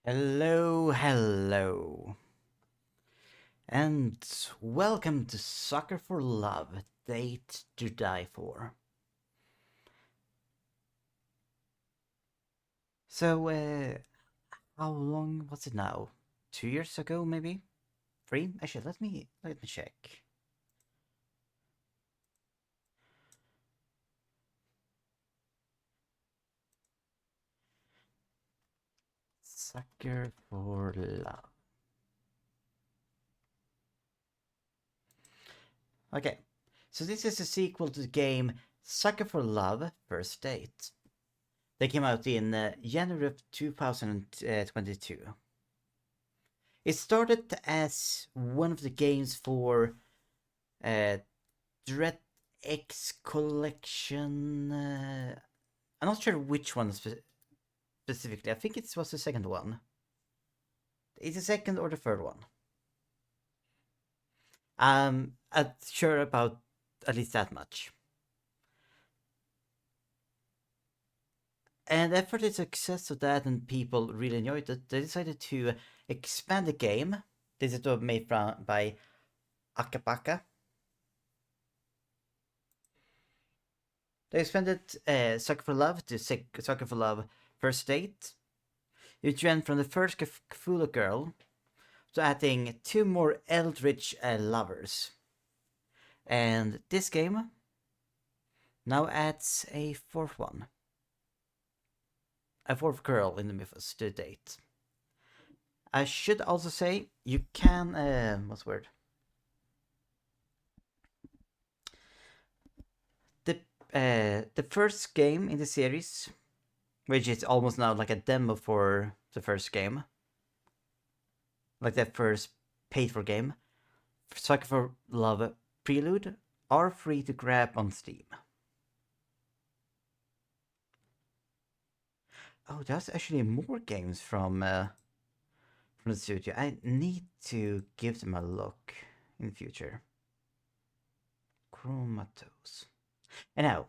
Hello, hello, and welcome to Soccer for Love, Date to Die For. So, how long was it now? 2 years ago, maybe? Three? Actually, let me check. Sucker for Love. Okay, so this is a sequel to the game Sucker for Love First Date. They came out in January of 2022. It started as one of the games for uh, Dread X Collection. I'm not sure which one specifically. I think it was the second one. It's the second or the third one. I'm sure about at least that much. And after the success of that and people really enjoyed it, they decided to expand the game. This is made by Akapaka. They expanded Sucker for Love to Sucker for Love First Date. It went from the first Cthulhu girl to adding two more Eldritch lovers. And this game now adds a fourth one. A fourth girl in the mythos to date. I should also say you can what's the word? The first game in the series, which is almost now like a demo for the first game, like that first paid for game, Sucker for Love Prelude, are free to grab on Steam. Oh, there's actually more games from the studio. I need to give them a look in the future. Chromatos. Anyhow,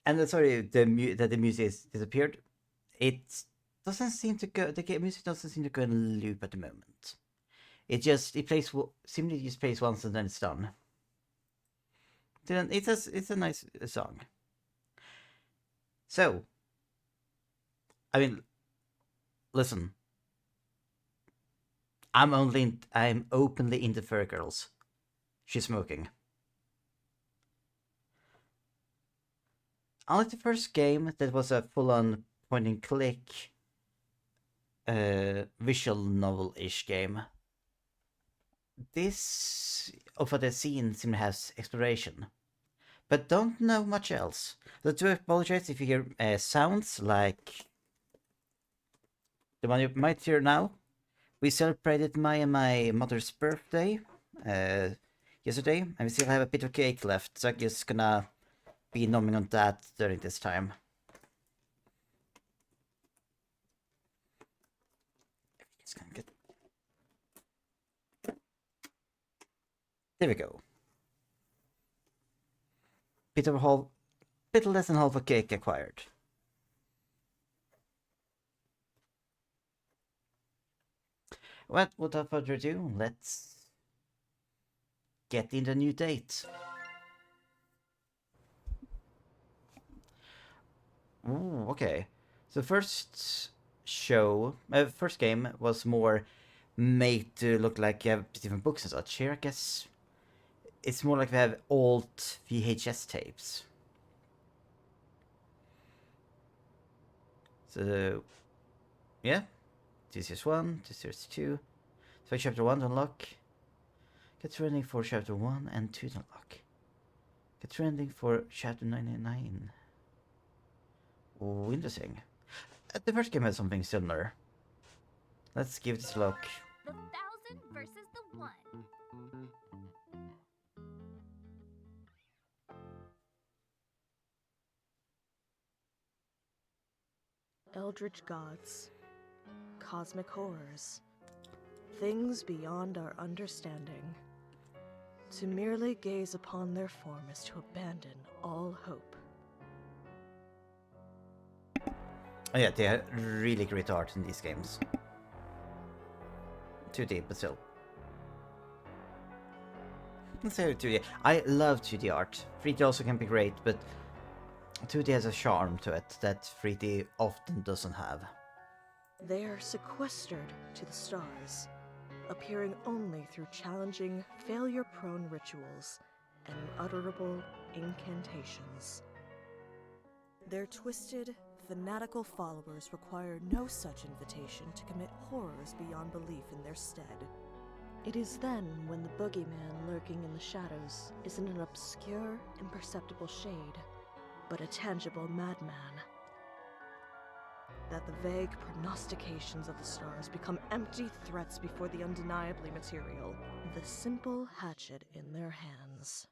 and sorry, that the music is disappeared. It doesn't seem to go. The music doesn't seem to go in loop at the moment. It plays simply just plays once and then it's done. Then it's a nice song. So, I mean, listen. I'm openly into fur girls. She's smoking. Unlike the first game, that was a full-on point-and-click visual novel-ish game. This, of what I've seen, seems to have exploration, but don't know much else. So do apologize if you hear sounds like the one you might hear now. We celebrated my mother's birthday yesterday, and we still have a bit of cake left, so I'm just gonna be numbing on that during this time. It's gonna get... There we go. Bit less than half a cake acquired. Well, without further ado, let's get in the new date. Ooh, okay. So first game was more made to look like you have different books and such. Here, I guess it's more like we have old VHS tapes. So, yeah, this is one, this is two. So chapter 1 to unlock. Get trending for chapter 1 and 2 to unlock. Get trending for chapter 99. Oh, interesting. The first game has something similar. Let's give this a look. The 1,000 versus the 1. Eldritch gods, cosmic horrors, things beyond our understanding. To merely gaze upon their form is to abandon all hope. Oh yeah, they are really great art in these games. 2D, but still. Let's say 2D. I love 2D art. 3D also can be great, but 2D has a charm to it that 3D often doesn't have. They are sequestered to the stars, appearing only through challenging, failure-prone rituals and unutterable incantations. Their twisted, fanatical followers require no such invitation to commit horrors beyond belief in their stead. It is then when the boogeyman lurking in the shadows isn't an obscure, imperceptible shade, but a tangible madman, that the vague prognostications of the stars become empty threats before the undeniably material, the simple hatchet in their hands.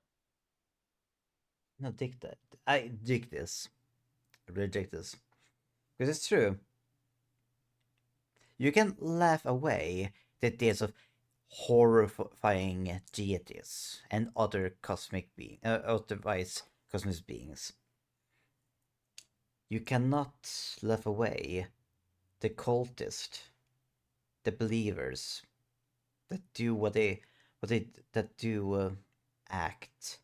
No, dig that. I dig this. I really dig this. Because it's true. You can laugh away the ideas of horrifying deities and other otherwise cosmic beings. You cannot laugh away the cultist, the believers that do that do act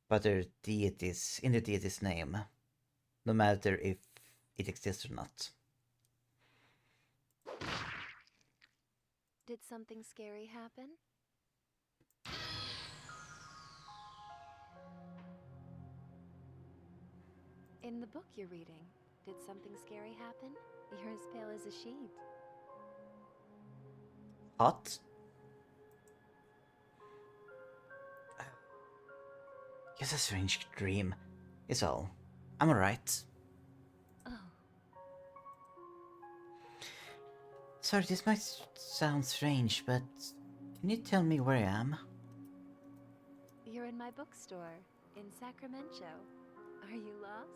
by their deities in the deity's name, no matter if it exists or not. Did something scary happen? In the book you're reading, did something scary happen? You're as pale as a sheet. Hot? Just a strange dream, is all. I'm alright. Oh, Sorry, this might sound strange, but can you tell me where I am? you're in my bookstore in Sacramento. Are you lost?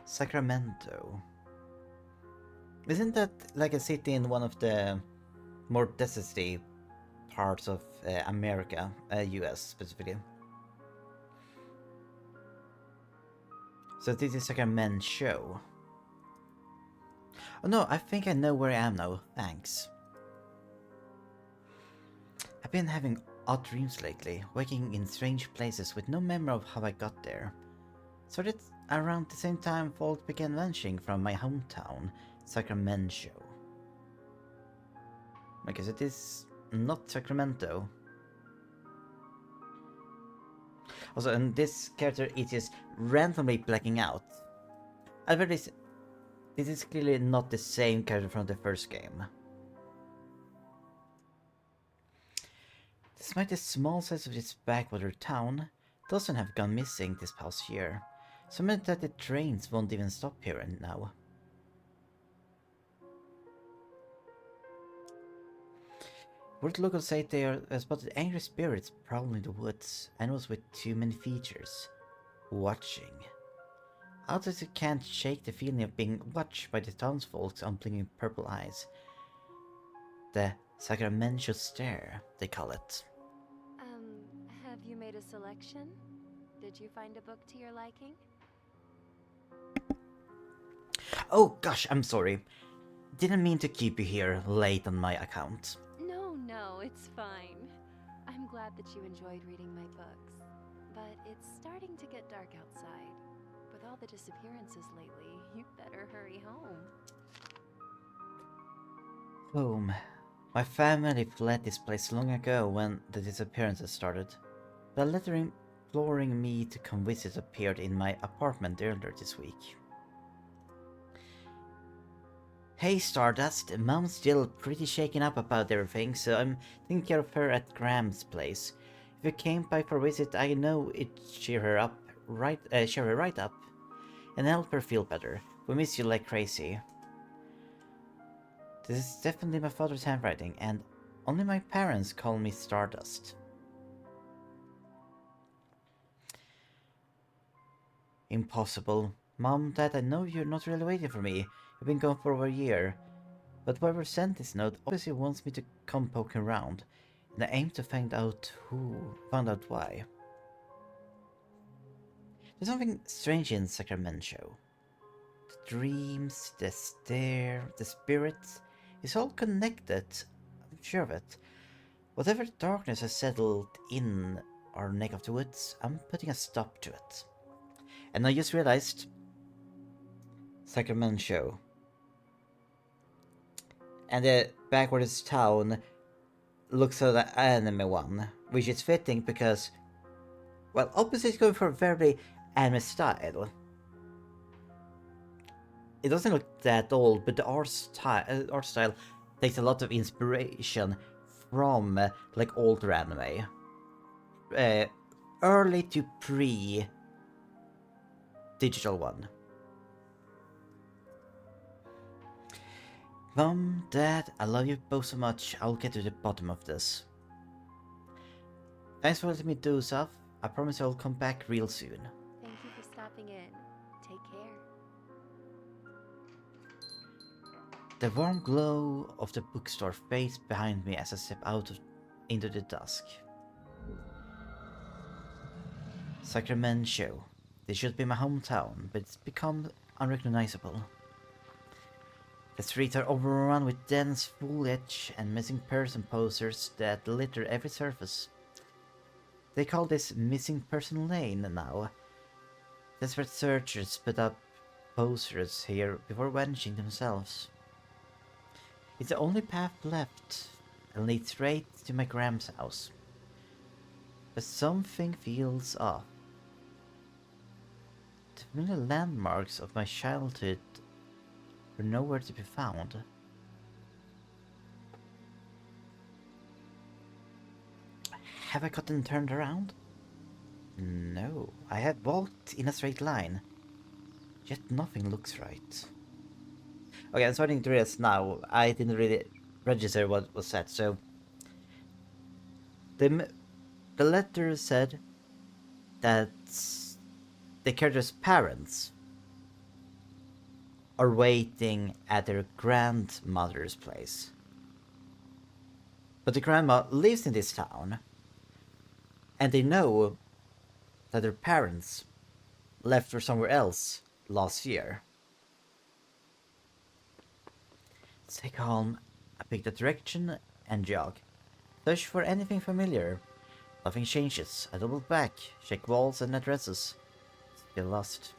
Sacramento. Isn't that like a city in one of the more deserty parts of America, US specifically? So this is Sacramento show. Oh no, I think I know where I am now, thanks. I've been having odd dreams lately, waking in strange places with no memory of how I got there. So that's around the same time folk began vanishing from my hometown, Sacramento. Because it is not Sacramento. Also, in this character, it is randomly blacking out. I bet this is clearly not the same character from the first game. Despite the small size of this backwater town, doesn't have gone missing this past year. So many that the trains won't even stop here and now. Word locals say they are spotted angry spirits prowling the woods, animals with too many features. Watching. Outsiders can't shake the feeling of being watched by the townsfolk's unblinking purple eyes. The Sacramento stare, they call it. Have you made a selection? Did you find a book to your liking? Oh gosh, I'm sorry. Didn't mean to keep you here late on my account. No, it's fine. I'm glad that you enjoyed reading my books. But it's starting to get dark outside. With all the disappearances lately, you better hurry home. Home. My family fled this place long ago when the disappearances started. The letter imploring me to come visit appeared in my apartment earlier this week. Hey Stardust, Mom's still pretty shaken up about everything, so I'm taking care of her at Graham's place. If you came by for a visit, I know it'd cheer her right up, and help her feel better. We miss you like crazy. This is definitely my father's handwriting, and only my parents call me Stardust. Impossible. Mom, Dad, I know you're not really waiting for me. You've been gone for over a year. But whoever sent this note obviously wants me to come poking around, and I aim to find out why. There's something strange in Sacramento. The dreams, the stare, the spirits, it's all connected. I'm sure of it. Whatever darkness has settled in our neck of the woods, I'm putting a stop to it. And I just realized Sacramento. And the backwards town looks like the anime one, which is fitting because, well, opposite is going for a very anime style. It doesn't look that old, but the art style takes a lot of inspiration from like older anime, early to pre-digital one. Mom, Dad, I love you both so much. I'll get to the bottom of this. Thanks for letting me do stuff. I promise I'll come back real soon. Thank you for stopping in. Take care. The warm glow of the bookstore fades behind me as I step into the dusk. Sacramento. This should be my hometown, but it's become unrecognizable. The streets are overrun with dense foliage and missing person posters that litter every surface. They call this Missing Person Lane now. Desperate searchers put up posters here before vanishing themselves. It's the only path left and leads straight to my Gram's house. But something feels off. The familiar landmarks of my childhood were nowhere to be found. Have I gotten turned around? No, I had walked in a straight line. Yet nothing looks right. Okay, I'm starting to realize now. I didn't really register what was said, so... The letter said that the character's parents are waiting at their grandmother's place. But the grandma lives in this town, and they know that their parents left for somewhere else last year. Stay calm. I pick the direction and jog. Search for anything familiar. Nothing changes. I double back, check walls and addresses. Still lost.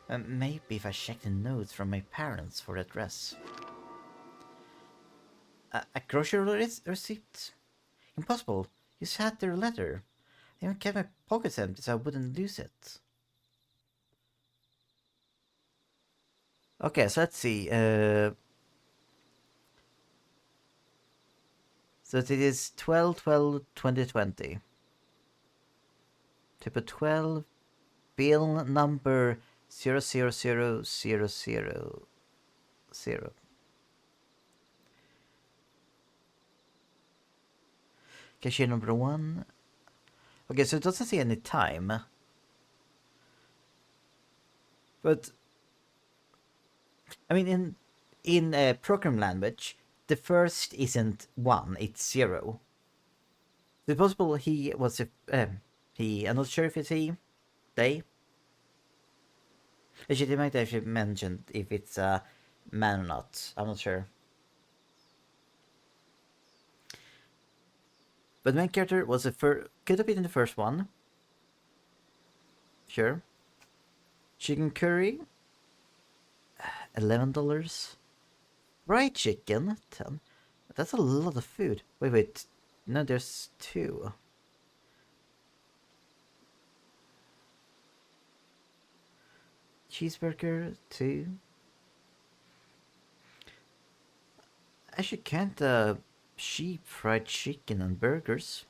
Maybe if I check the notes from my parents for the address. A grocery receipt? Impossible. You sat their letter. I even kept my pockets empty so I wouldn't lose it. Okay, so let's see. So it is 12/12/2020. Type 12, bill number 000000. Cashier number 1. Okay, so it doesn't say any time. But I mean, in program language, the first isn't 1; it's 0. It's possible he was he. I'm not sure if it's he, they. Actually, they might actually mention if it's a man or not. I'm not sure. But the main character was the first. Could have been the first one. Sure. Chicken curry. $11. Fried chicken. 10. That's a lot of food. Wait. No, there's 2. Cheeseburger, 2. Actually, can't sheep fried chicken and burgers.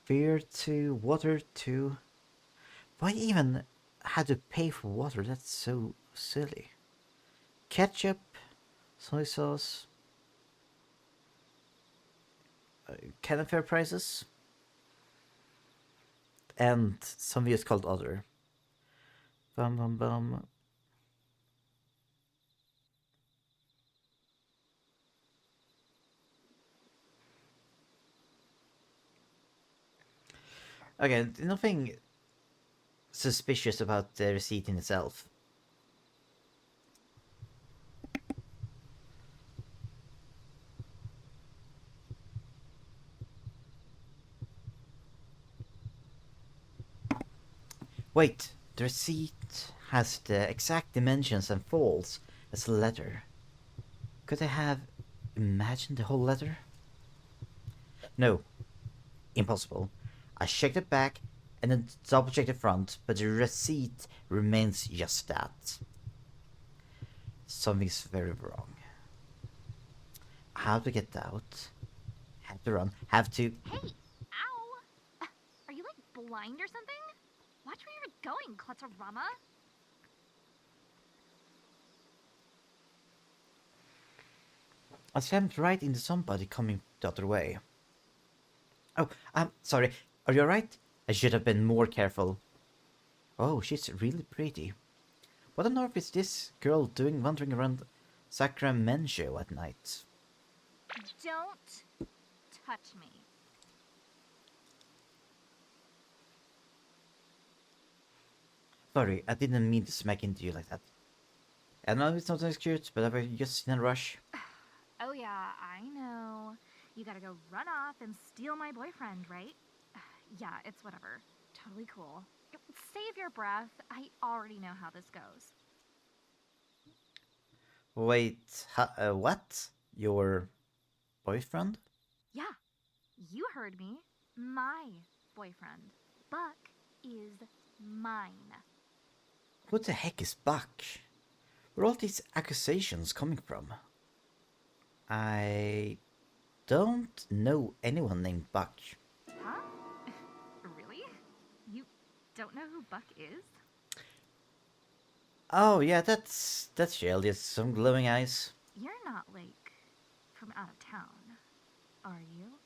Beer, 2. Water, 2. Why even had to pay for water? That's so silly. Ketchup, soy sauce. Kind of fair prices. And something is called other. Bum. Okay, nothing suspicious about the receipt in itself. Wait, the receipt has the exact dimensions and folds as the letter. Could I have imagined the whole letter? No, impossible. I checked the back and then double checked the front, but the receipt remains just that. Something's very wrong. How to get out? Have to run. Have to. Hey! Ow! Are you like blind or something? Watch where you're going, Clutterama! I slammed right into somebody coming the other way. Oh, I'm sorry. Are you alright? I should have been more careful. Oh, she's really pretty. What on earth is this girl doing wandering around Sacramento at night? Don't touch me. Sorry, I didn't mean to smack into you like that. I know it's not as cute, but I was just in a rush. Oh yeah, I know. You gotta go run off and steal my boyfriend, right? Yeah, it's whatever. Totally cool. Save your breath. I already know how this goes. Wait, what? Your boyfriend? Yeah, you heard me. My boyfriend. Buck is mine. What the heck is Buck? Where are all these accusations coming from? I don't know anyone named Buck. Huh? Really? You don't know who Buck is? Oh yeah, that's Shell, just some glowing eyes. You're not, like, from out of town, are you?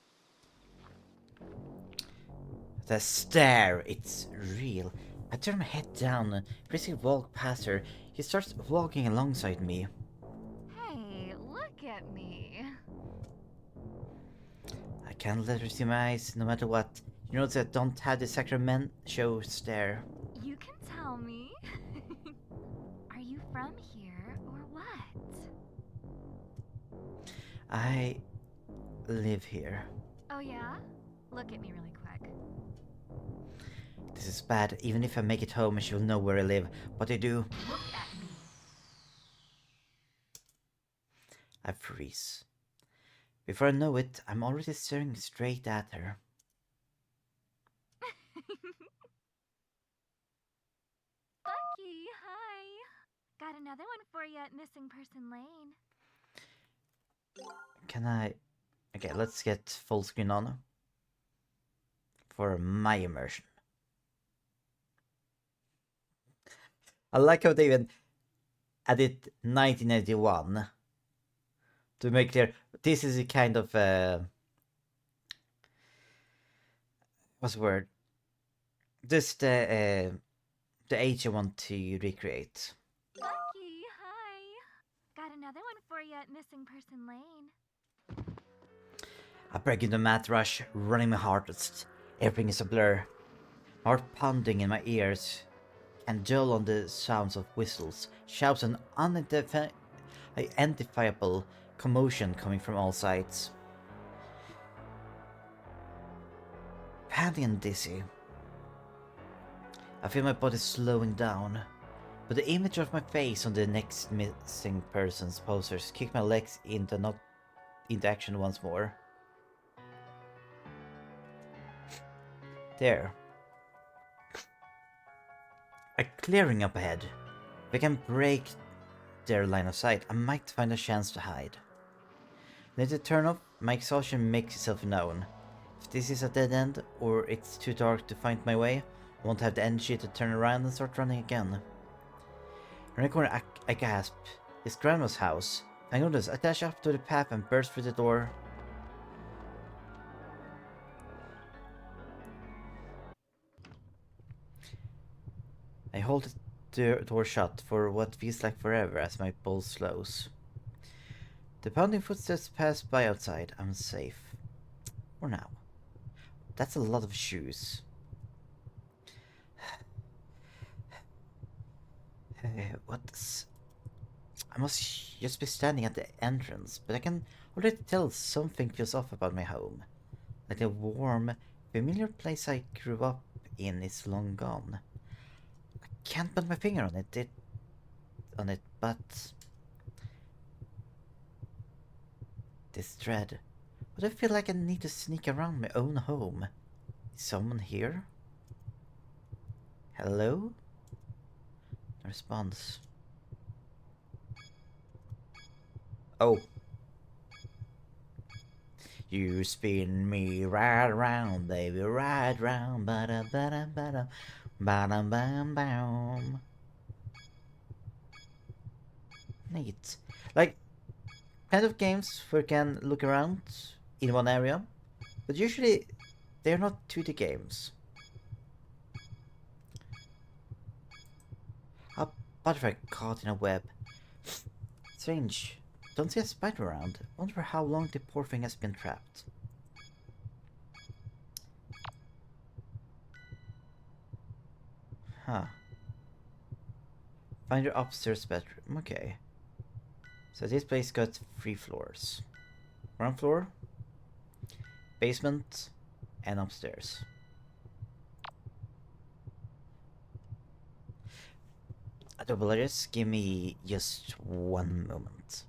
The stare, it's real. I turn my head down and briskly walk past her. He starts walking alongside me. Hey, look at me. I can't let her see my eyes, no matter what. You know that I don't have the Sacramento stare. You can tell me. Are you from here or what? I live here. Oh yeah? Look at me really quick. This is bad. Even if I make it home, she'll know where I live. What I do, Look at me. I freeze. Before I know it, I'm already staring straight at her. Bucky, hi. Got another one for you at Missing Person Lane. Can I... Okay, let's get full screen on. For my immersion. I like how they even added 1981 to make clear this is a kind of what's the word? Just the age I want to recreate. Bucky, hi. Got another one for you at Missing Person Lane. I break into mad rush, running my hardest. Everything is a blur. My heart pounding in my ears, and dull on the sounds of whistles, shouts, and unidentifiable commotion coming from all sides. Panting and dizzy, I feel my body slowing down, but the image of my face on the next missing person's posters kick my legs into action once more. There. A clearing up ahead. If I can break their line of sight, I might find a chance to hide. Let it turn off, my exhaustion makes itself known. If this is a dead end, or it's too dark to find my way, I won't have the energy to turn around and start running again. Around the corner, I gasp. It's Grandma's house. I notice, I dash up to the path and burst through the door. I hold the door shut for what feels like forever as my pulse slows. The pounding footsteps pass by outside. I'm safe. For now. That's a lot of shoes. What's... I must just be standing at the entrance, but I can already tell something feels off about my home. Like the warm, familiar place I grew up in is long gone. I can't put my finger on it, but this dread. But I feel like I need to sneak around my own home. Is someone here? Hello? No response. Oh. You spin me right around, baby, right round, ba-da ba-da ba-da, ba-dum bam bam. Neat. Like, kind of games where you can look around in one area, but usually they're not 2D games. A butterfly caught in a web. Strange. Don't see a spider around. Wonder how long the poor thing has been trapped. Huh. Find your upstairs bedroom. Okay. So this place got 3 floors. Ground floor, basement, and upstairs. Just give me just one moment.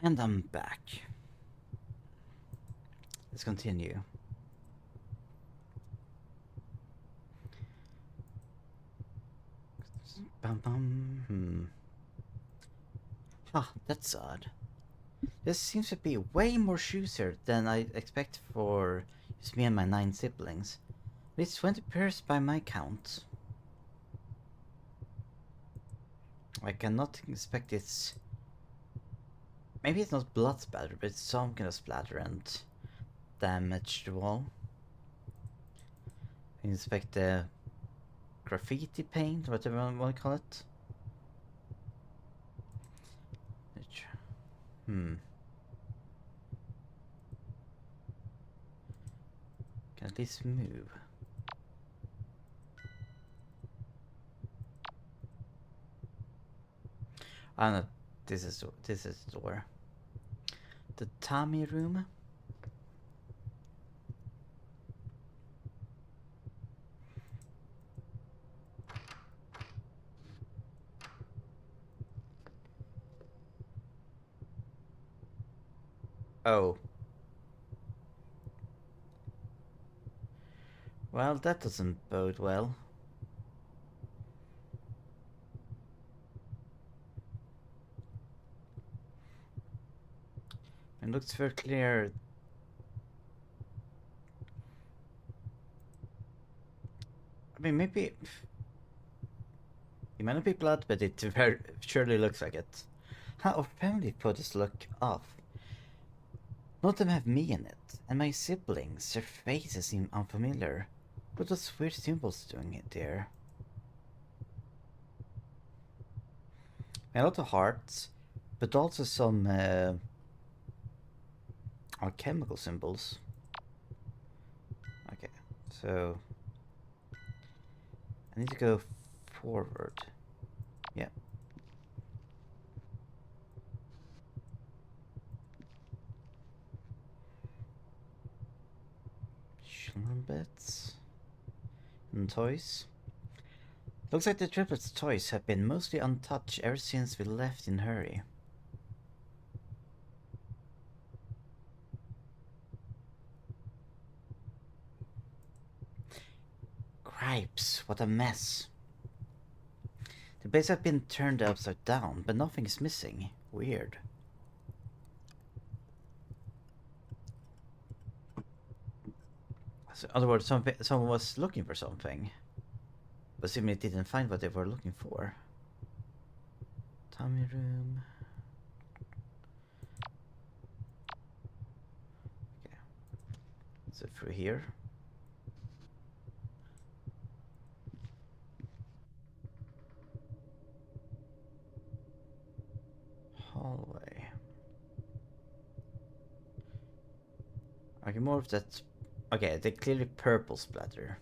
And I'm back. Let's continue. Bum bum. Ah, that's odd. There seems to be way more shoes here than I expect for just me and my 9 siblings. At least 20 pairs by my count. I cannot expect it's... Maybe it's not blood splatter, but it's some kind of splatter and damage the wall. I expect the graffiti paint, whatever you want to call it. Can at least move. Oh no, this is the door. The Tommy room. Oh. Well, that doesn't bode well. It looks very clear. I mean, maybe... It might not be blood, but it very surely looks like it. How our family photos look off. None of them have me in it, and my siblings, their faces seem unfamiliar. What are those weird symbols doing it there? A lot of hearts, but also some alchemical symbols. Okay, so I need to go forward. Yeah. Children beds and toys. Looks like the triplets' toys have been mostly untouched ever since we left in a hurry. Cripes, what a mess. The place has been turned upside down, but nothing is missing. Weird. So, in other words, someone was looking for something, but simply didn't find what they were looking for. Tommy room. Okay. So through here. Hallway. Okay, more of that. Okay, the clearly purple splatter.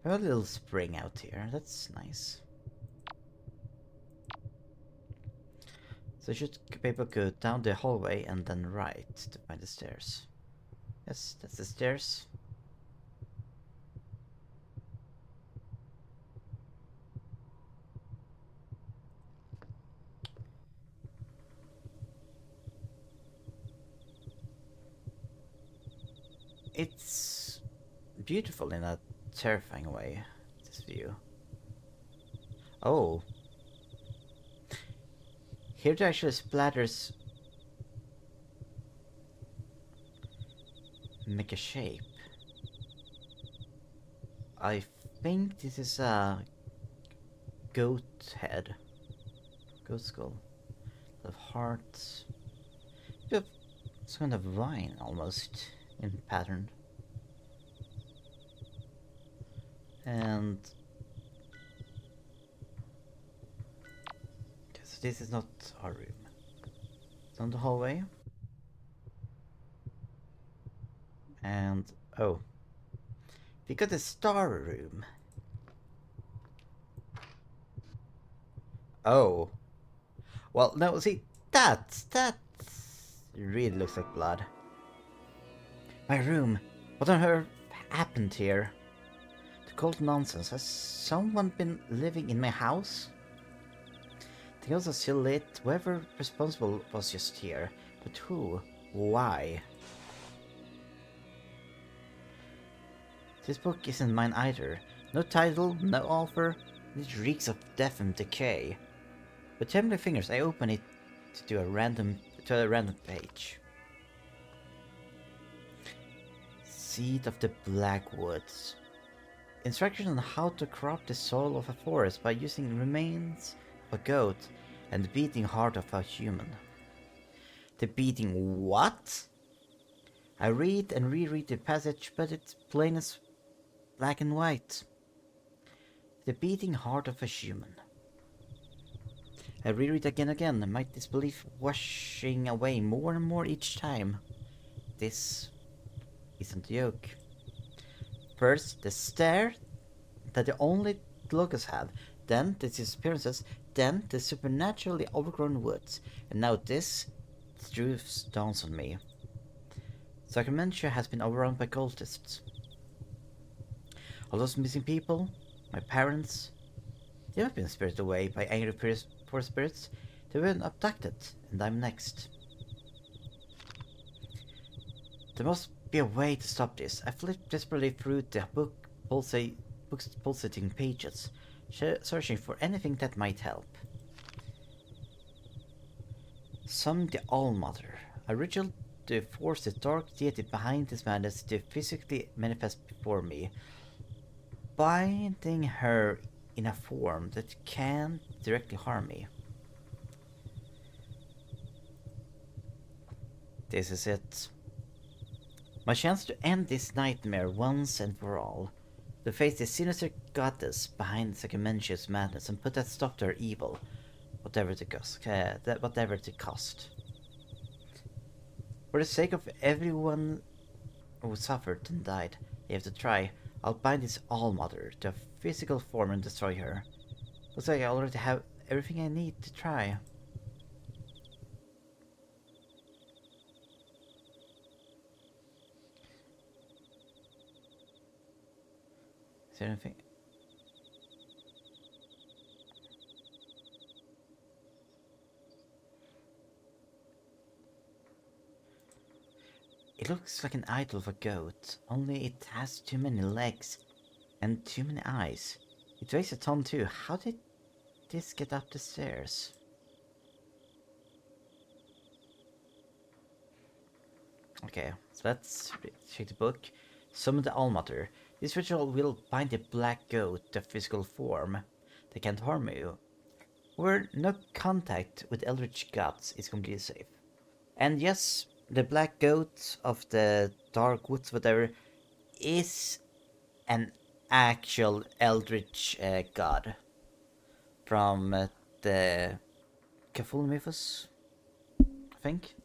We have a little spring out here. That's nice. So should be able to go down the hallway and then right to find the stairs. Yes, that's the stairs. It's beautiful in a terrifying way, this view. Oh. Here it actually splatters... make a shape. I think this is a... goat head. Goat skull. Of hearts. Bit of some kind of vine, almost, in pattern. And... okay, so this is not our room. It's on the hallway. And... oh. We got the star room. Oh. Well, no, see, that really looks like blood. My room. What on earth happened here? The cold nonsense. Has someone been living in my house? The candles are still lit. Whoever responsible was just here. But who? Why? This book isn't mine either. No title, no author. It reeks of death and decay. With trembling fingers, I open it to a random page. Seed of the Black Woods. Instructions on how to corrupt the soil of a forest by using remains of a goat and the beating heart of a human. The beating what? I read and reread the passage, but it's plain as black and white. The beating heart of a human. I reread again, my disbelief washing away more and more each time. This isn't a joke. First, the stare that the only locusts have, then the disappearances, then the supernaturally overgrown woods, and now this. The truth dawns on me. Sacramento has been overrun by cultists. All those missing people, my parents, they haven't been spirited away by angry forest spirits. They were abducted, and I'm next. There must be a way to stop this. I flipped desperately through the book's pulsating pages, searching for anything that might help. Summon the All-Mother, a ritual to force the dark deity behind this madness to physically manifest before me, binding her in a form that can't directly harm me. This is it. My chance to end this nightmare once and for all. To face the sinister goddess behind Sacramento's madness and put a stop to her evil, whatever the cost. For the sake of everyone who suffered and died, I have to try. I'll bind this All-Mother to a physical form and destroy her. Looks like I already have everything I need to try. Is there anything? It looks like an idol of a goat, only it has too many legs and too many eyes. It weighs a ton too. How did this get up the stairs? Okay, so let's check the book. Summon the All-Mother. This ritual will bind the black goat to a physical form. They can't harm you. Where no contact with eldritch gods is completely safe. And yes, the black goat of the dark woods, whatever, is an actual eldritch god from the Cthulhu mythos, I think.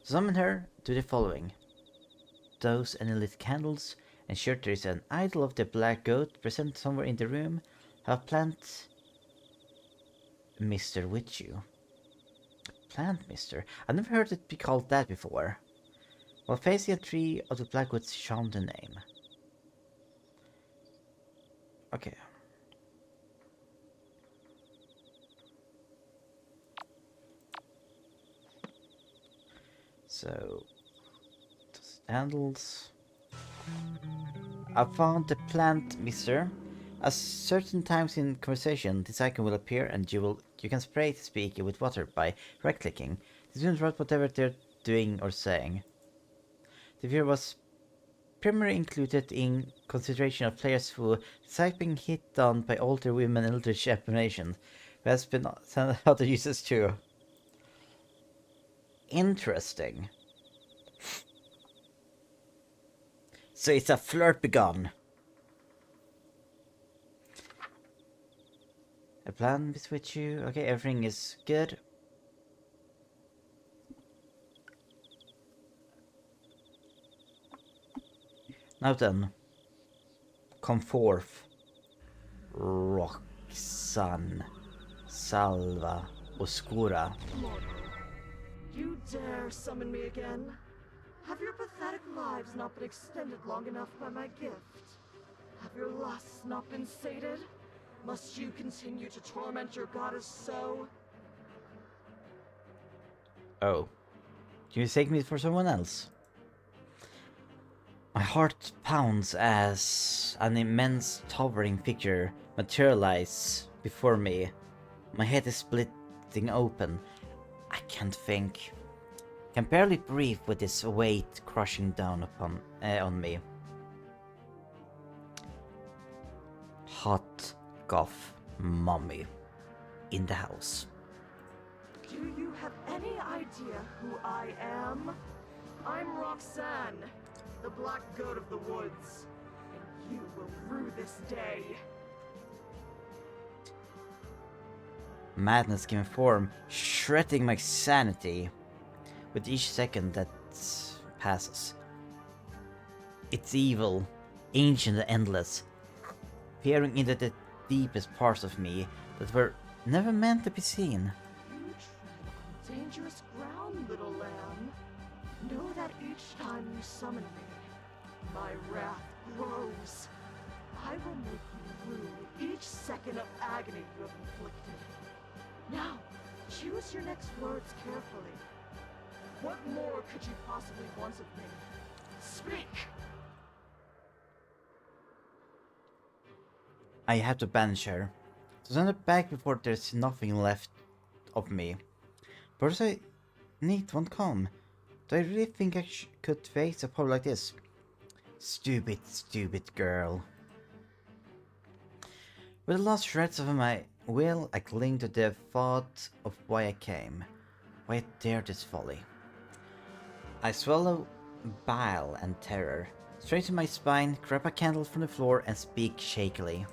Summon her, do the following. Dose any lit candles, ensure there is an idol of the black goat present somewhere in the room. Have plant Mister with you. Plant Mister? I've never heard it be called that before. While facing a tree of the Blackwoods, shown the name. Okay. So, handles. I found the plant, mister. At certain times in conversation, this icon will appear and you can spray to speak with water by right-clicking. This will interrupt whatever they're doing or saying. The viewer was primarily included in consideration of players who, despite being hit on by older women and eldritch abominations, who has been sent other uses too. Interesting. So it's a flirt begun. A plan with you. Okay, everything is good. Now then, come forth. Roxanne, Salva, Oscura. Mortal, you dare summon me again? Have your pathetic lives not been extended long enough by my gift? Have your lusts not been sated? Must you continue to torment your goddess so? Oh. Do you take me for someone else? My heart pounds as an immense towering figure materializes before me. My head is splitting open. I can't think. Can barely breathe with this weight crushing down on me. hot goth mommy in the house. Do you have any idea who I am? I'm Roxanne, the Black Goat of the Woods, and you will rue this day. Madness given form, shredding my sanity with each second that passes. It's evil, ancient and endless, peering into the deepest parts of me that were never meant to be seen. You tread on dangerous ground, little lamb. Know that each time you summon me, my wrath grows. I will make you rue each second of agony you have inflicted. Now, choose your next words carefully. What more could you possibly want of me? Speak! I have to banish her. To send her back before there's nothing left of me. But I need won't come. Do I really think I could face a power like this? Stupid, stupid girl. With the last shreds of my will, I cling to the thought of why I came. Why I dared this folly. I swallow bile and terror. Straighten my spine, grab a candle from the floor and speak shakily.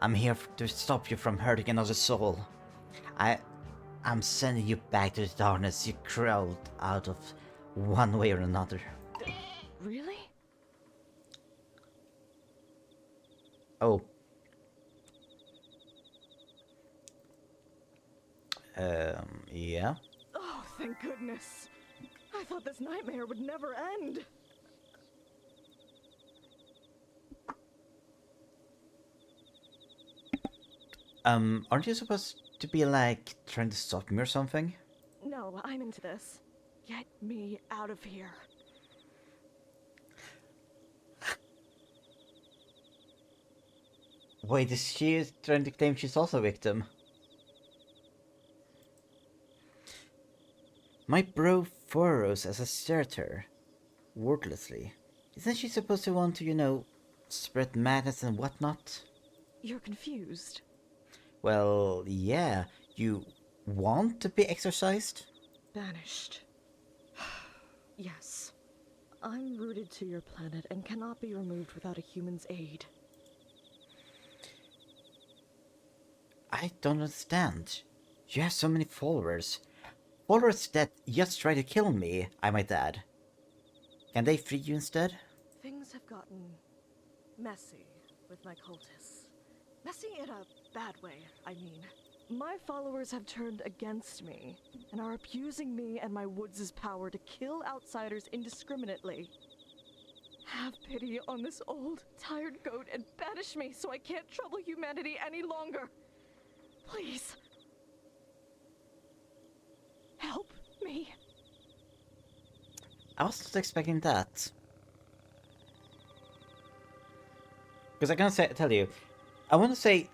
I'm here to stop you from hurting another soul. I'm sending you back to the darkness you crawled out of one way or another. Really? Oh. Yeah? Oh, thank goodness. I thought this nightmare would never end. Aren't you supposed to be like trying to stop me or something? No, I'm into this. Get me out of here. Wait, is she trying to claim she's also a victim? My brow furrows as I stare at her, wordlessly. Isn't she supposed to want to, spread madness and whatnot? You're confused. Well, yeah, you want to be exorcised? Banished. Yes. I'm rooted to your planet and cannot be removed without a human's aid. I don't understand. You have so many followers. Followers that just try to kill me, I might add. Can they free you instead? Things have gotten messy with my cultists. Messy in a bad way, I mean. My followers have turned against me and are abusing me and my woods' power to kill outsiders indiscriminately. Have pity on this old, tired goat and banish me so I can't trouble humanity any longer. Please. Help me. I was not expecting that. Because I can't tell you. I want to say...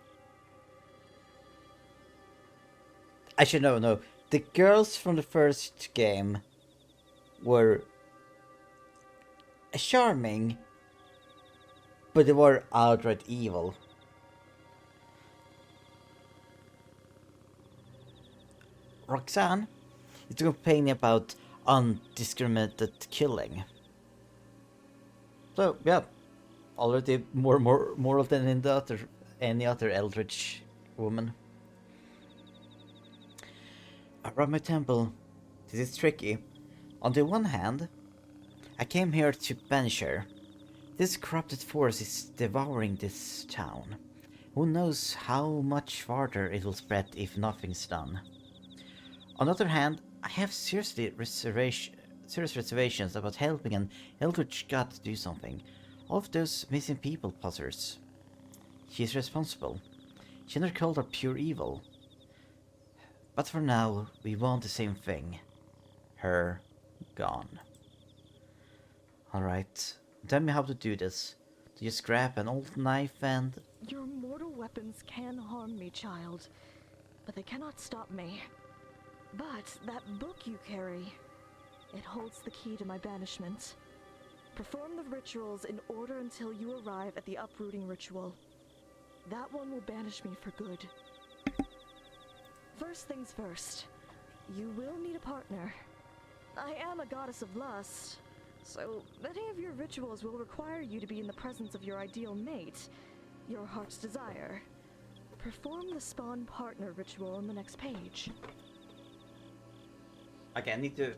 Actually, no. The girls from the first game were charming, but they were outright evil. Roxanne is complaining about undiscriminated killing. So, yeah, already more moral than any other eldritch woman. Around my temple, this is tricky. On the one hand, I came here to banish her. This corrupted force is devouring this town. Who knows how much farther it will spread if nothing's done. On the other hand, I have serious reservations about helping an eldritch god to do something. All of those missing people puzzers. She is responsible. She and her cult are pure evil. But for now, we want the same thing. Her gone. Alright, tell me how to do this. Do you grab an old knife and... Your mortal weapons can harm me, child, but they cannot stop me. But that book you carry, it holds the key to my banishment. Perform the rituals in order until you arrive at the uprooting ritual. That one will banish me for good. First things first, you will need a partner. I am a goddess of lust, so many of your rituals will require you to be in the presence of your ideal mate, your heart's desire. Perform the spawn partner ritual on the next page. Okay, I need to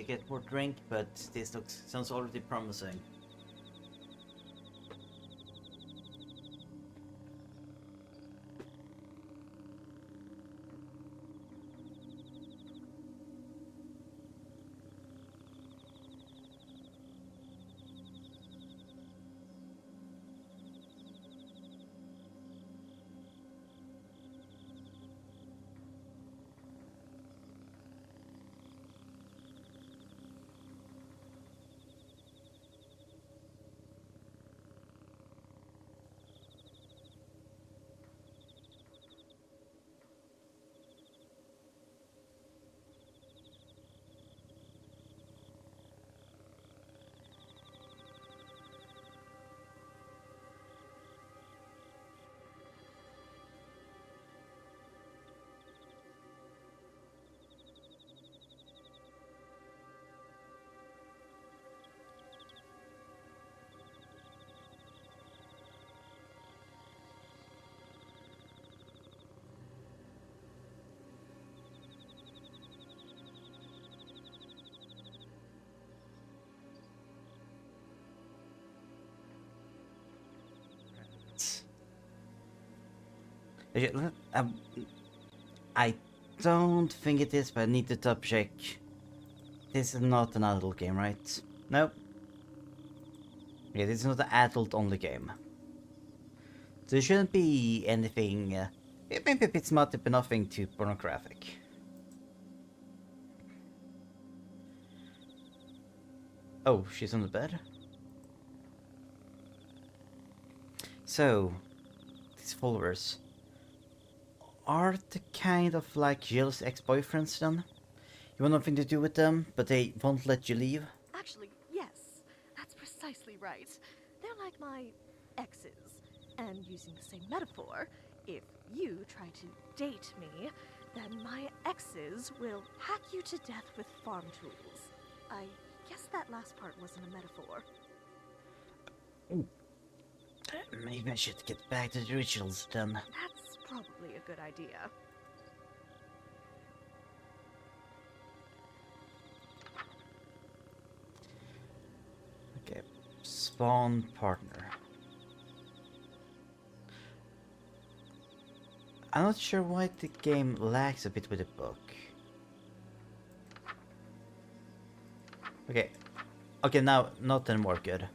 get more drink, but this sounds already promising. Okay, I don't think it is, but I need to top check. This is not an adult game, right? Nope. Yeah, this is not an adult-only game. There shouldn't be anything... maybe a bit smutty, but nothing too pornographic. Oh, she's on the bed? So, these followers... are the kind of like jealous ex-boyfriends then? You want nothing to do with them, but they won't let you leave? Actually, yes, that's precisely right. They're like my exes. And using the same metaphor, if you try to date me, then my exes will hack you to death with farm tools. I guess that last part wasn't a metaphor. Maybe I should get back to the rituals then. That's probably a good idea. Okay, spawn partner. I'm not sure why the game lags a bit with the book. Okay, now not anymore good.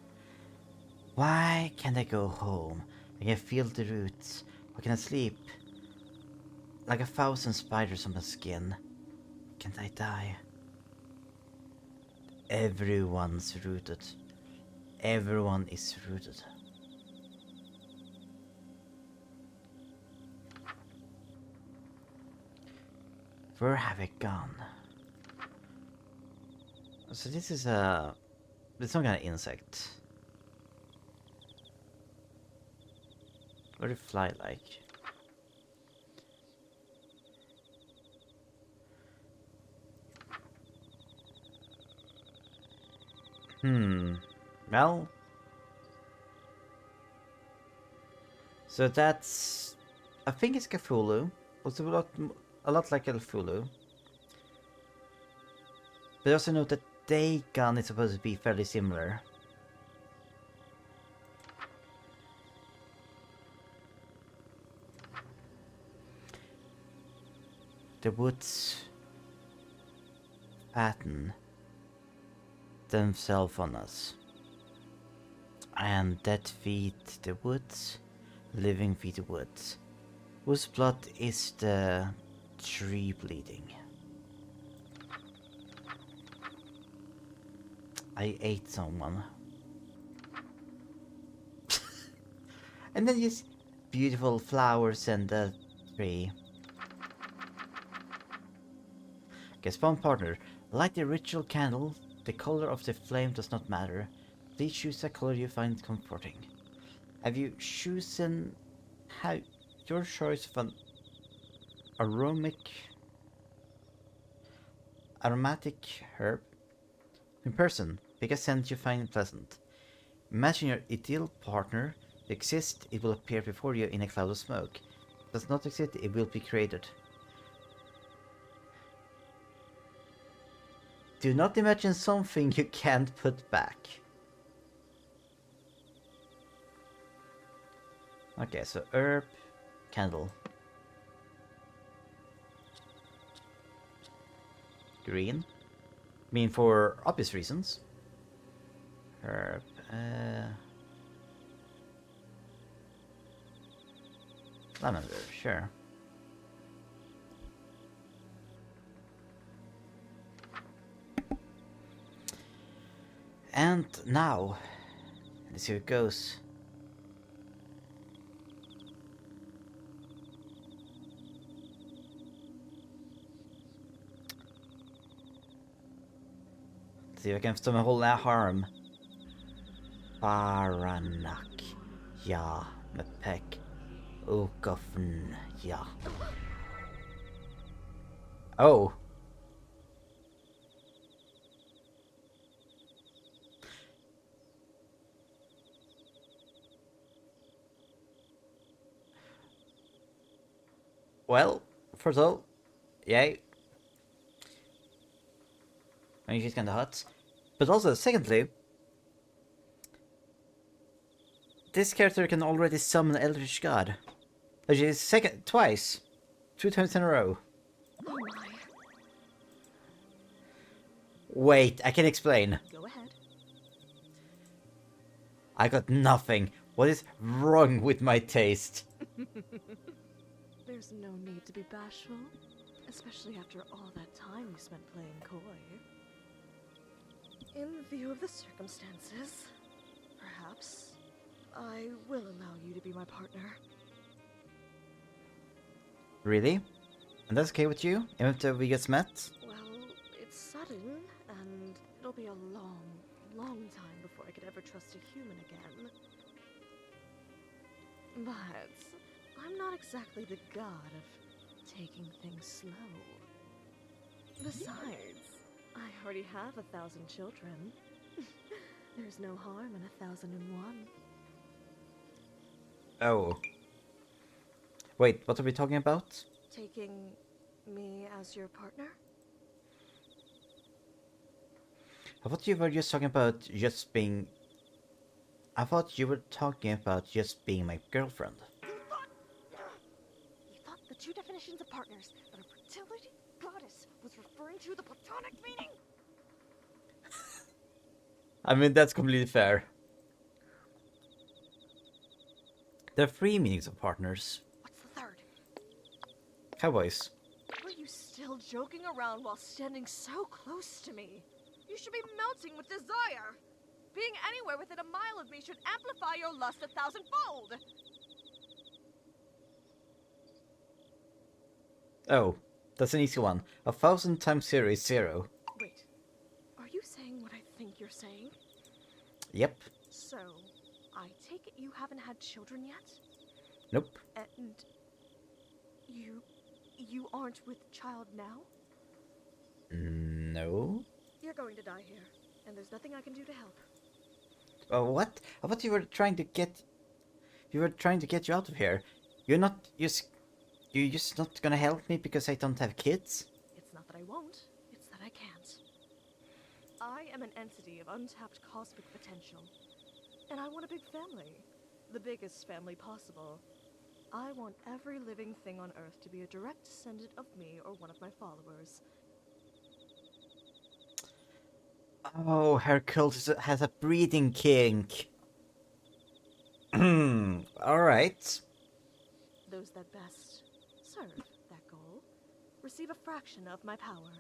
Why can't I go home? I can feel the roots. Why can I sleep? Like 1,000 spiders on my skin. Can't I die? Everyone's rooted. Everyone is rooted. Where have I gone? So this is it's some kind of insect. Very fly-like. Well. So that's... I think it's Cthulhu. It's a lot like Cthulhu. But also note that Dagon is supposed to be fairly similar. The woods fatten themselves on us. And dead feed the woods, living feed the woods. Whose blood is the tree bleeding? I ate someone. And then just beautiful flowers and the tree. Okay, spawn partner. Light the ritual candle. The color of the flame does not matter. Please choose a color you find comforting. Have you chosen your choice of an aromatic herb? In person, pick a scent you find pleasant. Imagine your ideal partner. If it exists, it will appear before you in a cloud of smoke. If it does not exist, it will be created. Do not imagine something you can't put back. Okay, so herb, candle. Green. I mean, for obvious reasons. Herb, lavender, sure. And now, let's see how it goes. Let's see if I can stomach that harm. Baranak, ja, mepek, ukofn, ja. Oh. Well, first of all, yay. I mean, she's kinda hot. But also, secondly, this character can already summon Eldritch God. Actually, twice. 2 times in a row. Oh my. Wait, I can explain. Go ahead. I got nothing. What is wrong with my taste? There's no need to be bashful, especially after all that time you spent playing coy. In view of the circumstances, perhaps I will allow you to be my partner. Really? And that's okay with you? Even if we get met? Well, it's sudden, and it'll be a long, long time before I could ever trust a human again. But I'm not exactly the god of taking things slow. Besides, I already have 1,000 children. There's no harm in 1,001. Oh. Wait, what are we talking about? Taking me as your partner? I thought you were just talking about just being... I thought you were talking about just being my girlfriend. You thought the two definitions of partners that a fertility goddess was referring to the platonic meaning? I mean, that's completely fair. There are 3 meanings of partners. What's the third? Cowboys. Were you still joking around while standing so close to me? You should be melting with desire. Being anywhere within a mile of me should amplify your lust 1,000-fold. Oh, that's an easy one. 1,000 times 0 is 0. Wait, are you saying what I think you're saying? Yep. So, I take it you haven't had children yet? Nope. And you aren't with child now? No. You're going to die here, and there's nothing I can do to help. What? I thought you were trying to get... You were trying to get you out of here. You're not just... You're just not gonna help me because I don't have kids? It's not that I won't, it's that I can't. I am an entity of untapped cosmic potential, and I want a big family. The biggest family possible. I want every living thing on Earth to be a direct descendant of me or one of my followers. Oh, her cult has a breeding kink. Alright. Those that best serve that goal receive a fraction of my power.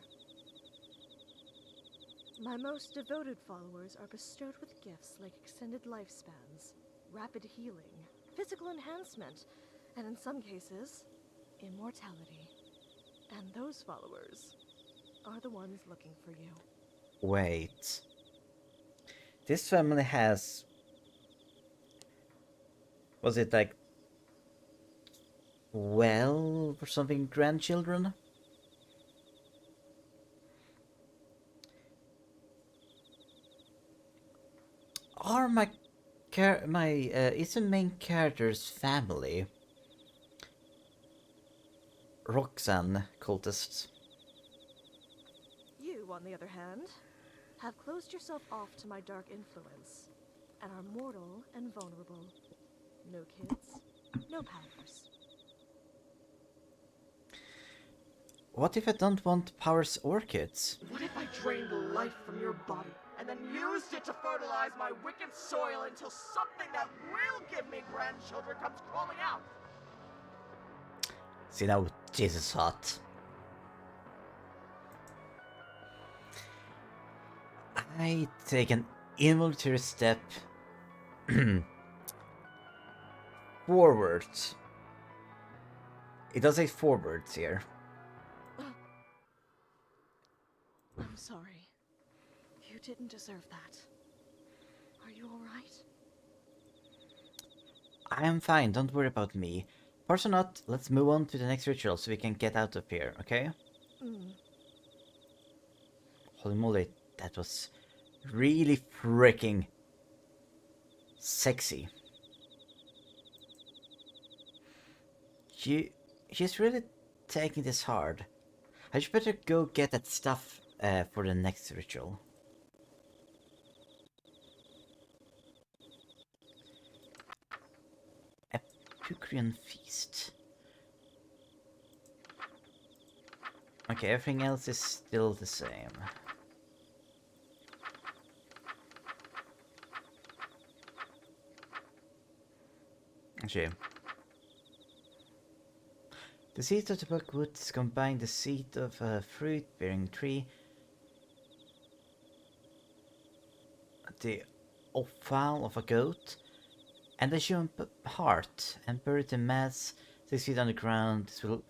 My most devoted followers are bestowed with gifts like extended lifespans, rapid healing, physical enhancement, and in some cases, immortality. And those followers are the ones looking for you. Wait. This family has... Was it like 12 or something grandchildren? Are is the main character's family Roxanne cultists? You, on the other hand, have closed yourself off to my dark influence, and are mortal and vulnerable. No kids, no powers. What if I don't want powers or kids? What if I drained life from your body and then used it to fertilize my wicked soil until something that will give me grandchildren comes crawling out? See now, Jesus hot. I take an involuntary step forward. It does say forwards here. I'm sorry. You didn't deserve that. Are you alright? I am fine, don't worry about me. Parts or not, let's move on to the next ritual so we can get out of here, okay? Holy moly, that was really freaking sexy. She's really taking this hard. I should better go get that stuff for the next ritual. Epicurean feast. Okay, everything else is still the same. Okay. The seeds of the backwoods combine the seed of a fruit-bearing tree, the offal of a goat, and the human heart, and buried the mass 6 feet underground. This will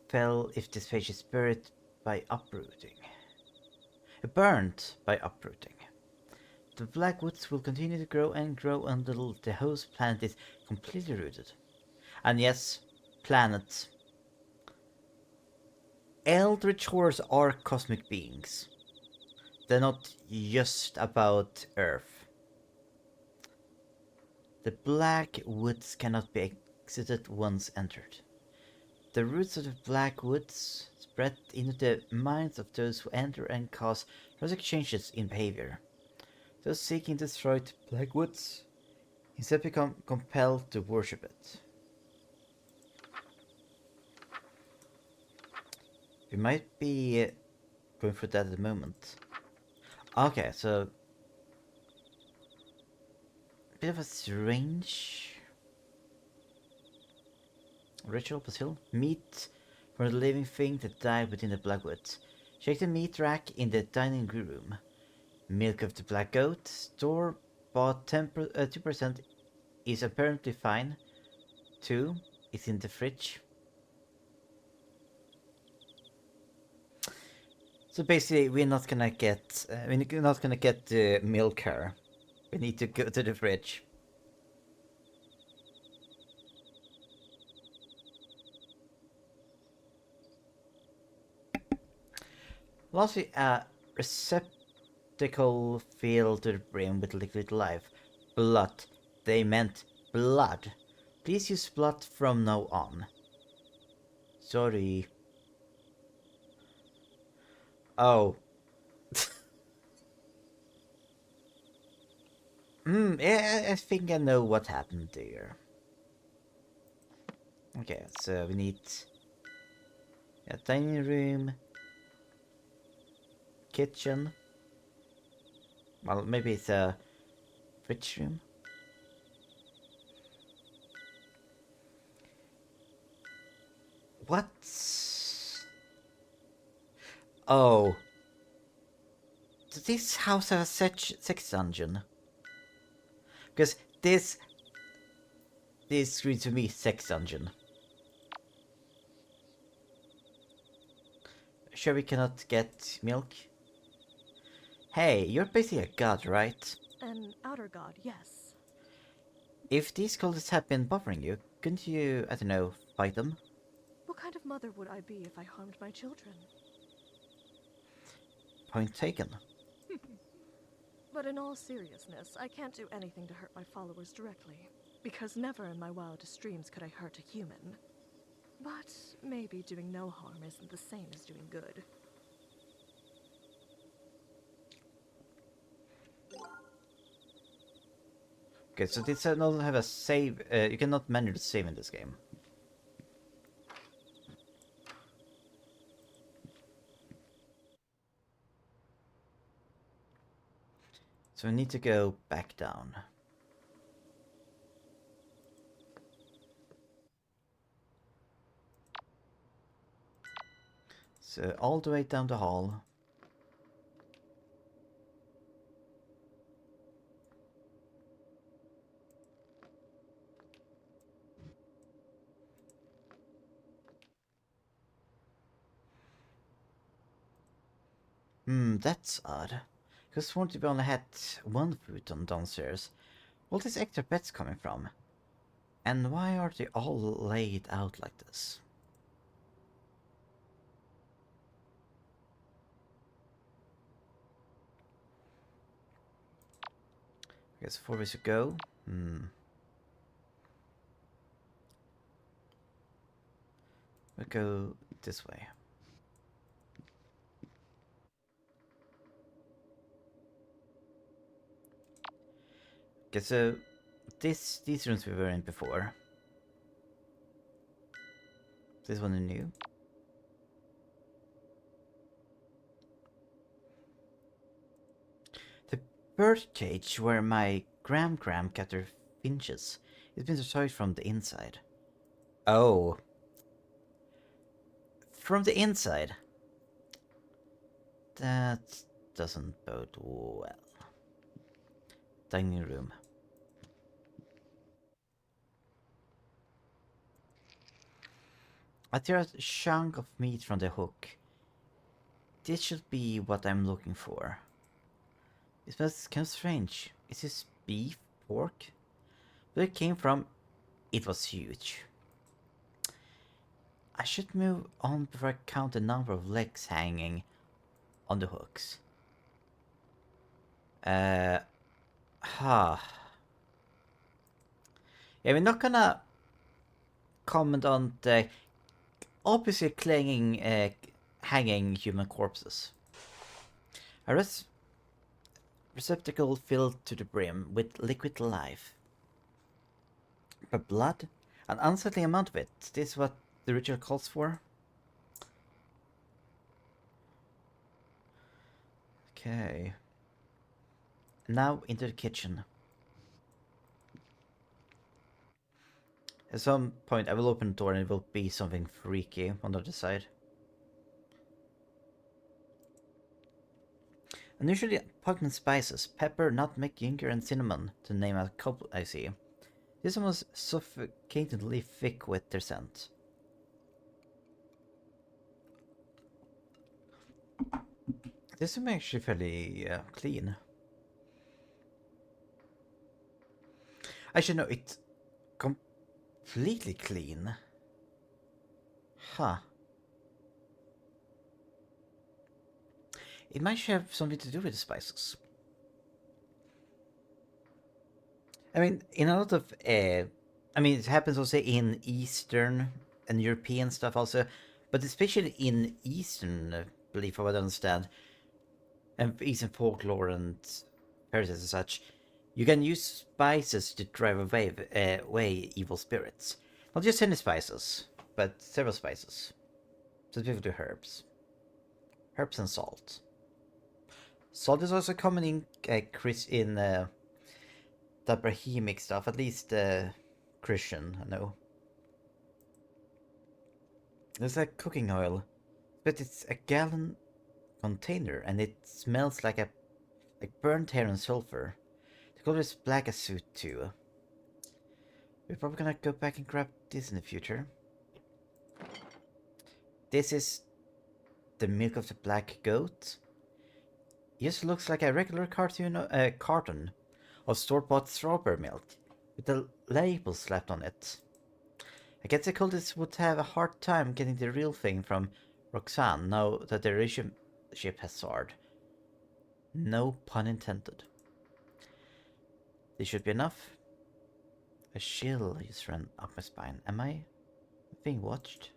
fell if this page is buried by uprooting. Burned by uprooting. The blackwoods will continue to grow and grow until the host planet is completely rooted. And yes, planet. Eldritch horrors are cosmic beings. They're not just about Earth. The black woods cannot be exited once entered. The roots of the black woods spread into the minds of those who enter and cause drastic changes in behavior. Those seeking to destroy the black woods instead become compelled to worship it. We might be going through that at the moment. Okay, so a bit of a strange ritual, but still. Meat from the living thing that died within the blackwoods. Check the meat rack in the dining room. Milk of the black goat, store-bought 2% is apparently fine. 2 is in the fridge. So basically, we're not gonna get the milk here. We need to go to the fridge. Lastly, a receptacle filled to the brim with liquid life. Blood. They meant blood. Please use blood from now on. Sorry. Oh. Yeah, I think I know what happened there. Okay, so we need a dining room, kitchen. Well, maybe it's a fridge room. What? Oh. Does this house have a sex dungeon? Because this screams to me sex dungeon. Sure we cannot get milk? Hey, you're basically a god, right? An outer god, yes. If these cultists have been bothering you, couldn't you, I don't know, fight them? What kind of mother would I be if I harmed my children? Point taken. But in all seriousness, I can't do anything to hurt my followers directly, because never in my wildest dreams could I hurt a human. But maybe doing no harm isn't the same as doing good. Okay, so this doesn't have a save. You cannot manually save in this game. So we need to go back down. So all the way down the hall. That's odd. Because sworn to be only had one futon downstairs. Where's these extra beds coming from? And why are they all laid out like this? I guess 4 ways to go. We'll go this way. Okay, so these rooms we were in before. This one is new. The bird cage where my gram got her finches. It's been destroyed from the inside. Oh. From the inside. That doesn't bode well. Dining room. I tear a chunk of meat from the hook. This should be what I'm looking for. It smells kind of strange. Is this beef? Pork? Where it came from, it was huge. I should move on before I count the number of legs hanging on the hooks. Yeah, we're not gonna comment on the obviously clanging, hanging human corpses. A receptacle filled to the brim with liquid life. But blood? An unsettling amount of it. Is this what the ritual calls for? Okay. Now into the kitchen. At some point I will open the door and it will be something freaky on the other side. Unusually potent spices, pepper, nutmeg, ginger and cinnamon, to name a couple I see. This one was suffocatingly thick with their scent. This is actually fairly clean. I should know it's completely clean. Huh. It might have something to do with the spices. I mean, in a lot of, it happens also in Eastern and European stuff also, but especially in Eastern, belief, from what I understand, and Eastern folklore and fairy tales and such, you can use spices to drive away evil spirits. Not just any spices, but several spices. Specifically herbs. Herbs and salt. Salt is also common in the Abrahamic stuff, at least Christian, I know. There's like cooking oil, but it's a gallon container and it smells like burnt hair and sulfur. The color is black as soot too. We're probably gonna go back and grab this in the future. This is the milk of the black goat. Just looks like a regular carton of store-bought strawberry milk with the label slapped on it. I guess the cultists would have a hard time getting the real thing from Roxanne now that the relationship has soared. No pun intended. This should be enough. A chill just ran up my spine. Am I being watched?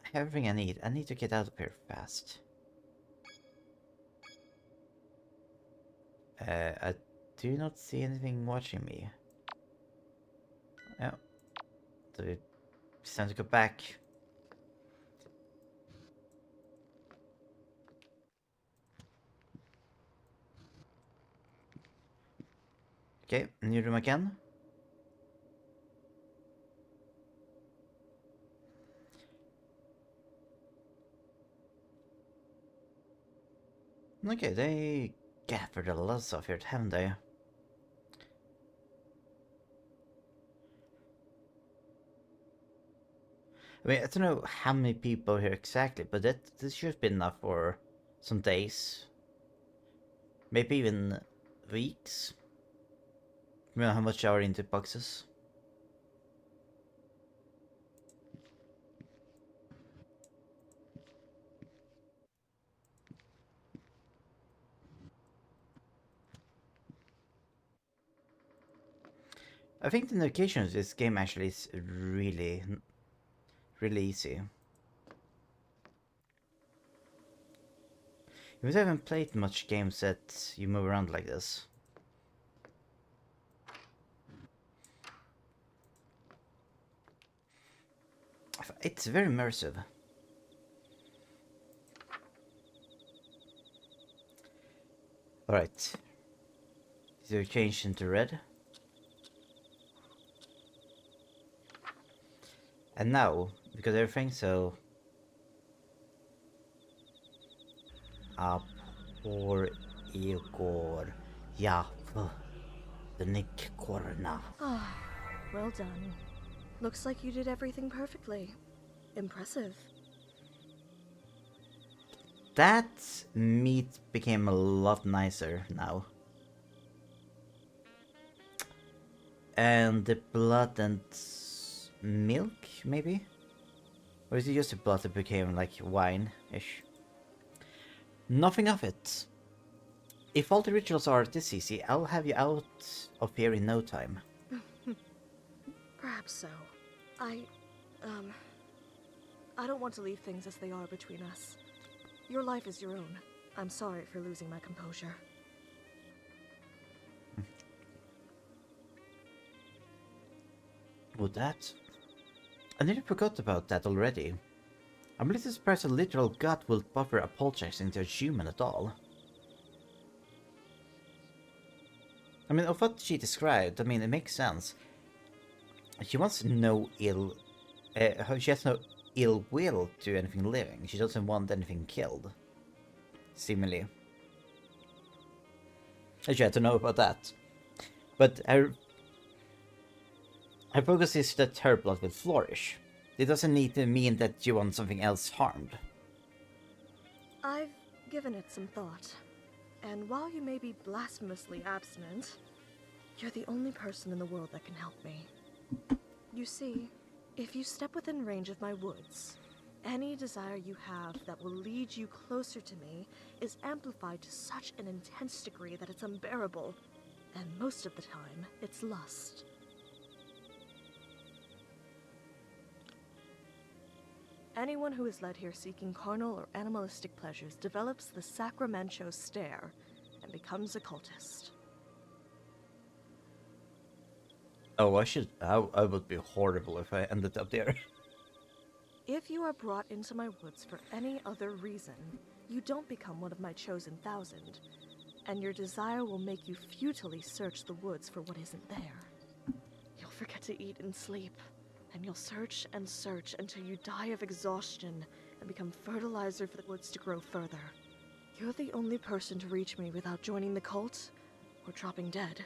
I have everything I need. I need to get out of here fast. I do not see anything watching me. Oh, so it's time to go back. Okay, new room again. Okay, they gathered a lot of stuff here, haven't they? I mean, I don't know how many people here exactly, but this should be enough for some days. Maybe even weeks. You know how much are into boxes? I think the navigation of this game actually is really easy. Because I haven't played much games that you move around like this. It's very immersive. Alright. So change into red. And now, because everything so... Por Igor. Ja, the Nick Corona. Ah, well done. Looks like you did everything perfectly. Impressive. That meat became a lot nicer now. And the blood and milk, maybe? Or is it just the blood that became like wine-ish? Nothing of it. If all the rituals are this easy, I'll have you out of here in no time. Perhaps so. I don't want to leave things as they are between us. Your life is your own. I'm sorry for losing my composure. Would that? I nearly forgot about that already. I'm a little surprised a literal god will bother apologizing to a human at all. I mean, of what she described, I mean, it makes sense. She wants no ill... she has no ill will to anything living. She doesn't want anything killed. Seemingly. Actually, I don't know about that. But her focus is that her blood will flourish. It doesn't need to mean that you want something else harmed. I've given it some thought. And while you may be blasphemously abstinent, you're the only person in the world that can help me. You see, if you step within range of my woods, any desire you have that will lead you closer to me is amplified to such an intense degree that it's unbearable. And most of the time, it's lust. Anyone who is led here seeking carnal or animalistic pleasures develops the Sacramento stare and becomes a cultist. Oh, I would be horrible if I ended up there. If you are brought into my woods for any other reason, you don't become one of my chosen thousand, and your desire will make you futilely search the woods for what isn't there. You'll forget to eat and sleep, and you'll search and search until you die of exhaustion and become fertilizer for the woods to grow further. You're the only person to reach me without joining the cult or dropping dead.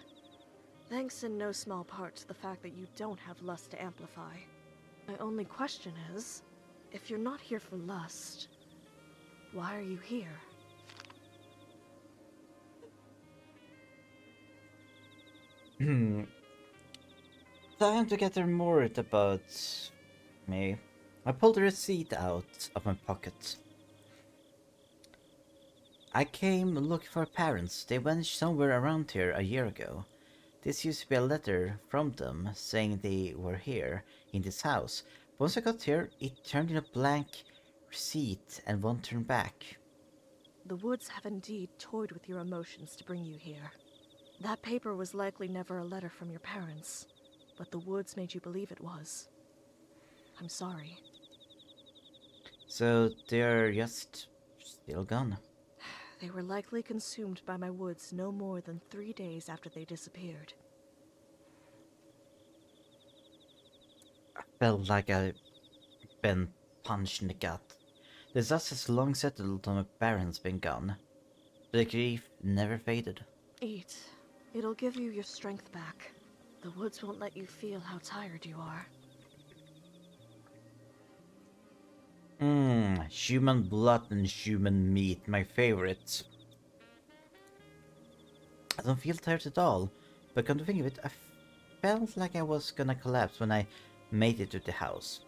Thanks in no small part to the fact that you don't have lust to amplify. My only question is, if you're not here for lust, why are you here? Time to get her worried about me. I pulled the receipt out of my pocket. I came looking for parents. They went somewhere around here a year ago. This used to be a letter from them saying they were here, in this house. Once I got here, it turned in a blank receipt and won't turn back. The woods have indeed toyed with your emotions to bring you here. That paper was likely never a letter from your parents, but the woods made you believe it was. I'm sorry. So they're just still gone. They were likely consumed by my woods no more than 3 days after they disappeared. Felt like I'd been punched in the gut. The dust has long settled on my parents being gone. But the grief never faded. Eat. It'll give you your strength back. The woods won't let you feel how tired you are. Human blood and human meat, my favorites. I don't feel tired at all, but come to think of it, I felt like I was gonna collapse when I made it to the house.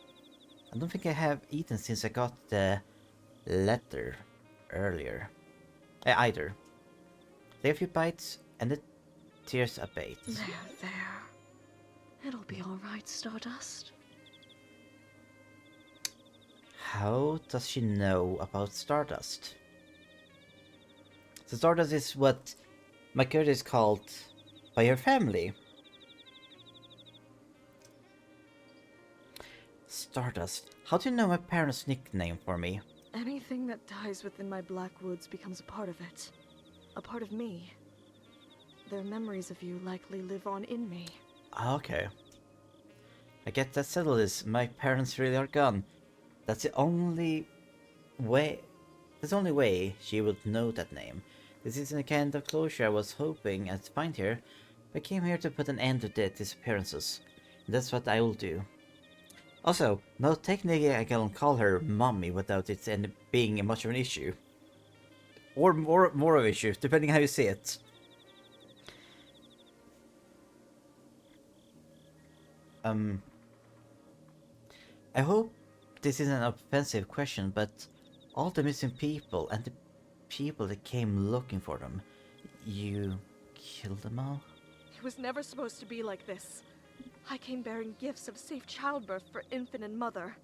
I don't think I have eaten since I got the letter earlier. Either. Take a few bites and the tears abate. There. It'll be alright, Stardust. How does she know about Stardust? So Stardust is what my character is called by her family. Stardust. How do you know my parents' nickname for me? Anything that dies within my black woods becomes a part of it. A part of me. Their memories of you likely live on in me. Okay. I get that settled is my parents really are gone. That's the only way. That's the only way she would know that name. This isn't the kind of closure I was hoping I'd find here. I came here to put an end to their disappearances. And that's what I will do. Also, no, technically I can call her mommy without it being much of an issue. Or more of an issue, depending how you see it. I hope this isn't an offensive question, but all the missing people and the people that came looking for them, you killed them all? It was never supposed to be like this. I came bearing gifts of safe childbirth for infant and mother.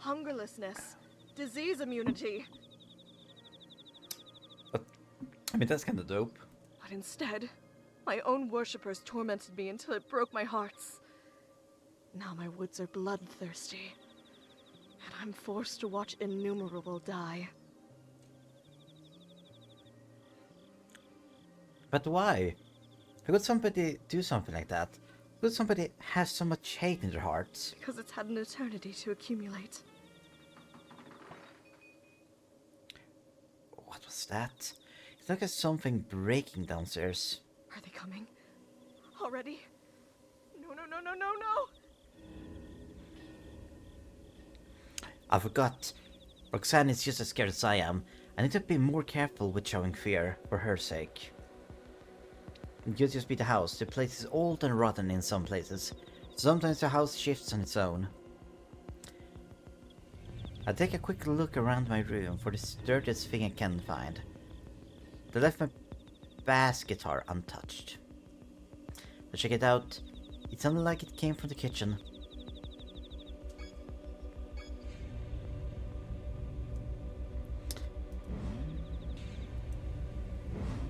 Hungerlessness. Disease immunity. I mean, that's kind of dope. But instead, my own worshippers tormented me until it broke my hearts. Now my woods are bloodthirsty. And I'm forced to watch innumerable die. But why? How could somebody do something like that? How could somebody have so much hate in their hearts? Because it's had an eternity to accumulate. What was that? It's like there's something breaking downstairs. Are they coming? Already? No, no, no, no, no, no! I forgot. Roxanne is just as scared as I am. I need to be more careful with showing fear, for her sake. It could just be the house. The place is old and rotten in some places. Sometimes the house shifts on its own. I take a quick look around my room for the dirtiest thing I can find. They left my bass guitar untouched. I check it out. It sounded like it came from the kitchen.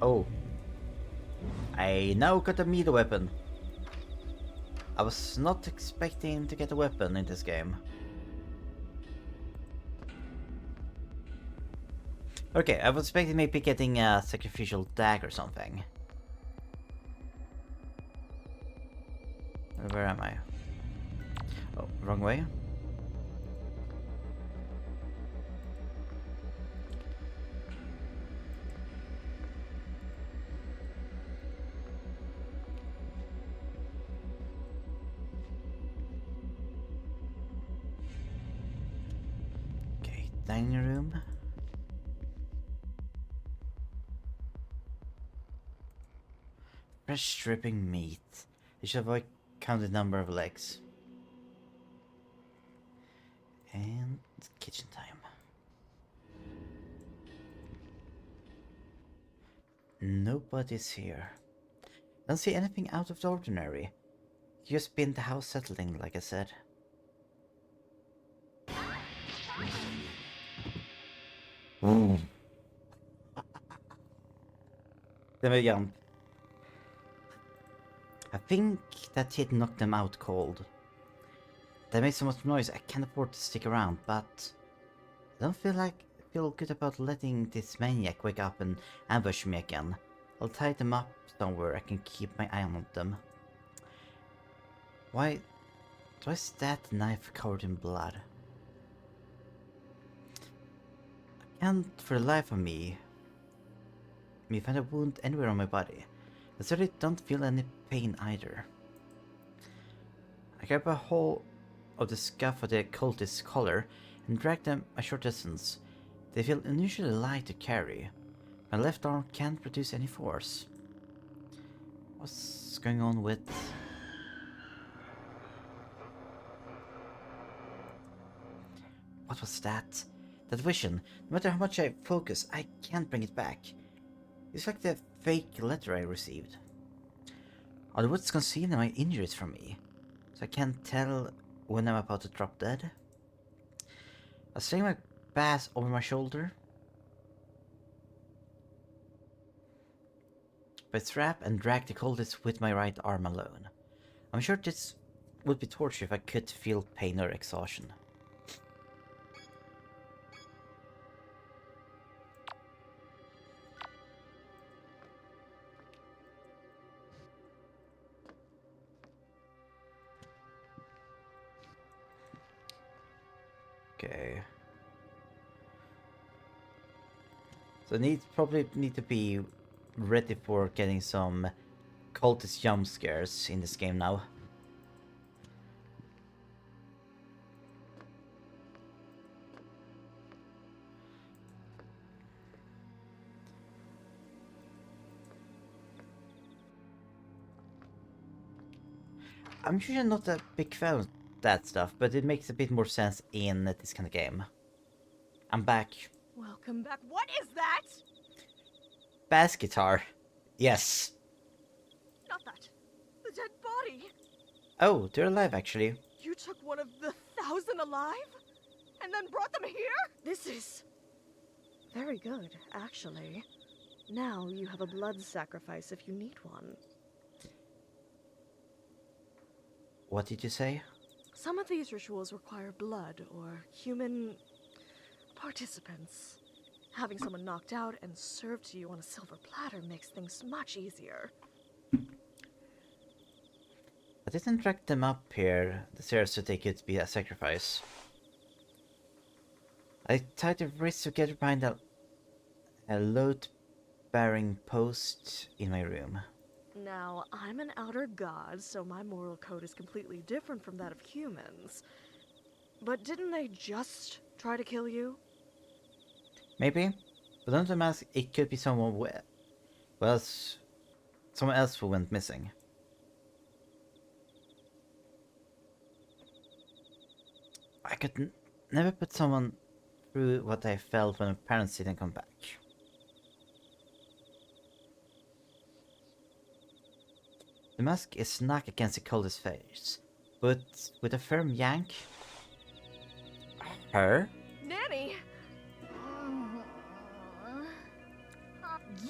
Oh. I now got a melee weapon. I was not expecting to get a weapon in this game. Okay, I was expecting maybe getting a sacrificial dagger or something. Where am I? Oh, wrong way. Okay, dining room. Fresh dripping meat. You should avoid count the number of legs. And kitchen time. Nobody's here. Don't see anything out of the ordinary. Just been the house settling, like I said. Ooh. Then we jump. I think that hit knocked them out cold. They made so much noise I can't afford to stick around, but I don't feel good about letting this maniac wake up and ambush me again. I'll tie them up somewhere I can keep my eye on them. Why is that knife covered in blood? I can't for the life of me find a wound anywhere on my body. I certainly don't feel any pain either. I grab a hold of the scuff of the cultist's collar and drag them a short distance. They feel unusually light to carry. My left arm can't produce any force. What's going on with... What was that? That vision. No matter how much I focus, I can't bring it back. It's like the fake letter I received. Are the woods concealing my injuries from me? So I can't tell when I'm about to drop dead? I sling my bass over my shoulder. But strap and drag the cultist with my right arm alone. I'm sure this would be torture if I could feel pain or exhaustion. Okay. So probably need to be ready for getting some cultist jump scares in this game now. I'm usually not a big fan of that stuff, but it makes a bit more sense in this kind of game. I'm back. Welcome back. What is that? Bass guitar. Yes. Not that. The dead body. Oh, they're alive actually. You took one of the 1,000 alive? And then brought them here? This is... very good, actually. Now you have a blood sacrifice if you need one. What did you say? Some of these rituals require blood or human participants. Having someone knocked out and served to you on a silver platter makes things much easier. I didn't drag them up here the stairs so they could be a sacrifice. I tied their wrists together behind a load-bearing post in my room. Now, I'm an outer god, so my moral code is completely different from that of humans. But didn't they just try to kill you? Maybe, but under the mask it could be someone someone else who went missing. I could never put someone through what I felt when my parents didn't come back. The mask is snug against the coldest face, but with a firm yank... Her? Nanny!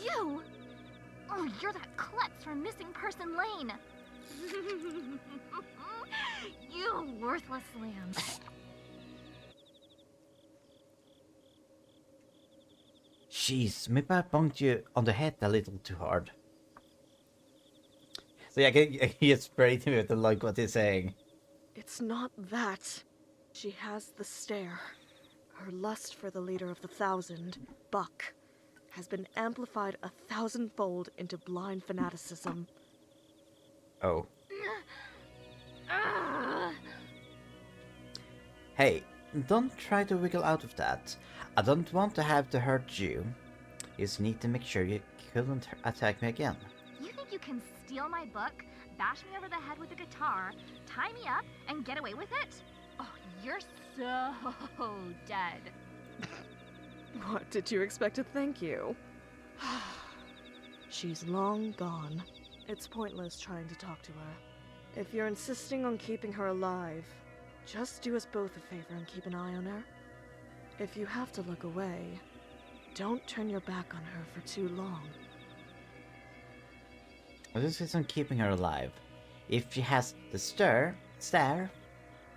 You! Oh, you're that klutz from Missing Person Lane! You worthless lamb. Jeez, maybe I bumped you on the head a little too hard. So yeah, I can just spray me with like what he's saying. It's not that. She has the stare. Her lust for the leader of the 1,000, Buck, has been amplified 1,000-fold into blind fanaticism. Oh. Hey, don't try to wiggle out of that. I don't want to have to hurt you. You just need to make sure you couldn't attack me again. You think you can steal my book, bash me over the head with a guitar, tie me up, and get away with it? Oh, you're so dead. What, did you expect a thank you? She's long gone. It's pointless trying to talk to her. If you're insisting on keeping her alive, just do us both a favor and keep an eye on her. If you have to look away, don't turn your back on her for too long. This is on keeping her alive. If she has the stare,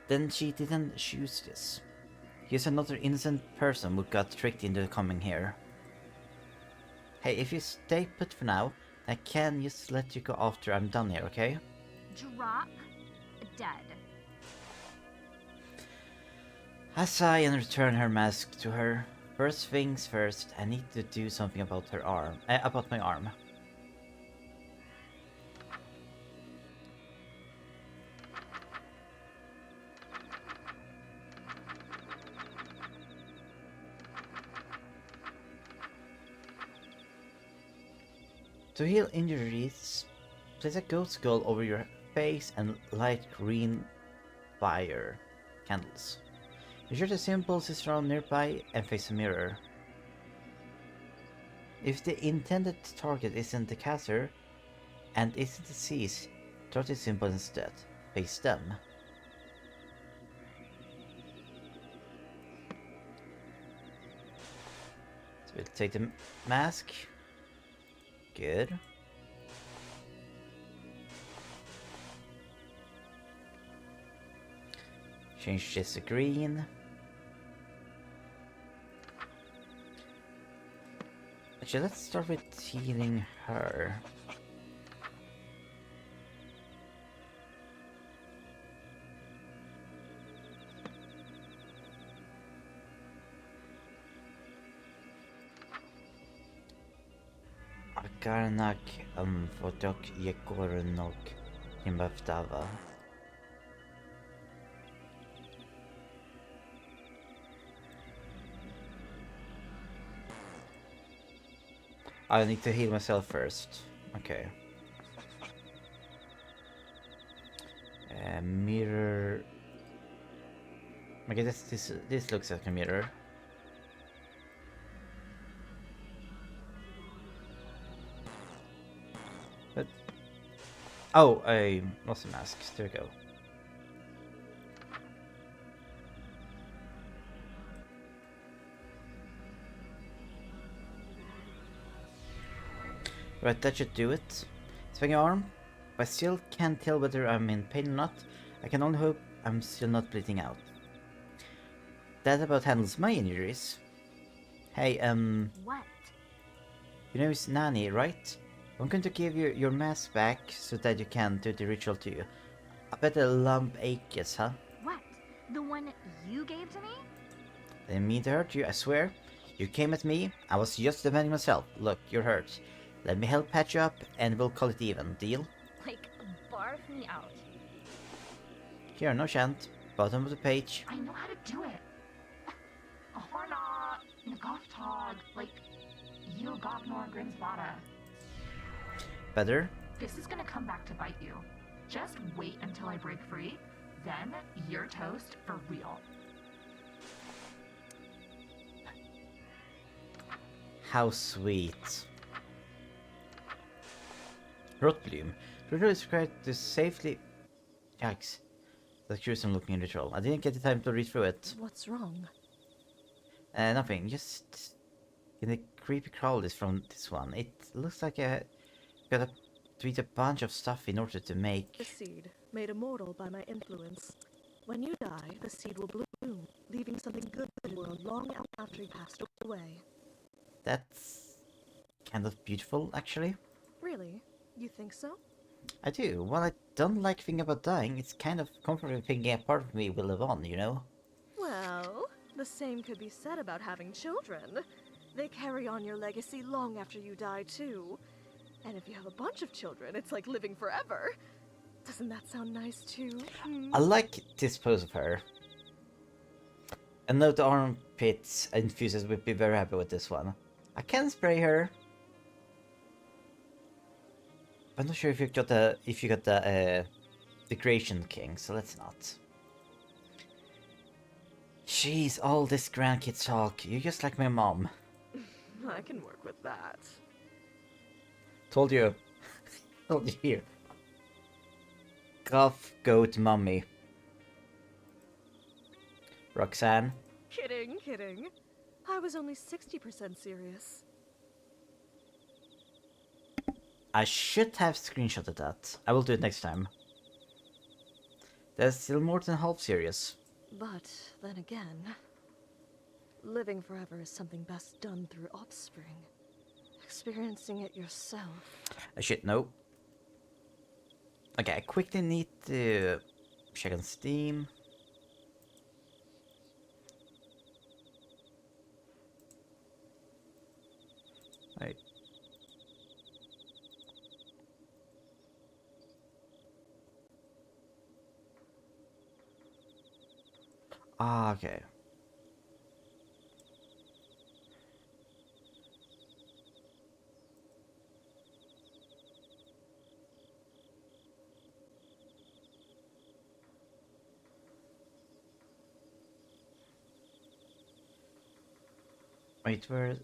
then she didn't choose this. He's another innocent person who got tricked into coming here. Hey, if you stay put for now, I can just let you go after I'm done here, okay? Drop dead. I sigh and return her mask to her. First things first, I need to do something about her arm. About my arm. To heal injuries, place a goat skull over your face and light green fire candles. Ensure the symbols is around nearby and face a mirror. If the intended target isn't the caster and isn't deceased, draw the symbol instead. Face them. So we'll take the mask. Good. Change this to green. Actually, let's start with healing her. Akarnak fotok jekornok imbavtava. I need to heal myself first. Okay. Mirror. Okay, this looks like a mirror. But oh, I lost the mask. There we go. Right, that should do it. Swing your arm. I still can't tell whether I'm in pain or not. I can only hope I'm still not bleeding out. That about handles my injuries. Hey, What? you know it's Nani, right? I'm going to give you your mask back so that you can do the ritual too. I bet the lump aches, huh? What? The one you gave to me? I didn't mean to hurt you, I swear. You came at me, I was just defending myself. Look, you're hurt. Let me help patch you up and we'll call it even, deal? Like, barf me out. Here, no chant. Bottom of the page. I know how to do it. Horna, Goth, like, you got nor Grinsbada. Better? This is gonna come back to bite you. Just wait until I break free, then you're toast for real. How sweet. Rotbloom. Ritual is required to safely... Yikes. That's gruesome looking ritual. I didn't get the time to read through it. What's wrong? Nothing. Just... In the creepy crawl list from this one. It looks like I gotta tweet a bunch of stuff in order to make... The seed, made immortal by my influence. When you die, the seed will bloom, leaving something good in the world long after you passed away. That's... kind of beautiful, actually. Really? You think so? I do. While I don't like thinking about dying, it's kind of comforting thinking a part of me will live on, you know? Well, the same could be said about having children. They carry on your legacy long after you die, too. And if you have a bunch of children, it's like living forever. Doesn't that sound nice, too? I like this pose of her. And note the armpits enthusiasts would be very happy with this one. I can spray her. I'm not sure if you got the Creation King, so let's not. Jeez, all this grandkid talk. You're just like my mom. I can work with that. Told you. Told you here. Goth, goat, mummy. Roxanne? Kidding, kidding. I was only 60% serious. I should have screenshotted that. I will do it next time. That's still more than half serious. But then again, living forever is something best done through offspring. Experiencing it yourself. I should know. Okay, I quickly need to check on Steam. Wait. Ah, okay. Wait, where?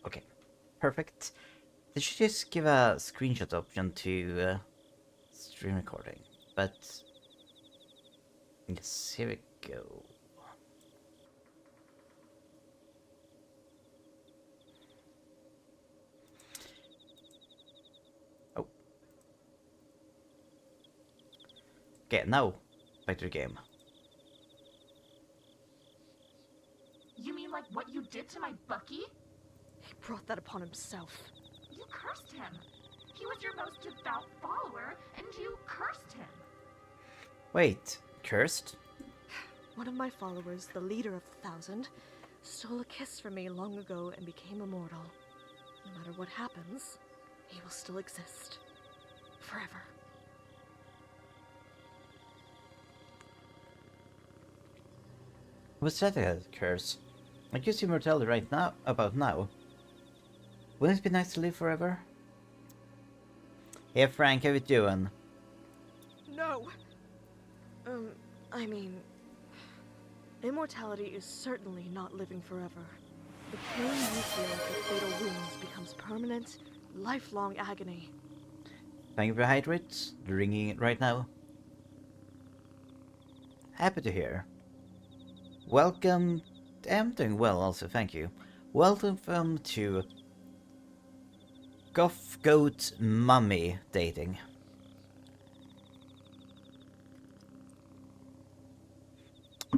Okay, perfect. They should just give a screenshot option to stream recording, but yes, here we go. Oh. Okay, now back to the game. You mean like what you did to my Bucky? He brought that upon himself. You cursed him. He was your most devout follower, and you cursed him. Wait, cursed? One of my followers, the leader of the 1,000, stole a kiss from me long ago and became immortal. No matter what happens, he will still exist. Forever. What's that a curse? I guess immortality right now, about now. Wouldn't it be nice to live forever? Hey Frank, how you doing? No! I mean... Immortality is certainly not living forever. The pain you feel from fatal wounds becomes permanent, lifelong agony. Thank you for hydrates. Drinking it right now. Happy to hear. Welcome. I'm doing well also, thank you. Welcome to Goth Goat Mummy Dating.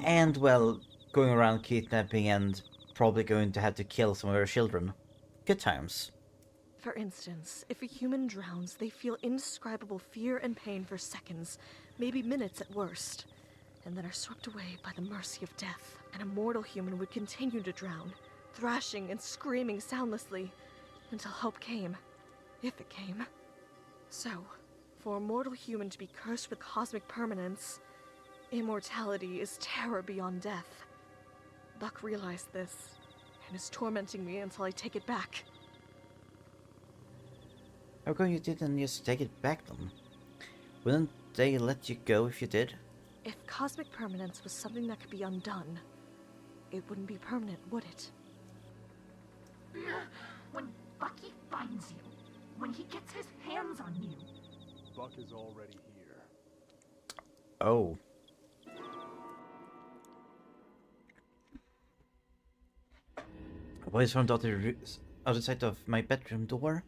And, well, going around kidnapping and probably going to have to kill some of her children. Good times. For instance, if a human drowns, they feel indescribable fear and pain for seconds, maybe minutes at worst, and then are swept away by the mercy of death. An immortal human would continue to drown, thrashing and screaming soundlessly, until help came. If it came. So, for a mortal human to be cursed with cosmic permanence, immortality is terror beyond death. Buck realized this, and is tormenting me until I take it back. How come you didn't just take it back then? Wouldn't they let you go if you did? If cosmic permanence was something that could be undone, it wouldn't be permanent, would it? When Bucky finds you, when he gets his hands on you. Buck is already here. Oh. A voice from the other side of my bedroom door?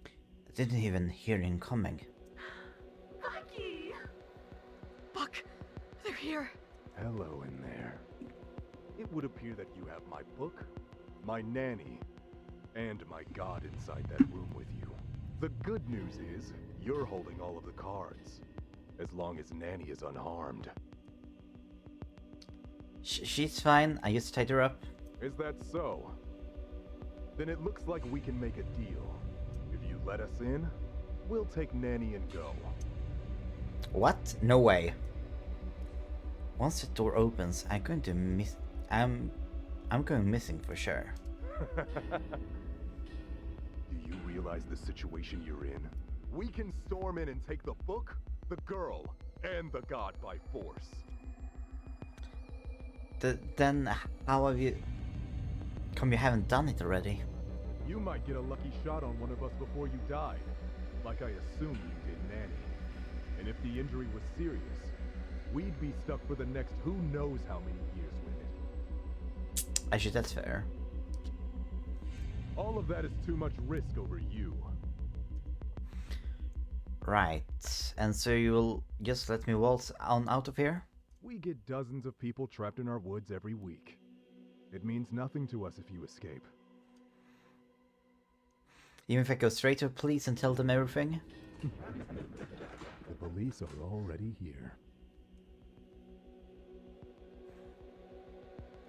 I didn't even hear him coming. Bucky! Buck, they're here. Hello in there. It would appear that you have my book, my nanny, and my god inside that room with you. The good news is, you're holding all of the cards. As long as Nanny is unharmed. She's fine, I just tied her up. Is that so? Then it looks like we can make a deal. If you let us in, we'll take Nanny and go. What? No way. Once the door opens, I'm going to miss. I'm going missing for sure. Do you realize the situation you're in? We can storm in and take the book, the girl, and the god by force. Then how have you... Come you haven't done it already? You might get a lucky shot on one of us before you died, like I assume you did Nanny. And if the injury was serious, we'd be stuck for the next who knows how many years with it. Actually, that's fair. All of that is too much risk over you. Right. And so you will just let me waltz on out of here? We get dozens of people trapped in our woods every week. It means nothing to us if you escape. Even if I go straight to the police and tell them everything? The police are already here.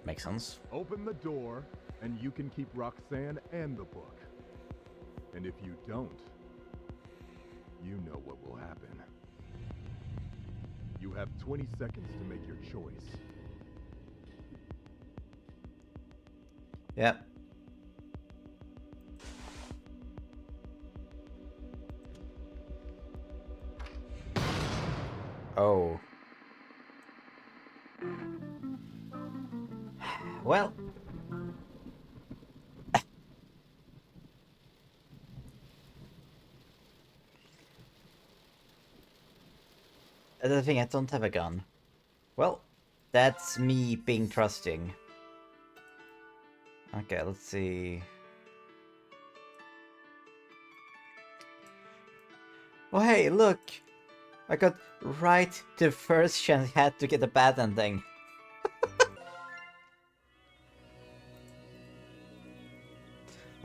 Makes sense. Open the door, and you can keep Roxanne and the book. And if you don't, you know what will happen. You have 20 seconds to make your choice. Yep. Oh. Well. The thing, I don't have a gun. Well, that's me being trusting. Okay, let's see. Oh hey, look! I got right to the first chance I had to get a bad ending.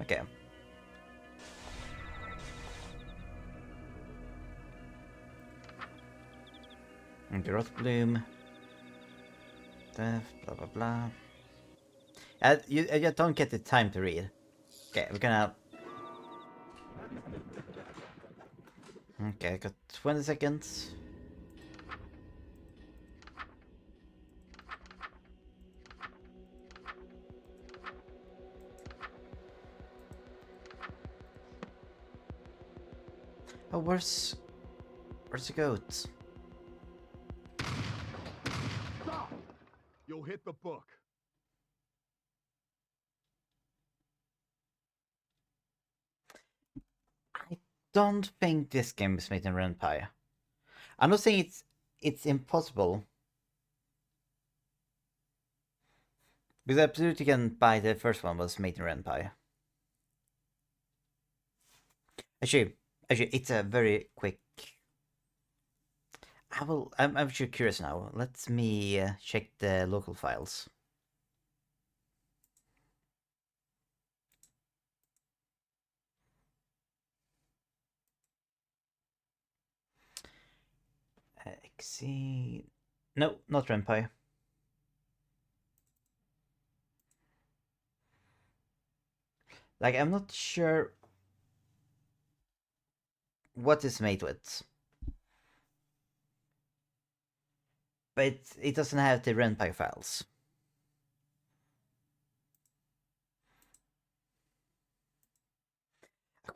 Okay. And the Rot Bloom. Death, blah blah blah. You don't get the time to read. Okay, we're gonna... Okay, I got 20 seconds. Oh, where's the goat? Stop! You'll hit the book. I don't think this game is made in Renpai. I'm not saying it's impossible. Because I absolutely can buy the first one was made in Renpai. Actually, it's a very quick... I'm actually curious now. Let me check the local files. Exceed... No, not Renpai. Like, I'm not sure what it's made with. But it doesn't have the Renpai files.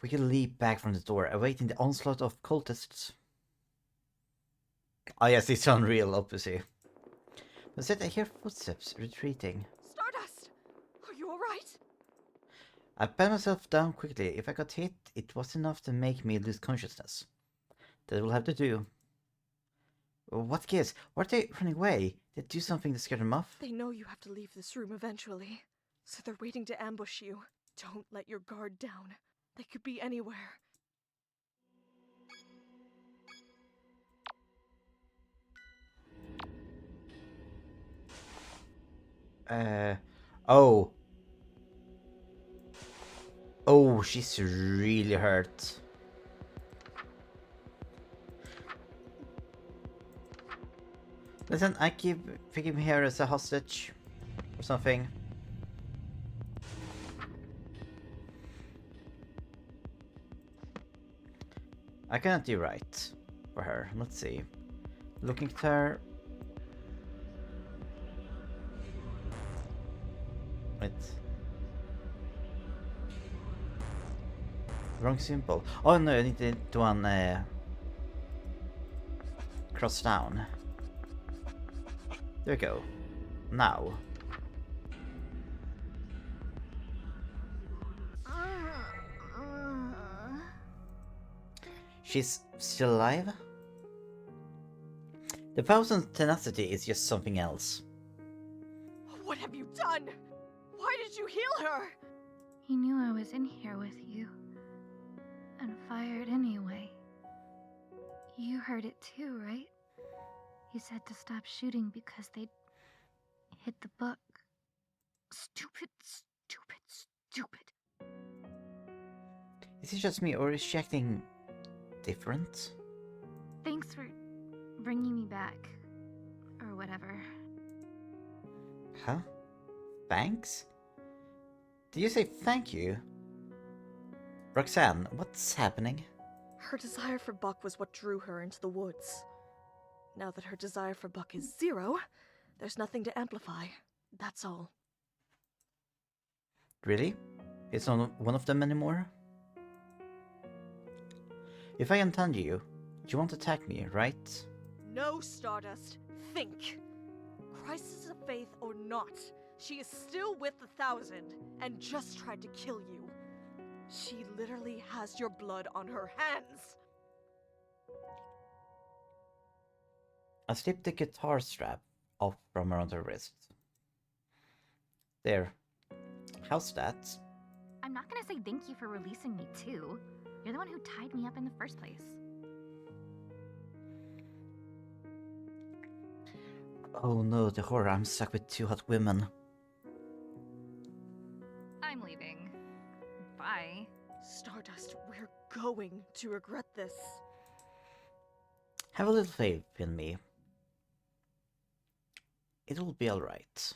We can leap back from the door, awaiting the onslaught of cultists. Oh yes, it's unreal, obviously. But I hear footsteps retreating. Stardust! Are you alright? I pat myself down quickly. If I got hit, it was enough to make me lose consciousness. That will have to do. What gives? Why are they running away? Did they do something to scare them off? They know you have to leave this room eventually, so they're waiting to ambush you. Don't let your guard down. They could be anywhere. Oh. Oh, she's really hurt. Listen, I keep thinking here as a hostage or something. I cannot do right for her. Let's see. Looking at her. Wrong symbol. Oh no, I need to one cross down. There we go. Now. She's still alive? The power's tenacity is just something else. What have you done? Why did you heal her? He knew I was in here with you. And fired anyway. You heard it too, right? He said to stop shooting because they'd hit the book. Stupid, stupid, stupid. Is it just me or is she acting different? Thanks for bringing me back. Or whatever. Huh? Thanks? Did you say thank you? Roxanne, what's happening? Her desire for Buck was what drew her into the woods. Now that her desire for Buck is 0, there's nothing to amplify. That's all. Really? It's not one of them anymore? If I understand you, you won't attack me, right? No, Stardust. Think. Crisis of faith or not, she is still with the 1,000 and just tried to kill you. She literally has your blood on her hands. I slipped the guitar strap off from around her wrist. There. How's that? I'm not gonna say thank you for releasing me too. You're the one who tied me up in the first place. Oh no, the horror, I'm stuck with 2 hot women. I'm leaving. Bye. Stardust, we're going to regret this. Have a little faith in me. It'll be alright.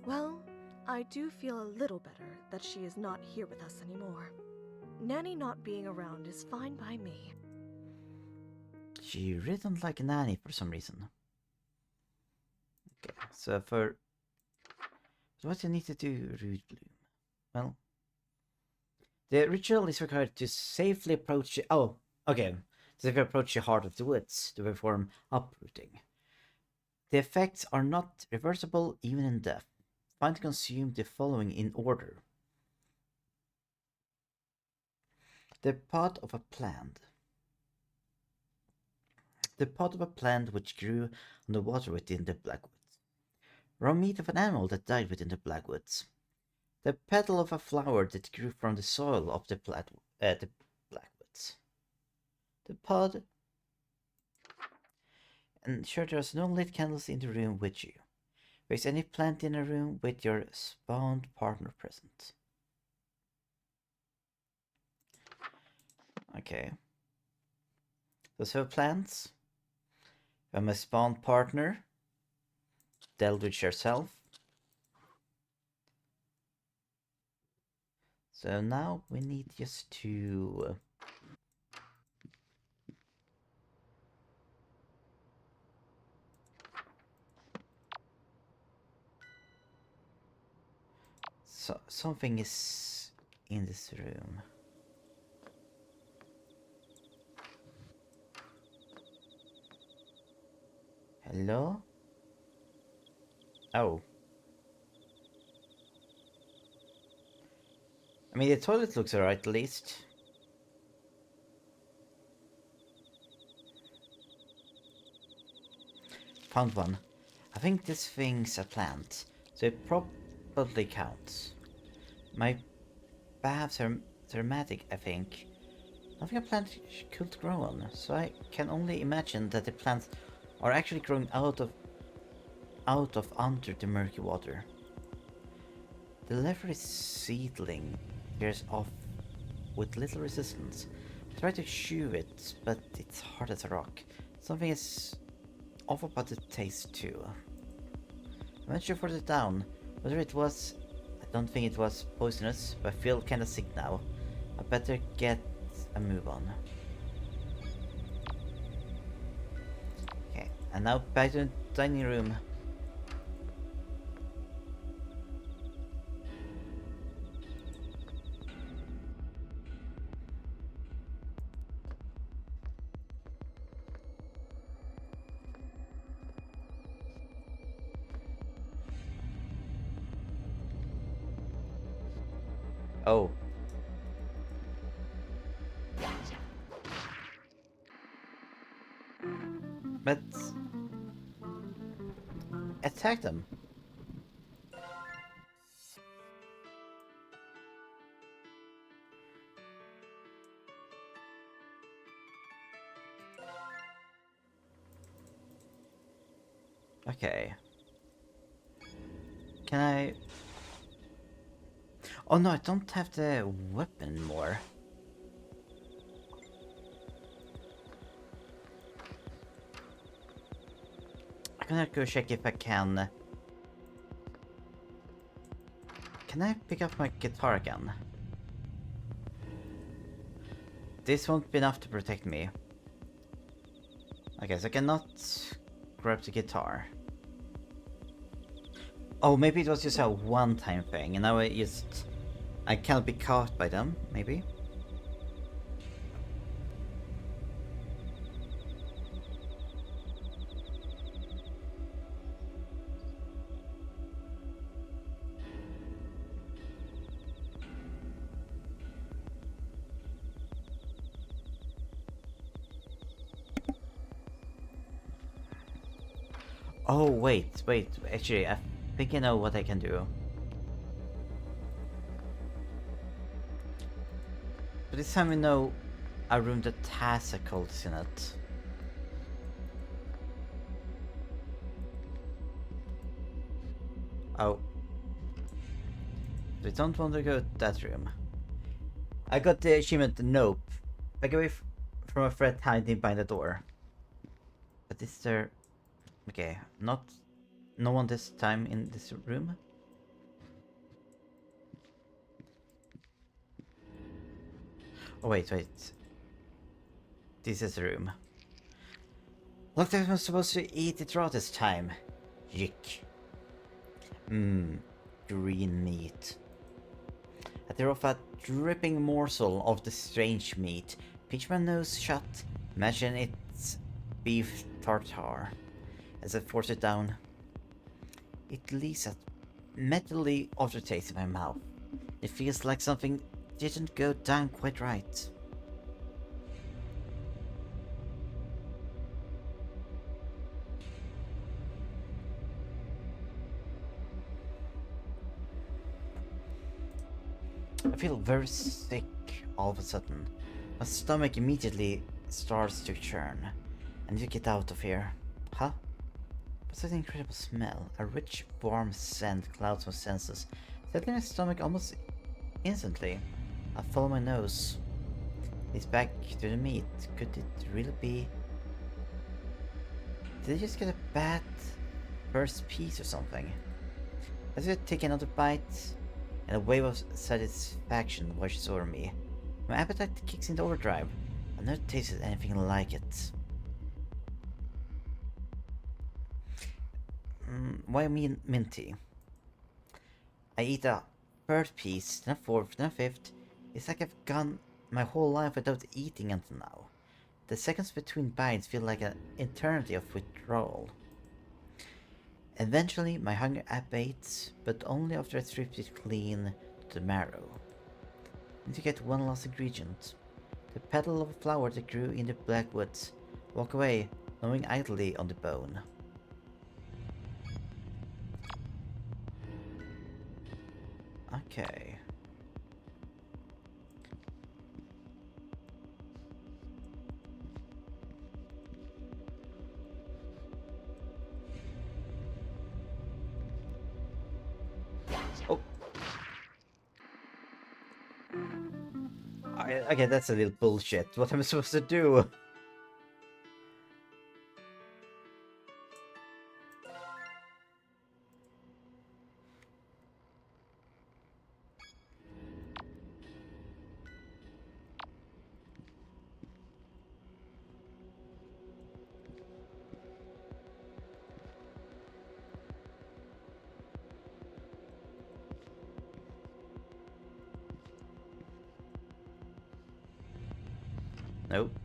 Well, I do feel a little better that she is not here with us anymore. Nanny not being around is fine by me. She really don't like Nanny for some reason. Okay, so what do you need to do, Rude Bloom? Well, the ritual is required to safely approach the... Oh, okay. To safely approach the heart of the woods to perform uprooting. The effects are not reversible even in death. Find and consume the following in order. The pod of a plant. The pod of a plant which grew on the water within the Blackwoods. Raw meat of an animal that died within the Blackwoods. The petal of a flower that grew from the soil of the Blackwoods. The pod. Ensure there's no lit candles in the room with you. Raise any plant in a room with your spawned partner present. Okay. Those are plants. I'm a spawned partner. Eldritch yourself. So now we need just to something is in this room. Hello? Oh. I mean, the toilet looks alright at least. Found one. I think this thing's a plant, so it probably counts. My baths are thermatic, I think. Nothing a plant could grow on, so I can only imagine that the plants are actually growing out of under the murky water. The leathery seedling tears off with little resistance. I try to chew it, but it's hard as a rock. Something is off about the taste too. I venture further down. Whether it was... I don't think it was poisonous, but I feel kinda sick now. I better get a move on. Okay, and now back to the dining room. Oh. But attack them. Okay. Can I... Oh no, I don't have the weapon anymore. I'm gonna go check if I can... Can I pick up my guitar again? This won't be enough to protect me. Okay, so I cannot grab the guitar. Oh, maybe it was just a one-time thing, and now I cannot be caught by them, maybe? Oh, wait, actually, I think I know what I can do. But this time we know a room that has a cultist in it. Oh. We don't want to go to that room. I got the achievement Nope. Back away from a threat hiding behind the door. But is there... Okay, no one this time in this room? Oh wait. This is the room. Looked like I'm supposed to eat it raw this time. Yick. Mmm, green meat. I tear off a dripping morsel of the strange meat, pinch my nose shut, imagine it's beef tartare. As I force it down, it leaves a metally aftertaste in my mouth. It feels like something didn't go down quite right. I feel very sick all of a sudden. My stomach immediately starts to churn. I need to get out of here. Huh? What's that incredible smell? A rich, warm scent clouds my senses, settling my stomach almost instantly. I follow my nose. It's back to the meat. Could it really be... Did I just get a bad first piece or something? As I take another bite, and a wave of satisfaction washes over me. My appetite kicks into overdrive. I've never tasted anything like it. Why minty? I eat a third piece, then a fourth, then a fifth. It's like I've gone my whole life without eating until now. The seconds between bites feel like an eternity of withdrawal. Eventually, my hunger abates, but only after I stripped it clean to the marrow. I need to get one last ingredient. The petal of a flower that grew in the black woods. Walk away, gnawing idly on the bone. Okay. Oh. Okay, that's a little bullshit. What am I supposed to do? Nope.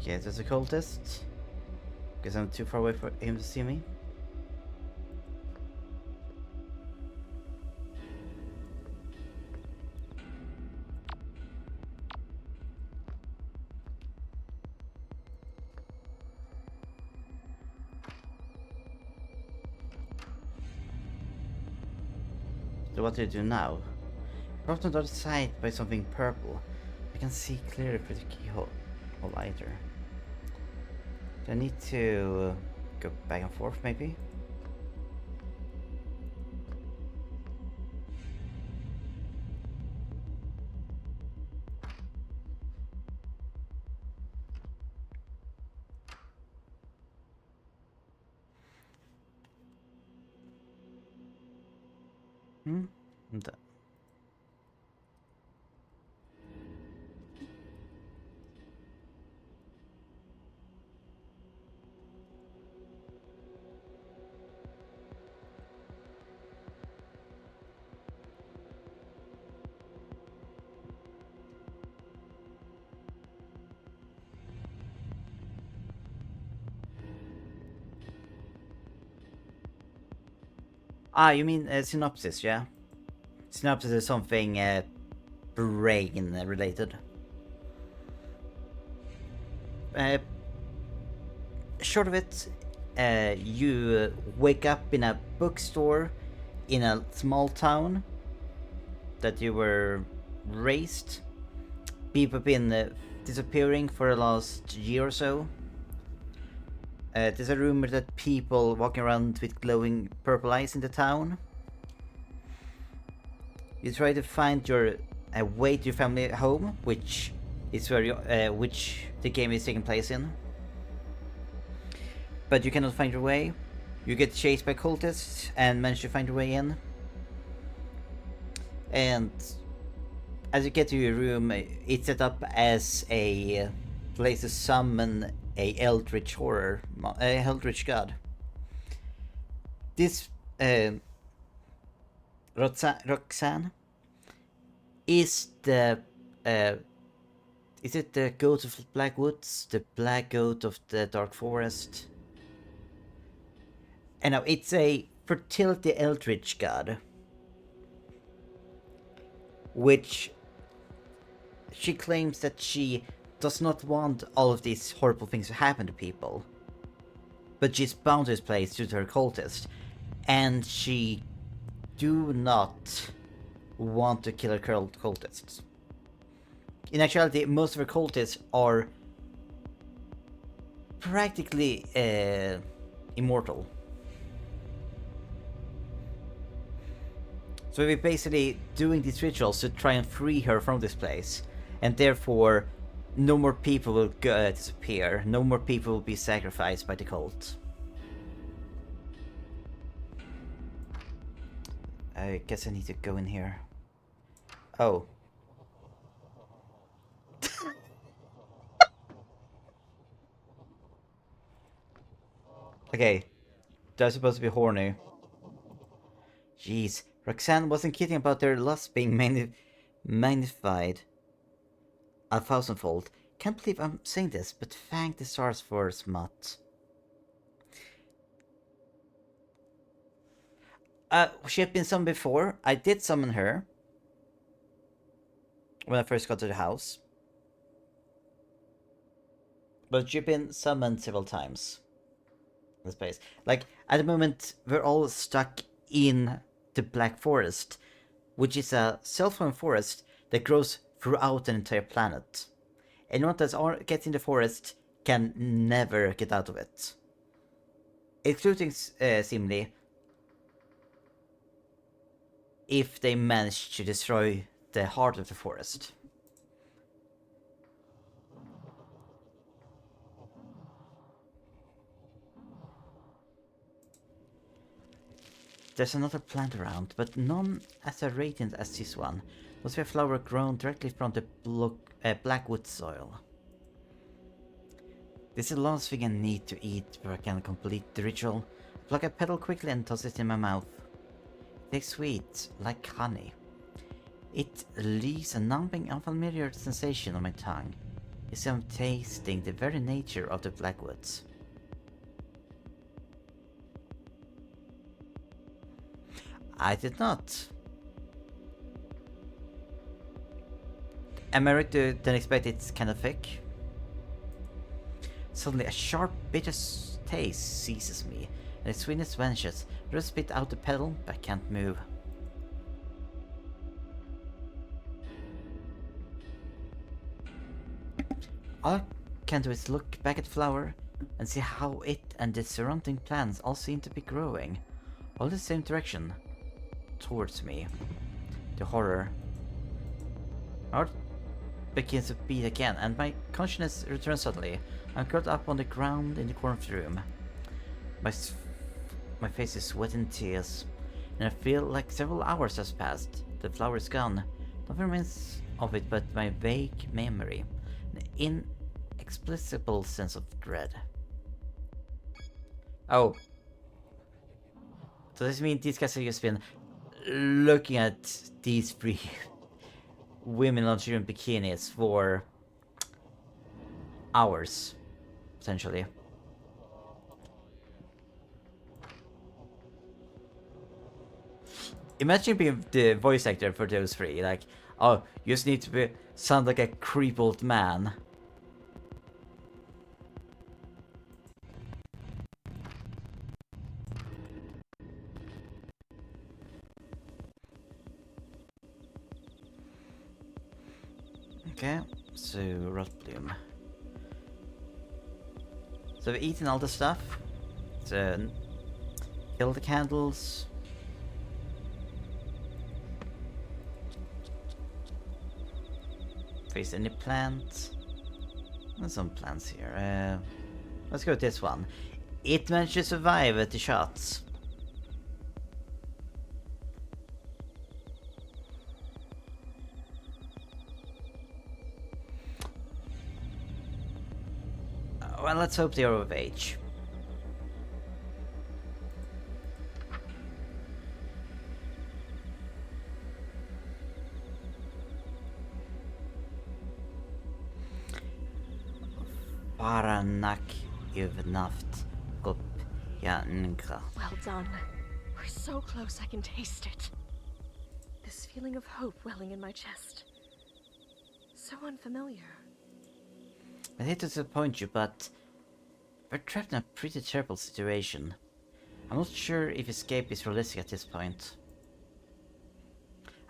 Okay, there's a cultist. Because I'm too far away for him to see me. So what do you do now? Brought on the other side by something purple. I can see clearly through the keyhole either. Do I need to go back and forth maybe? Hmm? Ah, you mean synopsis, yeah? Synopsis is something brain related. Short of it, you wake up in a bookstore in a small town that you were raised. People have been disappearing for the last year or so. There's a rumor that people walking around with glowing purple eyes in the town. You try to find your way to your family home, which is where you, which the game is taking place in. But you cannot find your way. You get chased by cultists and manage to find your way in. And as you get to your room, it's set up as a place to summon a eldritch horror, a eldritch god. This Roxanne is the is it the goat of the Black Woods, the black goat of the Dark Forest? And now it's a fertility eldritch god, which she claims that she does not want all of these horrible things to happen to people, but she's bound to this place due to her cultist, and she do not want to kill her cultists. In actuality, most of her cultists are practically immortal. So we're basically doing these rituals to try and free her from this place, and therefore no more people will disappear, no more people will be sacrificed by the cult. I guess I need to go in here. Oh. Okay. That's supposed to be horny. Jeez. Roxanne wasn't kidding about their lust being magnified a thousandfold. Can't believe I'm saying this, but thank the stars for smut. She had been summoned before. I did summon her when I first got to the house. But she's been summoned several times in this place. Like, at the moment, we're all stuck in the Black Forest, which is a self-formed forest that grows throughout an entire planet. Anyone that gets in the forest can never get out of it. Including, seemingly, if they manage to destroy the heart of the forest. There's another plant around, but none as radiant as this one. Must be a flower grown directly from the blackwood soil. This is the last thing I need to eat before I can complete the ritual. Pluck a petal quickly and toss it in my mouth. It tastes sweet, like honey. It leaves a numbing, unfamiliar sensation on my tongue. is I'm tasting the very nature of the Blackwoods. I did not. Am I right to then expect it's kind of thick? Suddenly a sharp, bitter taste seizes me, and the sweetness vanishes. I just spit out the pedal, but I can't move. All I can do is look back at the flower and see how it and the surrounding plants all seem to be growing, all in the same direction, towards me. The horror. My heart begins to beat again, and my consciousness returns suddenly. I'm curled up on the ground in the corner of the room. My face is wet in tears, and I feel like several hours has passed. The flower is gone. Nothing remains of it but my vague memory, an inexplicable sense of dread. Oh. So this means these guys have just been looking at these three women lingerie in bikinis for hours, potentially. Imagine being the voice actor for those three, like, oh, you just need to sound like a creep old man. Okay, so Rotbloom. So we've eaten all the stuff. So kill the candles. Face any plant. There's some plants here. Let's go with this one. It managed to survive at the shots. Well, let's hope they are of age. Paranak Ivnaft Gup Yangra. Well done. We're so close I can taste it. This feeling of hope welling in my chest. So unfamiliar. I hate to disappoint you, but we're trapped in a pretty terrible situation. I'm not sure if escape is realistic at this point.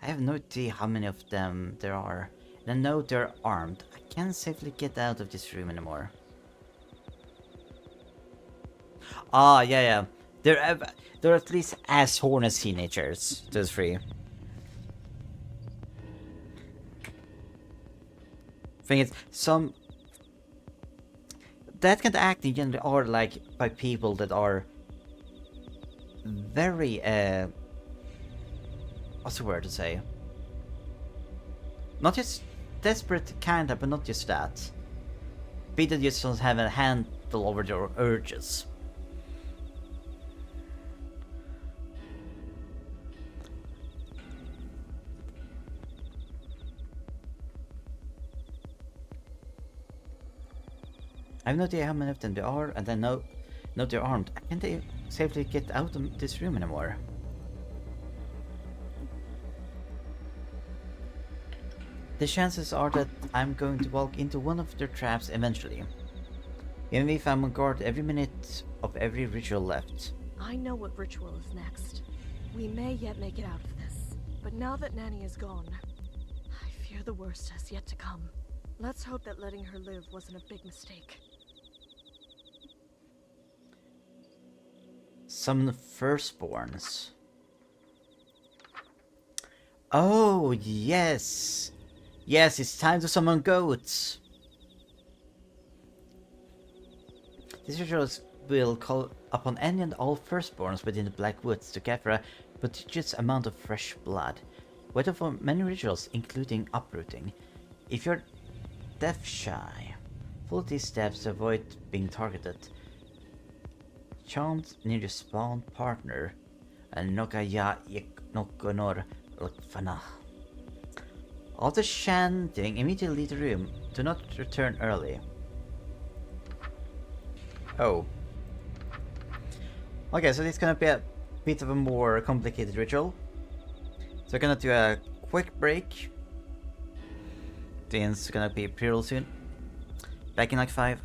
I have no idea how many of them there are, and I know they're armed. I can't safely get out of this room anymore. Ah, yeah. They're at least as horny as teenagers, those three. Thing is, some that kind of acting generally are like by people that are very what's the word to say? Not just desperate kinda, but not just that. People just don't have a handle over their urges. I have no idea how many of them there are, and I know they're armed. I can't safely get out of this room anymore. The chances are that I'm going to walk into one of their traps eventually. Even if I'm on guard every minute of every ritual left. I know what ritual is next. We may yet make it out of this. But now that Nanny is gone, I fear the worst has yet to come. Let's hope that letting her live wasn't a big mistake. Summon firstborns. Oh, yes! Yes, it's time to summon goats! These rituals will call upon any and all firstborns within the Black Woods to gather a prodigious amount of fresh blood. Wait for many rituals, including uprooting. If you're death shy, follow these steps to avoid being targeted. Chant near your spawn partner, and Nokaya Nokonor Lukfana. After chanting, immediately leave the room. Do not return early. Oh. Okay, so it's gonna be a bit of a more complicated ritual. So we're gonna do a quick break. It's gonna be pre-roll soon. Back in like 5.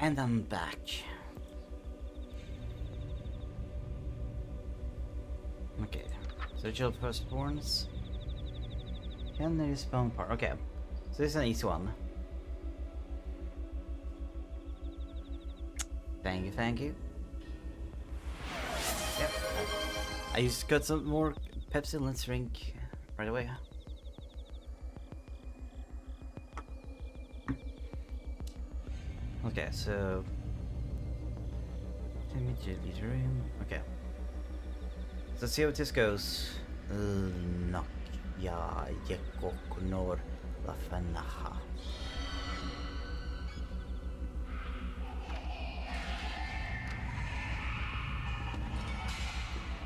And I'm back. Okay, so firstborns. Can they spawn part? Okay, so this is an easy one. Thank you, thank you. Yep. I just got some more Pepsi. Let's drink right away. Okay, so immediately the room. Okay. So let's see how this goes. Nok ya yekoknor lafanaha.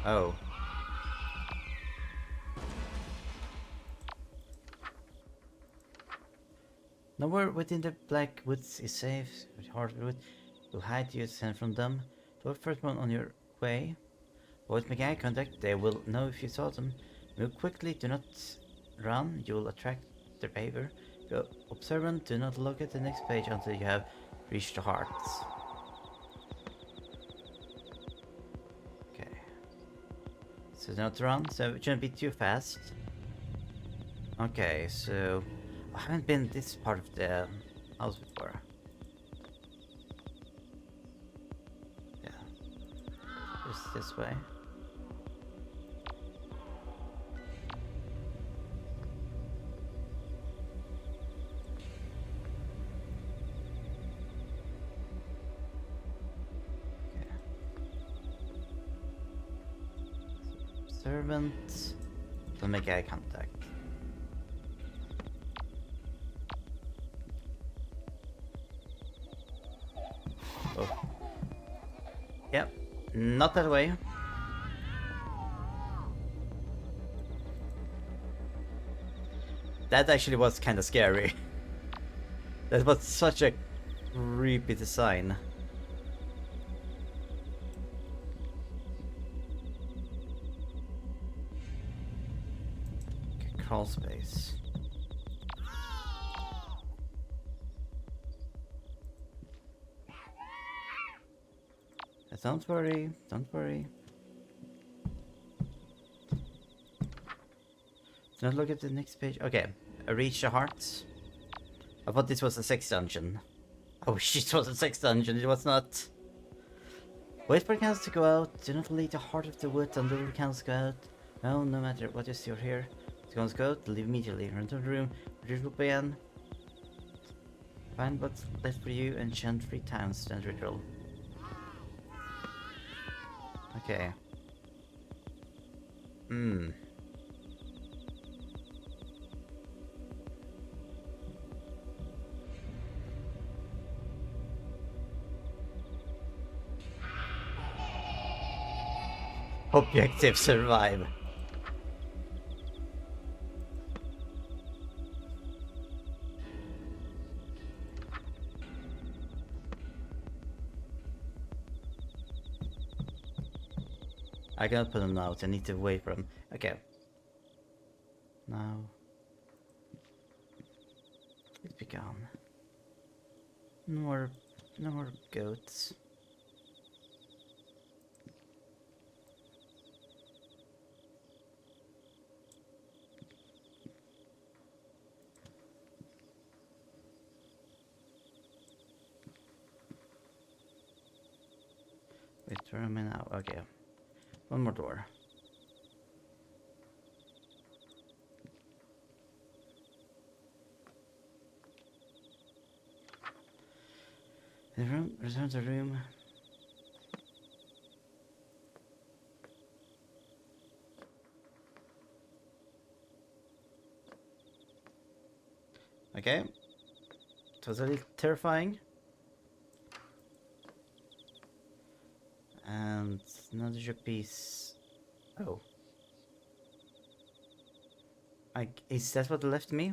Oh. Nowhere within the Black Woods is safe. Hardwood will hide you, send from them. To the first one on your way. Avoid making eye contact, they will know if you saw them. Move quickly, do not run, you will attract their behavior. Be observant, do not look at the next page until you have reached the hearts. Okay. So do not run, so it shouldn't be too fast. Okay, so I haven't been this part of the house before. Yeah. Just this way. Servant. Don't make eye contact. Oh. Yep. Not that way. That actually was kind of scary. That was such a creepy design. Crawl space. Don't worry, don't worry. Do not look at the next page. Okay, I reached the hearts. I thought this was a sex dungeon. Oh shit, it was a sex dungeon, it was not. Wait for the candles to go out. Do not leave the heart of the wood until the candles go out. No, no matter what you see or hear. The candles go out, leave immediately. Run to the room, ritual begin. Find what's left for you and chant 3 times then ritual. Okay. Objective survive. I cannot put him out, I need to wait for him. Okay. Now. It's begun. No more goats. Wait, where am I now? Okay. One more door. The room, return to the room. Okay. It was a little terrifying. And another piece. Oh. Is that what left me?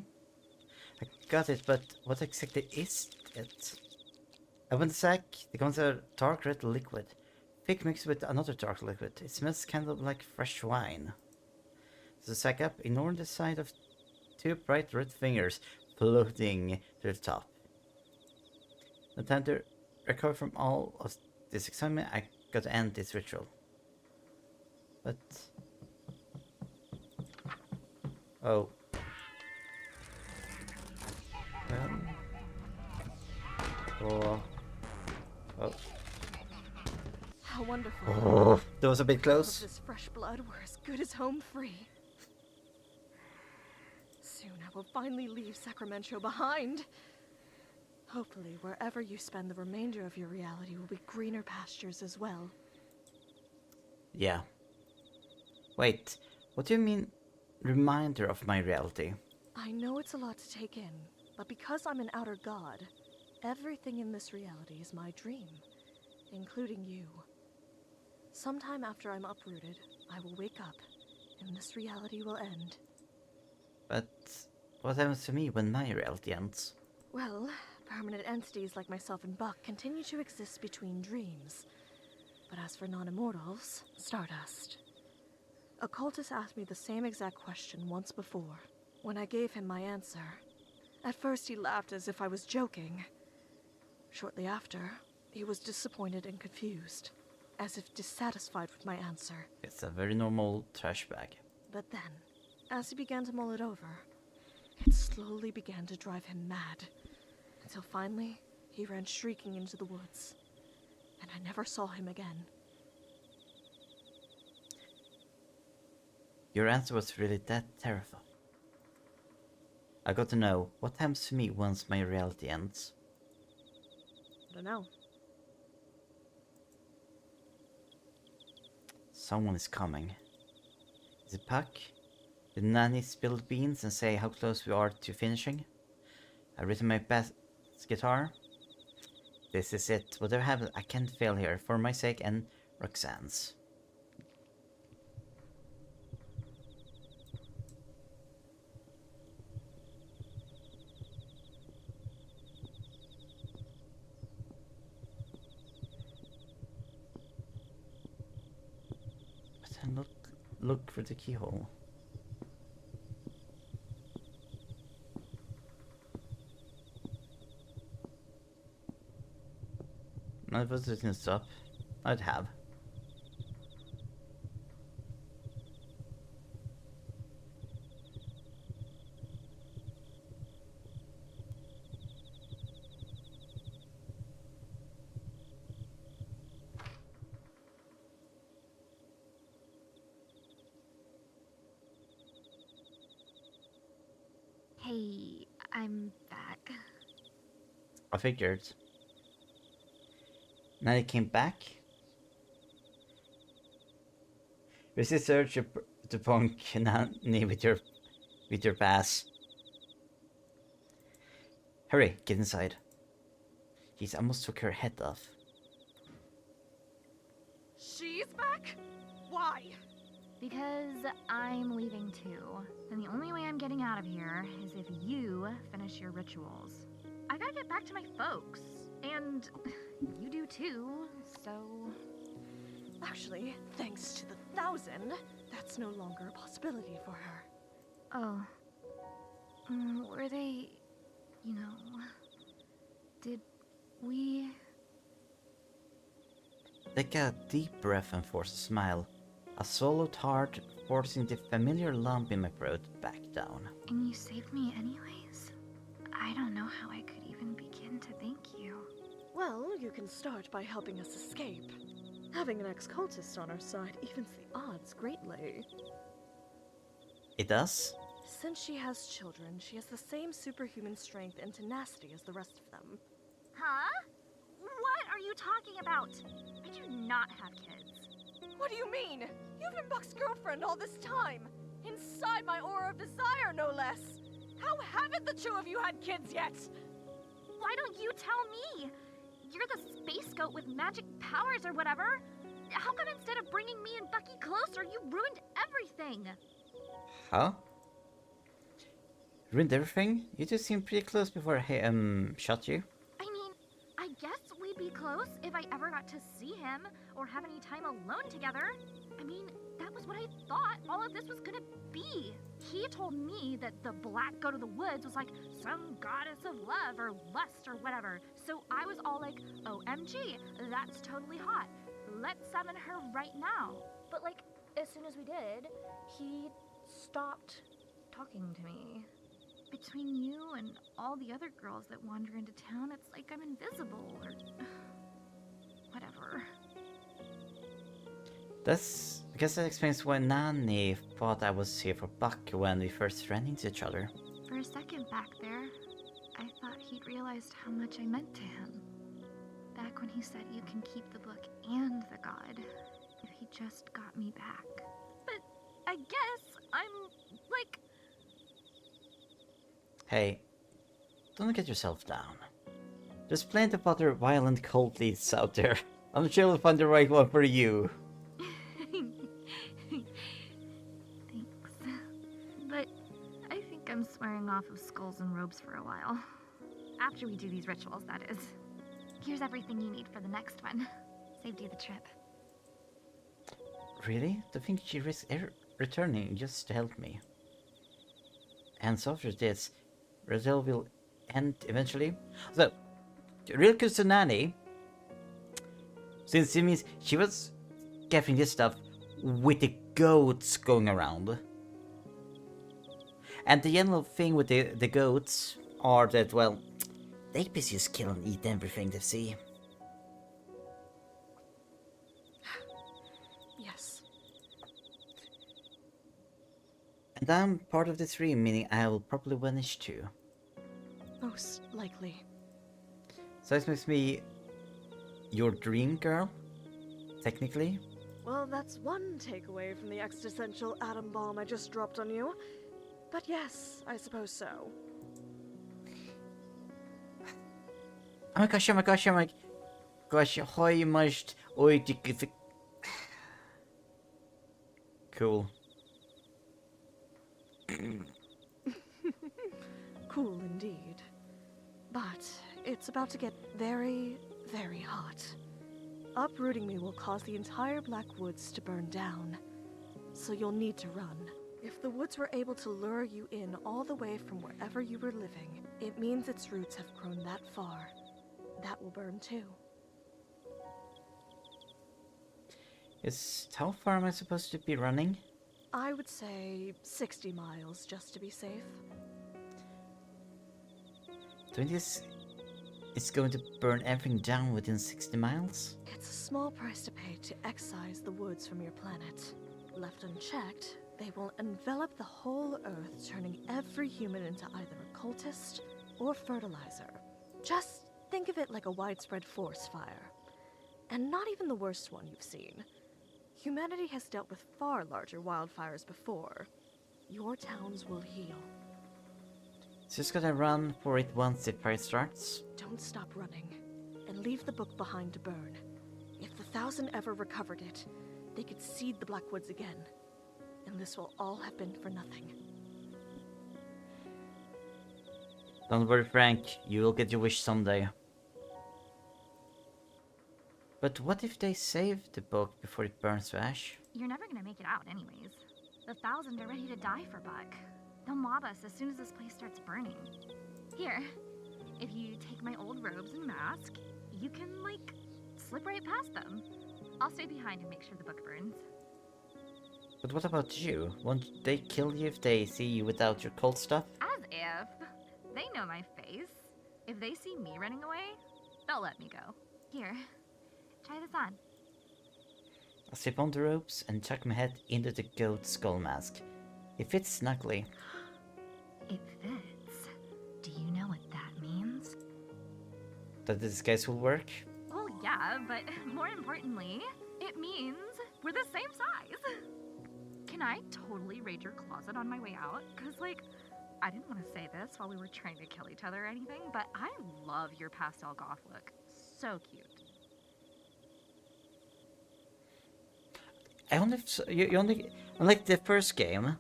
I got it, but what exactly is it? Open the sack. The contents are dark red liquid. Thick mixed with another dark liquid. It smells kind of like fresh wine. The sack up. Ignore the sight of 2 bright red fingers floating to the top. No time to recover from all of this excitement, I got to end this ritual. But... Oh. Oh. Oh. How wonderful. Oh. That was a bit All of close. this fresh blood were as good as home free. Soon I will finally leave Sacramento behind. Hopefully, wherever you spend the remainder of your reality will be greener pastures as well. Yeah. Wait, what do you mean, reminder of my reality? I know it's a lot to take in, but because I'm an outer god, everything in this reality is my dream, including you. Sometime after I'm uprooted, I will wake up, and this reality will end. But what happens to me when my reality ends? Well, permanent entities like myself and Buck continue to exist between dreams. But as for non-immortals, Stardust. A cultist asked me the same exact question once before. When I gave him my answer, at first he laughed as if I was joking. Shortly after, he was disappointed and confused, as if dissatisfied with my answer. It's a very normal trash bag. But then, as he began to mull it over, it slowly began to drive him mad. Until finally, he ran shrieking into the woods, and I never saw him again. Your answer was really that terrifying. I got to know what happens to me once my reality ends. I don't know. Someone is coming. Is it Puck? Did Nanny spill the beans and say how close we are to finishing? I've written my best guitar. This is it. Whatever happens, I can't fail here, for my sake and Roxanne's. But then look for the keyhole. None of us didn't stop. I'd have. Hey, I'm back. I figured. Now they came back. Resist urge to punk Nanny with your pass. Hurry, get inside. Jeez, I almost took her head off. She's back? Why? Because I'm leaving too. And the only way I'm getting out of here is if you finish your rituals. I gotta get back to my folks. And you do too, so... Actually, thanks to the 1,000, that's no longer a possibility for her. Oh. Were they... you know... Did we... Take a deep breath and force a smile. A swallowed heart forcing the familiar lump in my throat back down. And you saved me anyways? I don't know how I could even begin to thank you. Well, you can start by helping us escape. Having an ex-cultist on our side evens the odds greatly. It does? Since she has children, she has the same superhuman strength and tenacity as the rest of them. Huh? What are you talking about? I do not have kids. What do you mean? You've been Buck's girlfriend all this time! Inside my aura of desire, no less! How haven't the two of you had kids yet? Why don't you tell me? You're the space goat with magic powers or whatever. How come instead of bringing me and Bucky closer, you ruined everything? Huh? Ruined everything? You two seemed pretty close before I shot you. I mean, I guess we'd be close if I ever got to see him or have any time alone together. I mean, that was what I thought all of this was gonna be. He told me that the black goat of the woods was like some goddess of love or lust or whatever. So I was all like, OMG, that's totally hot. Let's summon her right now. But like, as soon as we did, he stopped talking to me. Between you and all the other girls that wander into town, it's like I'm invisible or whatever. I guess that explains why Nanny thought I was here for Buck when we first ran into each other. For a second back there, I thought he'd realized how much I meant to him. Back when he said you can keep the book and the god, if he just got me back. But I guess I'm, like... Hey, don't get yourself down. There's plenty of other violent cult leads out there. I'm sure we'll find the right one for you. Thanks. But I think I'm swearing off of skulls and robes for a while. After we do these rituals, that is. Here's everything you need for the next one. Saved you the trip. Really? To think she risks returning just to help me. And so after this, Brazil will end eventually. So, real good to Nanny. Since it means she was gathering this stuff with the goats going around. And the general thing with the goats are that, well, they basically just kill and eat everything they see. Yes. And I'm part of the tree, meaning I will probably vanish too. Most likely. So this makes me your dream girl, technically. Well, that's one takeaway from the existential atom bomb I just dropped on you. But yes, I suppose so. Oh my gosh, oh my gosh, oh my gosh, how much cool. Cool indeed. But it's about to get very, very hot. Uprooting me will cause the entire Black Woods to burn down. So you'll need to run. If the woods were able to lure you in all the way from wherever you were living, it means its roots have grown that far. That will burn too. How far am I supposed to be running? I would say 60 miles just to be safe. Do you think this is going to burn everything down within 60 miles? It's a small price to pay to excise the woods from your planet. Left unchecked, they will envelop the whole Earth, turning every human into either a cultist or fertilizer. Just think of it like a widespread forest fire. And not even the worst one you've seen. Humanity has dealt with far larger wildfires before. Your towns will heal. Just gonna run for it once the fire starts. Don't stop running, and leave the book behind to burn. If the 1,000 ever recovered it, they could seed the Blackwoods again. And this will all have been for nothing. Don't worry, Frank, you will get your wish someday. But what if they save the book before it burns to ash? You're never gonna make it out anyways. The 1,000 are ready to die for Buck. They'll mob us as soon as this place starts burning. Here, if you take my old robes and mask, you can, like, slip right past them. I'll stay behind and make sure the book burns. But what about you? Won't they kill you if they see you without your cult stuff? As if. They know my face. If they see me running away, they'll let me go. Here, try this on. I slip on the ropes and tuck my head into the goat skull mask. It fits snugly. It fits. Do you know what that means? That the disguise will work? Well, yeah, but more importantly, it means we're the same size. Can I totally raid your closet on my way out? Because, like, I didn't want to say this while we were trying to kill each other or anything, but I love your pastel goth look. So cute. I only you only unlike the first game,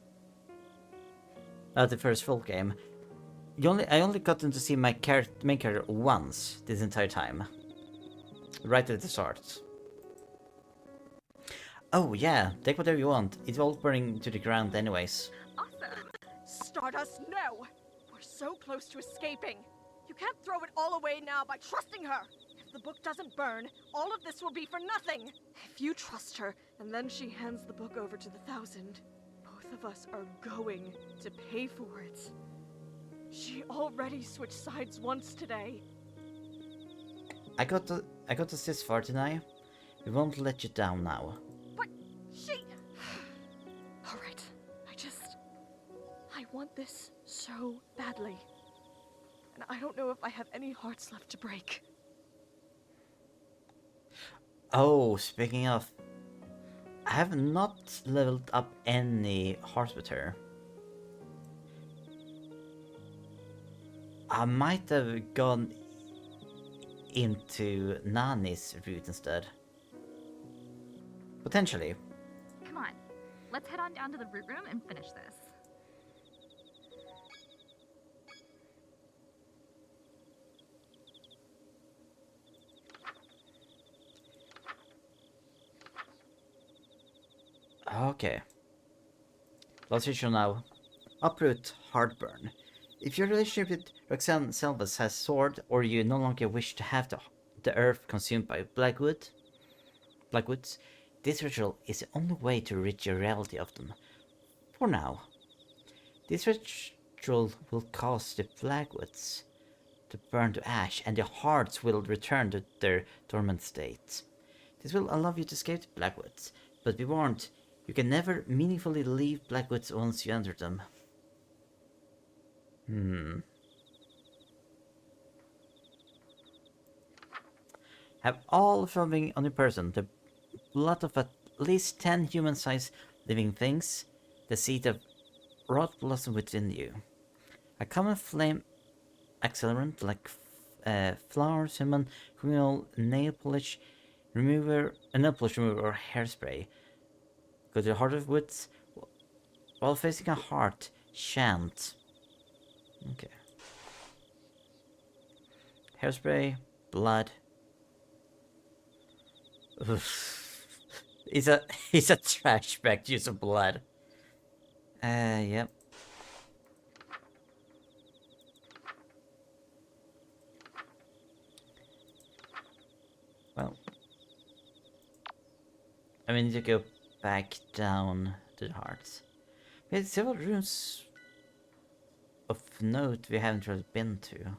the first full game. I only got them to see my main character once this entire time. right at the start. Oh yeah, take whatever you want. It's all burning to the ground anyways. Awesome. Stardust, no! We're so close to escaping. You can't throw it all away now by trusting her. If the book doesn't burn, all of this will be for nothing. If you trust her, and then she hands the book over to the Thousand, both of us are going to pay for it. She already switched sides once today. I got us this far tonight. We won't let you down now. But she... Alright, I want this so badly. And I don't know if I have any hearts left to break. Oh, speaking of, I have not leveled up any hearts with her. I might have gone into Nani's route instead. Potentially. Come on, let's head on down to the root room and finish this. Okay. Last issue now. Uproot Heartburn. If your relationship with Roxanne Selvas has soared, or you no longer wish to have the earth consumed by Blackwoods, this ritual is the only way to rid your reality of them. For now. This ritual will cause the Blackwoods to burn to ash, and your hearts will return to their dormant state. This will allow you to escape the Blackwoods, but be warned, you can never meaningfully leave Blackwoods once you enter them. Have all flowing on your person, the blood of at least 10 human-sized living things, the seed of rot blossom within you. A common flame accelerant like flour, cinnamon, criminal, nail polish remover, or hairspray. Go to the heart of woods while facing a heart. Chant. Okay. Hairspray, blood. He's a trash bag use of blood. Yep. Well, I mean, to go back down to the hearts. We had several rooms of note we haven't really been to.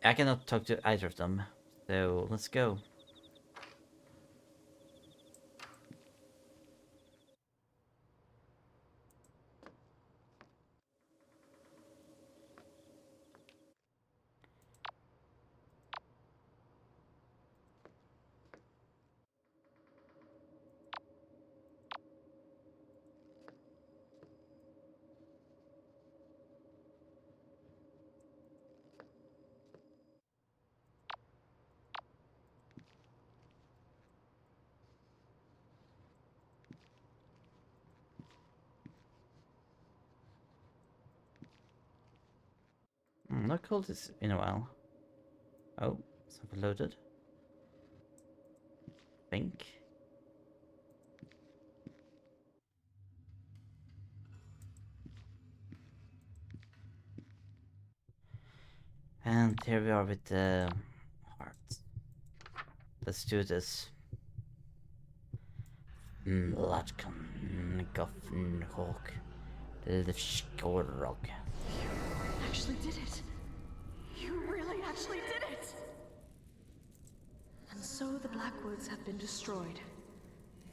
I cannot talk to either of them, so let's go. Not called this in a while. Oh, something loaded. Think. And here we are with the hearts. Let's do this. Latkan Goffin Hawk. The Skorog. Actually did it. You really actually did it. And so the Blackwoods have been destroyed.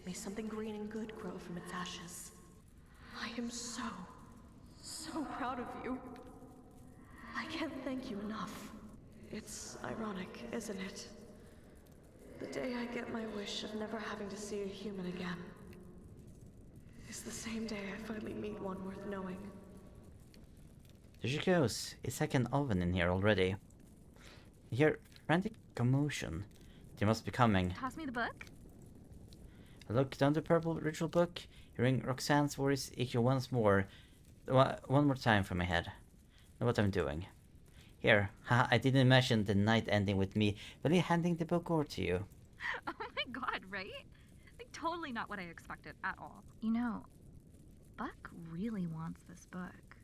May something green and good grow from its ashes. I am so proud of you. I can't thank you enough. It's ironic, isn't it? The day I get my wish of never having to see a human again is the same day I finally meet one worth knowing. There she goes. It's like an oven in here already. You hear frantic commotion. They must be coming. Toss me the book. I look down the purple ritual book, hearing Roxanne's voice echo once more. one more time from my head. Know what I'm doing. Here, haha, I didn't imagine the night ending with me really handing the book over to you. Oh my god, right? Like, totally not what I expected at all. You know, Buck really wants this book.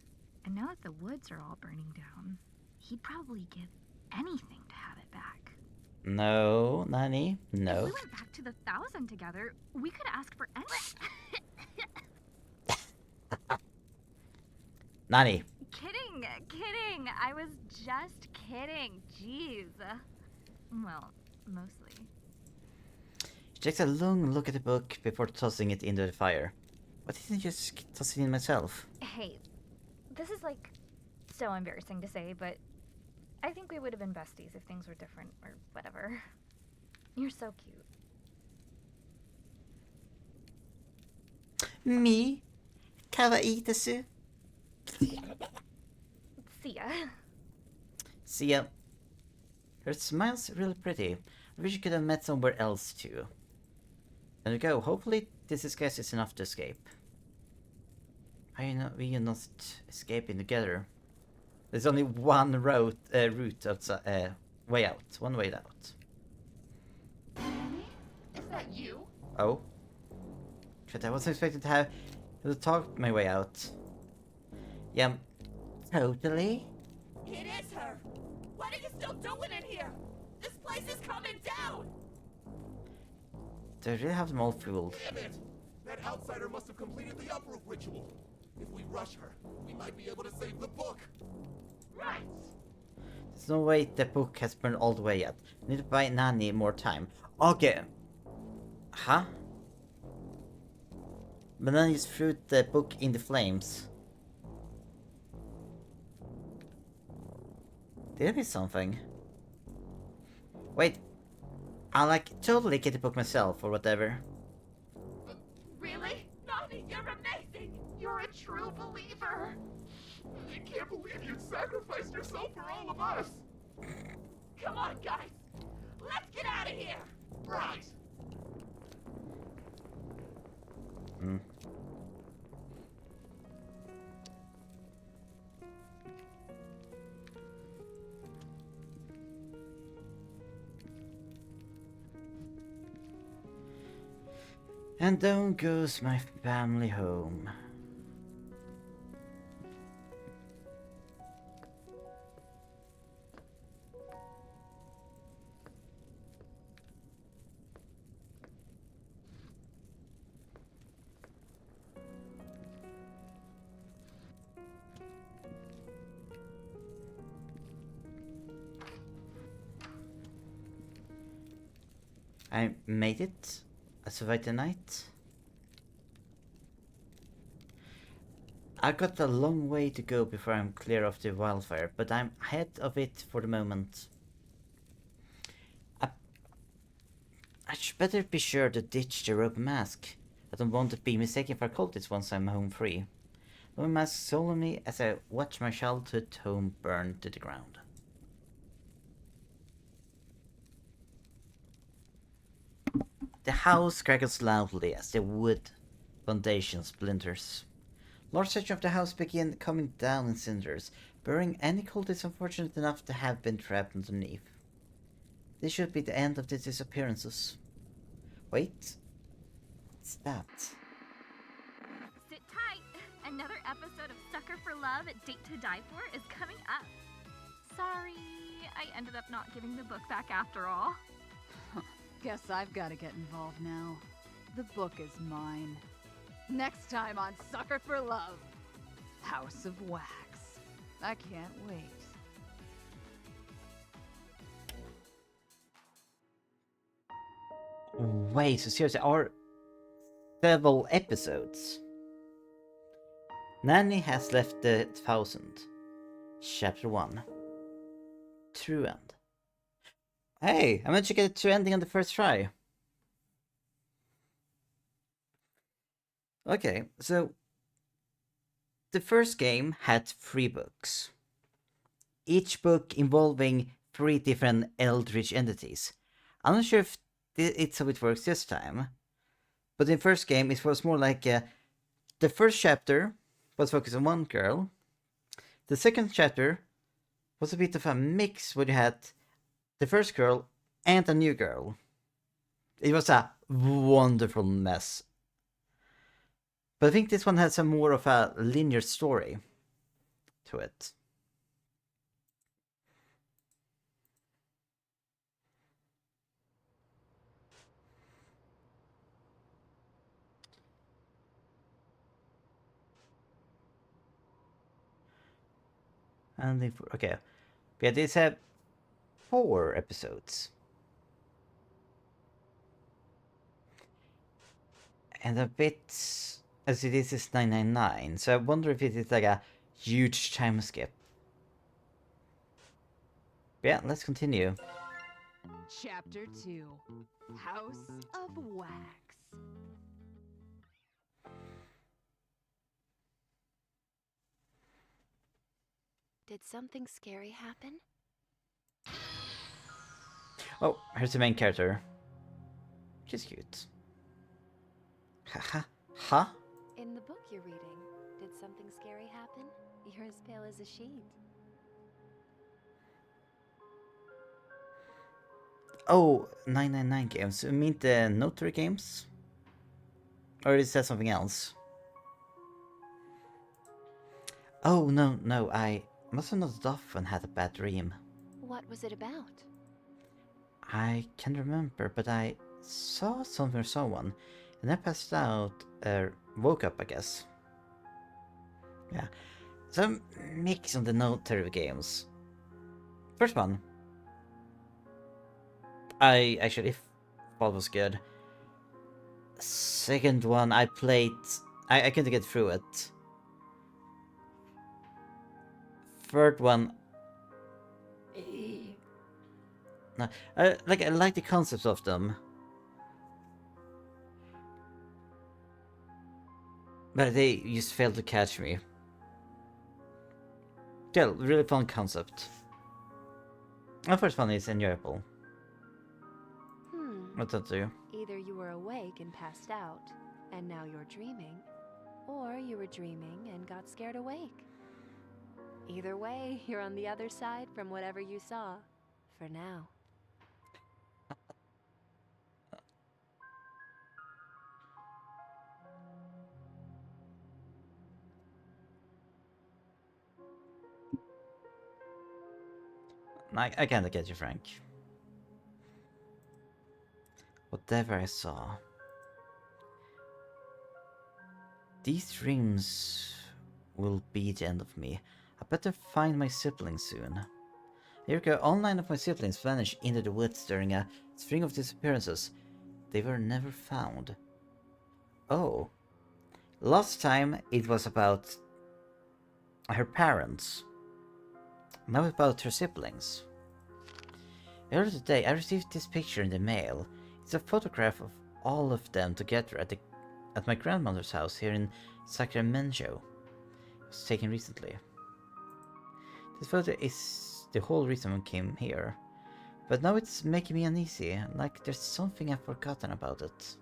And now that the woods are all burning down, he'd probably give anything to have it back. No, Nani, If no. we went back to the 1,000 together, we could ask for any. Nani, Kidding. I was just kidding. Jeez. Well, mostly. she takes a long look at the book before tossing it into the fire. Why didn't I just toss it in myself? Hey, this is like so embarrassing to say, but I think we would have been besties if things were different or whatever. You're so cute. Me? Kawaii desu? See ya. See ya. Her smile's really pretty. I wish you could have met somewhere else too. There we go. Hopefully this disguise is enough to escape. We are not escaping together. There's only one route outside, way out. One way out. Is that you? Oh. Shit, I wasn't expecting to talk my way out. Yeah, totally. It is her! What are you still doing in here? This place is coming down! They really have them all fooled. Damn it! That outsider must have completed the uproot ritual. If we rush her, we might be able to save the book. Right. There's no way the book has burned all the way yet. I need to buy Nani more time. Okay. Huh? But then you threw the book in the flames. Did I miss something? Wait. I'll totally get the book myself or whatever. Really? Nani, you're amazing! You're a true believer. I can't believe you sacrificed yourself for all of us. Come on, guys! Let's get out of here! Right. Hmm. And down goes my family home. I made it. I survived the night. I've got a long way to go before I'm clear of the wildfire, but I'm ahead of it for the moment. I should better be sure to ditch the rope mask. I don't want to be mistaken for a cultist once I'm home free. The mask solemnly as I watch my childhood home burn to the ground. The house crackles loudly as the wood foundation splinters. Large section of the house begin coming down in cinders, burying any cultists unfortunate enough to have been trapped underneath. This should be the end of the disappearances. Wait. What's that? Sit tight. Another episode of Sucker for Love at Date to Die For is coming up. Sorry, I ended up not giving the book back after all. Guess I've got to get involved now. The book is mine. Next time on Sucker for Love, House of Wax. I can't wait. Wait, so seriously, are several episodes? Nanny has left the 1000. Chapter 1. True end. Hey, I managed to get a true ending on the first try. Okay, so the first game had 3 books. Each book involving 3 different eldritch entities. I'm not sure if it's how it works this time. But in the first game, it was more like the first chapter was focused on one girl. The second chapter was a bit of a mix where you had the first girl and a new girl. It was a wonderful mess. But I think this one has a more of a linear story to it. And okay, yeah, these have 4 episodes. And a bit, as this is 999, so I wonder if it is like a huge time skip. Yeah, let's continue. Chapter 2 House of Wax. Did something scary happen? Oh, here's the main character. She's cute. Haha. Huh? In the book you're reading, did something scary happen? You're as pale as a sheet. Oh, 999 games. You mean the notary games? Or is that something else? Oh, no, I must have nodded off and had a bad dream. What was it about? I can't remember, but I saw something or someone, and I passed out, woke up, I guess. Yeah, some mix on the notary games. First one, I actually thought was good. Second one, I played, I couldn't get through it. Third one, no, I like the concepts of them, but they just failed to catch me. Still, really fun concept. The first one is enjoyable. What that do? Either you were awake and passed out, and now you're dreaming, or you were dreaming and got scared awake. Either way, you're on the other side from whatever you saw. For now. I kinda get you, Frank. Whatever I saw. These dreams will be the end of me. I better find my siblings soon. Here go, all 9 of my siblings vanished into the woods during a string of disappearances. They were never found. Oh. Last time it was about her parents. Now about her siblings. Earlier today I received this picture in the mail. It's a photograph of all of them together at my grandmother's house here in Sacramento. It was taken recently. This photo is the whole reason I came here. But now it's making me uneasy, like there's something I've forgotten about it.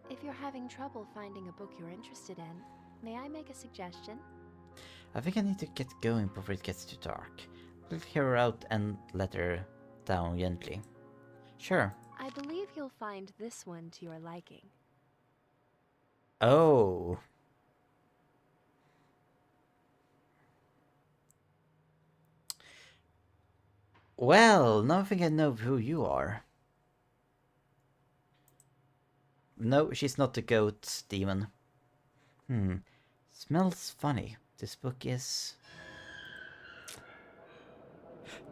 If you're having trouble finding a book you're interested in, may I make a suggestion? I think I need to get going before it gets too dark. I'll hear her out and let her down gently. Sure. I believe you'll find this one to your liking. Oh. Well, now I think I know who you are. No, she's not the goat demon. Smells funny. This book is...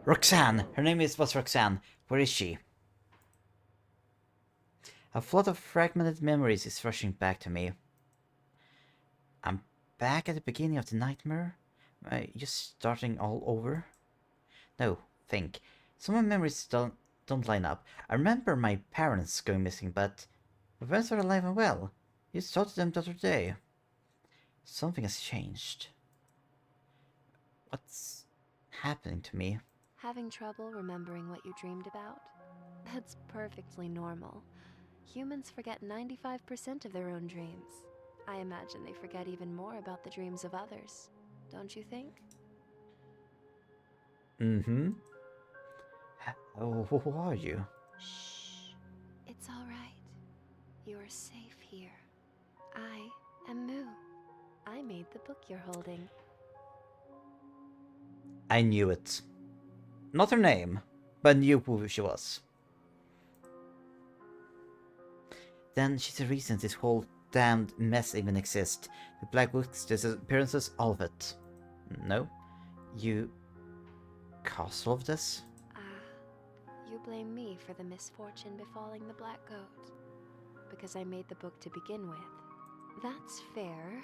Roxanne! Her name was Roxanne. Where is she? A flood of fragmented memories is rushing back to me. I'm back at the beginning of the nightmare? Am I just starting all over? No, think. Some of my memories don't line up. I remember my parents going missing, but my parents are alive and well. You saw them the other day. Something has changed. What's happening to me? Having trouble remembering what you dreamed about? That's perfectly normal. Humans forget 95% of their own dreams. I imagine they forget even more about the dreams of others, don't you think? Mm-hmm. Oh, who are you? Shh. It's all right. You are safe here. I am Moo. I made the book you're holding. I knew it. Not her name, but knew who she was. Then she's the reason this whole damned mess even exists. The Black Witch disappearances, all of it. No? You caused all of this? You blame me for the misfortune befalling the Black Goat. Because I made the book to begin with. That's fair,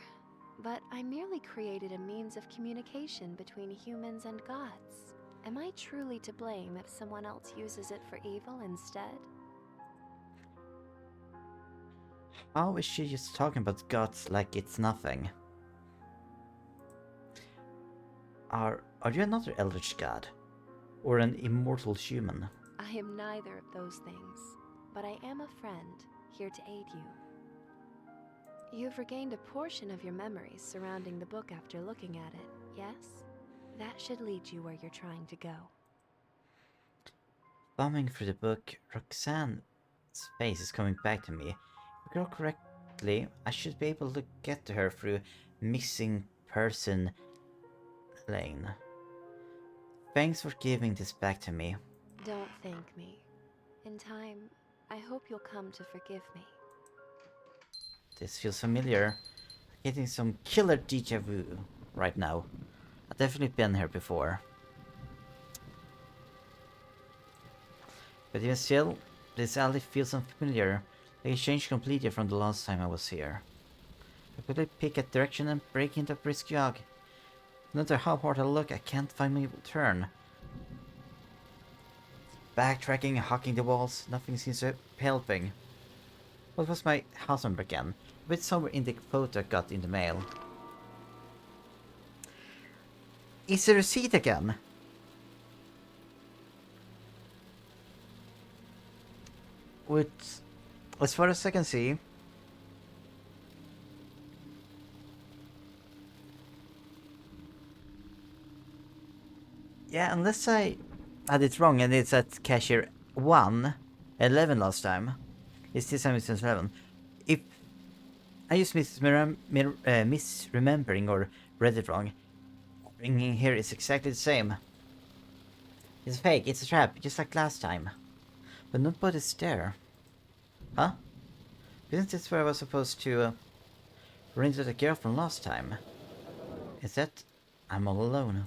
but I merely created a means of communication between humans and gods. Am I truly to blame if someone else uses it for evil instead? How is she just talking about gods like it's nothing? Are you another eldritch god? Or an immortal human? I am neither of those things, but I am a friend, here to aid you. You've regained a portion of your memories surrounding the book after looking at it, yes? That should lead you where you're trying to go. Thumbing through the book, Roxanne's face is coming back to me. If I recall correctly, I should be able to get to her through missing person lane. Thanks for giving this back to me. Don't thank me. In time, I hope you'll come to forgive me. This feels familiar. Getting some killer déjà vu right now. I've definitely been here before. But even still, this alley feels unfamiliar. Like it changed completely from the last time I was here. I quickly pick a direction and break into a brisk jog. No matter how hard I look, I can't find my turn. Backtracking, hacking the walls, nothing seems to be helping. What was my house number again? A bit somewhere in the photo I got in the mail. Is the receipt again? With, as far as I can see, yeah, unless I had it wrong and it's at cashier 1, 11 last time. It's this time it's 11. If I just misremembering or read it wrong, ringing here is exactly the same. It's fake, it's a trap, just like last time. But nobody's there. Huh? Isn't this where I was supposed to run into the girl from last time? Is that I'm all alone?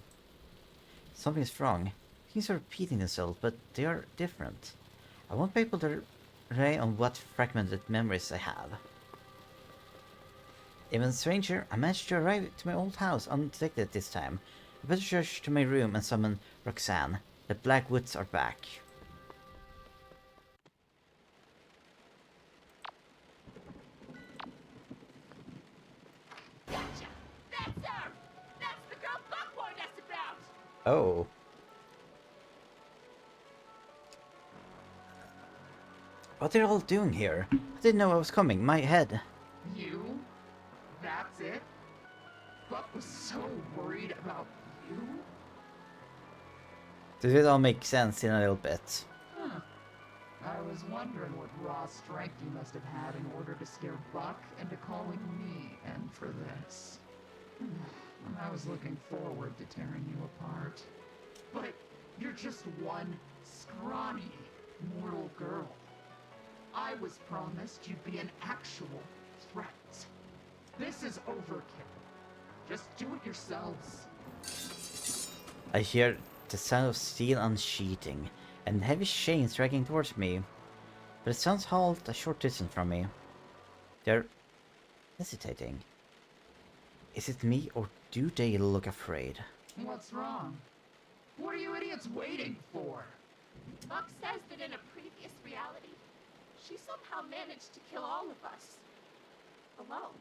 Something's wrong. Things are repeating themselves, but they are different. I won't be able to rely on what fragmented memories I have. Even stranger, I managed to arrive to my old house undetected this time. I better rush to my room and summon Roxanne. The Black Woods are back. Gotcha! That's her! That's the girl Buck warned us about! Oh. What are you all doing here? I didn't know I was coming. My head. You? That's it? Buck was so worried about you? Does it all make sense in a little bit? Huh. I was wondering what raw strength you must have had in order to scare Buck into calling me in for this. I was looking forward to tearing you apart. But you're just one scrawny mortal girl. I was promised you'd be an actual threat. This is overkill. Just do it yourselves. I hear the sound of steel unsheathing and heavy chains dragging towards me. But the sounds halt a short distance from me. They're hesitating. Is it me or do they look afraid? What's wrong? What are you idiots waiting for? Buck says that in a previous reality, she somehow managed to kill all of us. Alone.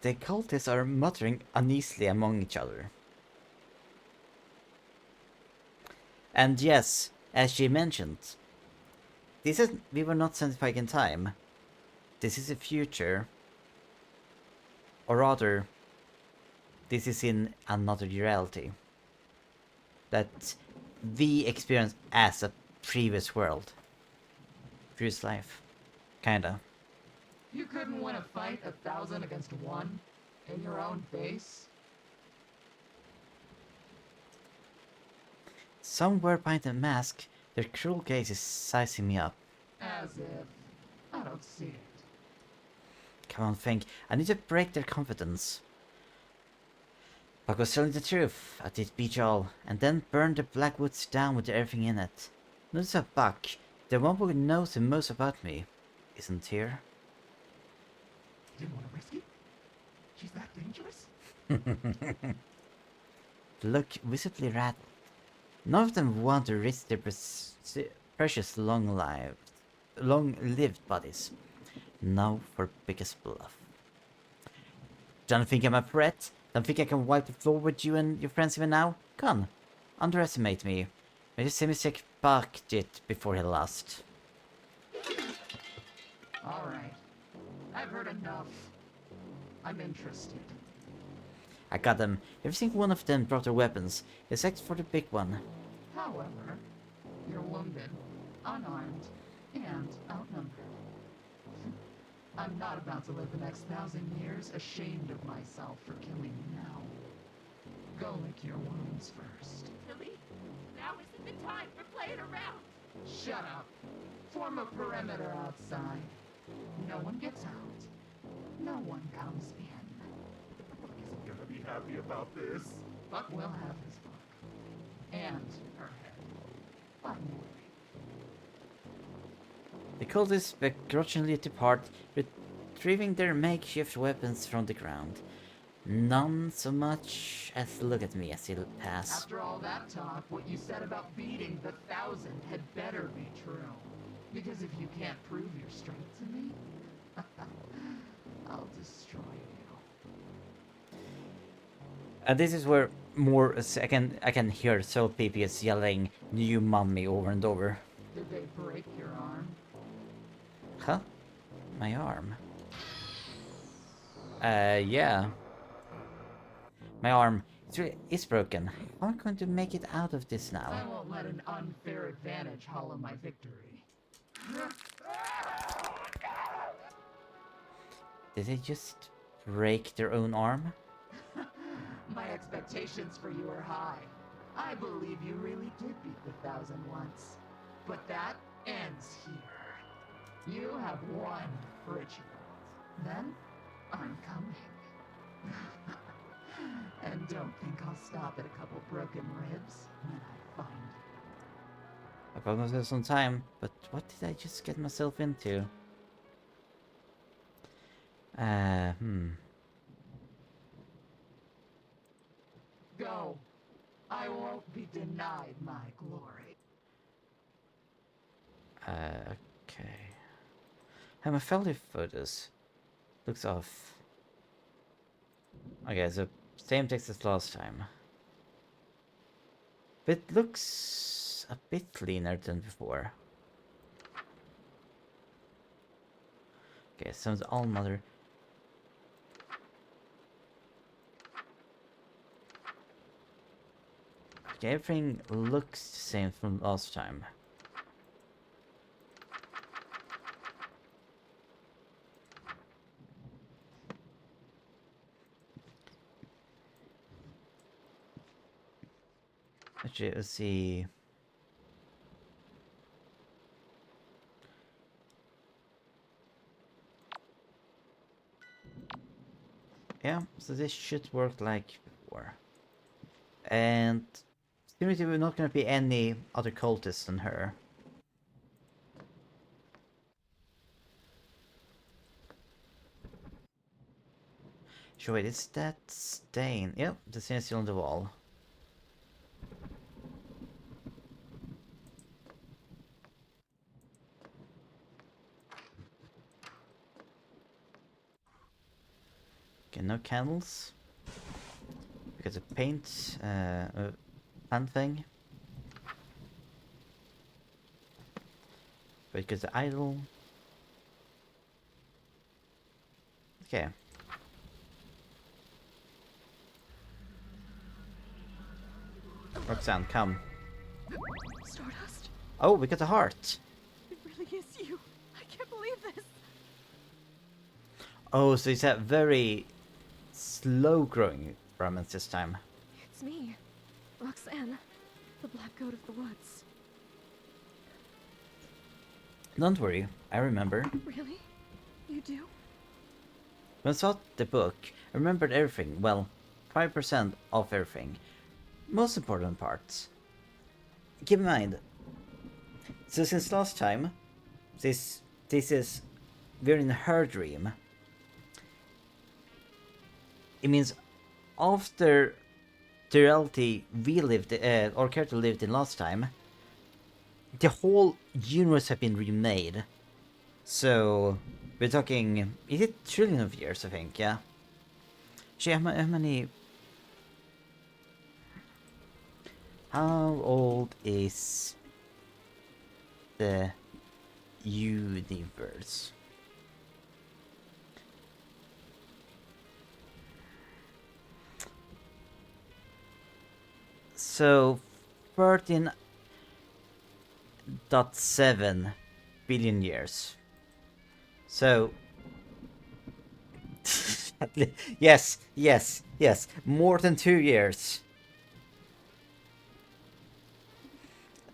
The cultists are muttering uneasily among each other. And yes, as she mentioned, we were not sent back in time. this is the future. Or rather, this is in another reality. That we experience as a previous world. Previous life. Kinda. You couldn't win a fight 1,000 against 1 in your own base? Somewhere behind the mask, their cruel gaze is sizing me up. As if I don't see it. Come on, think. I need to break their confidence. Buck was telling the truth. I did beat y'all, and then burn the Blackwoods down with everything in it. Notice that Buck, the one who knows the most about me, isn't here. Didn't want to risk it? She's that dangerous? Look visibly rattled. None of them want to risk their precious long-lived bodies. Now for biggest bluff. Don't think I'm a threat? Don't think I can wipe the floor with you and your friends even now? Come on, underestimate me. Maybe see me take back it before he lost. Alright. I've heard enough. I'm interested. I got them. Every single one of them brought their weapons, except for the big one. However, you're wounded, unarmed, and outnumbered. I'm not about to live the next 1,000 years ashamed of myself for killing you now. Go lick your wounds first. Tilly, now isn't the time for playing around. Shut up. Form a perimeter outside. No one gets out. No one comes in. Buck isn't gonna be happy about this. Buck will have his book. And her head. Finally. The cultists begrudgingly depart, retrieving their makeshift weapons from the ground. None so much as look at me as they pass. After all that talk, what you said about beating the 1,000 had better be true. Because if you can't prove your strength to me, I'll destroy you. And this is where more I can hear Soul PPS yelling "You mummy" over and over. Did they break your arm? Huh? My arm? Yeah. My arm is broken. How am I going to make it out of this I now? won't let an unfair advantage hollow my victory. Did they just break their own arm? My expectations for you are high. I believe you really did beat the 1,000 once. But that ends here. You have one ritual. Then, I'm coming. And don't think I'll stop at a couple broken ribs when I find you. I promised there some time, but what did I just get myself into? Go. I won't be denied my glory. Okay. My family photos. Looks off. Okay, so same text as last time. But it looks a bit cleaner than before. Okay, so the Allmother. Okay, everything looks the same from last time. Actually, let's see. Yeah, so this should work like before. And seems we're not going to be any other cultists than her. So wait, is that stain? Yep, the stain is still on the wall. Okay, no candles. Because of paint, pan thing. Because the idol. Okay. Roxanne, come. Stardust, Oh, we got a heart. it really is you. I can't believe this. Oh, so it's a very slow growing romance this time. It's me, Roxanne, the Black Goat of the Woods. Don't worry, I remember. Really? You do? When I saw the book, I remembered everything. Well, 5% of everything. Most important parts. Keep in mind, so since last time, this is we're in her dream. It means after the reality we lived, our character lived in last time, the whole universe have been remade. So we're talking, is it trillion of years? I think, yeah. Actually, how many? How old is the universe? So 13.7 billion years. So yes, more than 2 years.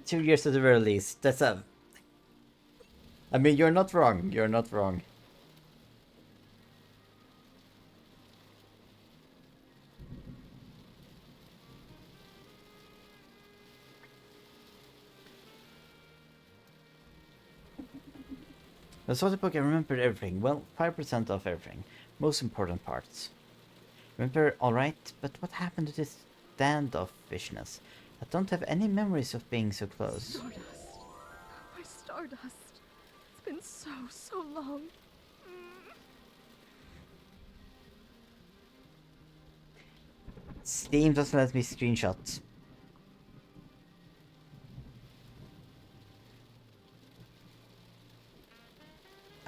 2 years at the very least. That's a. I mean, you're not wrong. You're not wrong. I saw the book. I remembered everything. Well, 5% of everything. Most important parts. Remember, alright, but what happened to this standoffishness? I don't have any memories of being so close. Stardust. My Stardust. It's been so long. Steam doesn't let me screenshot.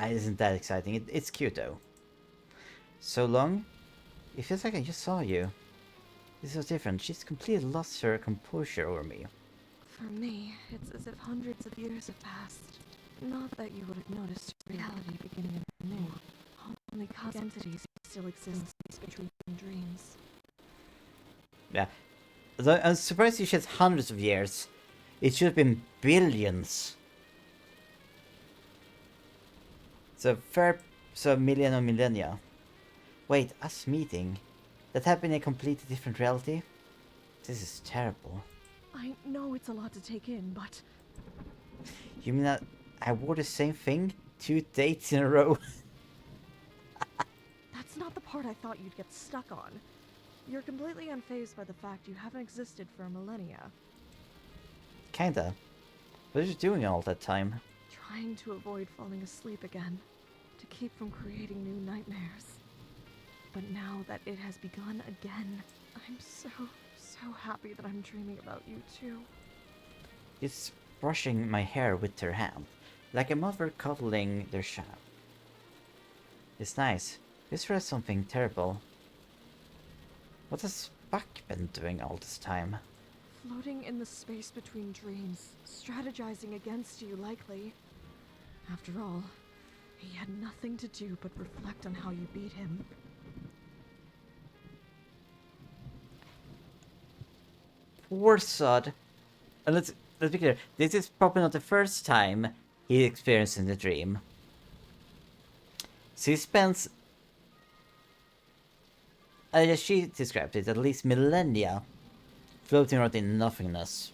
Isn't that exciting? It's cute though. So long? It feels like I just saw you. This was different. She's completely lost her composure over me. For me, it's as if hundreds of years have passed. Not that you would have noticed reality beginning anew. Only cosmic entities still exist between dreams. Yeah. I'm surprised you said hundreds of years. It should have been billions. So million or millennia. Wait, us meeting? That happened in a completely different reality? This is terrible. I know it's a lot to take in, but... You mean that I wore the same thing 2 dates in a row? That's not the part I thought you'd get stuck on. You're completely unfazed by the fact you haven't existed for millennia. Kinda. What are you doing all that time? Trying to avoid falling asleep again. To keep from creating new nightmares. But now that it has begun again, I'm so happy that I'm dreaming about you too. She's brushing my hair with her hand, like a mother cuddling their child. It's nice. This was something terrible. What has Buck been doing all this time? Floating in the space between dreams, strategizing against you likely. After all, he had nothing to do but reflect on how you beat him. Poor Sod. And let's be clear, this is probably not the first time he experienced in the dream. So he spends, as she described it, at least millennia floating around in nothingness.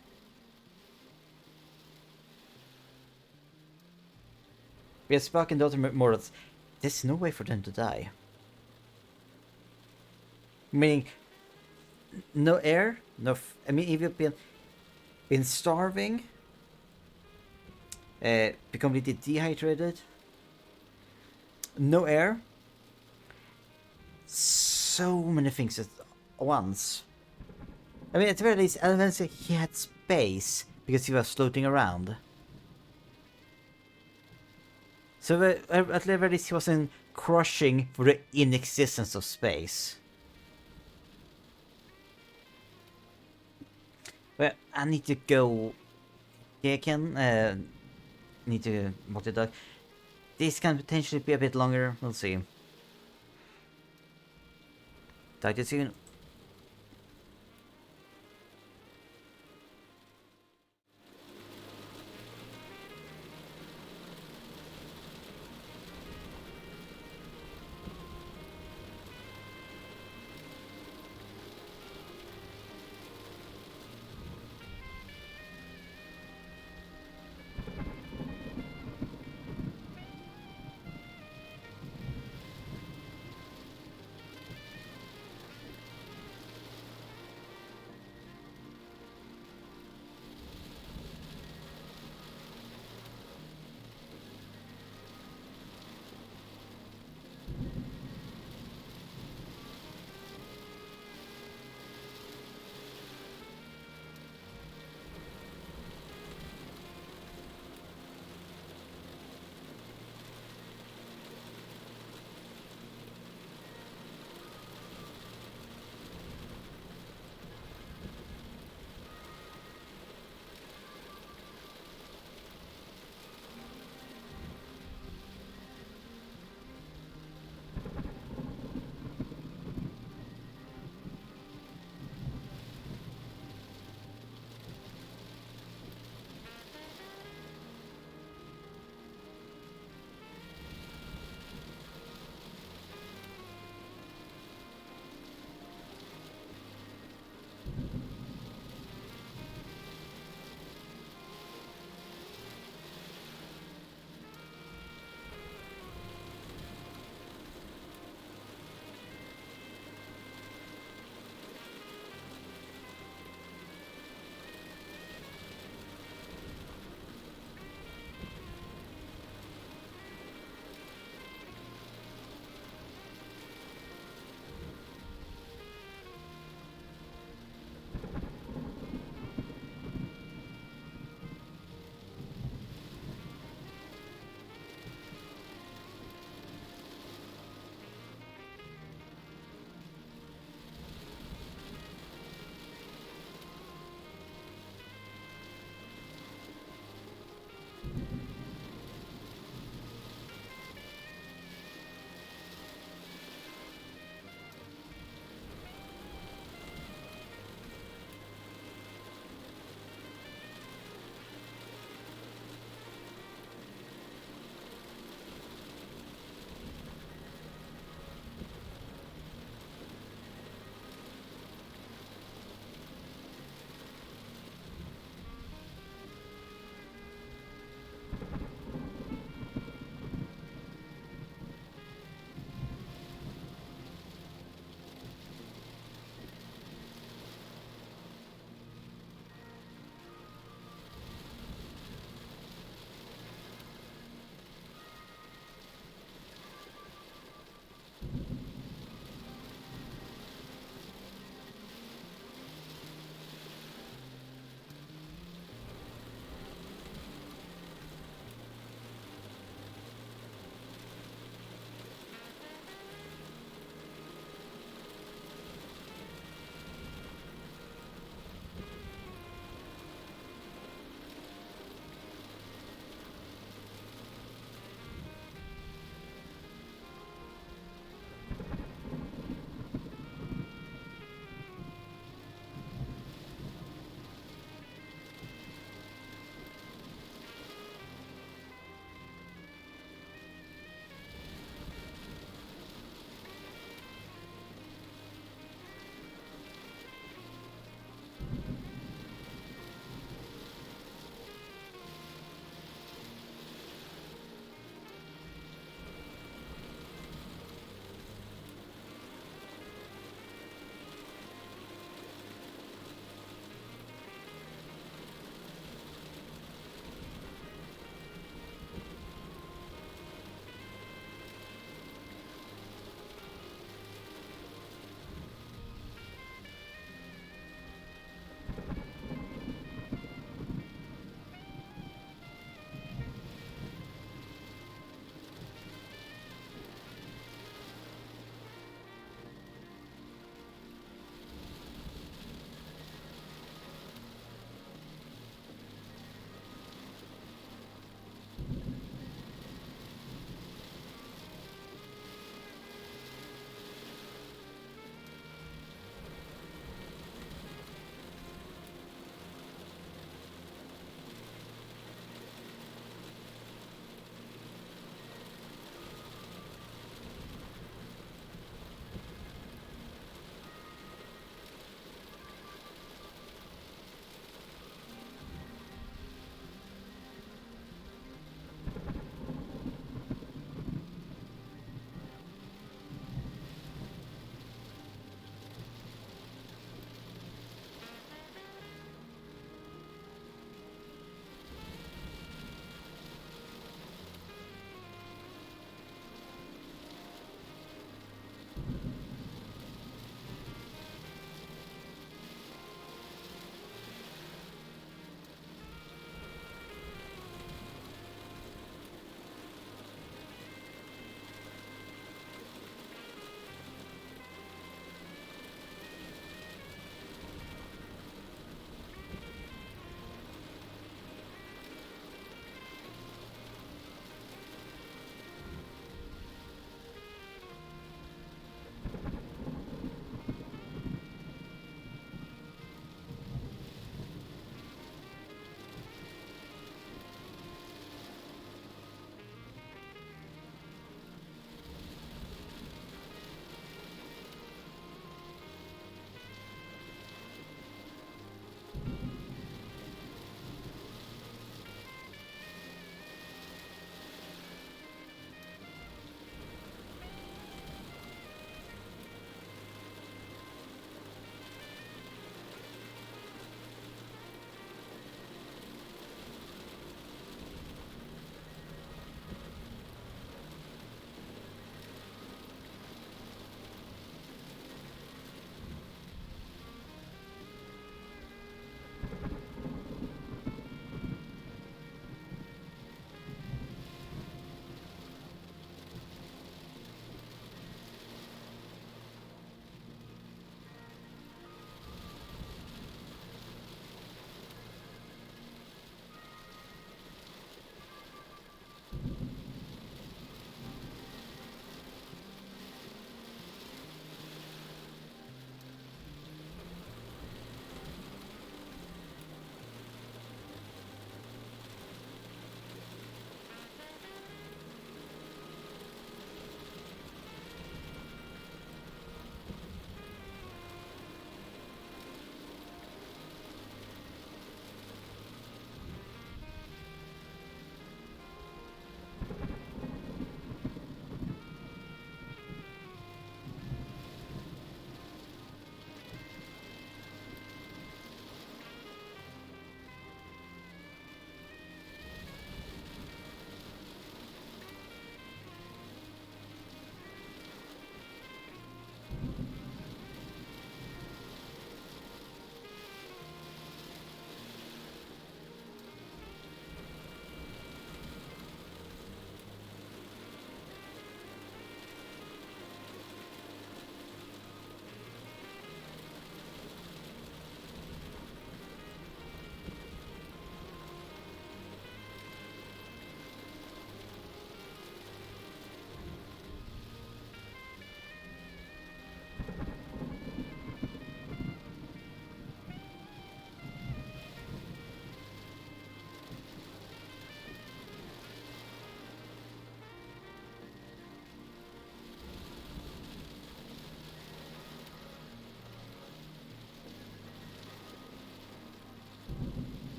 We have Spock and other mortals. There's no way for them to die. Meaning, no air, I mean, if you've been starving, become completely dehydrated, no air, so many things at once. I mean, at the very least, Elven he had space because he was floating around. So at the very least, he wasn't crushing for the inexistence of space. Well, I need to go. Yeah, I can need to walk the dog. This can potentially be a bit longer. We'll see. Talk to you soon.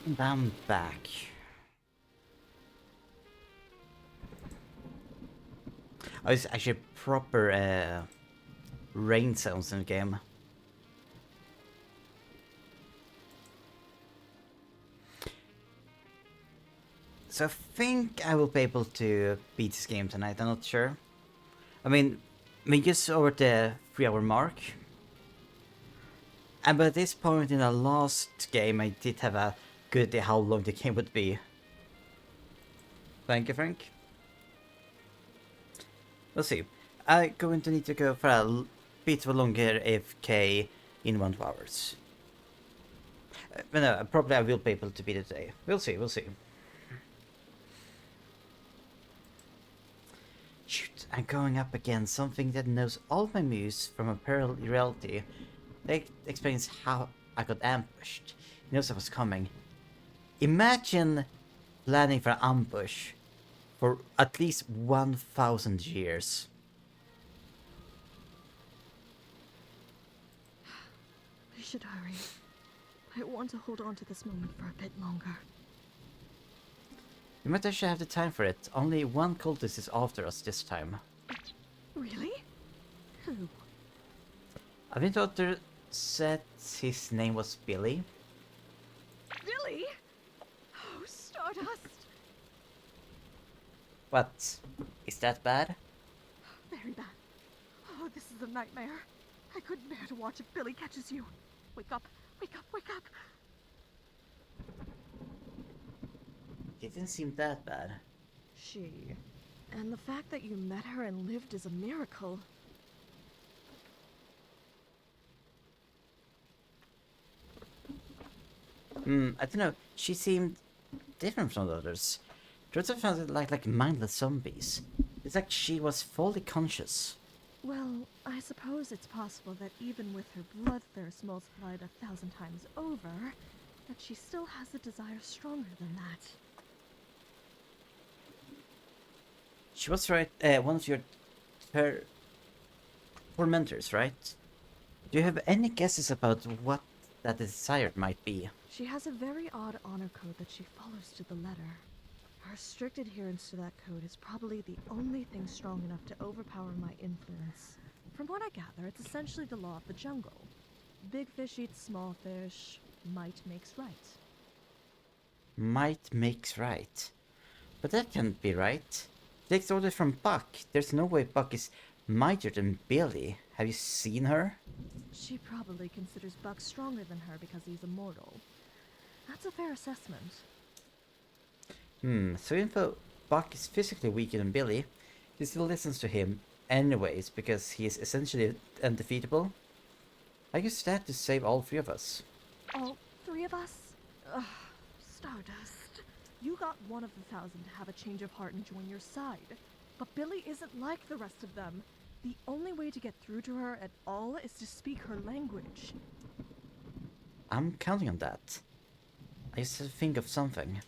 And I'm back. Oh, it's actually proper rain sounds in the game. So I think I will be able to beat this game tonight, I'm not sure. I mean, just over the 3-hour mark. And by this point in the last game, I did have a good idea how long the game would be. Thank you, Frank. We'll see. I'm going to need to go for a bit of a longer AFK in 1 2 hours. But no, probably I will be able to beat it today. We'll see, we'll see. Shoot, I'm going up against something that knows all my moves from a parallel reality. That explains how I got ambushed. It knows I was coming. Imagine planning for an ambush for at least 1,000 years. We should hurry. I want to hold on to this moment for a bit longer. We might actually have the time for it. Only one cultist is after us this time. Really? Who? I think the author said his name was Billy. Billy? Oh, Stardust! What? Is that bad? Very bad. Oh, this is a nightmare. I couldn't bear to watch if Billy catches you. Wake up, wake up, wake up! It didn't seem that bad. She. And the fact that you met her and lived is a miracle. I don't know. She seemed different from the others. The others sounded like mindless zombies. It's like she was fully conscious. Well, I suppose it's possible that even with her bloodthirst multiplied 1,000 times over, that she still has a desire stronger than that. She was right. One of your tormentors, right? Do you have any guesses about what that desire might be? She has a very odd honor code that she follows to the letter. Her strict adherence to that code is probably the only thing strong enough to overpower my influence. From what I gather, it's essentially the law of the jungle. Big fish eats small fish. Might makes right. Might makes right. But that can't be right. Takes orders from Buck. There's no way Buck is mightier than Billy. Have you seen her? She probably considers Buck stronger than her because he's immortal. That's a fair assessment. So even though Buck is physically weaker than Billy, he still listens to him anyways because he is essentially undefeatable. I use that to save all 3 of us. All 3 of us? Ugh, Stardust. You got one of the 1,000 to have a change of heart and join your side. But Billy isn't like the rest of them. The only way to get through to her at all is to speak her language. I'm counting on that. I just have to think of something.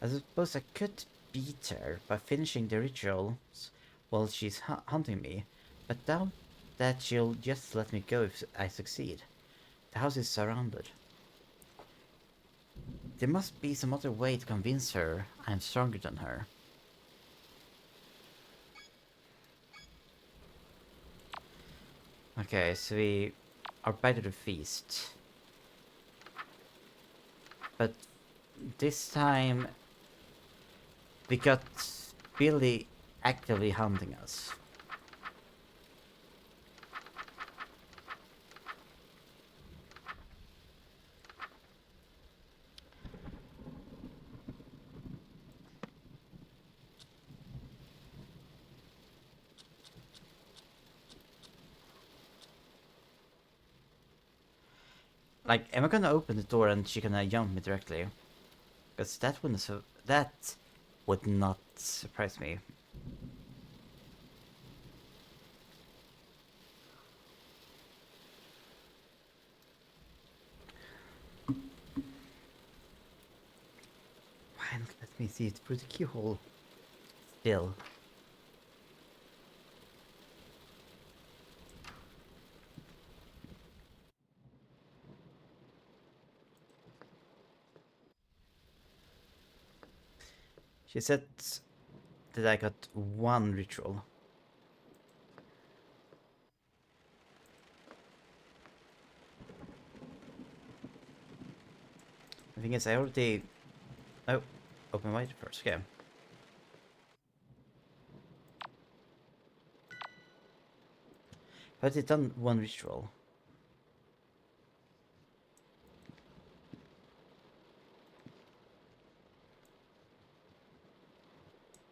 I suppose I could beat her by finishing the rituals while she's hunting me, but doubt that she'll just let me go if I succeed. The house is surrounded. There must be some other way to convince her I'm stronger than her. Okay, so we are back to the feast. But this time we got Billy actively hunting us. Like, am I gonna open the door and she gonna jump me directly? Because that would not surprise me. Fine, let me see it through the keyhole. Still. She said that I got one ritual. The thing is, I already... Oh, open wide first, okay. I've already done one ritual.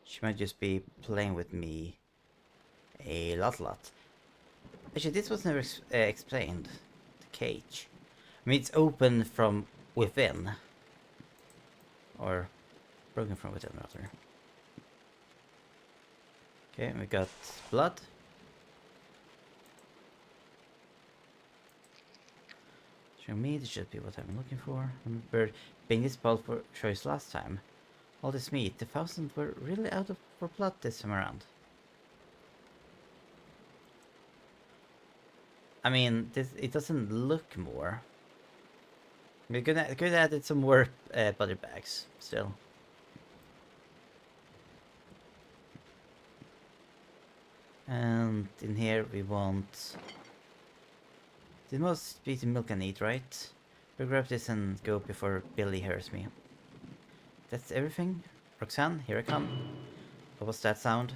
She might just be playing with me a lot. Actually, this was never explained. The cage. I mean, it's open from within. Or broken from within, rather. Okay, we got blood. Show me, this should be what I'm looking for. Remember being this bold for choice last time. All this meat, the thousands were really out of for blood this time around. I mean, it doesn't look more. We could add some more body bags still. And in here we want... It must be the milk and eat, right? We'll grab this and go before Billy hears me. That's everything? Roxanne, here I come. What was that sound?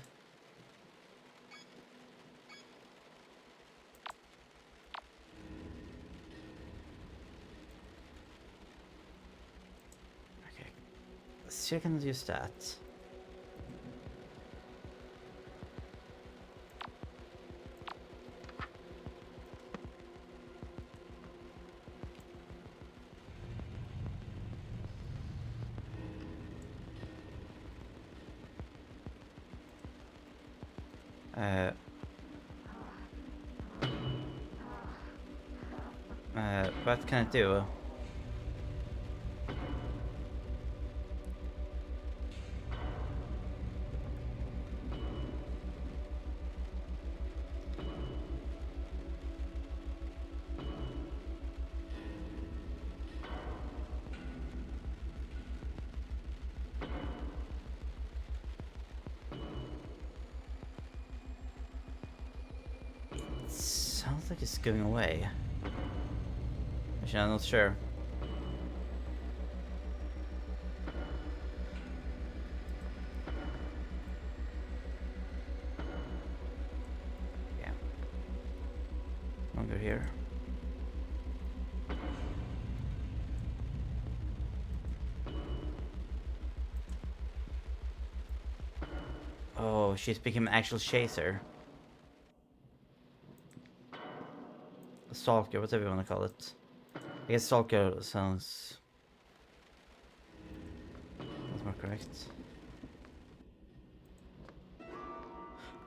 Okay. Still can use that. What can I do? Sounds like it's going away. Actually, I'm not sure. Yeah. Longer here. Oh, she's become an actual chaser. A stalker, whatever you want to call it. I guess stalker sounds... that's more correct.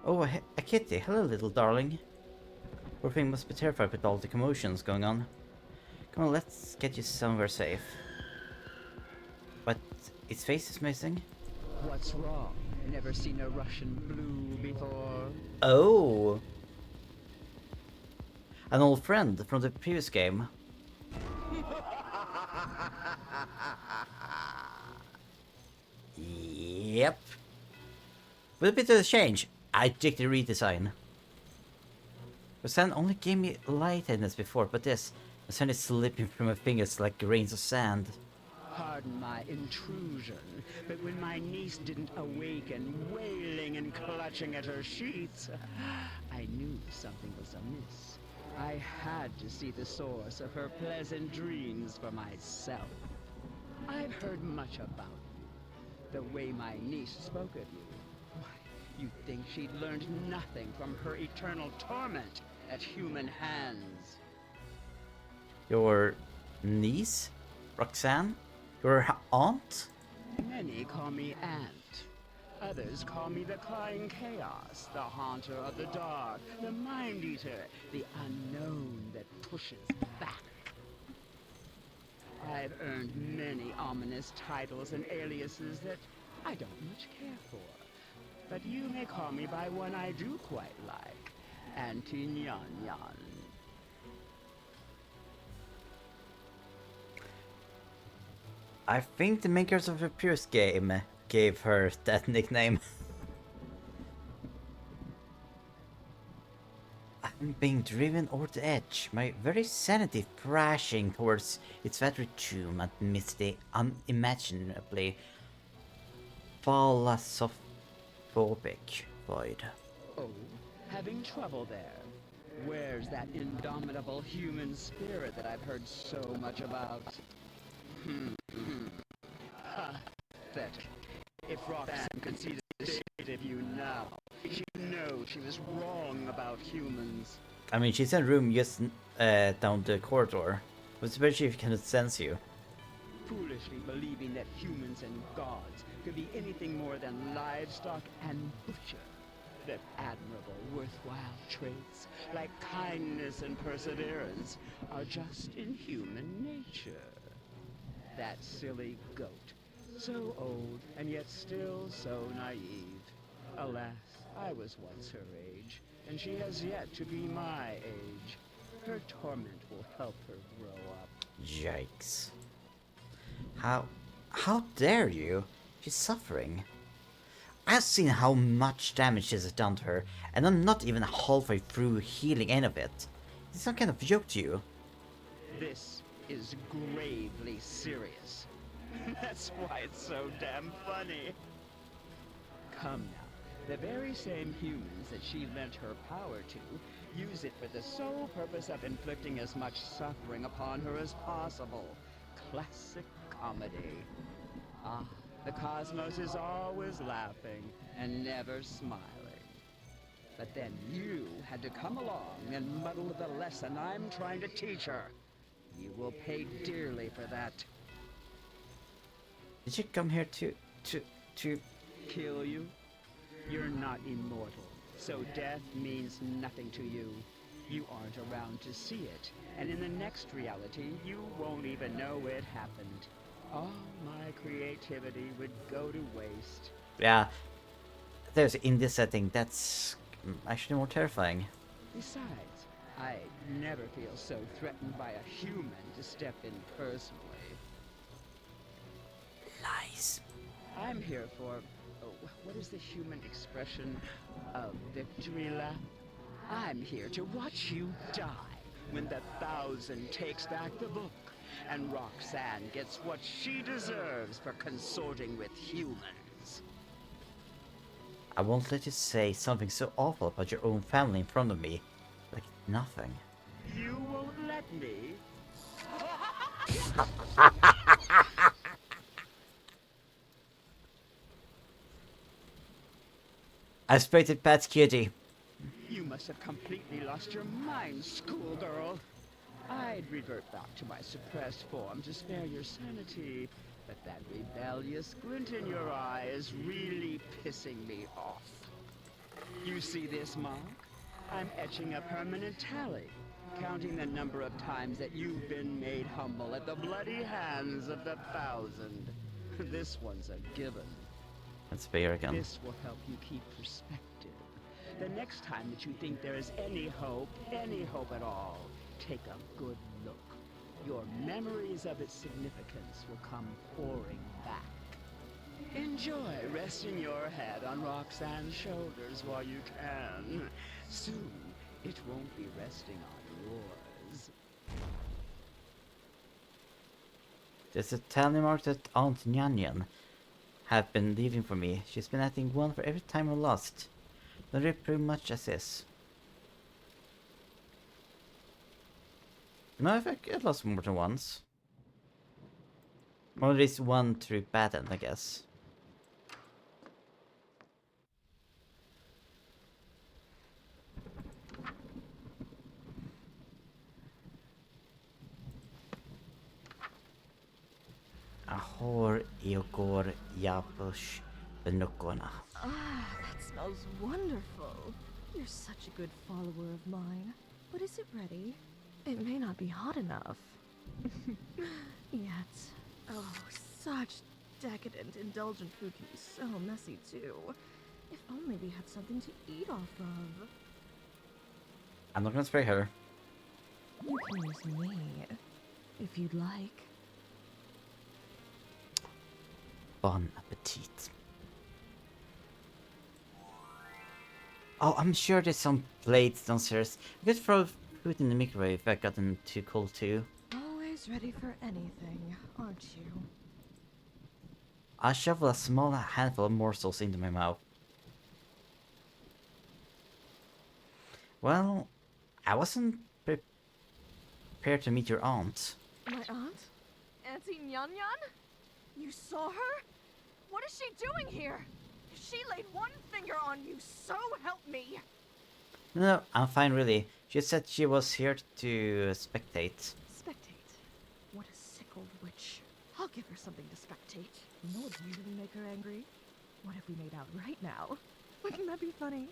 Oh, a kitty. Hello, little darling. Poor thing must be terrified with all the commotions going on. Come on, let's get you somewhere safe. But its face is missing. What's wrong? Never seen a Russian blue before? Oh! An old friend from the previous game. Yep. With a bit of a change, I dig the redesign. Roseanne only gave me lightheadedness before, but this, the sun is slipping from my fingers like grains of sand. Pardon my intrusion, but when my niece didn't awaken, wailing and clutching at her sheets, I knew something was amiss. I had to see the source of her pleasant dreams for myself. I've heard much about you, the way my niece spoke of you. Why, you'd think she'd learned nothing from her eternal torment at human hands. Your niece? Roxanne? Your aunt? Many call me Aunt. Others call me the Crying Chaos, the Haunter of the Dark, the Mind Eater, the Unknown that pushes back. I've earned many ominous titles and aliases that I don't much care for. But you may call me by one I do quite like, Auntie Nyan Nyan. I think the makers of the previous game gave her that nickname. I'm being driven over the edge, my very sanity thrashing towards its very tomb amidst the unimaginably thalassophobia void. Oh, having trouble there? Where's that indomitable human spirit that I've heard so much about? Pathetic. If Roxanne could see the state of you now, she'd know she was wrong about humans. I mean, she's in a room just down the corridor. But especially if she cannot sense you. Foolishly believing that humans and gods could be anything more than livestock and butcher. That admirable, worthwhile traits, like kindness and perseverance, are just in human nature. That silly goat, so old and yet still so naive. Alas, I was once her age, and she has yet to be my age. Her torment will help her grow up. Yikes. How dare you? She's suffering. I've seen how much damage this has done to her, and I'm not even halfway through healing any of it. It's some kind of joke to you. This is gravely serious. That's why it's so damn funny. Come now. The very same humans that she lent her power to use it for the sole purpose of inflicting as much suffering upon her as possible. Classic comedy. Ah, the cosmos is always laughing and never smiling. But then you had to come along and muddle the lesson I'm trying to teach her. You will pay dearly for that. Did you come here to Kill you? You're not immortal, so death means nothing to you. You aren't around to see it, and in the next reality, you won't even know it happened. All my creativity would go to waste. Yeah, there's in this setting that's actually more terrifying. Besides, I never feel so threatened by a human to step in personally. Lies. I'm here for, what is the human expression? A victory lap? I'm here to watch you die when the 1,000 takes back the book, and Roxanne gets what she deserves for consorting with humans. I won't let you say something so awful about your own family in front of me. Like nothing. You won't let me? I spotted Pat's cutie. You must have completely lost your mind, schoolgirl. I'd revert back to my suppressed form to spare your sanity, but that rebellious glint in your eye is really pissing me off. You see this mark? I'm etching a permanent tally, counting the number of times that you've been made humble at the bloody hands of the 1,000. This one's a given. That's fair again. This will help you keep perspective. The next time that you think there is any hope at all, take a good look. Your memories of its significance will come pouring back. Enjoy resting your head on Roxanne's shoulders while you can. Soon, it won't be resting on yours. There's a tally mark that Aunt Nyanyan have been leaving for me. She's been adding one for every time I lost. Not really pretty much as is. No, I think I lost more than once. Or at least one through battle, I guess. Ahor iokor yapush benukona. Ah, that smells wonderful. You're such a good follower of mine. But is it ready? It may not be hot enough. Yet. Oh, such decadent, indulgent food can be so messy, too. If only we had something to eat off of. I'm not gonna spray her. You can use me, if you'd like. Bon appetit. Oh, I'm sure there's some plates downstairs. I could throw food in the microwave if I gotten too cold too. Always ready for anything, aren't you? I shovel a small handful of morsels into my mouth. Well, I wasn't prepared to meet your aunt. My aunt? Auntie Nyan Nyan? You saw her? What is she doing here? She laid one finger on you, so help me! No, I'm fine really. She said she was here to spectate. Spectate? What a sick old witch. I'll give her something to spectate. You know what would really make her angry? What if we made out right now? Wouldn't that be funny?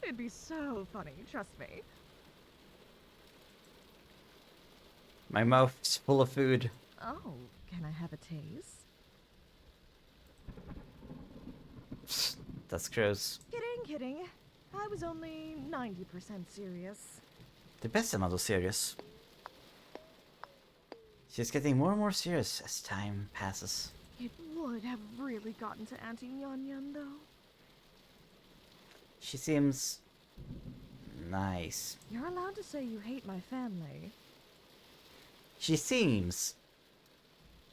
It'd be so funny, trust me. My mouth's full of food. Oh, can I have a taste? That's gross. Kidding. I was only 90% serious. The best amount of serious. She's getting more and more serious as time passes. It would have really gotten to Auntie Nyan Nyan, though. She seems nice. You're allowed to say you hate my family. She seems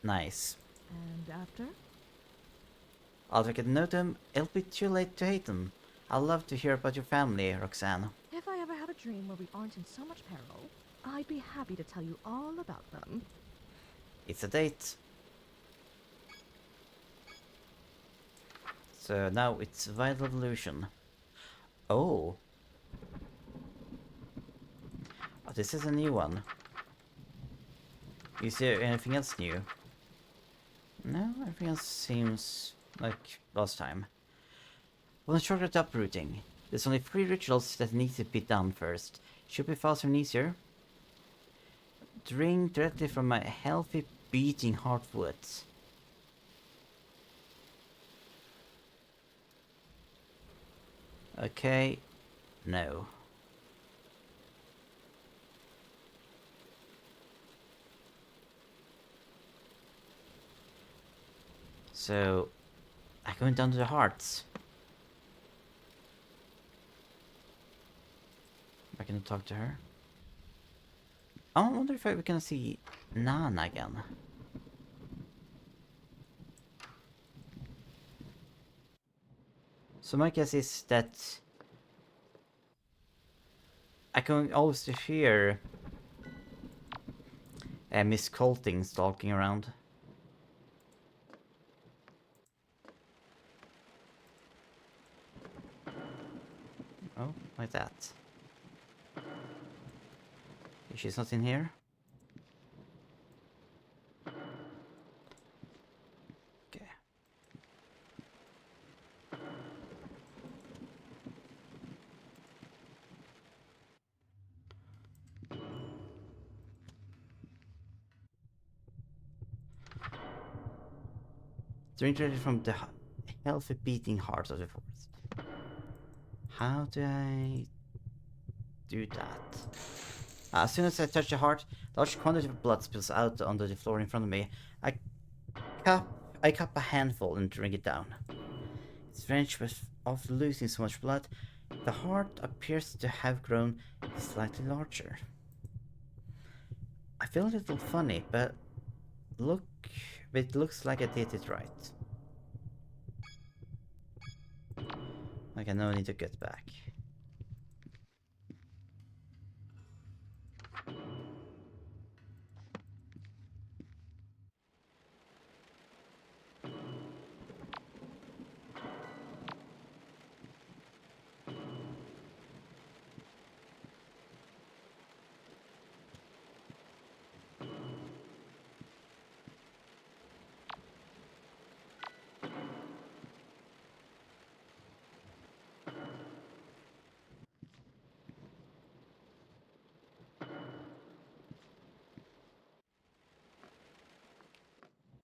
nice. And after? I'll get to know them. It'll be too late to hate them. I'd love to hear about your family, Roxanne. If I ever have a dream where we aren't in so much peril, I'd be happy to tell you all about them. It's a date. So now it's Vital Evolution. Oh. Oh, this is a new one. Is there anything else new? No, everything else seems like last time. When shortcut uprooting, there's only 3 rituals that need to be done first. Should be faster and easier. Drink directly from my healthy beating heart woods. Okay, no. So, I'm going down to the hearts. I can talk to her. I wonder if we can see Nana again. So my guess is that I can always hear Miss Colting stalking around. Oh, like that. She's not in here. Okay. Drink directly from the healthy beating heart of the forest. How do I do that? As soon as I touch the heart, large quantity of blood spills out onto the floor in front of me. I cup a handful and drink it down. It's strange, but after losing so much blood, the heart appears to have grown slightly larger. I feel a little funny, but it looks like I did it right. Like I know I need to get back.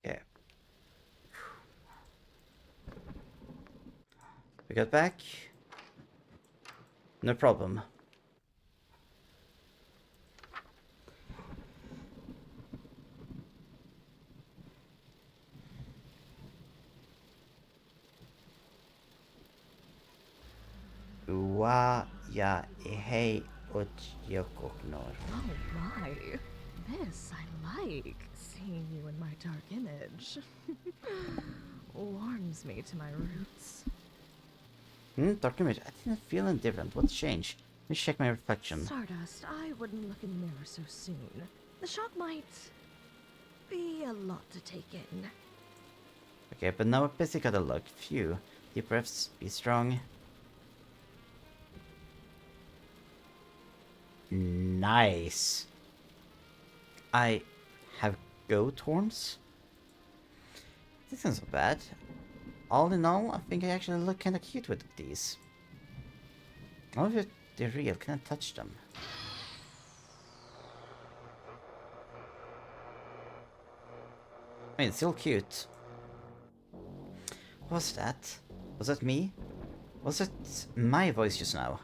Okay. We got back. No problem. wa ya ehei Ochiokoknor. Oh my. This I like. Seeing you in my dark image. Warms me to my roots. Dark image. I didn't feel any different. What's changed? Let me check my reflection. Stardust, I wouldn't look in the mirror so soon. The shock might be a lot to take in. Okay, but now I basically gotta look. Phew. Deep breaths, be strong. Nice. I have goat horns. This isn't so bad. All in all, I think I actually look kinda cute with these. I wonder if they're real. Can I touch them? I mean, it's still cute. What was that? Was that me? Was it my voice just now?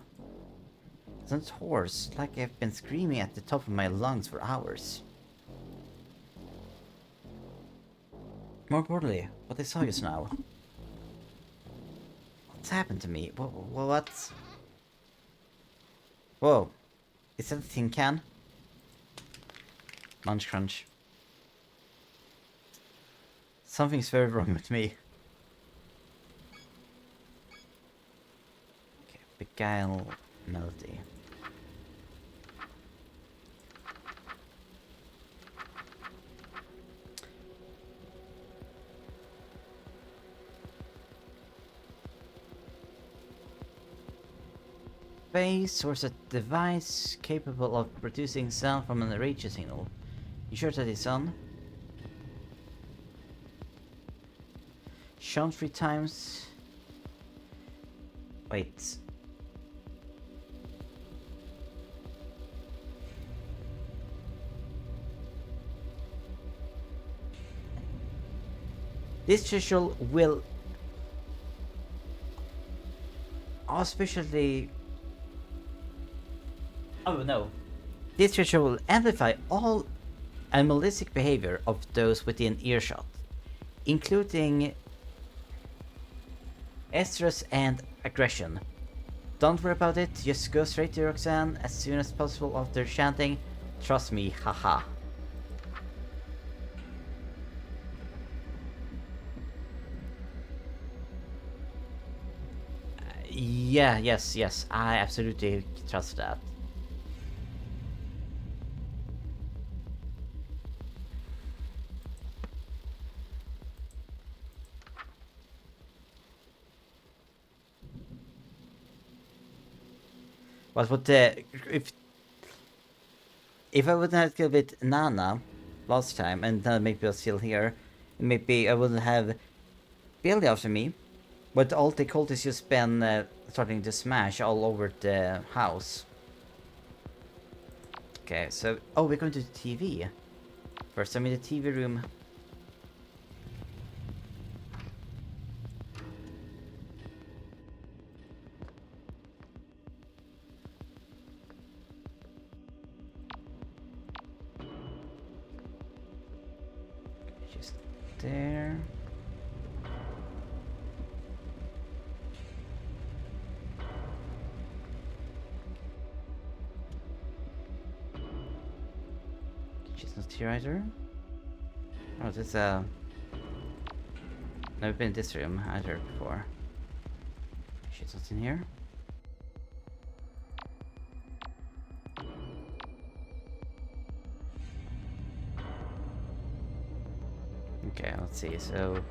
Isn't it hoarse, like I've been screaming at the top of my lungs for hours? More importantly, what I saw just now. What's happened to me? What? Whoa. Is that a tin can? Munch crunch. Something's very wrong with me. Okay, beguile melody. Base was a device capable of producing sound from an radio signal. You sure that it's on? Shown 3 times. Wait. This visual will auspiciously. Oh no. This visual will amplify all animalistic behavior of those within earshot, including estrus and aggression. Don't worry about it, just go straight to Roxanne as soon as possible after chanting, trust me, haha. Yes, I absolutely trust that. But what if I wouldn't have killed with Nana last time and maybe I was still here, maybe I wouldn't have Billy after me. But all the cultists just been starting to smash all over the house. Okay, so we're going to the TV. First, I'm in the TV room. Just there. She's not here either. Oh, there's a. Never been in this room either before. She's not in here. Okay, let's see. So.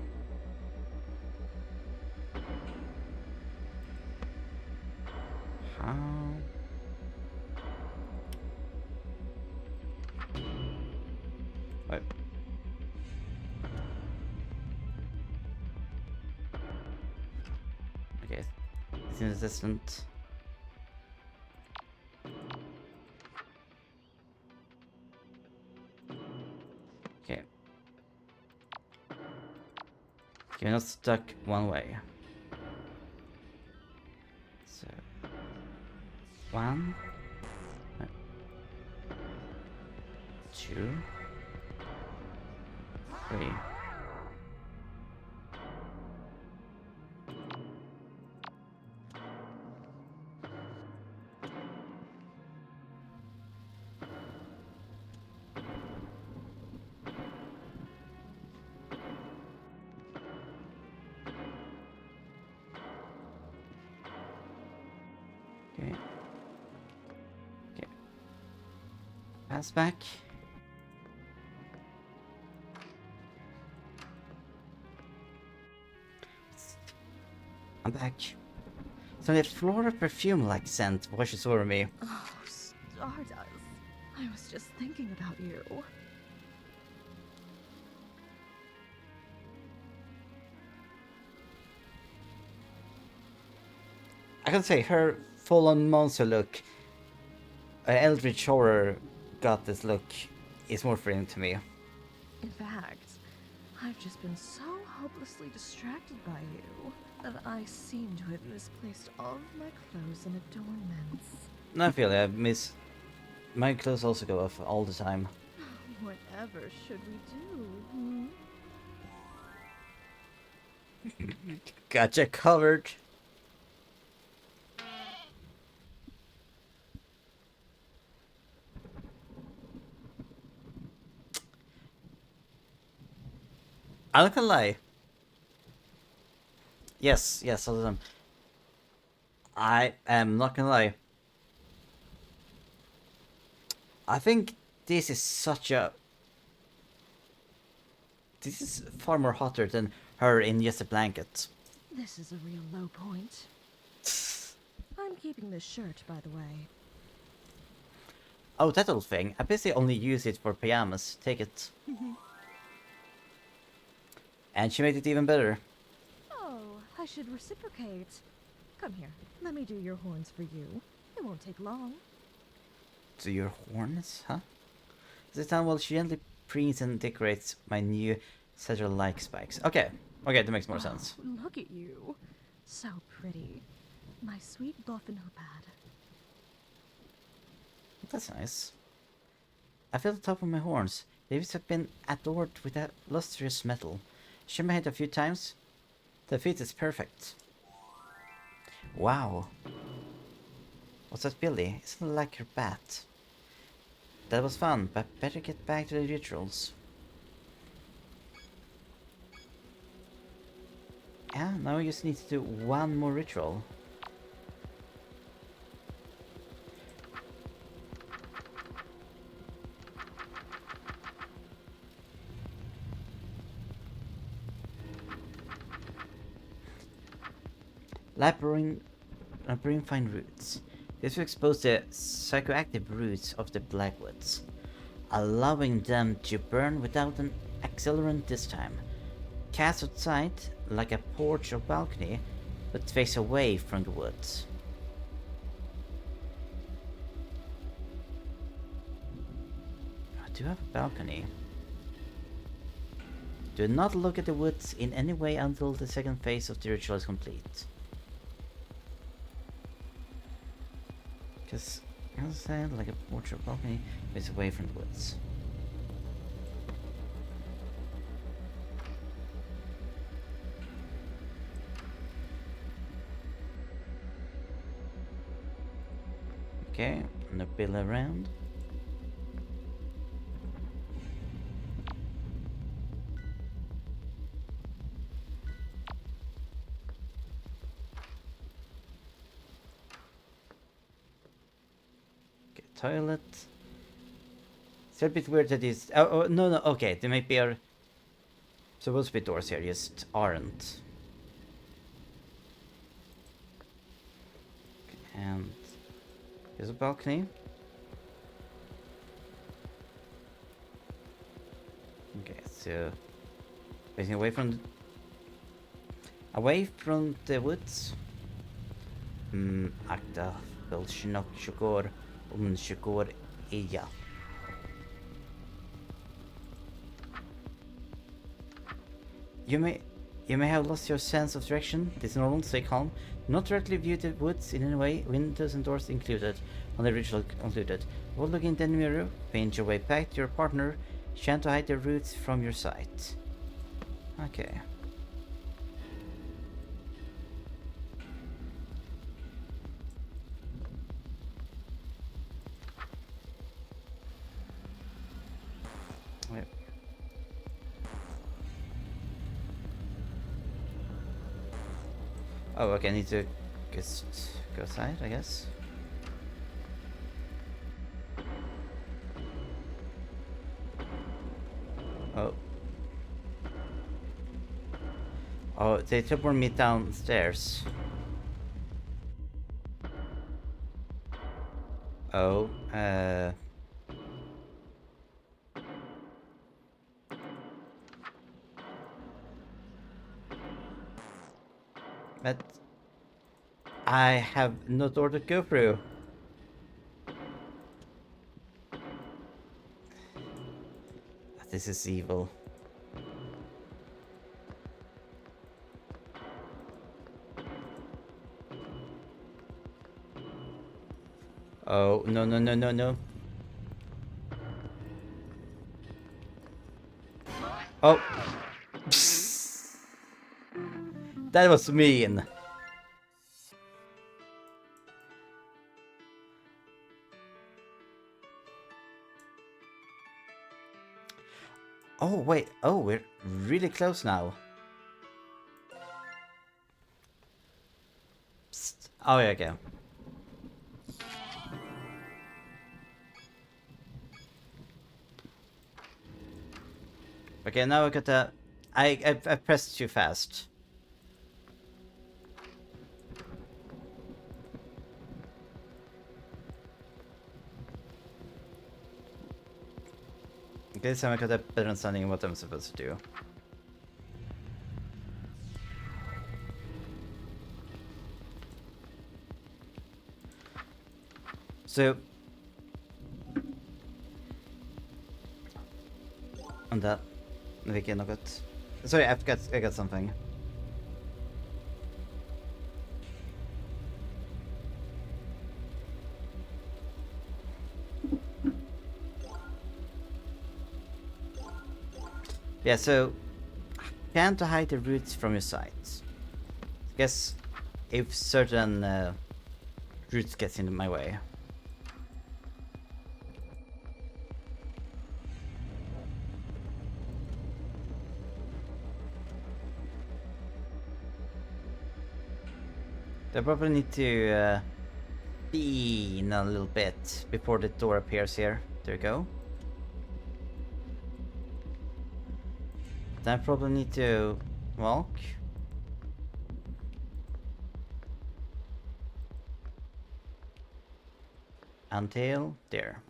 How? What? Okay, it's an assistant. Okay. You're not stuck one way. So 1, 2, 3. Pass back. I'm back. So the floral perfume-like scent washes over me. Oh, Stardust. I was just thinking about you. I can say her full-on monster look, Eldritch Horror got this look, is more thrilling to me. In fact, I've just been so hopelessly distracted by you that I seem to have misplaced all of my clothes and adornments. No, I feel it. I miss... My clothes also go off all the time. Whatever should we do? Gotcha covered. I'm not gonna lie. Yes, all of them. I am not gonna lie. I think this is such a... This is far more hotter than her in Just a Blanket. This is a real low point. I'm keeping this shirt, by the way. Oh, that old thing. I basically only use it for pajamas. Take it. And she made it even better. Oh, I should reciprocate. Come here, let me do your horns for you. It won't take long. Do your horns, huh? This time while she gently prints and decorates my new satyr-like spikes. Okay, that makes more sense. Look at you. So pretty. My sweet Gothenhupad. That's nice. I feel the top of my horns. They've been adorned with that lustrous metal. Shake my head a few times. The fit is perfect. Wow. What's that, Billy? Isn't it like your bat? That was fun, but better get back to the rituals. Yeah, now we just need to do one more ritual. Labyrinthine roots. This will expose the psychoactive roots of the Blackwoods, allowing them to burn without an accelerant this time. Cast outside, like a porch or balcony, but face away from the woods. I do have a balcony. Do not look at the woods in any way until the second phase of the ritual is complete. Because, as I said, like a porch or balcony, face away from the woods. Okay, no bill around. Okay, toilet. It's a bit weird that it's... Oh, no, okay, there might be are supposed to be doors here, just aren't. Okay, and here's a balcony. Okay, so facing away from the woods. Akta fel shinok shukor shukor iya. You may have lost your sense of direction. This is normal, stay calm. Not directly view the woods in any way, windows and doors included, on the ritual concluded. While looking in the mirror, paint your way back to your partner, chant to hide the roots from your sight. Okay. Wait. Oh, okay, I need to just go outside, I guess. Oh, they teleported me downstairs. Oh, but I have no door to go through. This is evil. Oh, no, no, no, no, no. Oh. Psst. That was mean. Oh, wait. Oh, we're really close now. Psst. Oh, yeah, okay. Okay, now I got the... I pressed too fast. Okay, this time I got a better understanding of what I'm supposed to do. So... On that... Vilken något... Sorry, I got something. Yeah, so... Can to hide the roots from your sight. I guess if certain roots gets in my way. I probably need to bean a little bit before the door appears here. There we go. Then I probably need to walk. Until there.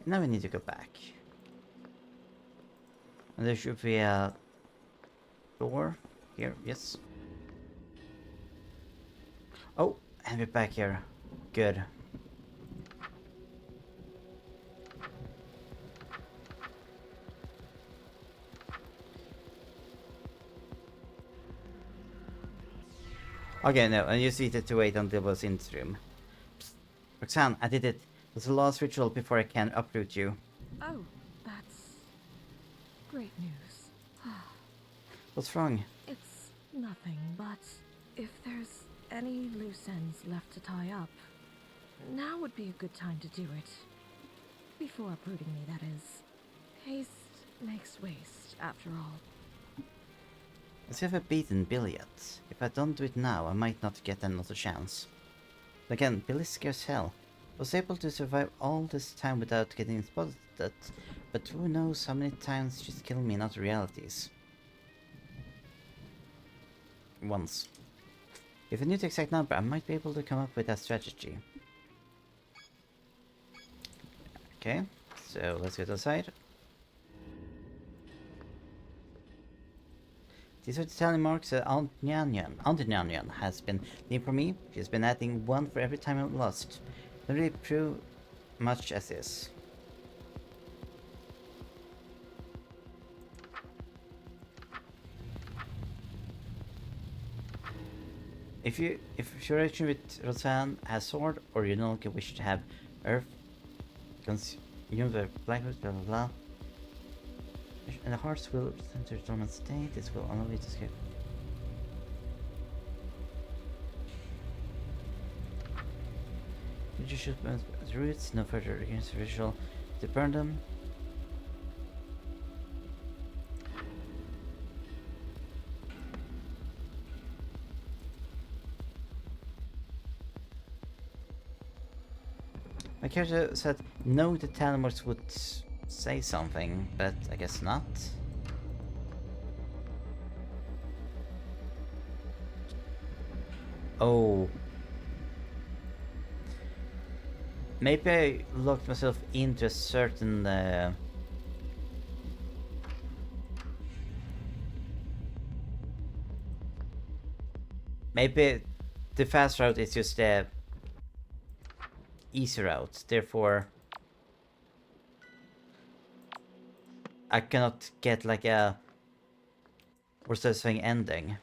Now we need to go back. And there should be a door here, yes. Oh, and we're back here. Good. Okay, no, I just needed to wait until it was in the room. Psst. Roxanne, I did it. It was the last ritual before I can uproot you. Oh, that's great news. What's wrong? It's nothing, but if there's any loose ends left to tie up, now would be a good time to do it. Before uprooting me, that is. Haste makes waste, after all. As if I've beaten Billy yet. If I don't do it now, I might not get another chance. Again, Billy scares hell. Was able to survive all this time without getting spotted, but who knows how many times she's killed me in other realities. Once. If I knew the exact number, I might be able to come up with a strategy. Okay, so let's get aside. These are the tally marks that Aunt Nyanyan has been leaving for me. She's been adding one for every time I've lost. Don't really prove much as is. If your relation with Roxanne has sword, or you no longer wish to have Earth consume the Blackwood, blah blah blah. And the hearts will return to dormant state. This will allow you to escape. You should burn the roots. No further against the ritual to burn them. My character said no, the Talmors would say something, but I guess not. Oh. Maybe I locked myself into a certain... Maybe the fast route is just the easy route, therefore I cannot get like a what's that thing ending.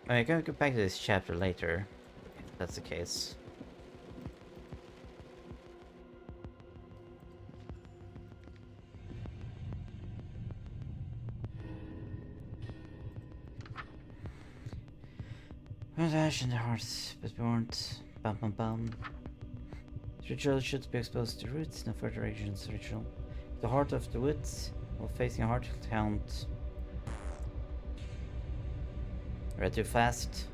I'm gonna go back to this chapter later, if that's the case. With ash in the hearts, but weren't. Bum bum bum. The ritual should be exposed to roots, no further actions ritual. The heart of the woods, while facing a heart count. Read too fast.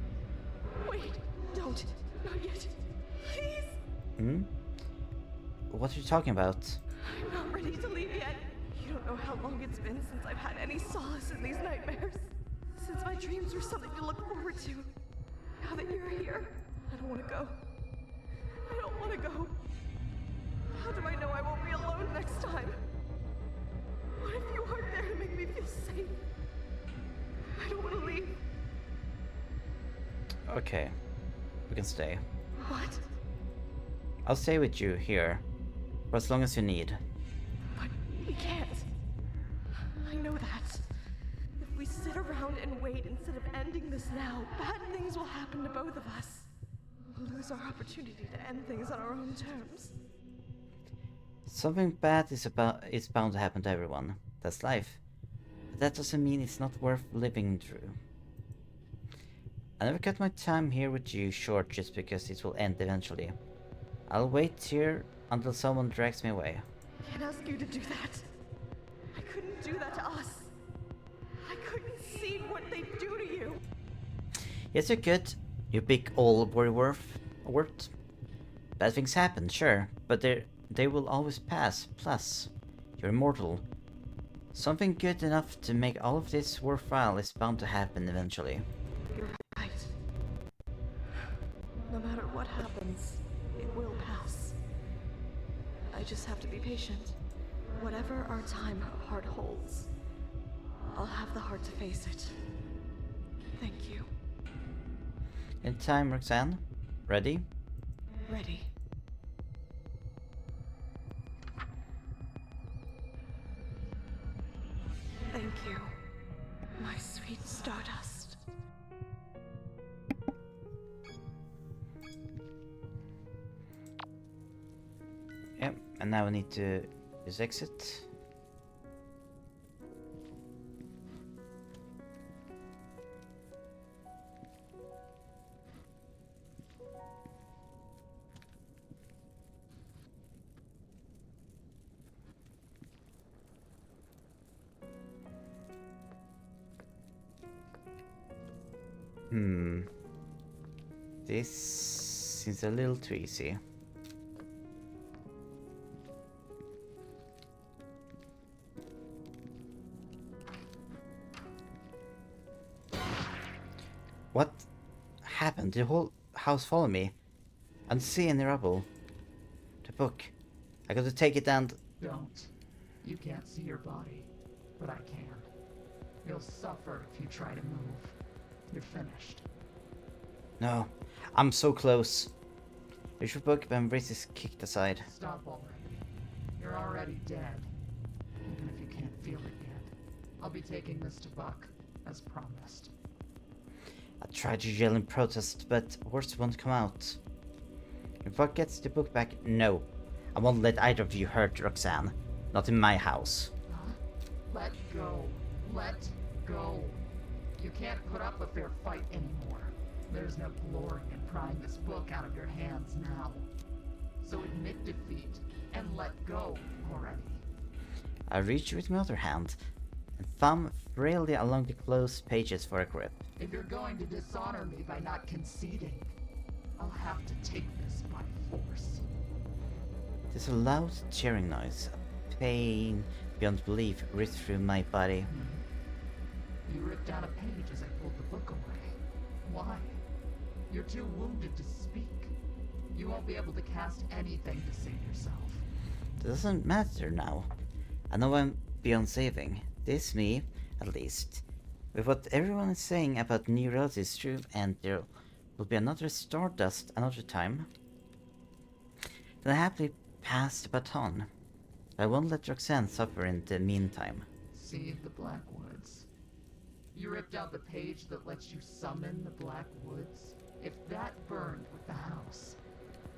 Wait, don't. Not yet. Please. Hmm? What are you talking about? I'm not ready to leave yet. You don't know how long it's been since I've had any solace in these nightmares. Since my dreams were something to look forward to. Now that you're here, I don't want to go. I don't want to go. How do I know I won't be alone next time? What if you aren't there to make me feel safe? I don't want to leave. Okay. We can stay. What? I'll stay with you here. For as long as you need. But we can't. I know that. If we sit around and wait instead of ending this now, bad things will happen to both of us. We'll lose our opportunity to end things on our own terms. Something bad is bound to happen to everyone. That's life. But that doesn't mean it's not worth living through. I never cut my time here with you short just because it will end eventually. I'll wait here until someone drags me away. I can't ask you to do that. I couldn't do that to us. I couldn't see what they do to you. Yes, you could. You big old worrywart. Bad things happen, sure, but they will always pass. Plus, you're immortal. Something good enough to make all of this worthwhile is bound to happen eventually. You're right. No matter what happens, it will pass. I just have to be patient. Whatever our time heart holds, I'll have the heart to face it. Thank you. In time, Roxanne. Ready? Ready. Thank you, my sweet Stardust. Yep, and now we need to use exit. This seems a little too easy. What happened? The whole house followed me. Unseen in the rubble. The book. I got to take it and... Don't. You can't see your body, but I can. You'll suffer if you try to move. You're finished. No, I'm so close. There's your book, but embrace is kicked aside. Stop already. You're already dead. Even if you can't feel it yet. I'll be taking this to Buck, as promised. I tried to yell in protest, but words won't come out. If Buck gets the book back, no. I won't let either of you hurt Roxanne. Not in my house. Huh? Let go. Let go. You can't put up a fair fight anymore. There's no glory in prying this book out of your hands now. So admit defeat and let go already. I reach with my other hand and thumb freely along the closed pages for a grip. If you're going to dishonor me by not conceding, I'll have to take this by force. There's a loud cheering noise. pain beyond belief ripped through my body. You ripped out a page as I pulled the book away. Why? You're too wounded to speak. You won't be able to cast anything to save yourself. It doesn't matter now. I know I'm beyond saving. This me, at least. With what everyone is saying about new reality is true, and there will be another Stardust another time, then I happily pass the baton. I won't let Roxanne suffer in the meantime. See the Black Woods. You ripped out the page that lets you summon the Black Woods. If that burned with the house,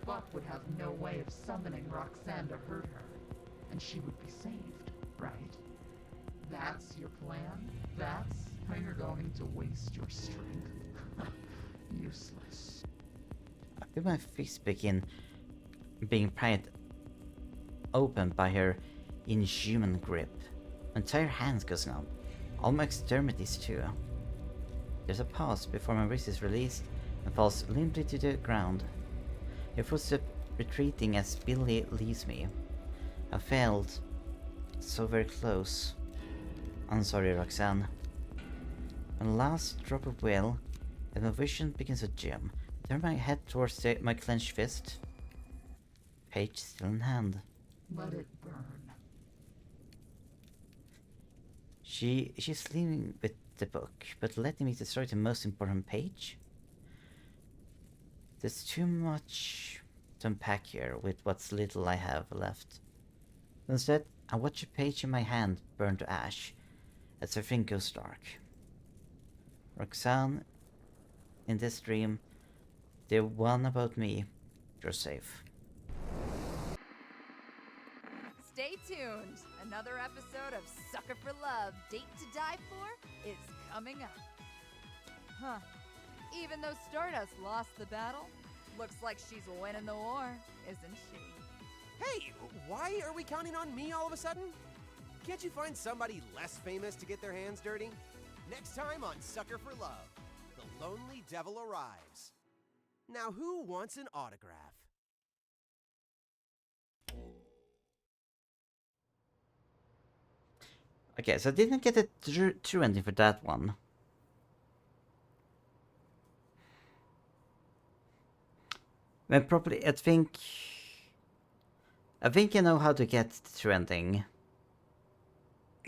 Buck would have no way of summoning Roxanne to hurt her, and she would be saved, right? That's your plan? That's how you're going to waste your strength? Useless. I feel my fist begin being pried open by her inhuman grip. My entire hand goes numb. All my extremities too. There's a pause before my wrist is released and falls limply to the ground. Her footstep retreating as Billy leaves me. I failed. So very close. I'm sorry, Roxanne. My last drop of will, and my vision begins to dim. I turn my head towards my clenched fist. Page still in hand. Let it burn. She's leaving with the book, but letting me destroy the most important page? There's too much to unpack here with what's little I have left. Instead, I watch a page in my hand burn to ash as everything goes dark. Roxanne, in this dream, the one about me, you're safe. Stay tuned. Another episode of Sucker for Love, Date to Die For is coming up. Huh. Even though Stardust lost the battle, looks like she's winning the war, isn't she? Hey, why are we counting on me all of a sudden? Can't you find somebody less famous to get their hands dirty? Next time on Sucker for Love, the lonely devil arrives. Now who wants an autograph? Okay, so I didn't get a true ending for that one. But probably, I think I know how to get the true ending.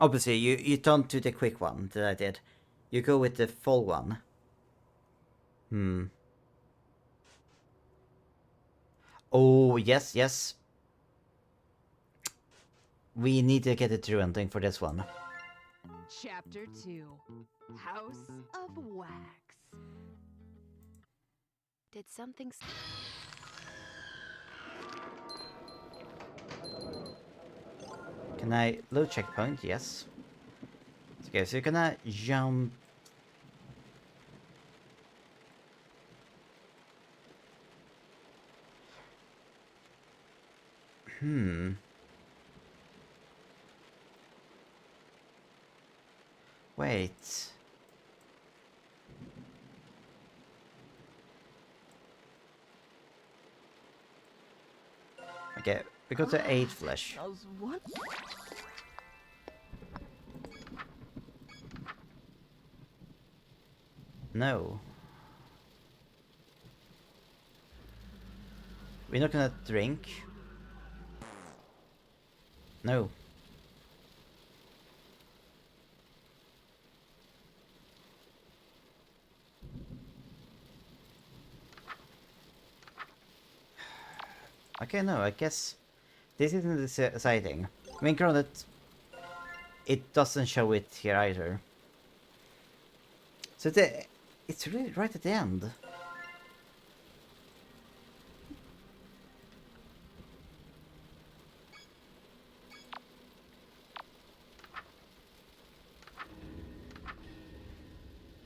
Obviously, you don't do the quick one that I did. You go with the full one. Oh, yes. We need to get a true ending for this one. Chapter 2, House of Wax. Did something... Can I load checkpoint? Yes. Okay, so you're gonna jump. Wait. Okay, we got to 8 flesh. What? No. We're not gonna drink. No. Okay, no, I guess this isn't exciting. I mean, granted, it doesn't show it here either. So it's really right at the end.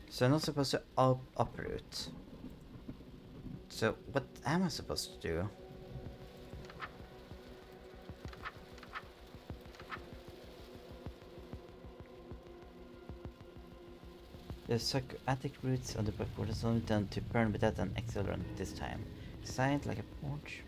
So I'm not supposed to uproot. So what am I supposed to do? The psychotic roots on the backboard is only done to burn without an accelerant this time. Designed like a porch.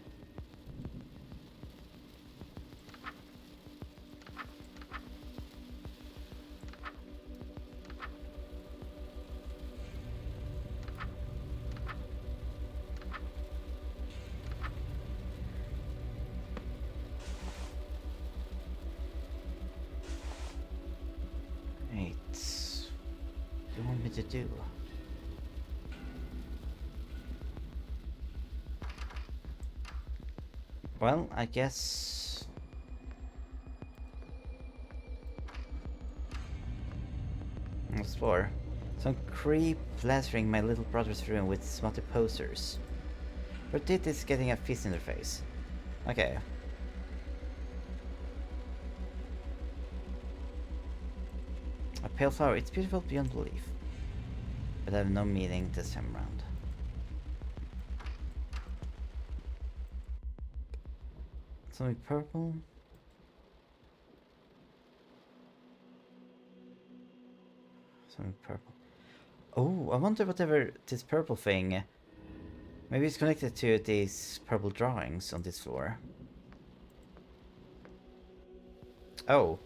you want me to do? Well, I guess... explore. Some creep plastering my little brother's room with smutty posters. But Dit is getting a fist in their face. Okay. A pale flower, it's beautiful beyond belief. But I have no meaning this time around. Something purple. Something purple. Oh, I wonder whatever this purple thing... Maybe it's connected to these purple drawings on this floor. Oh.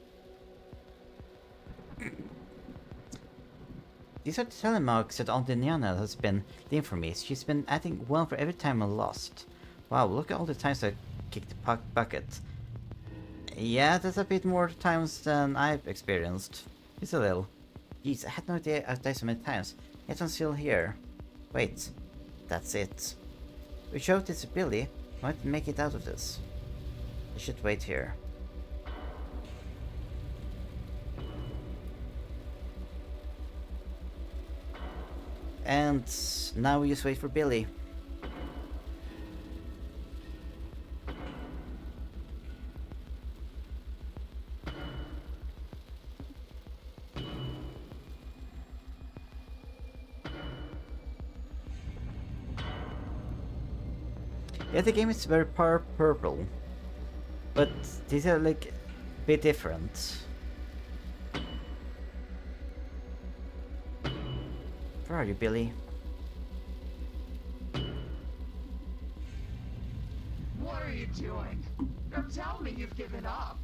These are the telemarks that Auntie Niana has been doing for me. She's been adding one for every time I lost. Wow, look at all the times I kicked the bucket. Yeah, that's a bit more times than I've experienced. Just a little. Jeez, I had no idea I'd died so many times. Yet I'm still here. Wait. That's it. We showed this to Billy. Might make it out of this. I should wait here. And now we just wait for Billy. Yeah, the game is very purple, but these are like a bit different. Where are you, Billy? What are you doing? Don't tell me you've given up.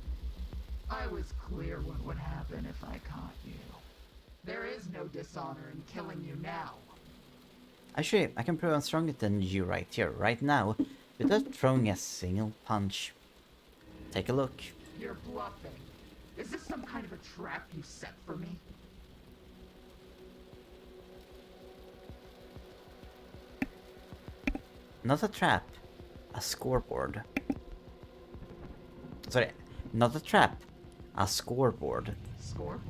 I was clear what would happen if I caught you. There is no dishonor in killing you now. Actually, I can prove I'm stronger than you right here, right now, without throwing a single punch. Take a look. You're bluffing. Is this some kind of a trap you set for me? Not a trap, a scoreboard. Sorry, not a trap, a scoreboard. Scoreboard?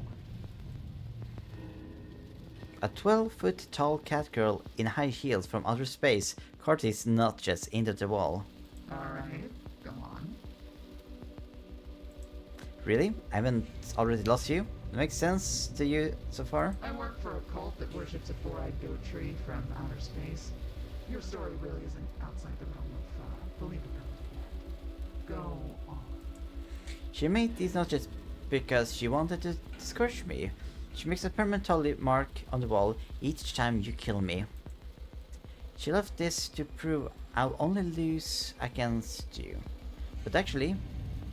A 12-foot tall cat girl in high heels from outer space carved his notches into the wall. Alright, go on. Really? I haven't already lost you? It makes sense to you so far? I work for a cult that worships a four-eyed goat tree from outer space. Your story really isn't outside the realm of believability. Go on. She made these notches because she wanted to discourage me. She makes a permanent tally mark on the wall each time you kill me. She left this to prove I'll only lose against you. But actually,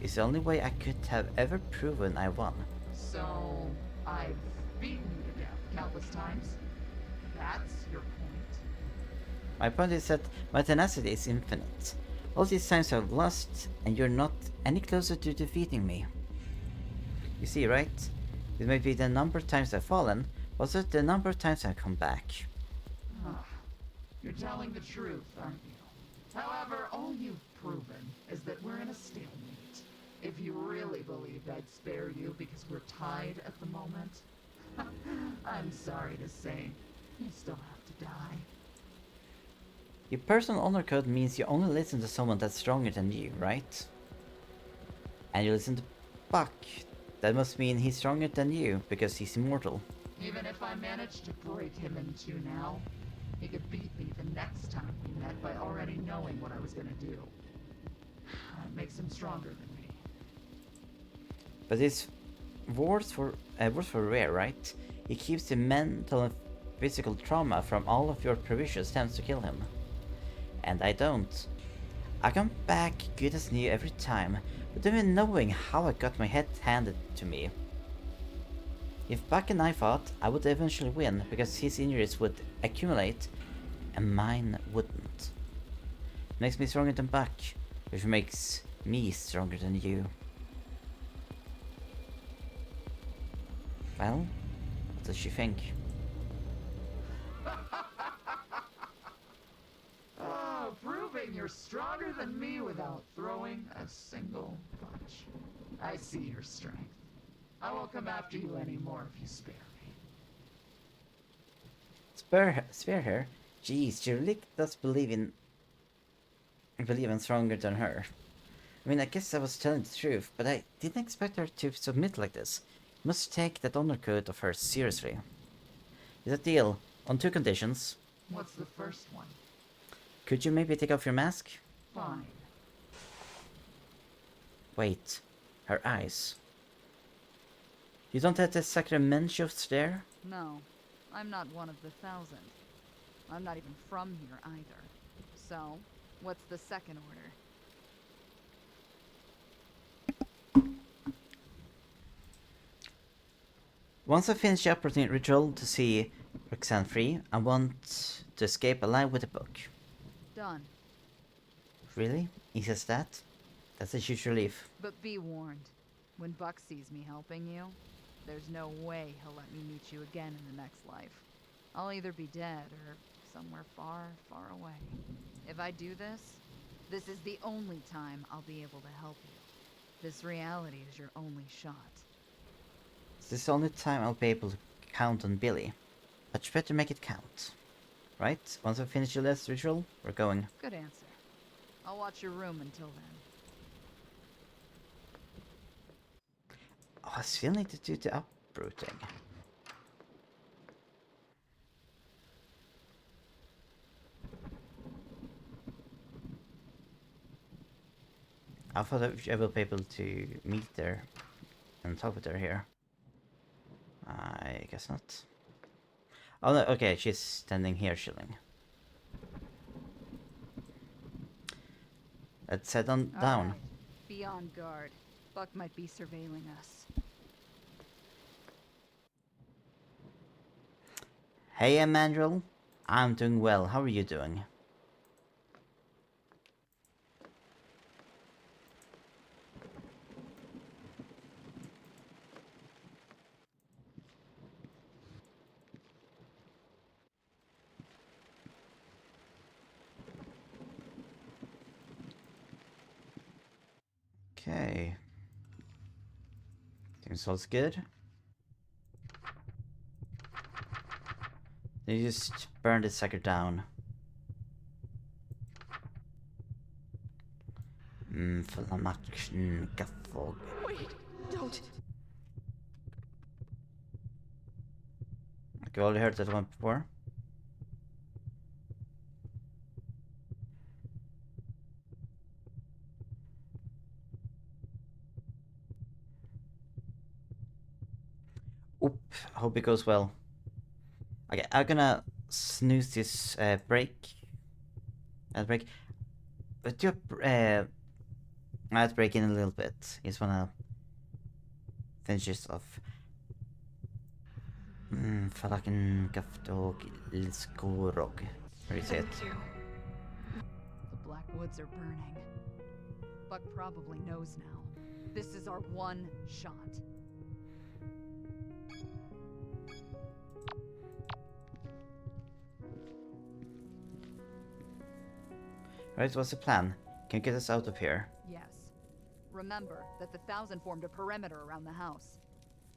it's the only way I could have ever proven I won. So, I've beaten you to death countless times? That's your point? My point is that my tenacity is infinite. All these times I've lost, and you're not any closer to defeating me. You see, right? It may be the number of times I've fallen, but also the number of times I've come back. You're telling the truth, aren't you? However, all you've proven is that we're in a stalemate. If you really believed I'd spare you because we're tied at the moment, I'm sorry to say, you still have to die. Your personal honor code means you only listen to someone that's stronger than you, right? And you listen to Buck. That must mean he's stronger than you, because he's immortal. Even if I managed to break him in two now, he could beat me the next time we met by already knowing what I was gonna do. That makes him stronger than me. But his words for rare, right? He keeps the mental and physical trauma from all of your previous attempts to kill him. And I don't. I come back good as new every time, without even knowing how I got my head handed to me. If Buck and I fought, I would eventually win, because his injuries would accumulate, and mine wouldn't. It makes me stronger than Buck, which makes me stronger than you. Well, what does she think? stronger than me without throwing a single punch. I see your strength. I won't come after you anymore if you spare me. Spare her? Jeez, she really does believe I'm stronger than her. I mean, I guess I was telling the truth, but I didn't expect her to submit like this. You must take that honor code of hers seriously. It's a deal, on 2 conditions. What's the first one? Could you maybe take off your mask? Fine. Wait, her eyes. You don't have the sacramentals there? No, I'm not one of the 1,000. I'm not even from here either. So, what's the second order? Once I finish the operating ritual to see Roxanne free, I want to escape alive with a book. Done. Really? Easy as that? That's a huge relief. But be warned. When Buck sees me helping you, there's no way he'll let me meet you again in the next life. I'll either be dead or somewhere far, far away. If I do this, this is the only time I'll be able to help you. This reality is your only shot. This is the only time I'll be able to count on Billy. But you better make it count. Right? Once I finish the last ritual, we're going. Good answer. I'll watch your room until then. Oh, I still need to do the uprooting. I thought I will be able to meet her and talk with her here. I guess not. Oh no, okay, she's standing here chilling. Let's head on down. Right. Be on guard. Buck might be surveilling us. Hey, Emmanuel. I'm doing well. How are you doing? Okay. Seems all's good. They just burn this sucker down. Wait, don't. You already heard that one before. Oop, hope it goes well. Okay, I'm gonna snooze this break. Break. But do I'll break in a little bit. Just wanna finish this off. Falaken Gaftog Ilskorog. Where is it? The Black Woods are burning. Buck probably knows now. This is our one shot. Right, what's the plan? Can you get us out of here? Yes. Remember that the 1,000 formed a perimeter around the house.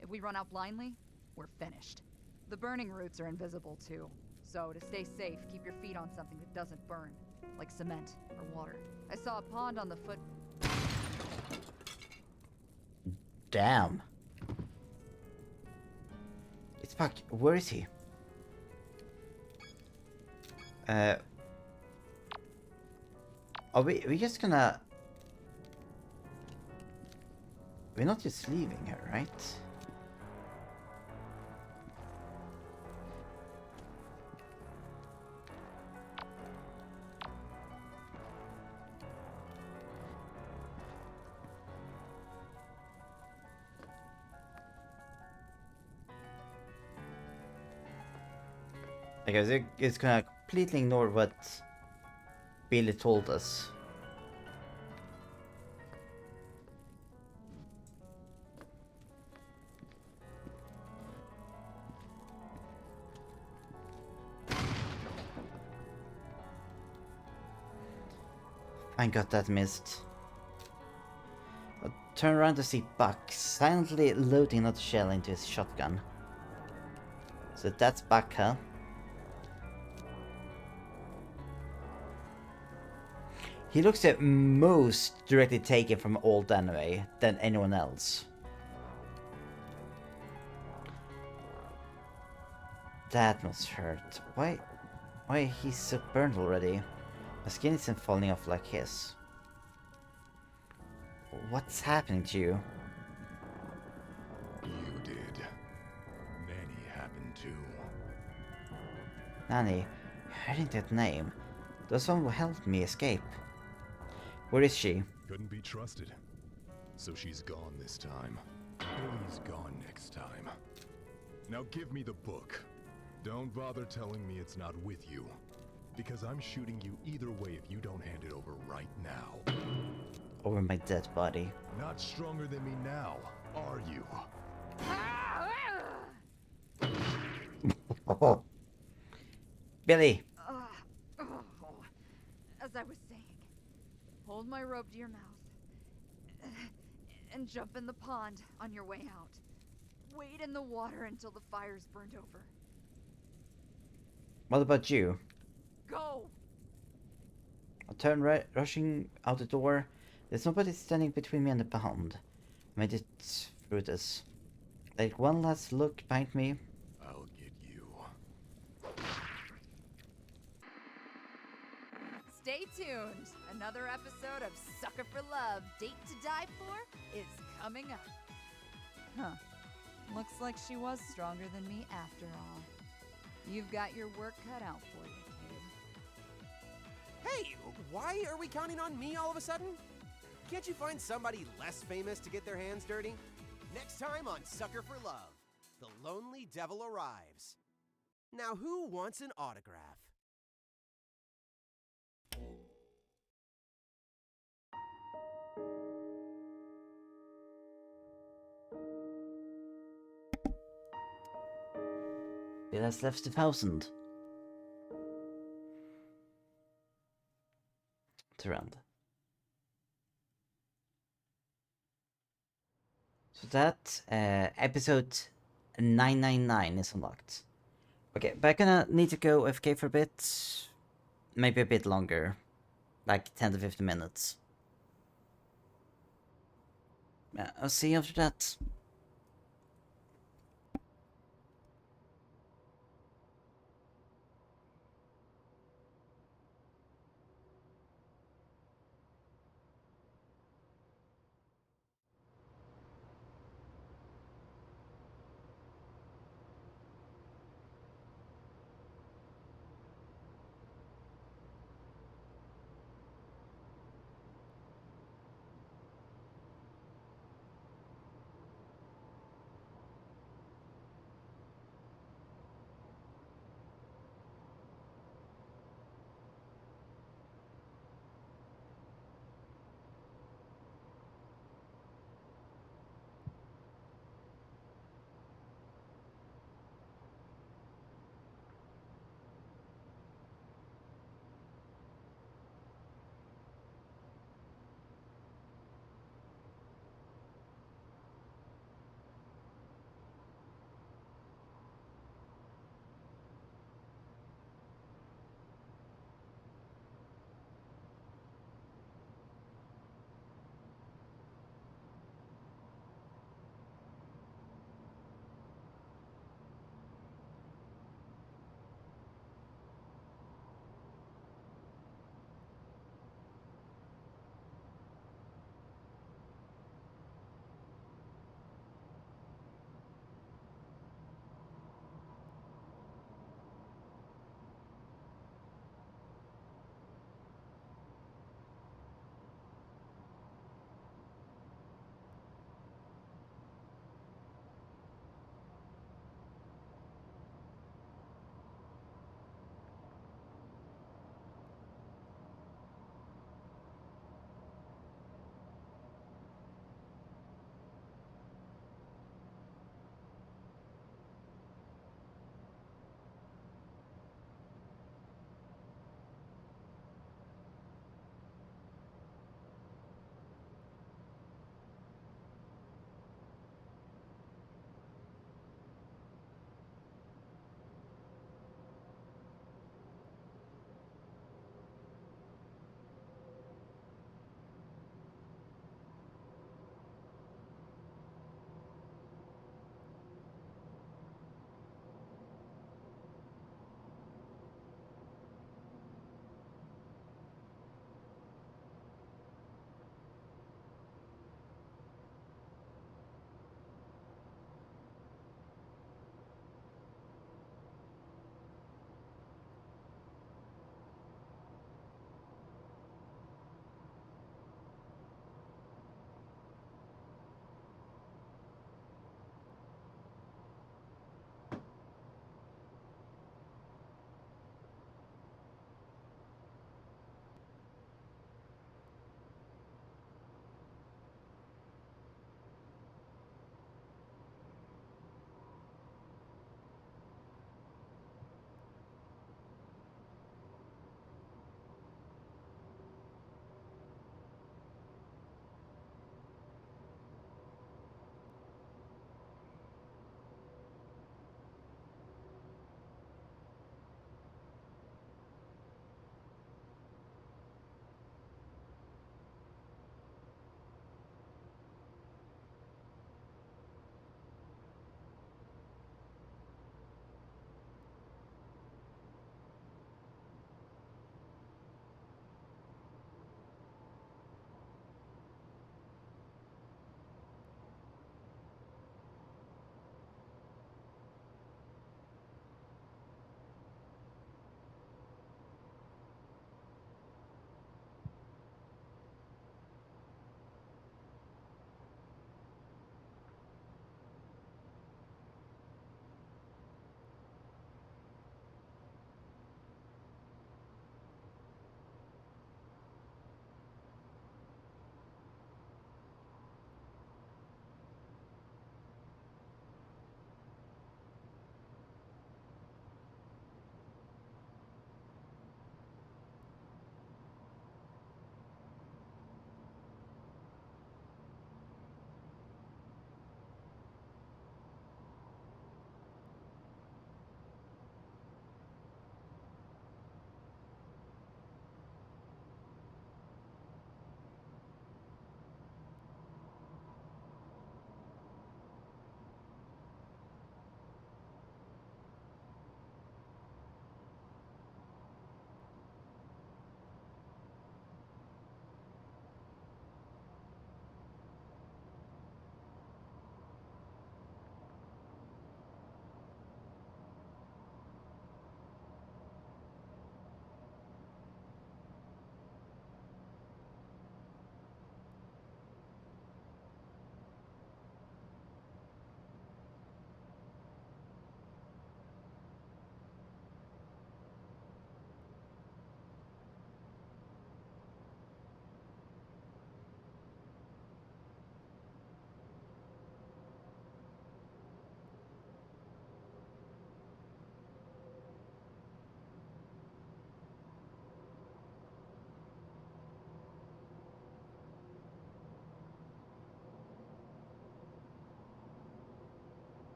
If we run out blindly, we're finished. The burning roots are invisible too. So to stay safe, keep your feet on something that doesn't burn, like cement or water. I saw a pond on the foot. Damn. It's Buck. Where is he? Are we just gonna... We're not just leaving her, right? Because it's gonna completely ignore what Billy told us. I got that missed. I turn around to see Buck silently loading another shell into his shotgun. So that's Buck, huh? He looks the most directly taken from old anime than anyone else. That must hurt. Why he's so burned already? My skin isn't falling off like his. What's happening to you? You did. Nanny happened too. Nanny, hearing that name, those one who helped me escape. Where is she? Couldn't be trusted. So she's gone this time. Billy's gone next time. Now give me the book. Don't bother telling me it's not with you. Because I'm shooting you either way if you don't hand it over right now. Over my dead body. Not stronger than me now, are you? Billy! As I was saying, hold my rope to your mouth. And jump in the pond on your way out. Wade in the water until the fire's burned over. What about you? Go! I turn rushing out the door. There's nobody standing between me and the pond. I made it through this. Like one last look behind me. I'll get you. Stay tuned. Another episode of Sucker for Love, Date to Die For is coming up. Huh. Looks like she was stronger than me after all. You've got your work cut out for you, kid. Hey, why are we counting on me all of a sudden? Can't you find somebody less famous to get their hands dirty? Next time on Sucker for Love, the lonely devil arrives. Now who wants an autograph? Bill has left 1,000. To round. So that episode 999 is unlocked. Okay, but I'm gonna need to go AFK for a bit. Maybe a bit longer. Like 10 to 15 minutes. I'll see you after that.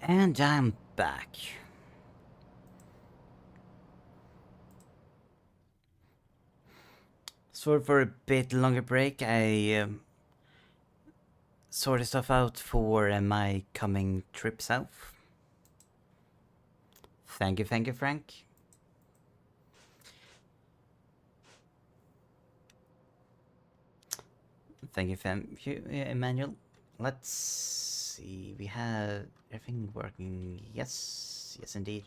And I'm back. Sorry for a bit longer break. I sorted stuff out for my coming trip south. Thank you, Frank. Thank you, Emmanuel. Let's see. We have everything working. Yes, yes, indeed.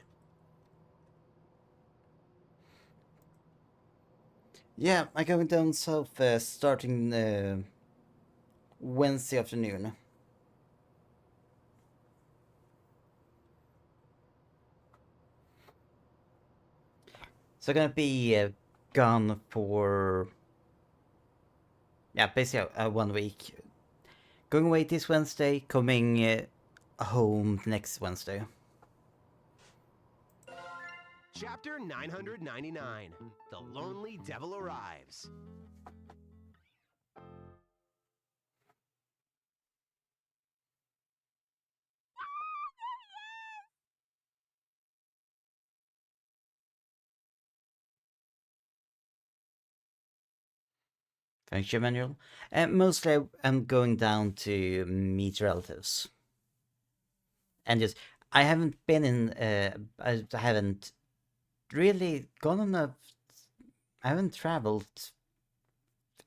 Yeah, I'm going down south starting Wednesday afternoon. So I'm gonna be gone for basically 1 week. Going away this Wednesday, coming home next Wednesday. Chapter 999 The Lonely Devil Arrives. Thank you, Emmanuel. Mostly I'm going down to meet relatives. And just, I haven't been in, I haven't really gone on I haven't traveled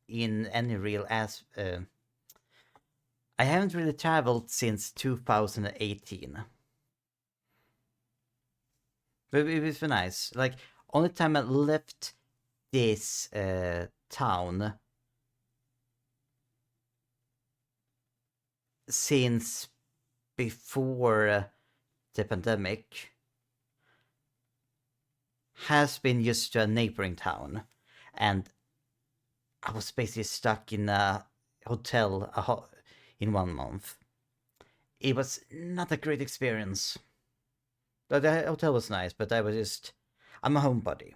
in any real I haven't really traveled since 2018. But it was nice. Like, only time I left this town since before the pandemic has been just to a neighboring town, and I was basically stuck in a hotel in 1 month. It was not a great experience. The hotel was nice, but I'm a homebody.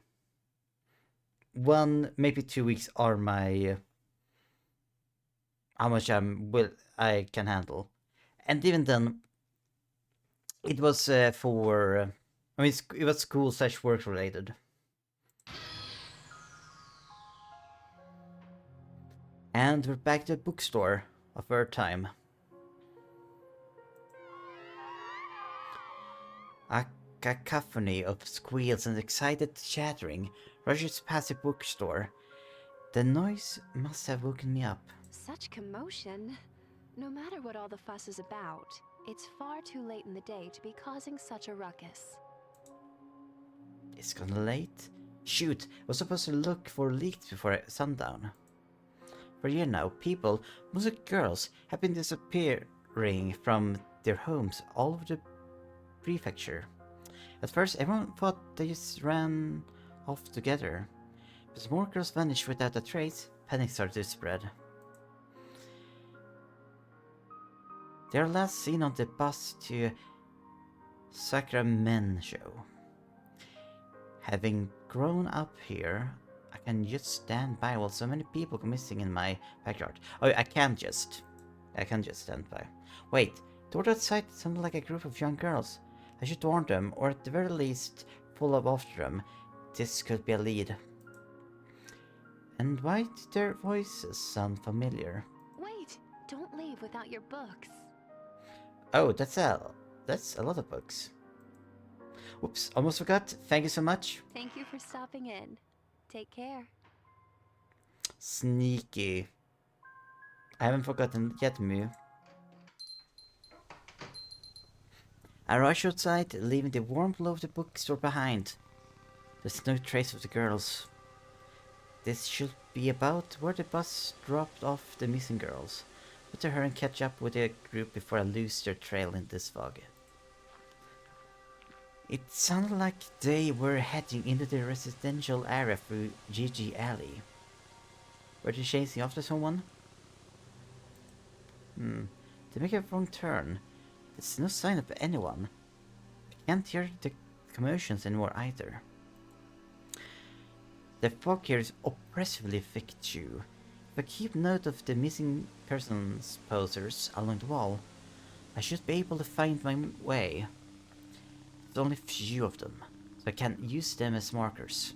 1, maybe 2 weeks are my how much I can handle, and even then, it was it was school/work related. And we're back to the bookstore of our time. A cacophony of squeals and excited chattering rushes past the bookstore. The noise must have woken me up. Such commotion. No matter what all the fuss is about, it's far too late in the day to be causing such a ruckus. It's gone late? Shoot, I was supposed to look for leaks before sundown. For a year now, people, mostly girls, have been disappearing from their homes all over the prefecture. At first, everyone thought they just ran off together. But as more girls vanished without a trace, panic started to spread. They are last seen on the bus to Sacrament show. Having grown up here, I can just stand by while so many people go missing in my backyard. Oh, I can't just stand by. Wait, the word outside sounded like a group of young girls. I should warn them, or at the very least, follow after them. This could be a lead. And why did their voices sound familiar? Wait, don't leave without your books. Oh, that's a lot of books. Whoops, almost forgot. Thank you so much. Thank you for stopping in. Take care. Sneaky. I haven't forgotten yet, Mew. I rush outside, leaving the warm glow of the bookstore behind. There's no trace of the girls. This should be about where the bus dropped off the missing girls. Better hurry and catch up with the group before I lose their trail in this fog. It sounded like they were heading into the residential area through Gigi Alley. Were they chasing after someone? They make a wrong turn. There's no sign of anyone. I can't hear the commotions anymore either. The fog here is oppressively thick too. If I keep note of the missing persons posters along the wall, I should be able to find my way. There's only a few of them, so I can use them as markers.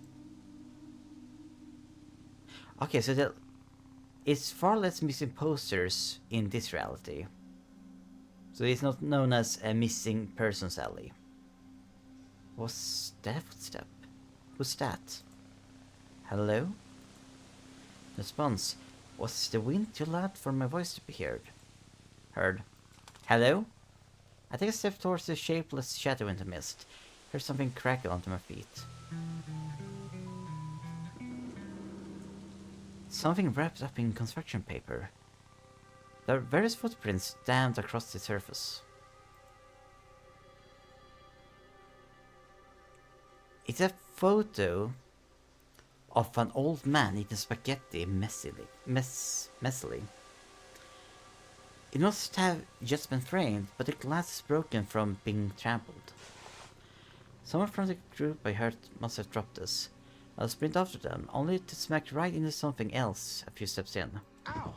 Okay, so it's far less missing posters in this reality. So it's not known as a missing persons alley. What's that footstep? Who's that? Hello? Response. Was the wind too loud for my voice to be heard? Hello? I take a step towards the shapeless shadow in the mist. Heard something crackle under my feet. Something wrapped up in construction paper. There are various footprints stamped across the surface. It's a photo of an old man eating spaghetti messily. It must have just been framed, but the glass is broken from being trampled. Someone from the group I heard must have dropped this. I'll sprint after them, only to smack right into something else a few steps in. Ow!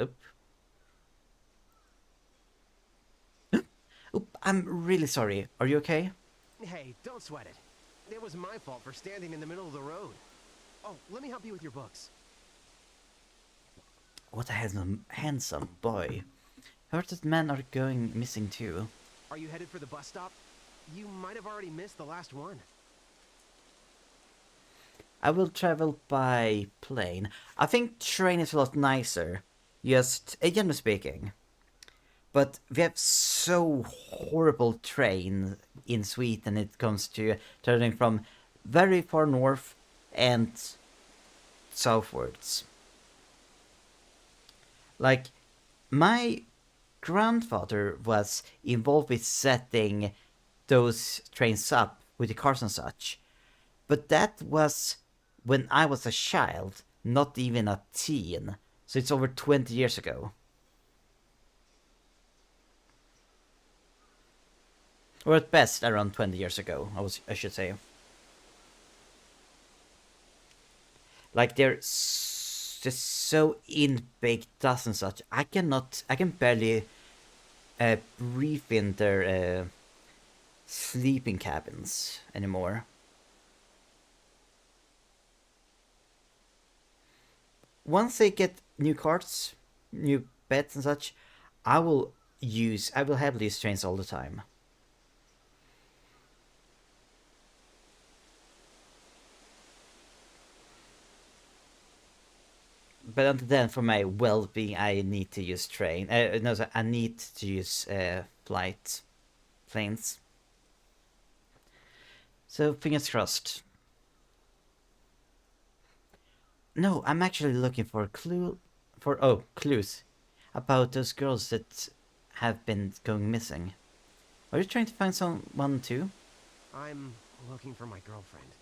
Oop. Oop, I'm really sorry. Are you okay? Hey, don't sweat it. It was my fault for standing in the middle of the road. Oh, let me help you with your books. What a handsome boy. Heard that men are going missing too. Are you headed for the bus stop? You might have already missed the last one. I will travel by plane. I think train is a lot nicer. Just, generally speaking. But we have so horrible train in Sweden when it comes to traveling from very far north and southwards. Like, my grandfather was involved with setting those trains up with the cars and such. But that was when I was a child, not even a teen. So it's over 20 years ago. Or at best around 20 years ago, I should say. Like they're just so in-baked dust and such. I can barely breathe in their sleeping cabins anymore. Once they get new carts, new beds and such, I will heavily use trains all the time. But until then, for my well-being, I need to use train. No, sorry, I need to use planes. So fingers crossed. No, I'm actually looking for clues about those girls that have been going missing. Are you trying to find someone too? I'm looking for my girlfriend.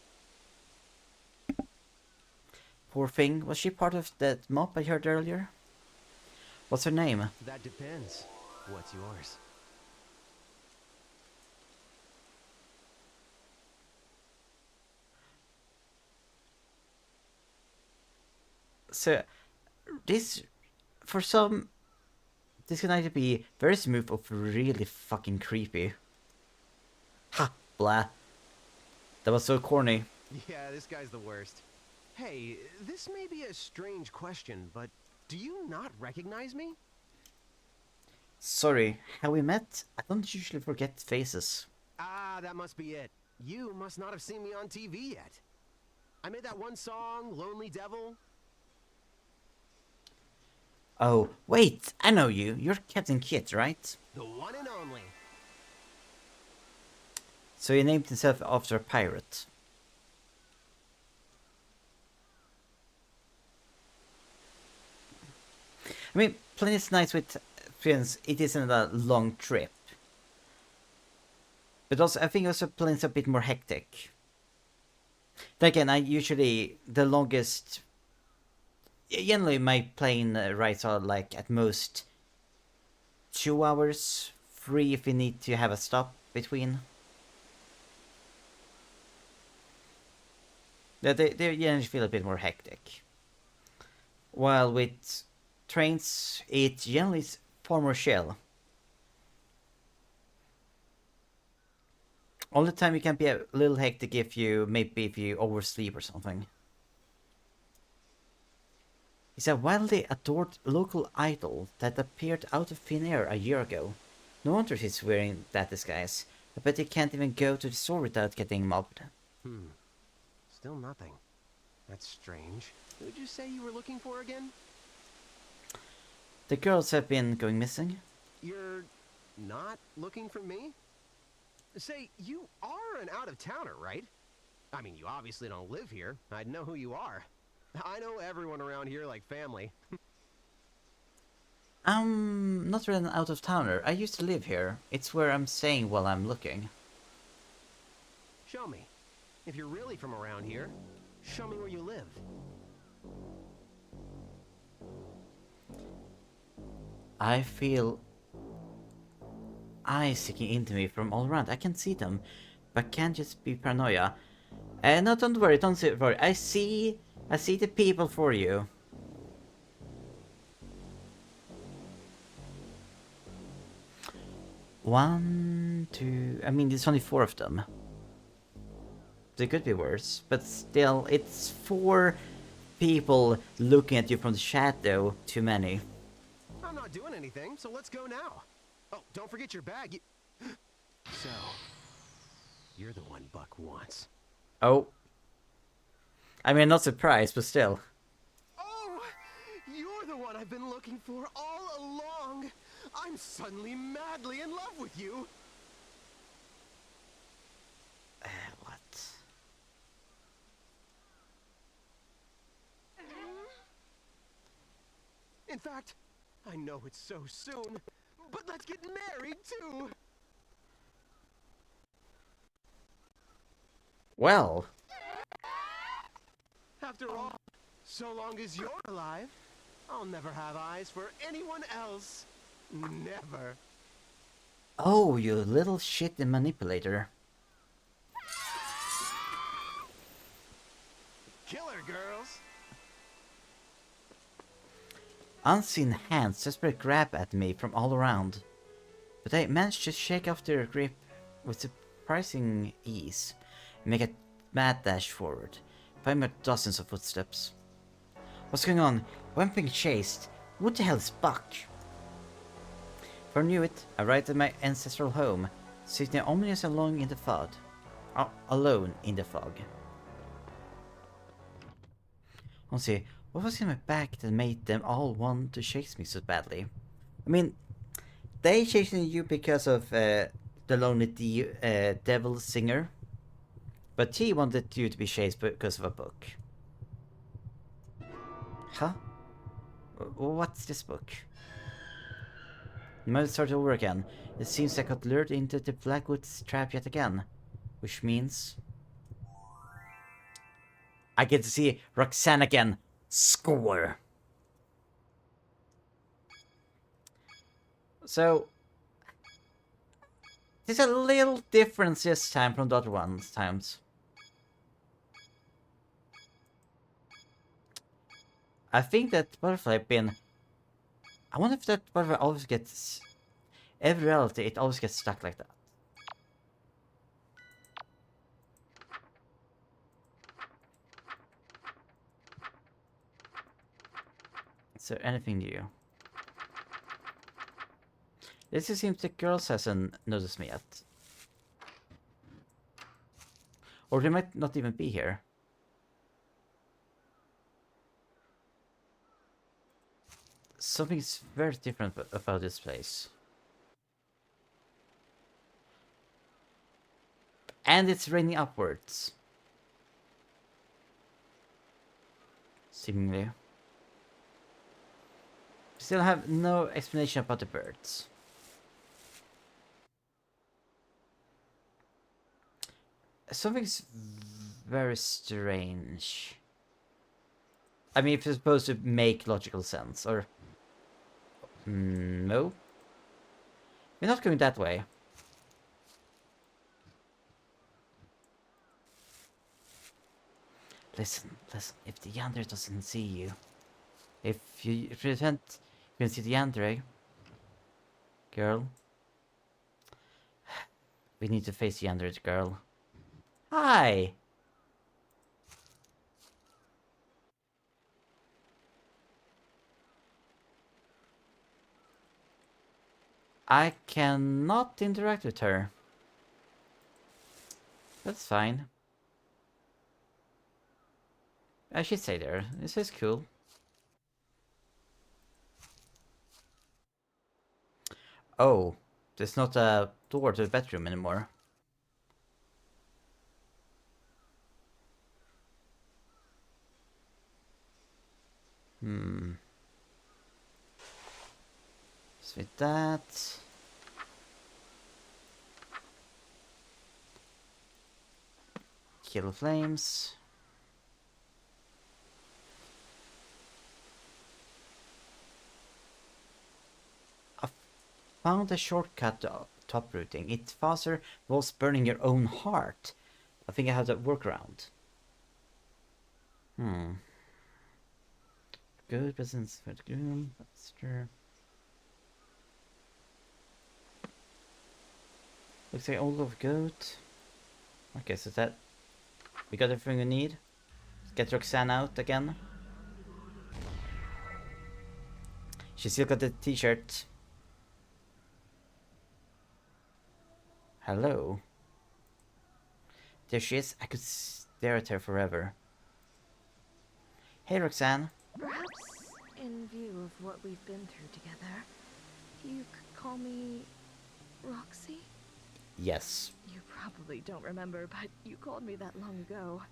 Poor thing. Was she part of that mob I heard earlier? What's her name? That depends. What's yours? So, this can either be very smooth or really fucking creepy. Ha! Blah. That was so corny. Yeah, this guy's the worst. Hey, this may be a strange question, but do you not recognize me? Sorry, have we met? I don't usually forget faces. Ah, that must be it. You must not have seen me on TV yet. I made that one song, Lonely Devil. Oh, wait, I know you. You're Captain Kit, right? The one and only. So he named himself after a pirate. I mean, playing is nice with friends. It isn't a long trip. But also, I think also playing's a bit more hectic. Then again, the longest... Generally, my plane rides are like at most 2 hours, 3 if we need to have a stop between. They generally feel a bit more hectic. While with trains, it generally far more chill. Only time you can be a little hectic if you oversleep or something. He's a wildly adored local idol that appeared out of thin air a year ago. No wonder he's wearing that disguise. I bet he can't even go to the store without getting mobbed. Still nothing. That's strange. Who'd you say you were looking for again? The girls have been going missing. You're not looking for me? Say, you are an out-of-towner, right? I mean, you obviously don't live here. I'd know who you are. I know everyone around here like family. I'm not really an out-of-towner. I used to live here. It's where I'm staying while I'm looking. Show me. If you're really from around here, show me where you live. I feel eyes sticking into me from all around. I can see them, but can't just be paranoia. No, don't worry, don't worry. I see the people for you. One, two. I mean, there's only 4 of them. They could be worse, but still, it's 4 people looking at you from the shadow. Too many. I'm not doing anything, so let's go now. Oh, don't forget your bag. So, you're the one Buck wants. Oh. I mean, not surprised, but still. Oh, you're the one I've been looking for all along. I'm suddenly madly in love with you. What? In fact, I know it's so soon, but let's get married too. Well. After all, so long as you're alive, I'll never have eyes for anyone else. Never. Oh, you little shit manipulator. Killer girls. Unseen hands desperately grab at me from all around, but I managed to shake off their grip with surprising ease and make a mad dash forward, finding dozens of footsteps. What's going on? Why am I being chased? What the hell is Buck? Before I knew it, I arrived at my ancestral home, sitting ominous alone in the fog. Alone in the fog. Honestly, what was in my back that made them all want to chase me so badly? I mean, they chasing you because of the lonely devil singer, but he wanted you to be chased because of a book. Huh? What's this book? The moment started over again. It seems I got lured into the Blackwood's trap yet again, which means I get to see Roxanne again. Score. So there's a little difference this time from the other ones times. I think that butterfly pin. I wonder if that butterfly always gets. Every reality, it always gets stuck like that. Is there anything new? This seems the girls hasn't noticed me yet. Or they might not even be here. Something's very different about this place. And it's raining upwards. Seemingly. Still have no explanation about the birds. Something's very strange. I mean, if it's supposed to make logical sense, or... no? We're not going that way. Listen, if the Yandere doesn't see you... If you can see the Yandere... Girl. We need to face the android girl. Hi! I cannot interact with her. That's fine. I should stay there. This is cool. Oh, there's not a door to the bedroom anymore. So with that. Kill flames. I found a shortcut to top routing. It's faster whilst burning your own heart. I think I have that workaround. Good presence for the groom. That's true. Looks like all of Goth. Okay, so that we got everything we need. Let's get Roxanne out again. She still got the t-shirt. Hello. There she is. I could stare at her forever. Hey, Roxanne. Perhaps, in view of what we've been through together, you could call me Roxy? Yes. You probably don't remember, but you called me that long ago,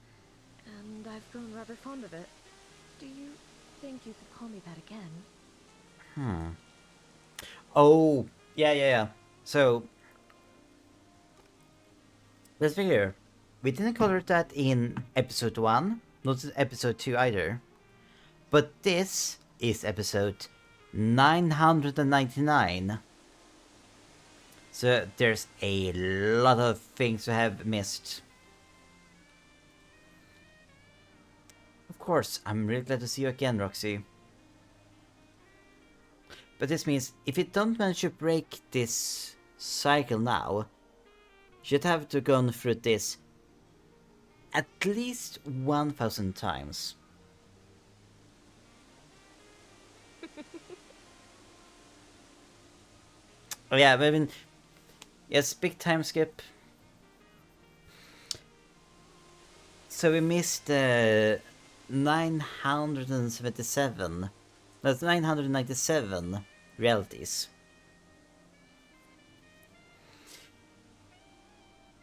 and I've grown rather fond of it. Do you think you could call me that again? Oh, yeah. So, let's be clear. We didn't call her that in episode 1, not in episode 2 either. But this is episode 999. So there's a lot of things we have missed. Of course, I'm really glad to see you again, Roxy. But this means if you don't manage to break this cycle now, you'd have to go through this at least 1,000 times. Oh yeah, I mean, yes, big time skip. So we missed 977. That's 997 realities.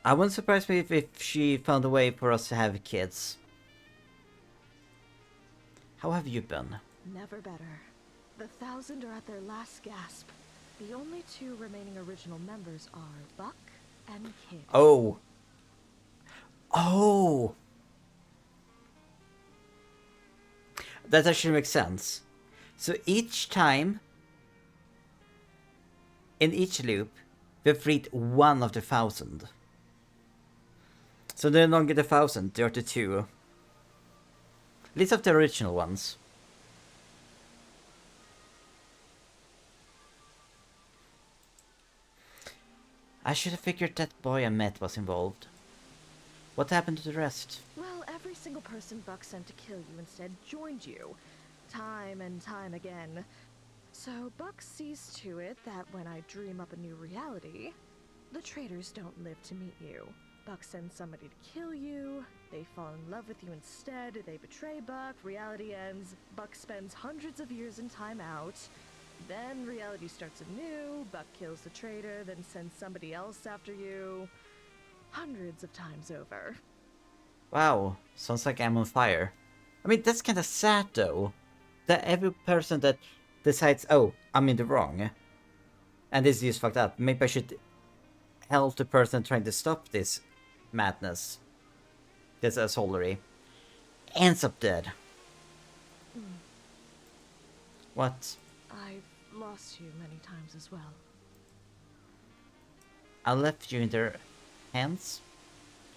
I wouldn't surprise me if she found a way for us to have kids. How have you been? Never better. The 1,000 are at their last gasp. The only two remaining original members are Buck and Kid. Oh! That actually makes sense. So each time, in each loop, we've freed one of the 1,000. So they're no longer the 1,000, they're the 2. At least of the original ones. I should have figured that boy I met was involved. What happened to the rest? Well, every single person Buck sent to kill you instead joined you. Time and time again. So Buck sees to it that when I dream up a new reality, the traitors don't live to meet you. Buck sends somebody to kill you, they fall in love with you instead, they betray Buck, reality ends, Buck spends hundreds of years in timeout, then reality starts anew, Buck kills the traitor, then sends somebody else after you. Hundreds of times over. Wow, sounds like I'm on fire. I mean, that's kinda sad though. That every person that decides, oh, I'm in the wrong, and this is fucked up, maybe I should help the person trying to stop this madness, this assholery, ends up dead. What? I've lost you many times as well. I left you in their hands?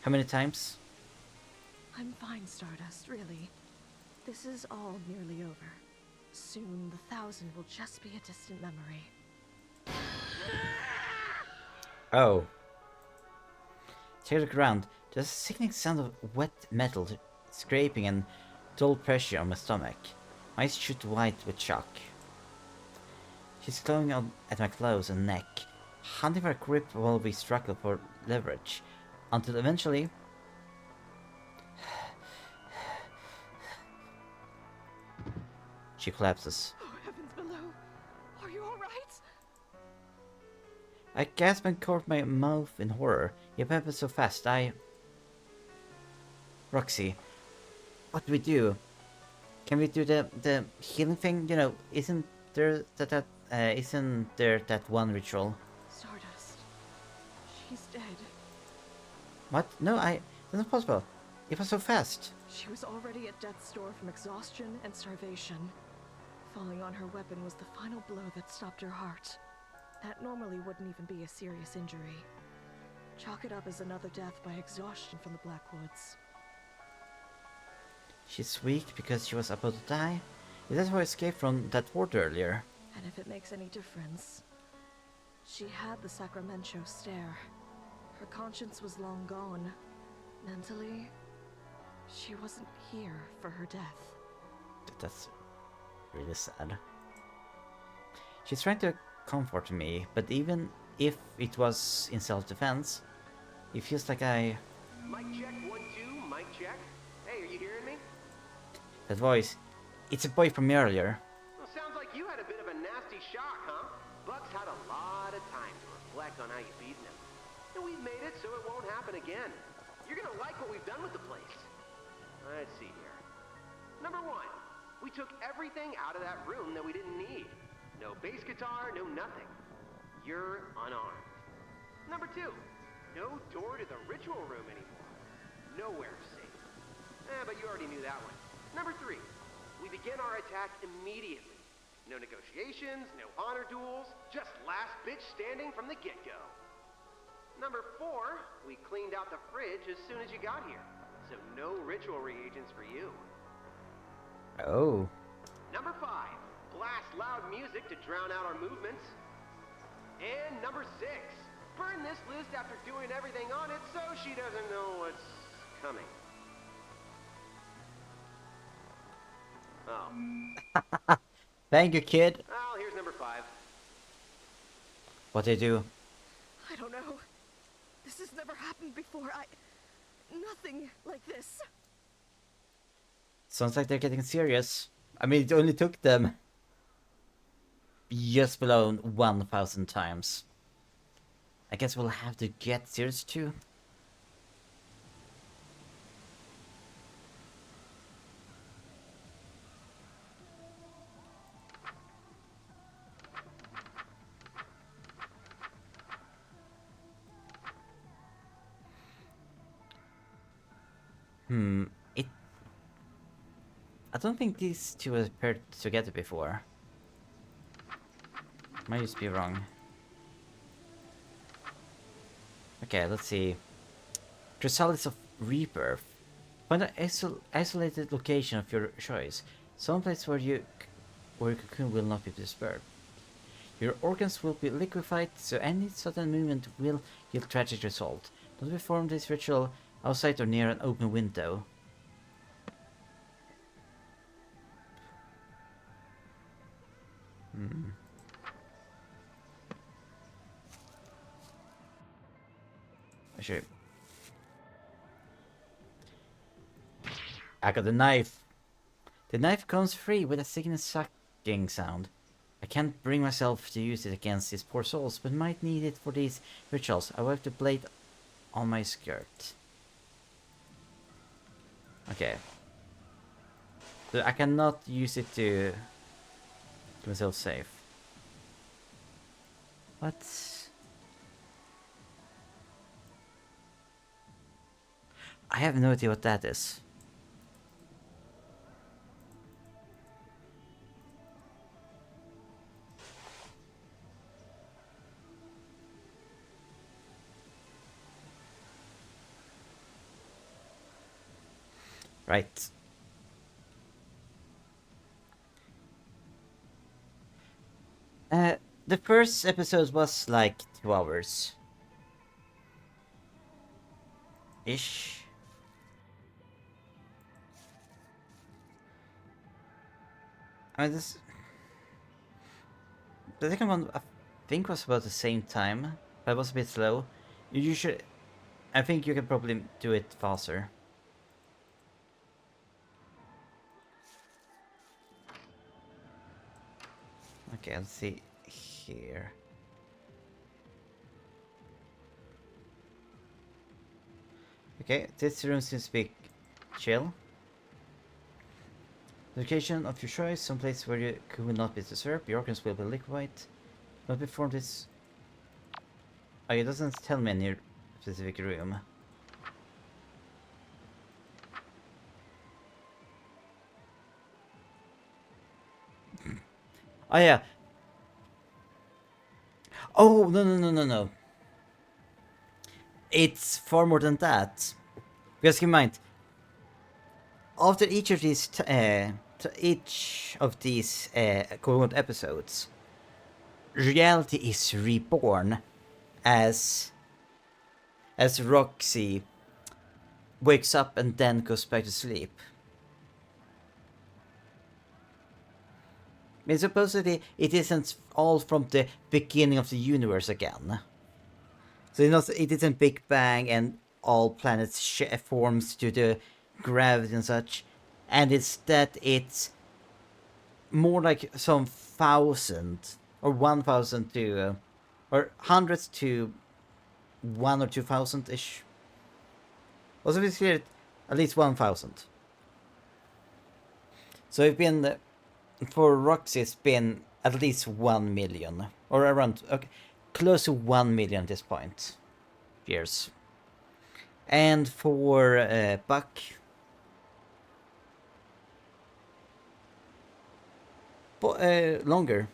How many times? I'm fine, Stardust, really. This is all nearly over. Soon, the 1,000 will just be a distant memory. Oh. Tear the ground. There's a sickening sound of wet metal scraping and dull pressure on my stomach. My eyes shoot wide with shock. She's clawing at my clothes and neck, hunting for a grip while we struggle for leverage, until eventually... she collapses. Oh, heavens below. Are you alright? I gasp and cover my mouth in horror. It happened so fast, Roxy, what do we do? Can we do the healing thing? You know, isn't there that one ritual? Stardust. She's dead. What? No, that's not possible. It was so fast. She was already at death's door from exhaustion and starvation. Falling on her weapon was the final blow that stopped her heart. That normally wouldn't even be a serious injury. Chalk it up as another death by exhaustion from the Blackwoods. She's weak because she was about to die? Is that how I escaped from that ward earlier? And if it makes any difference, she had the Sacramento stare. Her conscience was long gone. Mentally, she wasn't here for her death. That's really sad. She's trying to comfort me, but even if it was in self-defense, it feels like I... Mic check, 1, 2, mic check. Hey, are you hearing me? That voice, it's a boy from earlier. Well, sounds like you had a bit of a nasty shock, huh? Buck's had a lot of time to reflect on how you've beaten him. And we've made it so it won't happen again. You're gonna like what we've done with the place. Let's see here. Number 1, we took everything out of that room that we didn't need. No bass guitar, no nothing. You're unarmed. Number 2, no door to the ritual room anymore. Nowhere safe. But you already knew that one. Number 3, we begin our attack immediately. No negotiations, no honor duels, just last bitch standing from the get-go. Number 4, we cleaned out the fridge as soon as you got here. So no ritual reagents for you. Oh. Number 5, blast loud music to drown out our movements. And number 6, burn this list after doing everything on it so she doesn't know what's coming. Oh. Thank you, kid. Well, here's number 5. What they do? I don't know. This has never happened before. Nothing like this. Sounds like they're getting serious. I mean, it only took them just below 1,000 times. I guess we'll have to get serious too. I don't think these two have paired together before. Might just be wrong. Okay, let's see. Chrysalis of Rebirth. Find an isolated location of your choice. Some place where your cocoon will not be disturbed. Your organs will be liquefied, so any sudden movement will yield tragic result. Don't perform this ritual outside or near an open window. Sure. I got the knife. The knife comes free with a sickening sucking sound. I can't bring myself to use it against these poor souls, but might need it for these rituals. I wipe the blade on my skirt. Okay. So I cannot use it to keep myself safe. What? I have no idea what that is. Right. The first episode was like 2 hours. Ish. I mean, this... The second one, I think, was about the same time, but it was a bit slow. You should... I think you can probably do it faster. Okay, let's see here. Okay, this room seems to be chill. Location of your choice, some place where you could not be disturbed. Your organs will be liquefied. But before this... Oh, it doesn't tell me any specific room. Oh yeah. Oh, no. It's far more than that. Because keep in mind, after each of these quote episodes, reality is reborn as Roxy wakes up and then goes back to sleep. I mean, supposedly it isn't all from the beginning of the universe again. So it isn't Big Bang and all planets forms due to gravity and such, and it's more like some 1,000 or 1,000 to or hundreds to 1 or 2,000 ish. Also, it's clear at least 1,000. So it's been for Roxy, it's been at least 1 million or around close to 1 million at this point years. And for Buck, longer.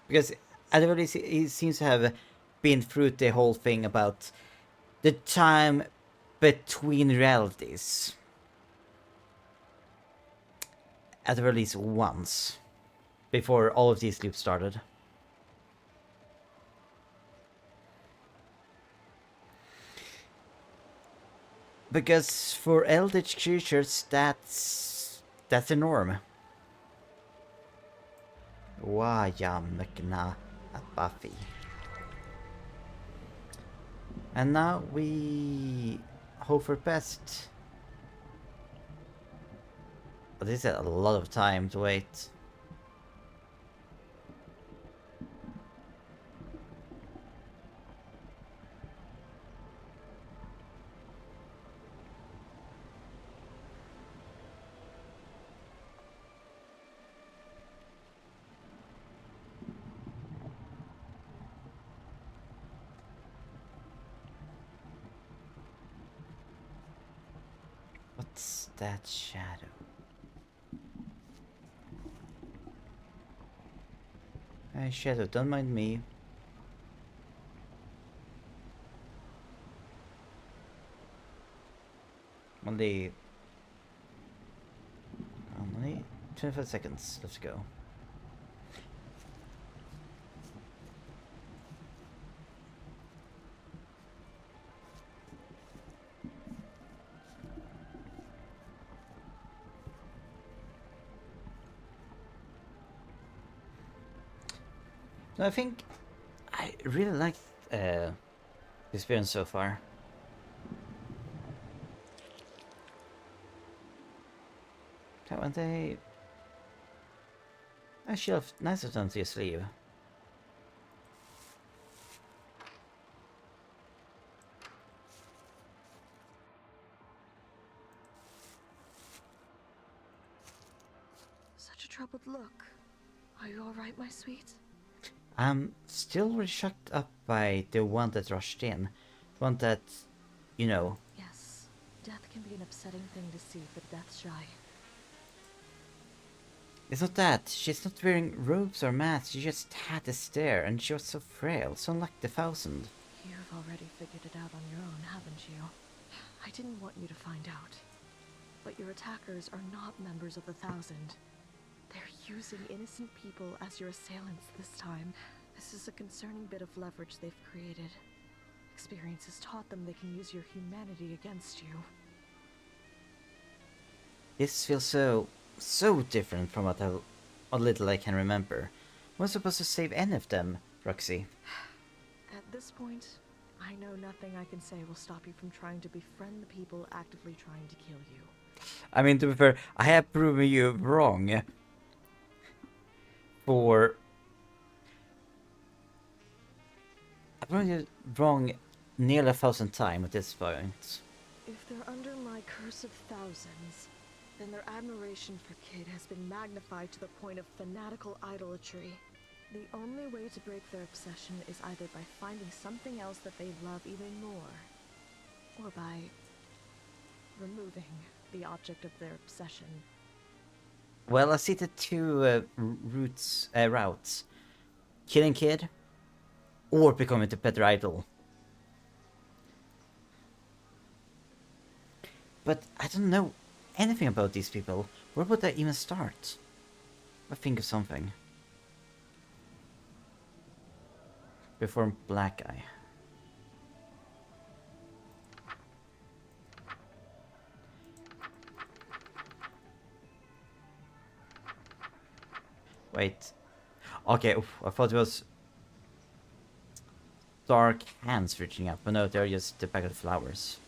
Because at the very least, he seems to have been through the whole thing about the time between realities. At the very least once. Before all of these loops started. Because for eldritch creatures, that's the norm. Wajamekna Buffy. And now we hope for best. But this is a lot of time to wait. What's that shadow? Hey, shadow, don't mind me. Only 25 seconds. Let's go. So I think I really like the experience so far. Haven't they? Actually, nice of them to just leave. Such a troubled look. Are you alright, my sweet? I'm still really shocked up by the one that rushed in. The one that, you know. Yes, death can be an upsetting thing to see for the death shy. It's not that. She's not wearing robes or masks. She just had to stare, and she was so frail, so unlike the 1,000. You've already figured it out on your own, haven't you? I didn't want you to find out. But your attackers are not members of the 1,000. They're using innocent people as your assailants this time. This is a concerning bit of leverage they've created. Experience has taught them they can use your humanity against you. This feels so different from what little I can remember. Was supposed to save any of them, Roxy? At this point, I know nothing I can say will stop you from trying to befriend the people actively trying to kill you. I mean, to be fair, I have proven you wrong. I've proven you wrong nearly 1,000 times at this point. If they're under my curse of thousands, then their admiration for Kid has been magnified to the point of fanatical idolatry. The only way to break their obsession is either by finding something else that they love even more, or by removing the object of their obsession. Well, I see the two routes. Killing Kid, or becoming the better idol. But I don't know anything about these people. Where would I even start? I think of something. Before Black Eye. Wait. Okay, oof, I thought it was dark hands reaching up, but no, they're just the back of the flowers.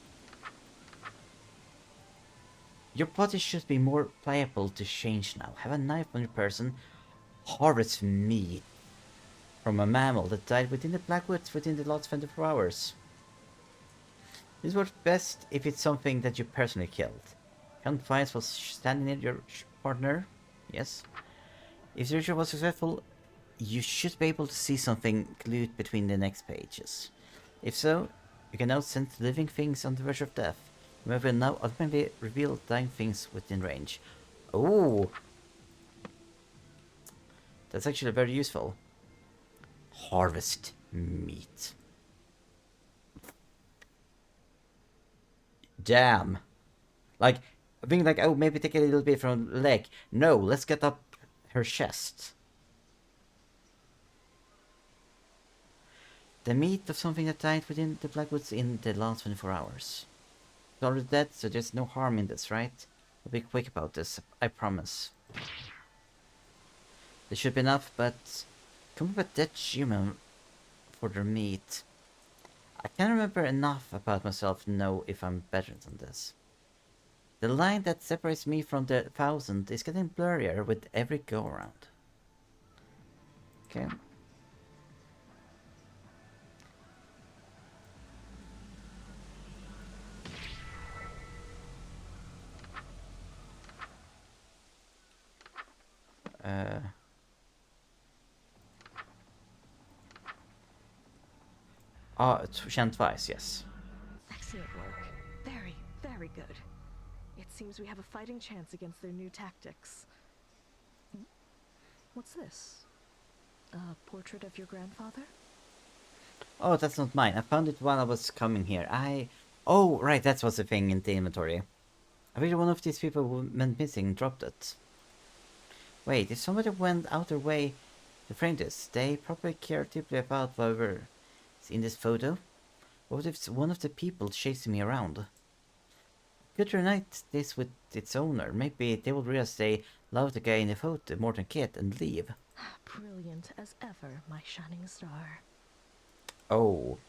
Your body should be more pliable to change now. Have a knife on your person. Harvest meat from a mammal that died within the Black Woods within the last 24 hours. This works best if it's something that you personally killed. Count points for standing near your partner. Yes. If the ritual was successful, you should be able to see something glued between the next pages. If so, you can now sense living things on the verge of death. You will now ultimately reveal dying things within range. Oh! That's actually very useful. Harvest meat. Damn. Like, I think like, oh, maybe take a little bit from the leg. No, let's get up her chest. The meat of something that died within the Blackwoods in the last 24 hours. It's already dead, so there's no harm in this, right? I'll be quick about this, I promise. This should be enough, but come up a dead human for their meat. I can't remember enough about myself to know if I'm better than this. The line that separates me from the 1,000 is getting blurrier with every go-around. Okay. Chant twice, yes. Excellent work. Very, very good. It seems we have a fighting chance against their new tactics. What's this? A portrait of your grandfather? Oh, that's not mine. I found it while I was coming here. Oh, right, that was the thing in the inventory. I figured one of these people who went missing dropped it. Wait, if somebody went out their way to frame this, they probably care deeply about whatever is in this photo. What if it's one of the people chasing me around? Could reunite this with its owner. Maybe they will realize they love the guy in the photo more than Kit and leave. Brilliant as ever, my shining star. Oh.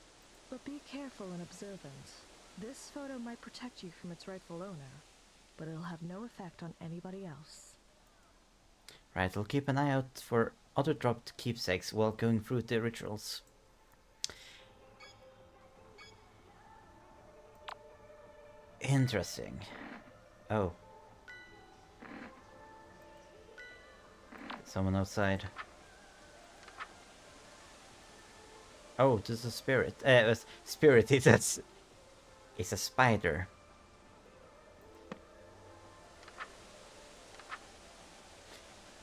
But be careful and observant. This photo might protect you from its rightful owner, but it'll have no effect on anybody else. Right, I'll keep an eye out for other dropped keepsakes while going through the rituals. Interesting. Oh. Someone outside. Oh, this is a spirit. Spirit, it's a spider.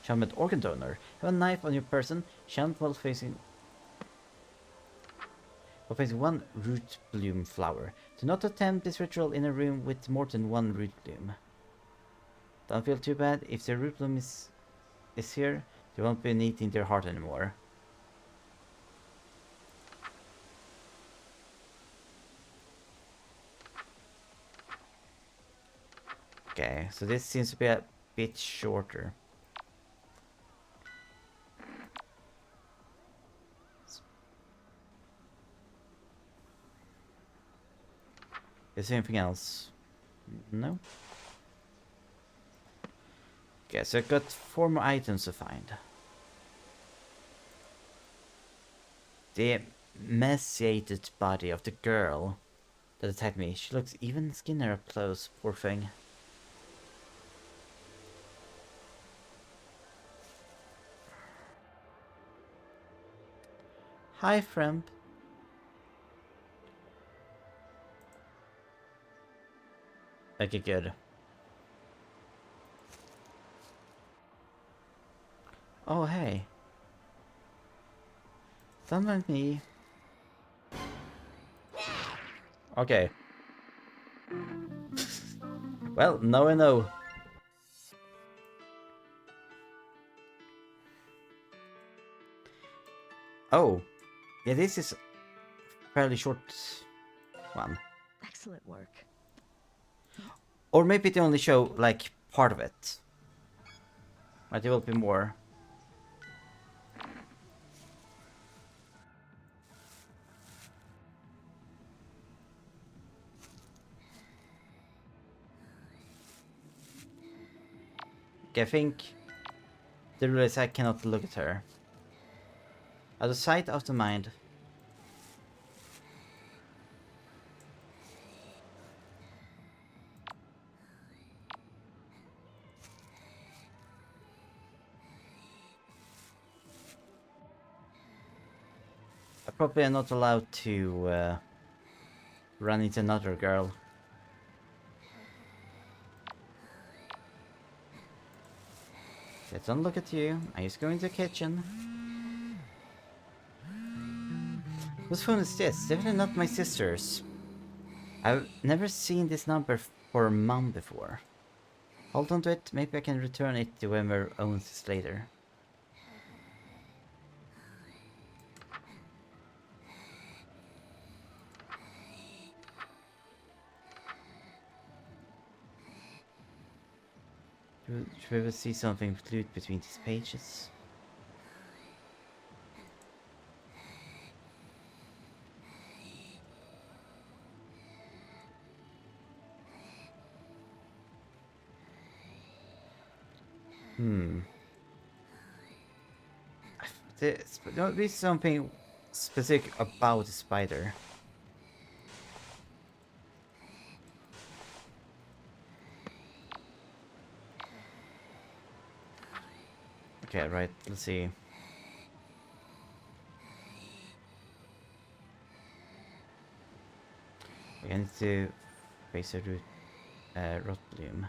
Shaman organ donor. Have a knife on your person. Chant while facing one root bloom flower. Do not attempt this ritual in a room with more than one root bloom. Don't feel too bad if the root bloom is is here, they won't be eating their heart anymore. Okay, so this seems to be a bit shorter. Is there anything else? No? Okay, so I've got 4 more items to find. The emaciated body of the girl that attacked me. She looks even skinnier up close, poor thing. Hi, friend. Okay, good. Oh, hey. Don't mind me. Okay. Well, now I know. Oh. Yeah, this is a fairly short one. Excellent work. Or maybe they only show, like, part of it. But there will be more. Okay, I think they realize I cannot look at her. Out of sight, out of mind. I probably am not allowed to run into another girl. Okay, don't look at you. I just go into the kitchen. Whose phone is this? Definitely not my sister's. I've never seen this number for Mom before. Hold on to it. Maybe I can return it to whoever owns this later. Should we ever see something glued between these pages? There must be something specific about the spider. Okay, right, let's see. I need to face a rot bloom.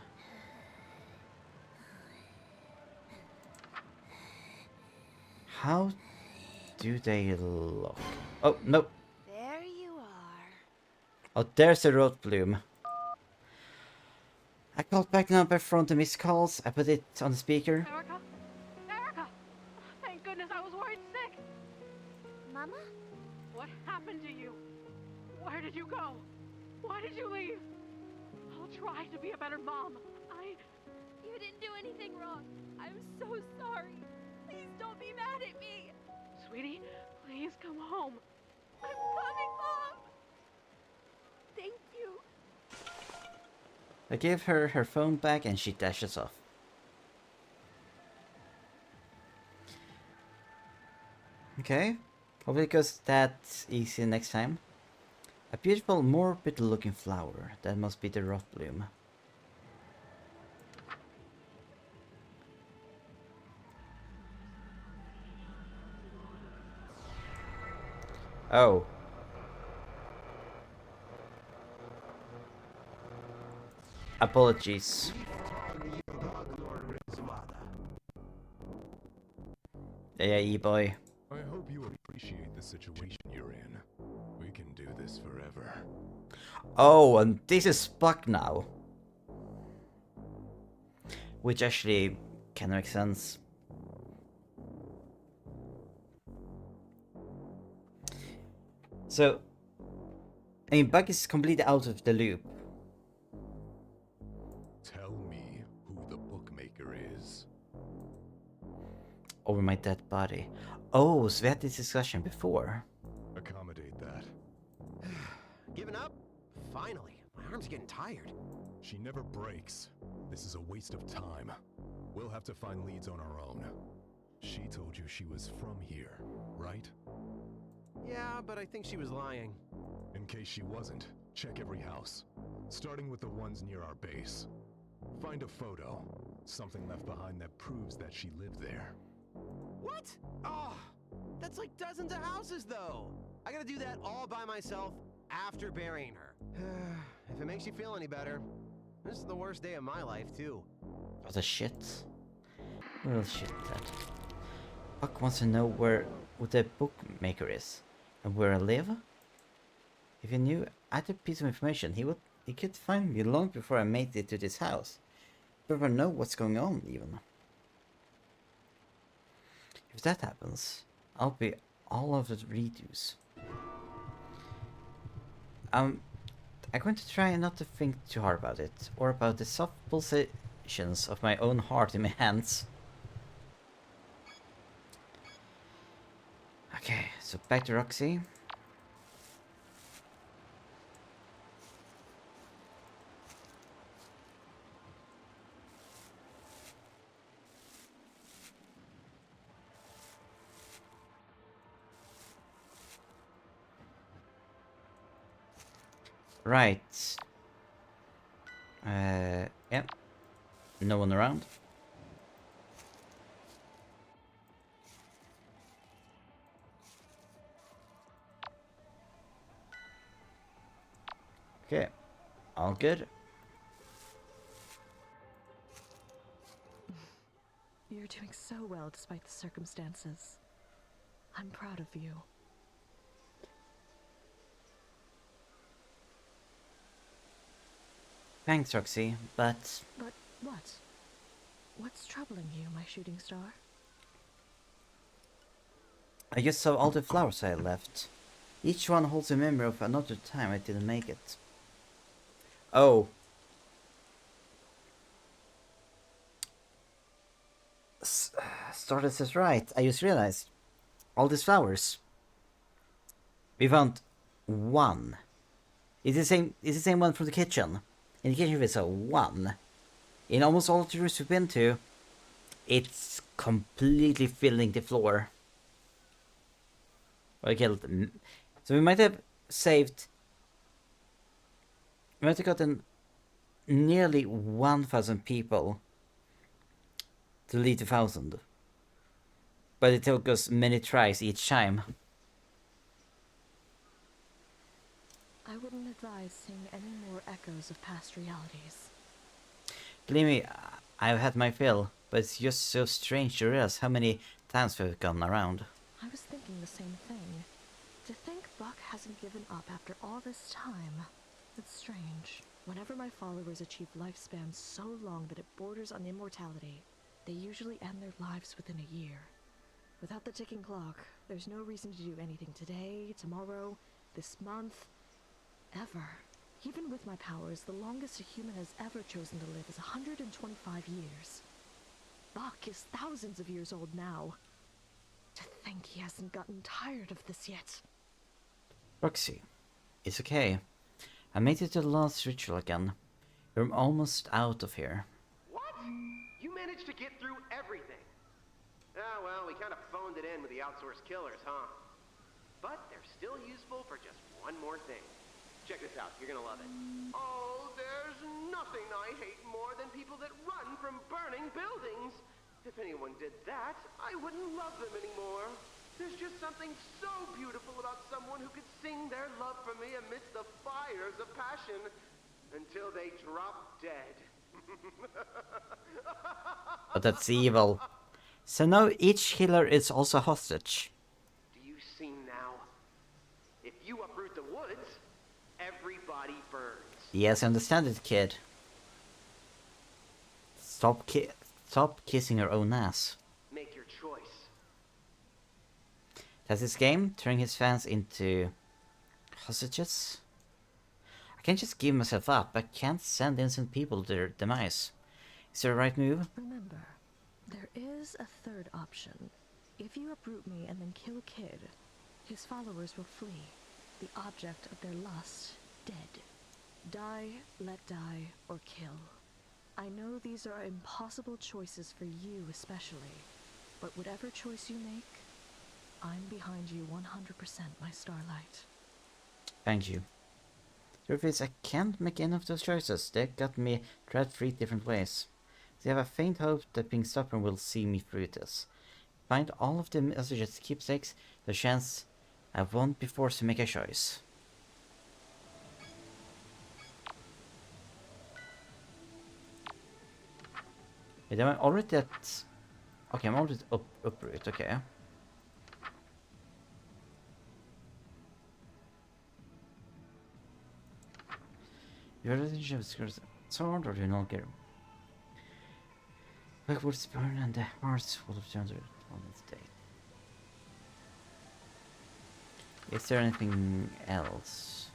How do they look? Oh, no. There you are. Oh, there's a rot bloom. I called back the number from the missed calls. I put it on the speaker. Erica? Erica! Thank goodness, I was worried sick. Mama? What happened to you? Where did you go? Why did you leave? I'll try to be a better mom. You didn't do anything wrong. I'm so sorry. Please don't be mad at me. Sweetie, please come home. I'm coming, Mom. Thank you. I give her her phone back and she dashes off. Okay, hopefully it goes that easy next time. A beautiful, morbid looking flower. That must be the rot bloom. Oh. Apologies. Yeah, E-boy. I hope you appreciate the situation you're in. We can do this forever. Oh, and this is Spock now. Which actually kind of makes sense. So, I mean, Buck is completely out of the loop. Tell me who the bookmaker is. Over my dead body. Oh, so we had this discussion before. Accommodate that. Giving up? Finally. My arm's getting tired. She never breaks. This is a waste of time. We'll have to find leads on our own. She told you she was from here, right? Yeah, but I think she was lying. In case she wasn't, check every house, starting with the ones near our base. Find a photo, something left behind that proves that she lived there. What? Oh, that's like dozens of houses, though. I gotta do that all by myself after burying her. If it makes you feel any better, this is the worst day of my life, too. What a shit. Real shit, that. Buck wants to know where the bookmaker is and where I live. If he knew either piece of information, he could find me long before I made it to this house. Never know what's going on, even. If that happens, I'll be all of the redos. I'm going to try not to think too hard about it, or about the soft pulsations of my own heart in my hands. Okay, so back to Roxy. Right. Yeah. No one around. Okay. All good. You're doing so well despite the circumstances. I'm proud of you. Thanks, Roxy, but... But what? What's troubling you, my shooting star? I just saw all the flowers I left. Each one holds a memory of another time I didn't make it. Oh. Stardust is right. I just realized. All these flowers. We found one. It's the same one from the kitchen. In the kitchen we saw one. In almost all the rooms we've been to, it's completely filling the floor. I killed them. So we might have saved... We might have gotten nearly 1,000 people to lead 1,000. But it took us many tries each time. I wouldn't advise seeing any more echoes of past realities. Believe me, I've had my fill, but it's just so strange to realize how many times we've gone around. I was thinking the same thing. To think Buck hasn't given up after all this time. It's strange. Whenever my followers achieve lifespans so long that it borders on immortality, they usually end their lives within a year. Without the ticking clock, there's no reason to do anything today, tomorrow, this month, ever. Even with my powers, the longest a human has ever chosen to live is 125 years. Buck is thousands of years old now. To think he hasn't gotten tired of this yet. Roxy, it's okay. I made it to the last ritual again. We're almost out of here. What? You managed to get through everything? Ah, well, we kind of phoned it in with the outsourced killers, huh? But they're still useful for just one more thing. Check this out, you're gonna love it. Oh, there's nothing I hate more than people that run from burning buildings. If anyone did that, I wouldn't love them anymore. There's just something so beautiful about someone who could sing their love for me amidst the fires of passion until they drop dead. But that's evil. So now each killer is also a hostage. Do you see now? If you uproot the woods, everybody burns. Yes, I understand it, kid. Stop kissing your own ass. Make your choice. That's his game, turning his fans into Hostages? I can't just give myself up. I can't send innocent people to their demise. Is there a right move? Remember, there is a third option. If you uproot me and then kill Kid, his followers will flee, the object of their lust dead. Die, let die, or kill. I know these are impossible choices for you especially, but whatever choice you make, I'm behind you 100%, my Starlight. Thank you. Truth is, I can't make any of those choices. They got me tried 3 different ways. So I have a faint hope that being stubborn will see me through this. Find all of the messages keepsakes, the chance I won't be forced to make a choice. Wait, am I already at... Okay, I'm already uproot, okay. Your relationship is so hard or do you not care? Backwards burn and the hearts full of turns on its day. Is there anything else?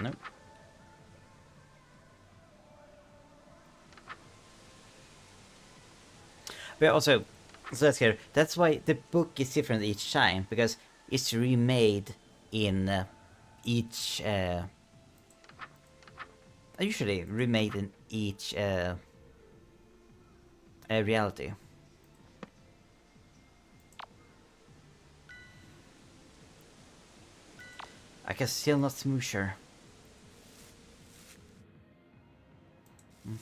Nope. But also, so that's here. That's why the book is different each time, because it's remade in each. Usually remade in each reality. I can still not smoosher.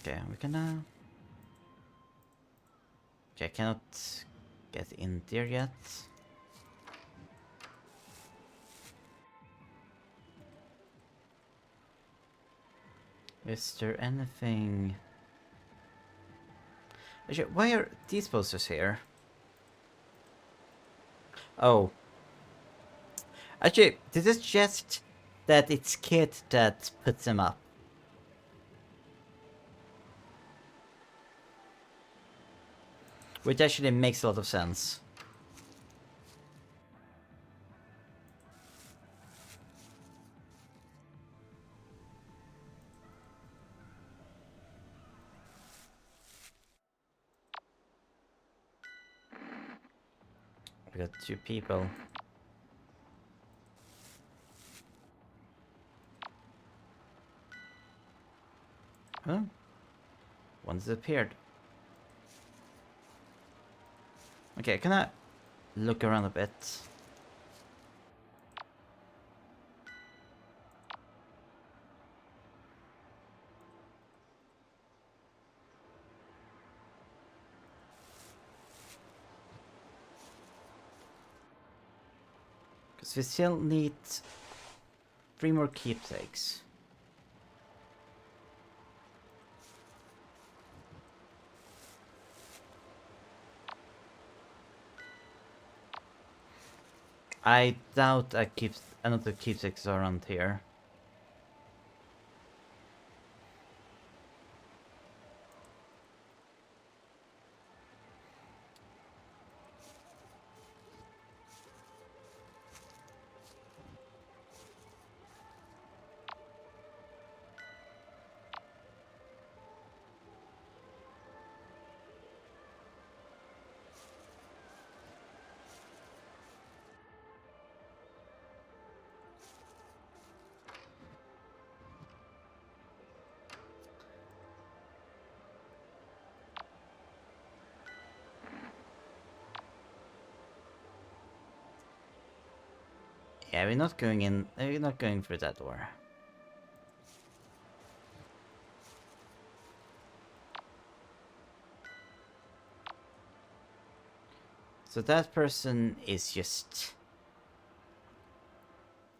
Okay, we can. Okay, I cannot get in there yet. Is there anything? Actually, why are these posters here? Oh. Actually, this is just that it's Kid that puts them up. Which actually makes a lot of sense. We got 2 people. Huh? One disappeared. Okay, can I look around a bit? Because we still need 3 more keepsakes. I doubt another keepsakes are around here. Yeah, we're not going in. We're not going through that door. So that person is just...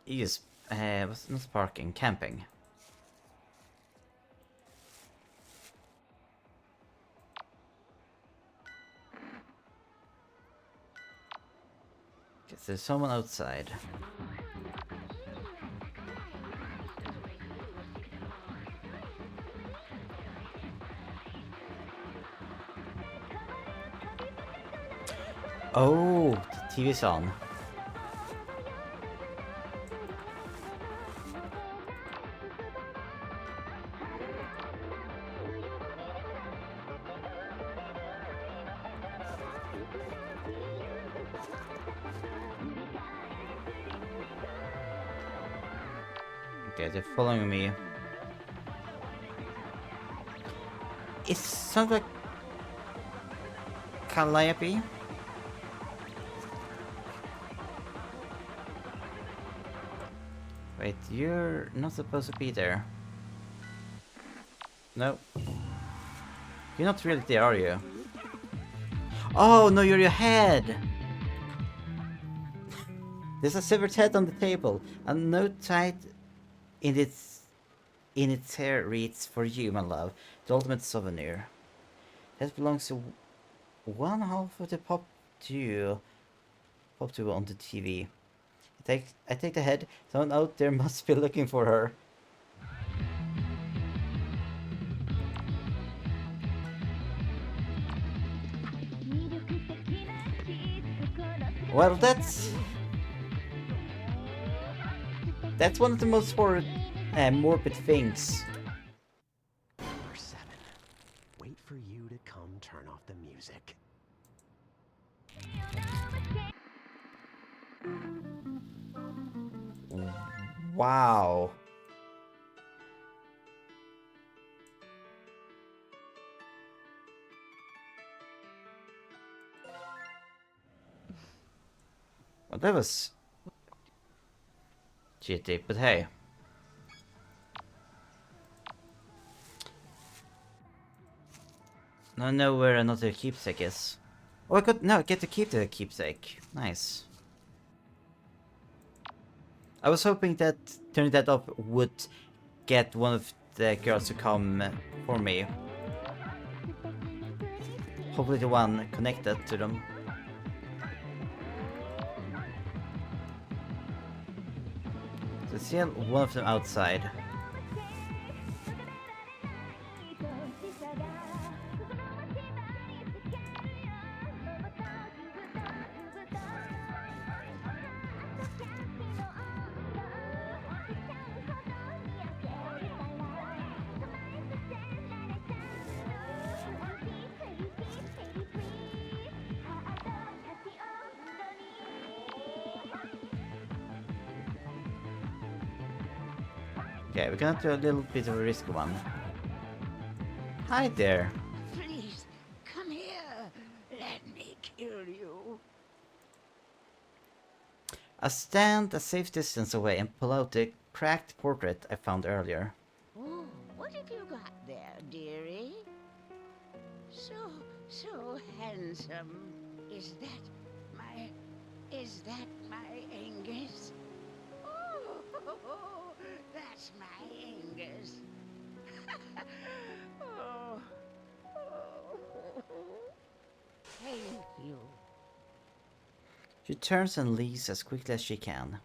He is... was not parking, camping. Guess there's someone outside. Oh, the TV's on. Okay, they're following me. It sounds like Calliope. Wait, you're not supposed to be there. No. You're not really there, are you? Oh, no, you're your head! There's a severed head on the table. A note tied in its hair reads, "For you, my love, the ultimate souvenir." That belongs to one half of the pop duo on the TV. I take the head. Someone out there must be looking for her. Well, that's one of the most morbid things. Number 7. Wait for you to come turn off the music. Wow. Well, that was GT, but hey. Now I know where another keepsake is. Oh, I get to keep the keepsake. Nice. I was hoping that turning that off would get one of the girls to come for me. Hopefully the one connected to them. So still one of them outside. Okay, we're gonna do a little bit of a risky one. Hi there. Please, come here. Let me kill you. I stand a safe distance away and pull out the cracked portrait I found earlier. Oh, what have you got there, dearie? So handsome. Is that my Angus? Oh, that's my Angus. oh. Thank you. She turns and leaves as quickly as she can.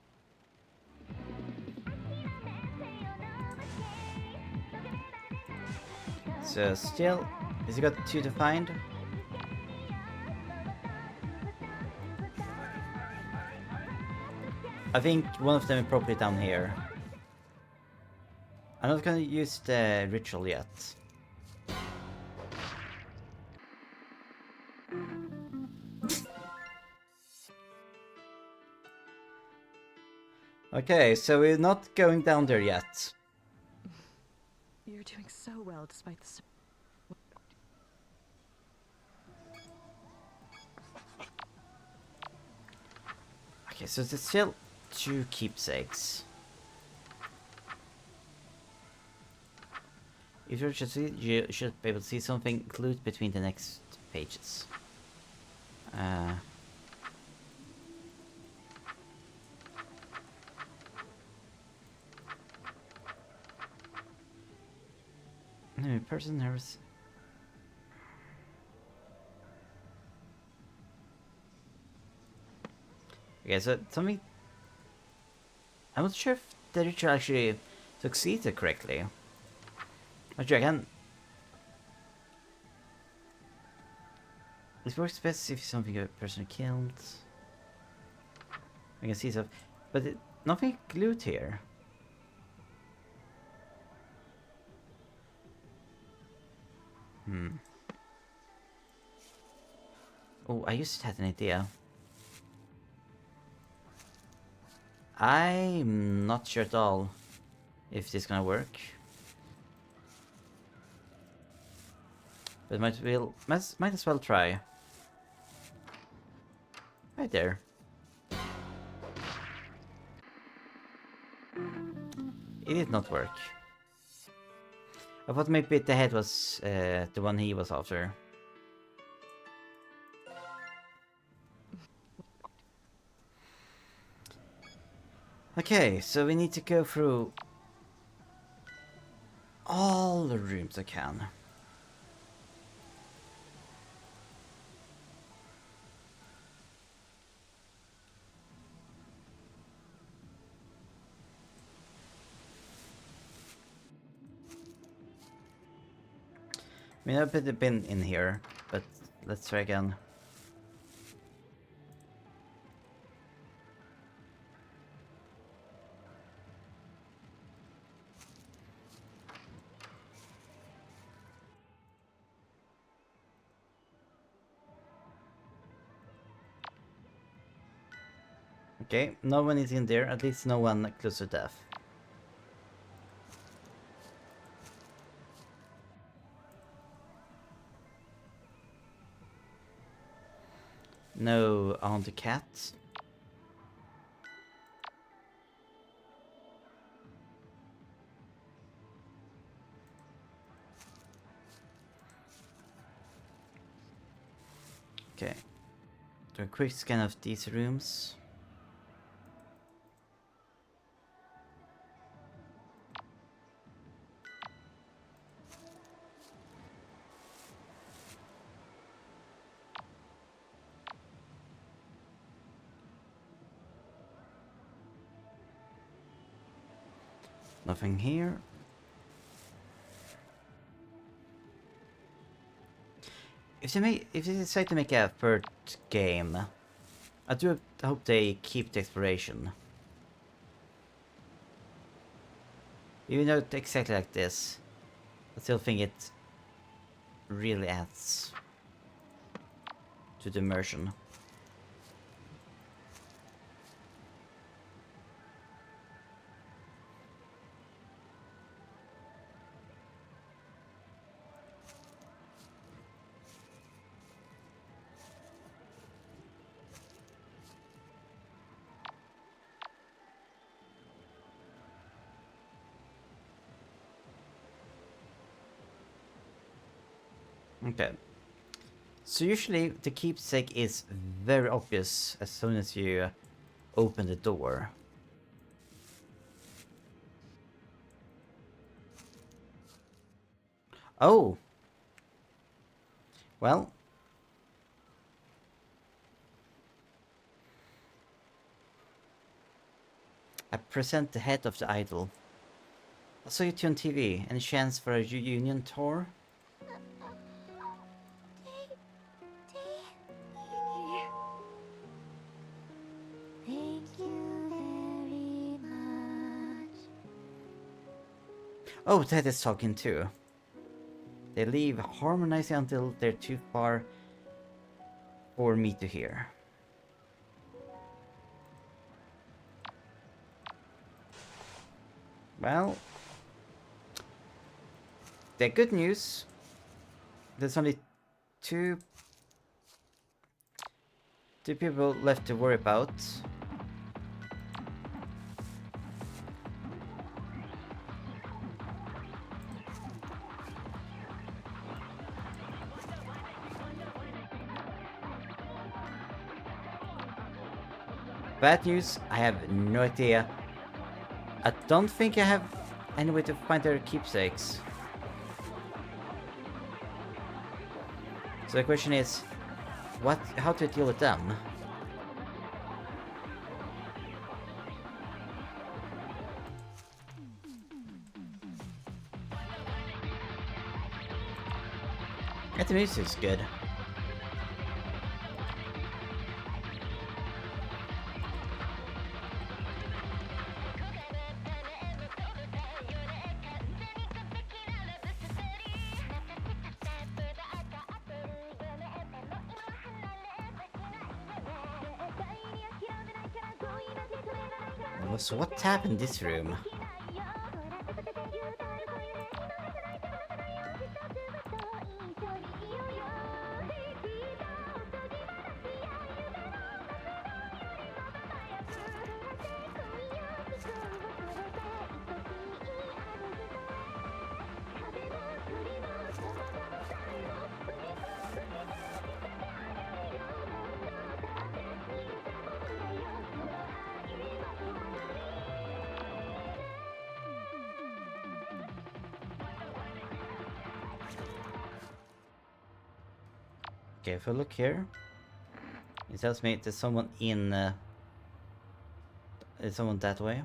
So still, has he got 2 to find? I think one of them is probably down here. I'm not gonna use the ritual yet. Okay, so we're not going down there yet. You're doing so well despite the... Okay, so there's still 2 keepsakes. If you should see, you should be able to see something glued between the next pages. No, person nervous. Okay, so something. I'm not sure if the ritual actually succeeded correctly. Not sure, I can. It works best if something a person killed. I can see stuff, but nothing glued here. Oh, I just had an idea. I'm not sure at all. if this is gonna work. But might as well try. Right there. It did not work. I thought maybe the head was the one he was after. Okay, so we need to go through all the rooms I can. I mean, I've been in here, but let's try again. Okay, no one is in there, at least no one close to death. No haunted cat. Okay. Do a quick scan of these rooms. Nothing here. If they decide to make a third game, I do hope they keep the exploration. Even though it's exactly like this, I still think it really adds to the immersion. Okay. So usually the keepsake is very obvious as soon as you open the door. Oh! Well. I present the head of the idol. I saw you two on TV. Any chance for a reunion tour? Oh, that is talking too. They leave harmonizing until they're too far for me to hear. Well, the good news, there's only two people left to worry about. Bad news, I have no idea. I don't think I have any way to find their keepsakes. So the question is, how to deal with them? And the music's good. So what happened in this room? Okay, if I look here, it tells me there's someone in... there's someone that way.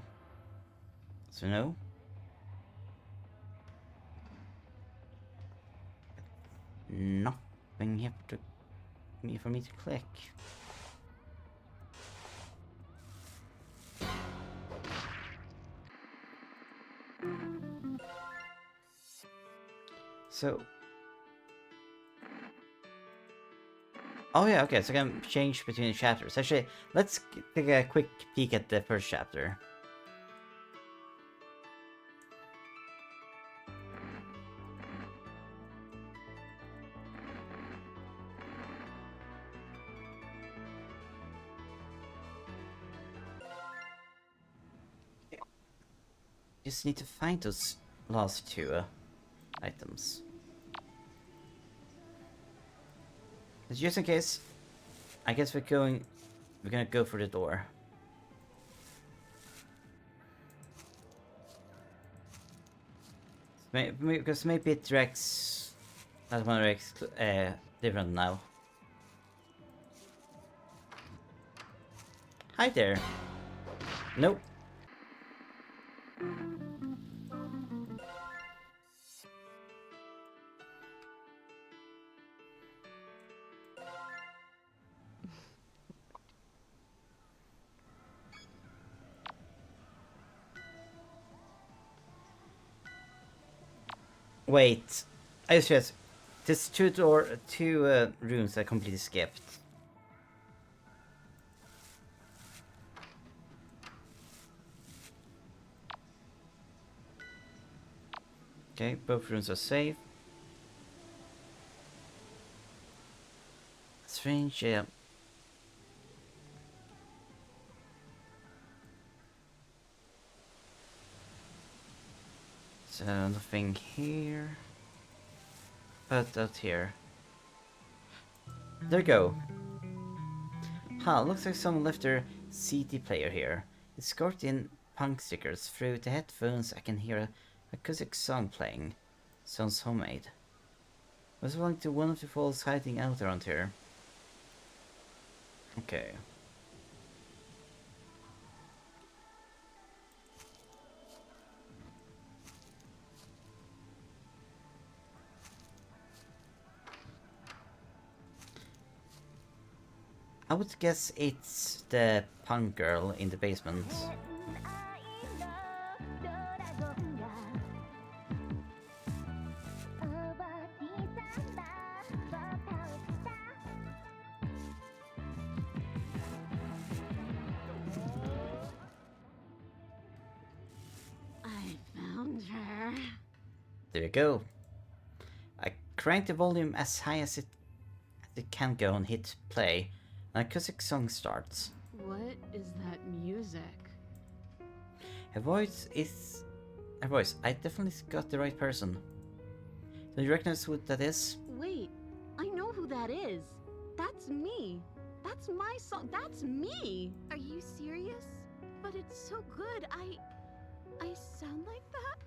So no. Nothing here for me to click. So... Oh yeah, okay, so I can change between the chapters. Actually, let's take a quick peek at the first chapter. Just need to find those last two items. But just in case, I guess we're gonna go for the door. Because maybe it directs that one directs different now. Hi there. Nope. Wait, I just there's two rooms I completely skipped. Okay, both rooms are safe. Strange, yeah. So nothing here. But out here. There we go. Huh, looks like someone left their CD player here. It's scored in punk stickers. Through the headphones I can hear a acoustic song playing. Sounds homemade. Was belonging to one of the falls hiding out around here. Okay. I would guess it's the punk girl in the basement. I found her. There you go. I crank the volume as high as it can go and hit play. An acoustic song starts. What is that music? Her voice, I definitely got the right person. Do you recognize who that is? Wait, I know who that is. That's me. That's my song. That's me. Are you serious? But it's so good. I sound like that?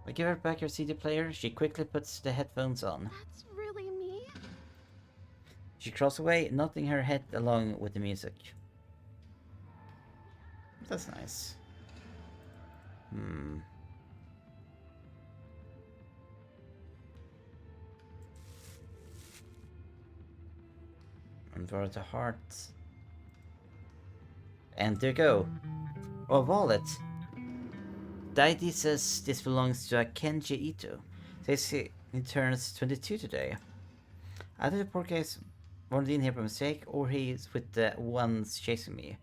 I give her back her CD player. She quickly puts the headphones on. That's really me? She crawls away, nodding her head along with the music. That's nice. And for the heart. And there you go. Oh, wallet. The ID says this belongs to a Kenji Ito. Says he turns 22 today. Either the poor guy's wandered in here by mistake, or he's with the ones chasing me.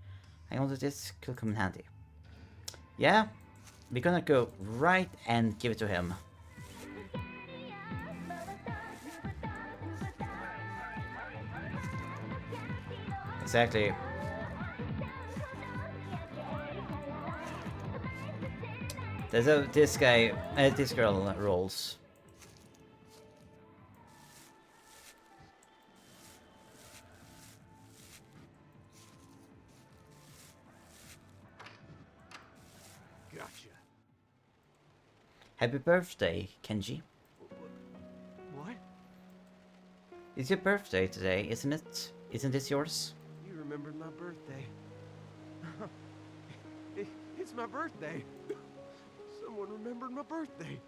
I know that this could come in handy. Yeah, we're gonna go right and give it to him. Exactly. This girl rolls. Gotcha. Happy birthday, Kenji. What? It's your birthday today, isn't it? Isn't this yours? You remembered my birthday. It's my birthday. Someone remembered my birthday.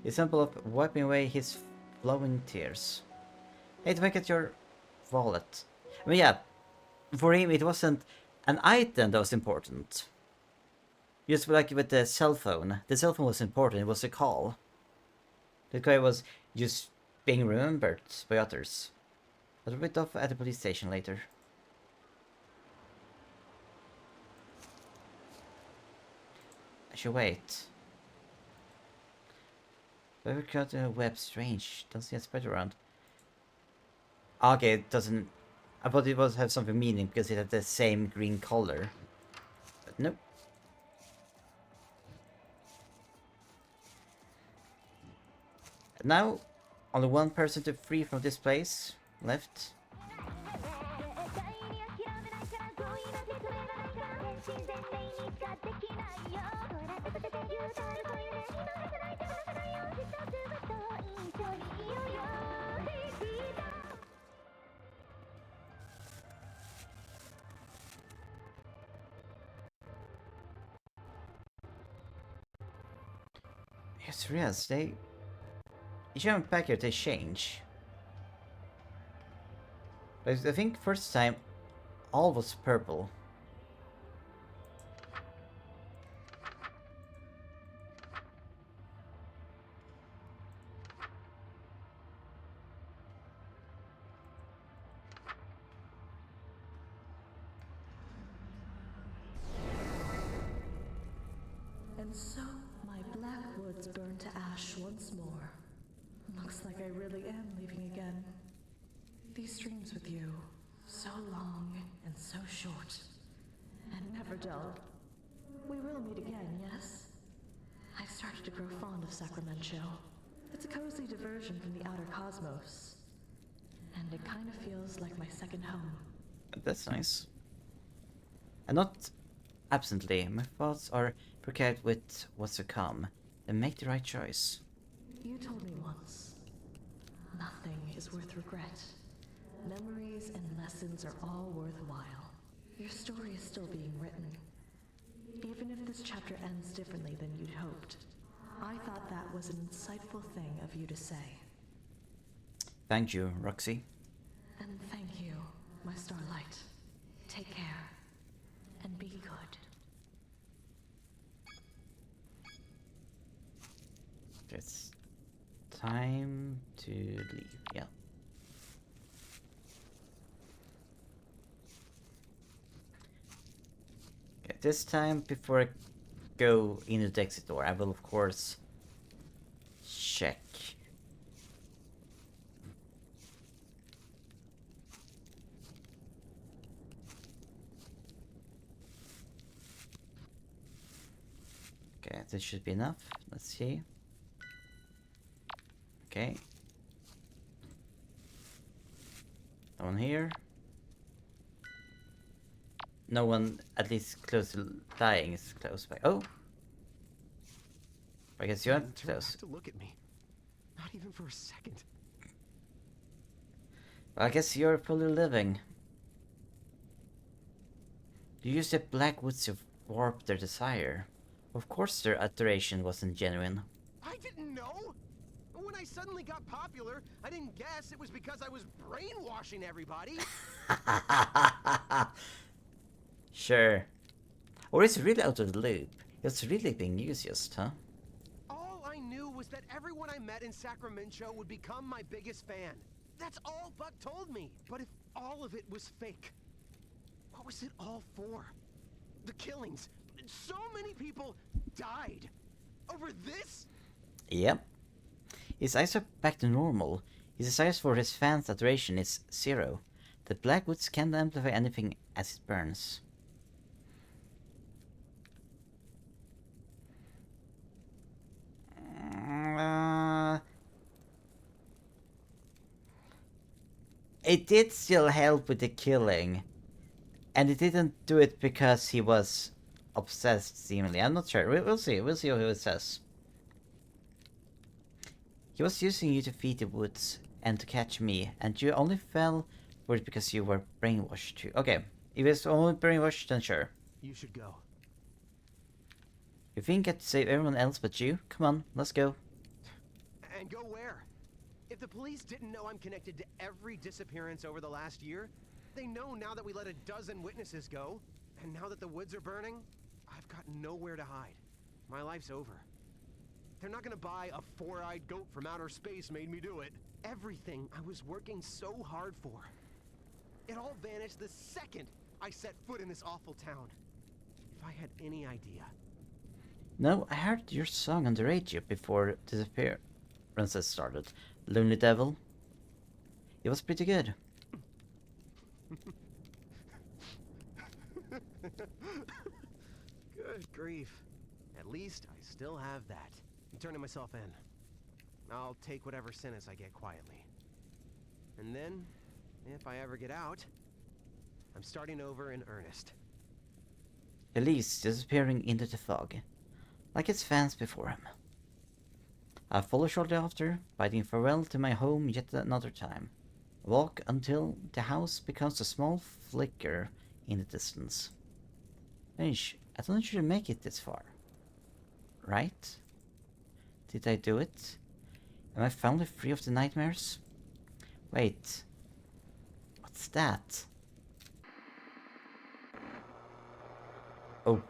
The symbol of wiping away his flowing tears. Hey, to make it your wallet. I mean, yeah, for him it wasn't an item that was important. Just like with the cell phone was important, it was a call. The guy was just being remembered by others. But a bit off at the police station later. I should wait. Whoever cut a web strange. Doesn't see a spread around. Okay, it doesn't. I thought it was have something meaning because it had the same green color. But nope. And now, only one person to free from this place left. Yes, they... You jump back here, they change. But I think first time, all was purple. And so, my black woods burn to ash once more. Looks like I really am leaving again. These dreams with you, so long and so short, and never dull. We will meet again, yes? I've started to grow fond of Sacramento. It's a cozy diversion from the outer cosmos. And it kind of feels like my second home. That's nice. And not absently, my thoughts are prepared with what's to come, and make the right choice. You told me once, nothing is worth regret. Memories and lessons are all worthwhile. Your story is still being written. Even if this chapter ends differently than you'd hoped, I thought that was an insightful thing of you to say. Thank you, Roxy. And thank you, my starlight. Take care, and be good. It's time to leave, yeah. Okay, this time, before I go into the exit door, I will of course check. Okay, this should be enough. Let's see. Okay. No one here. No one, at least close to dying, is close by. Oh! I guess you're close. To look at me. Not even for a second. Well, I guess you're fully living. You used the Blackwoods to warp their desire. Of course their adoration wasn't genuine. I didn't know! When I suddenly got popular, I didn't guess it was because I was brainwashing everybody. Sure. Or it's really out of the loop. It's really being used just, huh? All I knew was that everyone I met in Sacramento would become my biggest fan. That's all Buck told me. But if all of it was fake, what was it all for? The killings. So many people died. Over this? Yep. His eyes are back to normal. His desires for his fans' adoration is zero. The Blackwoods can't amplify anything as it burns. It did still help with the killing. And it didn't do it because he was obsessed, seemingly. I'm not sure. We'll see. We'll see what it says. He was using you to feed the woods, and to catch me, and you only fell for it because you were brainwashed too. Okay, if it's only brainwashed, then sure. You should go. You think I'd save everyone else but you? Come on, let's go. And go where? If the police didn't know I'm connected to every disappearance over the last year, they know now that we let a dozen witnesses go, and now that the woods are burning, I've got nowhere to hide. My life's over. They're not gonna buy a four-eyed goat from outer space made me do it. Everything I was working so hard for. It all vanished the second I set foot in this awful town. If I had any idea. No, I heard your song on the radio before disappearances started. Lonely Devil. It was pretty good. Good grief. At least I still have that. I'm turning myself in. I'll take whatever sentence I get quietly. And then, if I ever get out, I'm starting over in earnest. Elise disappearing into the fog, like its fans before him. I follow shortly after, bidding farewell to my home yet another time. Walk until the house becomes a small flicker in the distance. Strange, I don't usually make it this far. Right? Did I do it? Am I finally free of the nightmares? Wait. What's that? Oh.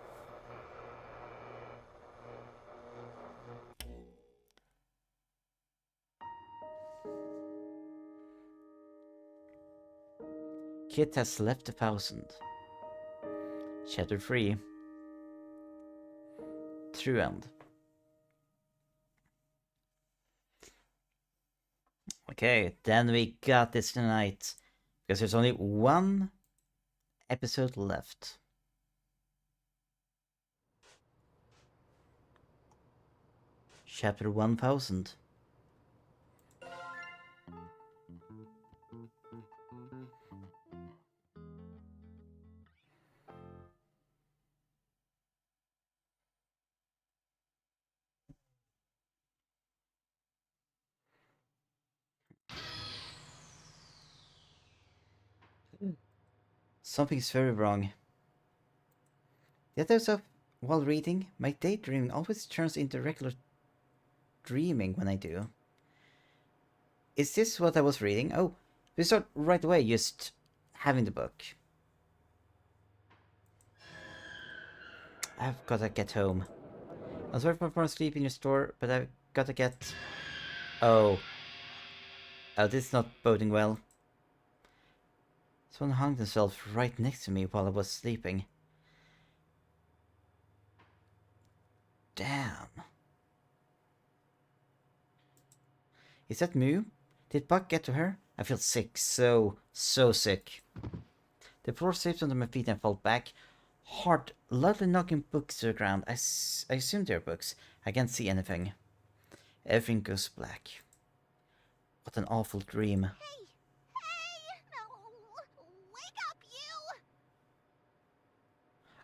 Kit has left 1,000. Chapter 3. True end. Okay, then we got this tonight. Because there's only one episode left. Chapter 1000. Something's very wrong. Yet there's a while reading, my daydreaming always turns into regular dreaming when I do. Is this what I was reading? Oh, we start right away just having the book. I've gotta get home. I'm sorry for sleeping in your store, but I've gotta get... Oh. Oh, this is not boding well. Someone hung themselves right next to me while I was sleeping. Damn. Is that Moo? Did Buck get to her? I feel sick. So sick. The floor slipped under my feet and fell back. Hard, loudly knocking books to the ground. I assume they're books. I can't see anything. Everything goes black. What an awful dream. Hey! No! Wake up, you!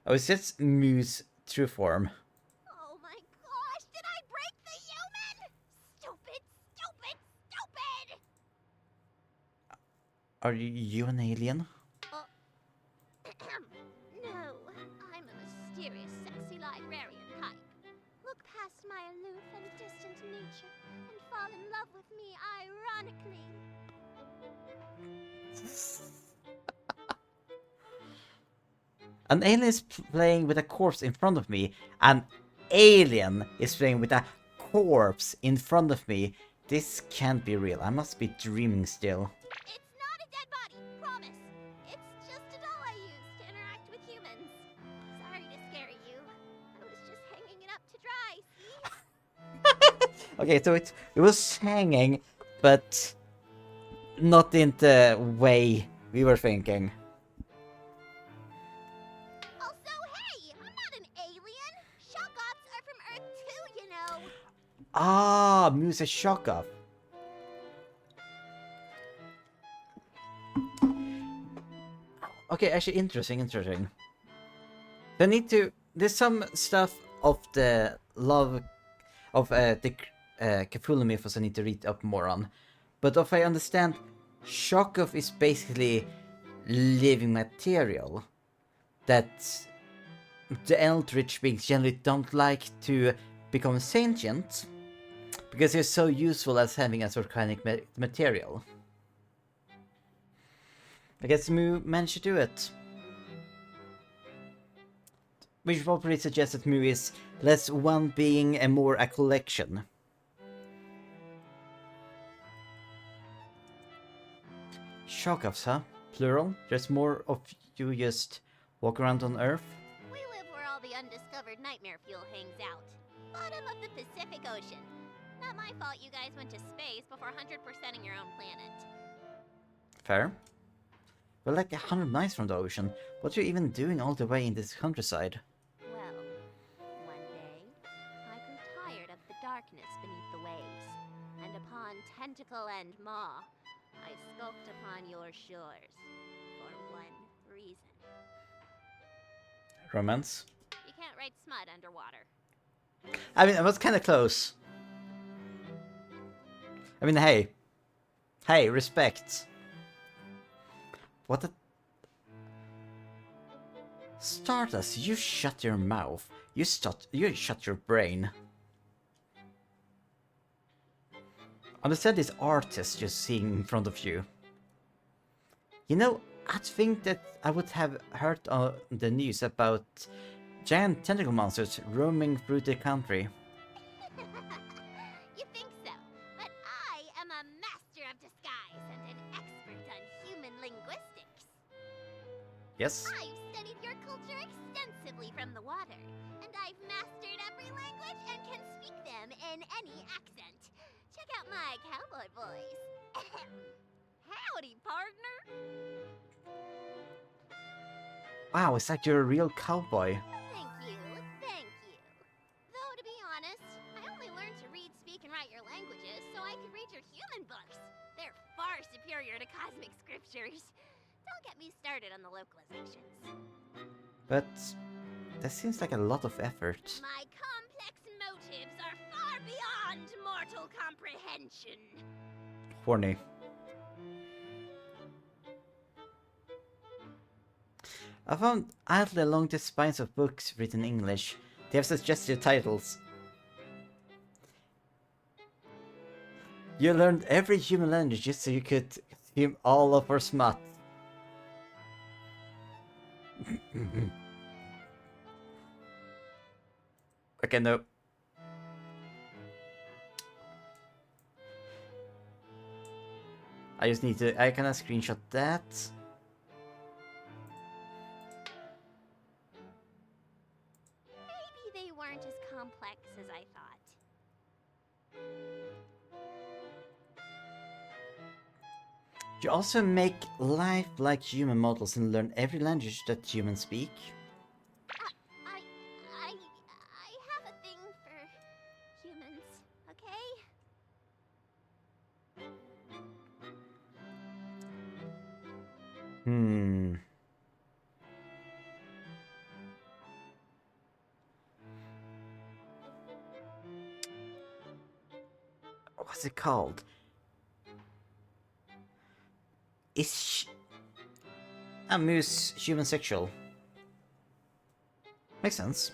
Oh, is this Moo's true form? Oh my gosh, did I break the human? Stupid, stupid, stupid! Are you an alien? No, I'm a mysterious, sexy librarian type. Look past my aloof and distant nature and fall in love with me ironically. An alien is playing with a corpse in front of me. An alien is playing with a corpse in front of me. This can't be real. I must be dreaming still. It's not a dead body, promise. It's just a doll I use to interact with humans. Sorry to scare you. I was just hanging it up to dry, see? Okay, so it was hanging, but not in the way we were thinking. Also, hey, I'm not an alien. Shoggoths are from Earth too, you know. Ah, Moo's a shock off. Okay, actually interesting. I need to... There's some stuff of the love of the Cthulhu mythos I need to read up more on. But if I understand, Shokov is basically living material that the Eldritch beings generally don't like to become sentient because they're so useful as having as organic material. I guess Mu managed to do it. Which probably suggests that Mu is less one being and more a collection. Shokovs, huh? Plural? There's more of you just walk around on Earth? We live where all the undiscovered nightmare fuel hangs out. Bottom of the Pacific Ocean. Not my fault you guys went to space before 100%ing your own planet. Fair. We're like 100 miles from the ocean. What are you even doing all the way in this countryside? Well, one day, I grew tired of the darkness beneath the waves. And upon Tentacle and Maw, I skulked upon your shores. For one reason. Romance? You can't write smut underwater. I mean, I was kind of close. I mean, hey. Hey, respect. What the... Stardust, you shut your mouth. You shut your brain. Understand this artist you're seeing in front of you. You know, I think that I would have heard the news about giant tentacle monsters roaming through the country. You think so, but I am a master of disguise and an expert on human linguistics. Yes? I've studied your culture extensively from the water, and I've mastered every language and can speak them in any accent. Check out my cowboy voice. Howdy, partner. Wow, it's like you're a real cowboy. Thank you, thank you. Though, to be honest, I only learned to read, speak, and write your languages so I could read your human books. They're far superior to cosmic scriptures. Don't get me started on the localizations. But that seems like a lot of effort. My complex motives are far beyond mortal comprehension. Horny. I found idly along the spines of books written in English. They have suggested titles. You learned every human language just so you could consume all of our smut. Okay, no. I just need to... I cannot screenshot that. Maybe they weren't as complex as I thought. You also make life-like human models and learn every language that humans speak. I have a thing for humans, okay? What's it called? Is a moose human sexual? Makes sense.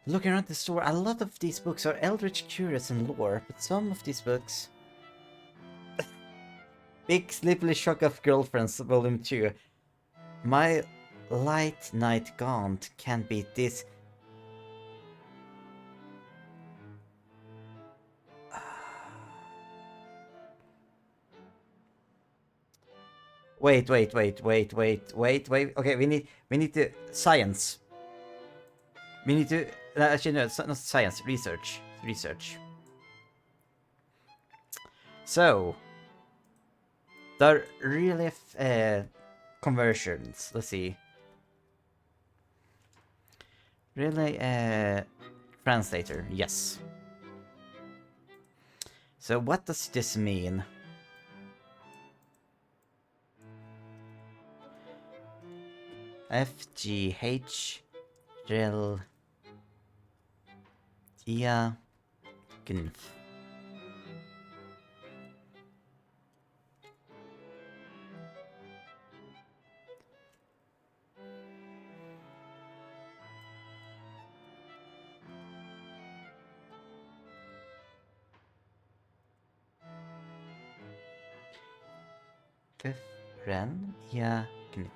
Looking around the store, a lot of these books are eldritch curious in lore, but some of these books... Big Sleepily Shock of Girlfriends, Volume 2. My light night gaunt can't beat this. Wait. Okay, we need to science. We need to actually no, it's not science. Research. So the relief conversions. Let's see. Really translator. Yes. So what does this mean? FGH Rel Ia Gnf. Ren? Ja, knip.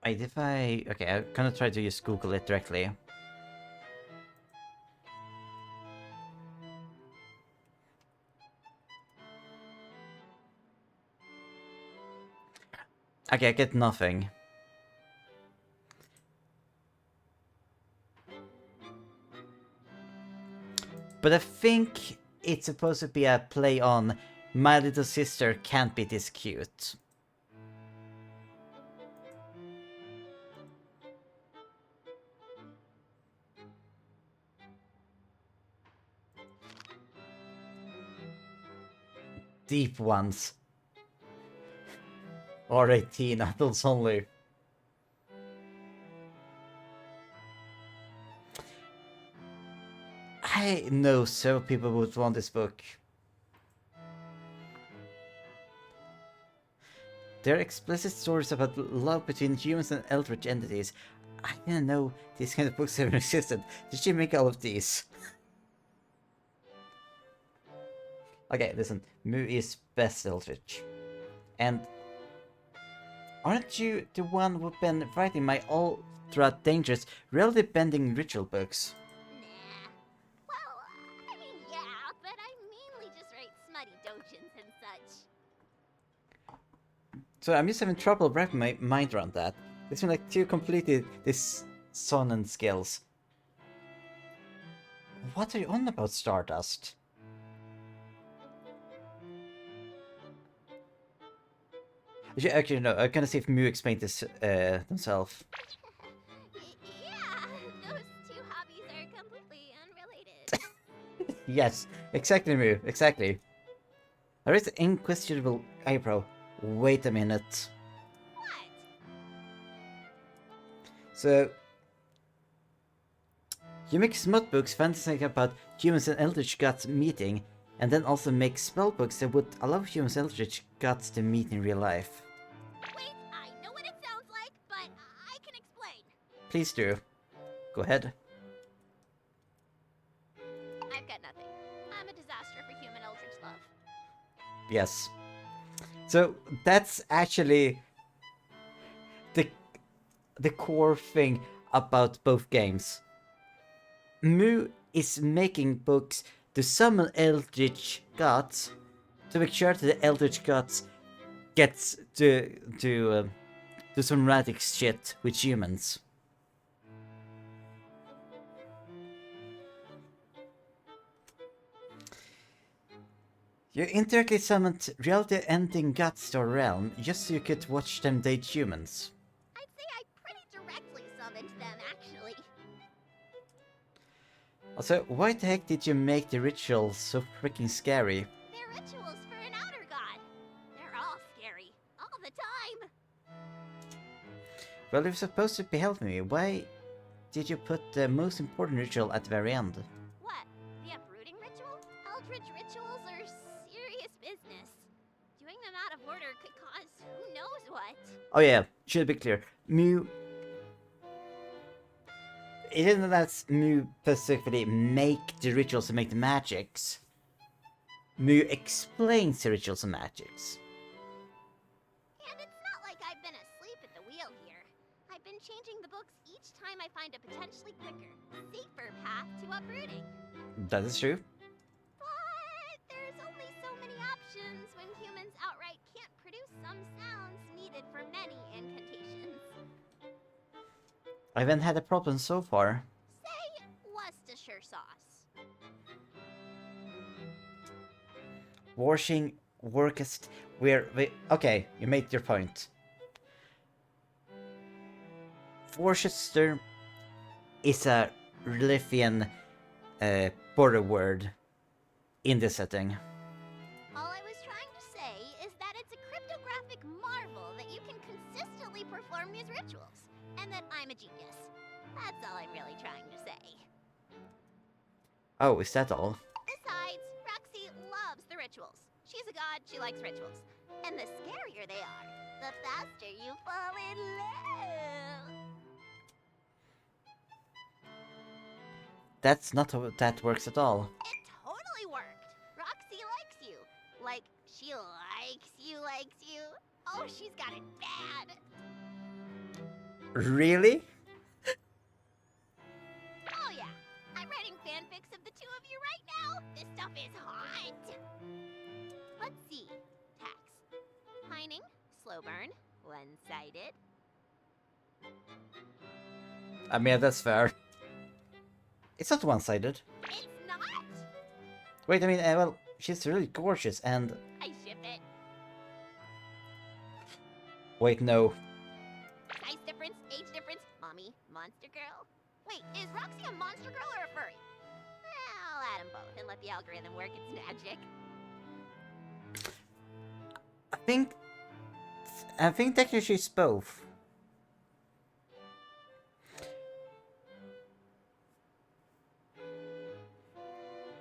Wait, if I... Okay, I'm gonna try to just Google it directly. Okay, I get nothing. But I think it's supposed to be a play on My Little Sister Can't Be This Cute. Deep ones. Or 18 adults only. I know several people would want this book. There are explicit stories about love between humans and eldritch entities. I didn't know these kind of books ever existed. Did she make all of these? Okay, listen. Mu is best eldritch. And aren't you the one who's been writing my ultra dangerous, reality bending ritual books? Nah. Well, I mean, yeah, but I mainly just write smutty dojins and such. So I'm just having trouble wrapping my mind around that. It's been like two completely dissonant skills. What are you on about, Stardust? Actually, no, I'm gonna see if Mu explained this themselves. Yeah, those two hobbies are completely unrelated. Yes, exactly, Mu, exactly. There is an inquisitive eyebrow. Wait a minute. What? So, you make smut books fantasizing about humans and eldritch gods meeting, and then also make spell books that would allow humans and eldritch gods to meet in real life. Wait, I know what it sounds like, but I can explain. Please do. Go ahead. I've got nothing. I'm a disaster for human eldritch love. Yes. So that's actually the core thing about both games. Mu is making books to summon eldritch gods to make sure that the eldritch gods gets to do some radic shit with humans. You indirectly summoned reality-ending gods to our realm just so you could watch them date humans. I'd say I pretty directly summoned them, actually. Also, why the heck did you make the rituals so freaking scary? They're rituals for an outer god. They're all scary, all the time. Well, you're supposed to be helping me. Why did you put the most important ritual at the very end? What? The uprooting ritual? Eldritch rituals are serious business. Doing them out of order could cause who knows what. Oh yeah, should be clear. Mu... It isn't that Mu specifically make the rituals and make the magics. Mu explains the rituals and magics. And it's not like I've been asleep at the wheel here. I've been changing the books each time I find a potentially quicker, safer path to uprooting. That is true. But there's only so many options when humans outright can't produce some sounds needed for many incantations. I haven't had a problem so far. Say Worcestershire sauce. Washing workest where we... Okay, you made your point. Worcester is a Lithian border word in this setting. All I was trying to say is that it's a cryptographic marvel that you can consistently perform these rituals, and that I'm a genius. That's all I'm really trying to say. Oh, is that all? Besides, Roxy loves the rituals. She's a god, she likes rituals. And the scarier they are, the faster you fall in love. that's not how that works at all. It totally worked. Roxy likes you. Like, she likes you. Oh, she's got it bad. Really? Oh yeah, I'm writing fanfics of the two of you right now. This stuff is hot. Let's see. Tax. Pining, slow burn, one-sided. I mean, that's fair. It's not one-sided. It's not? Wait, I mean, well, she's really gorgeous and... I ship it. Wait, no. Size difference, age difference, mommy, monster girl. Wait, is Roxy a monster girl or a furry? I'll add them both and let the algorithm work its magic. I think technically she's both.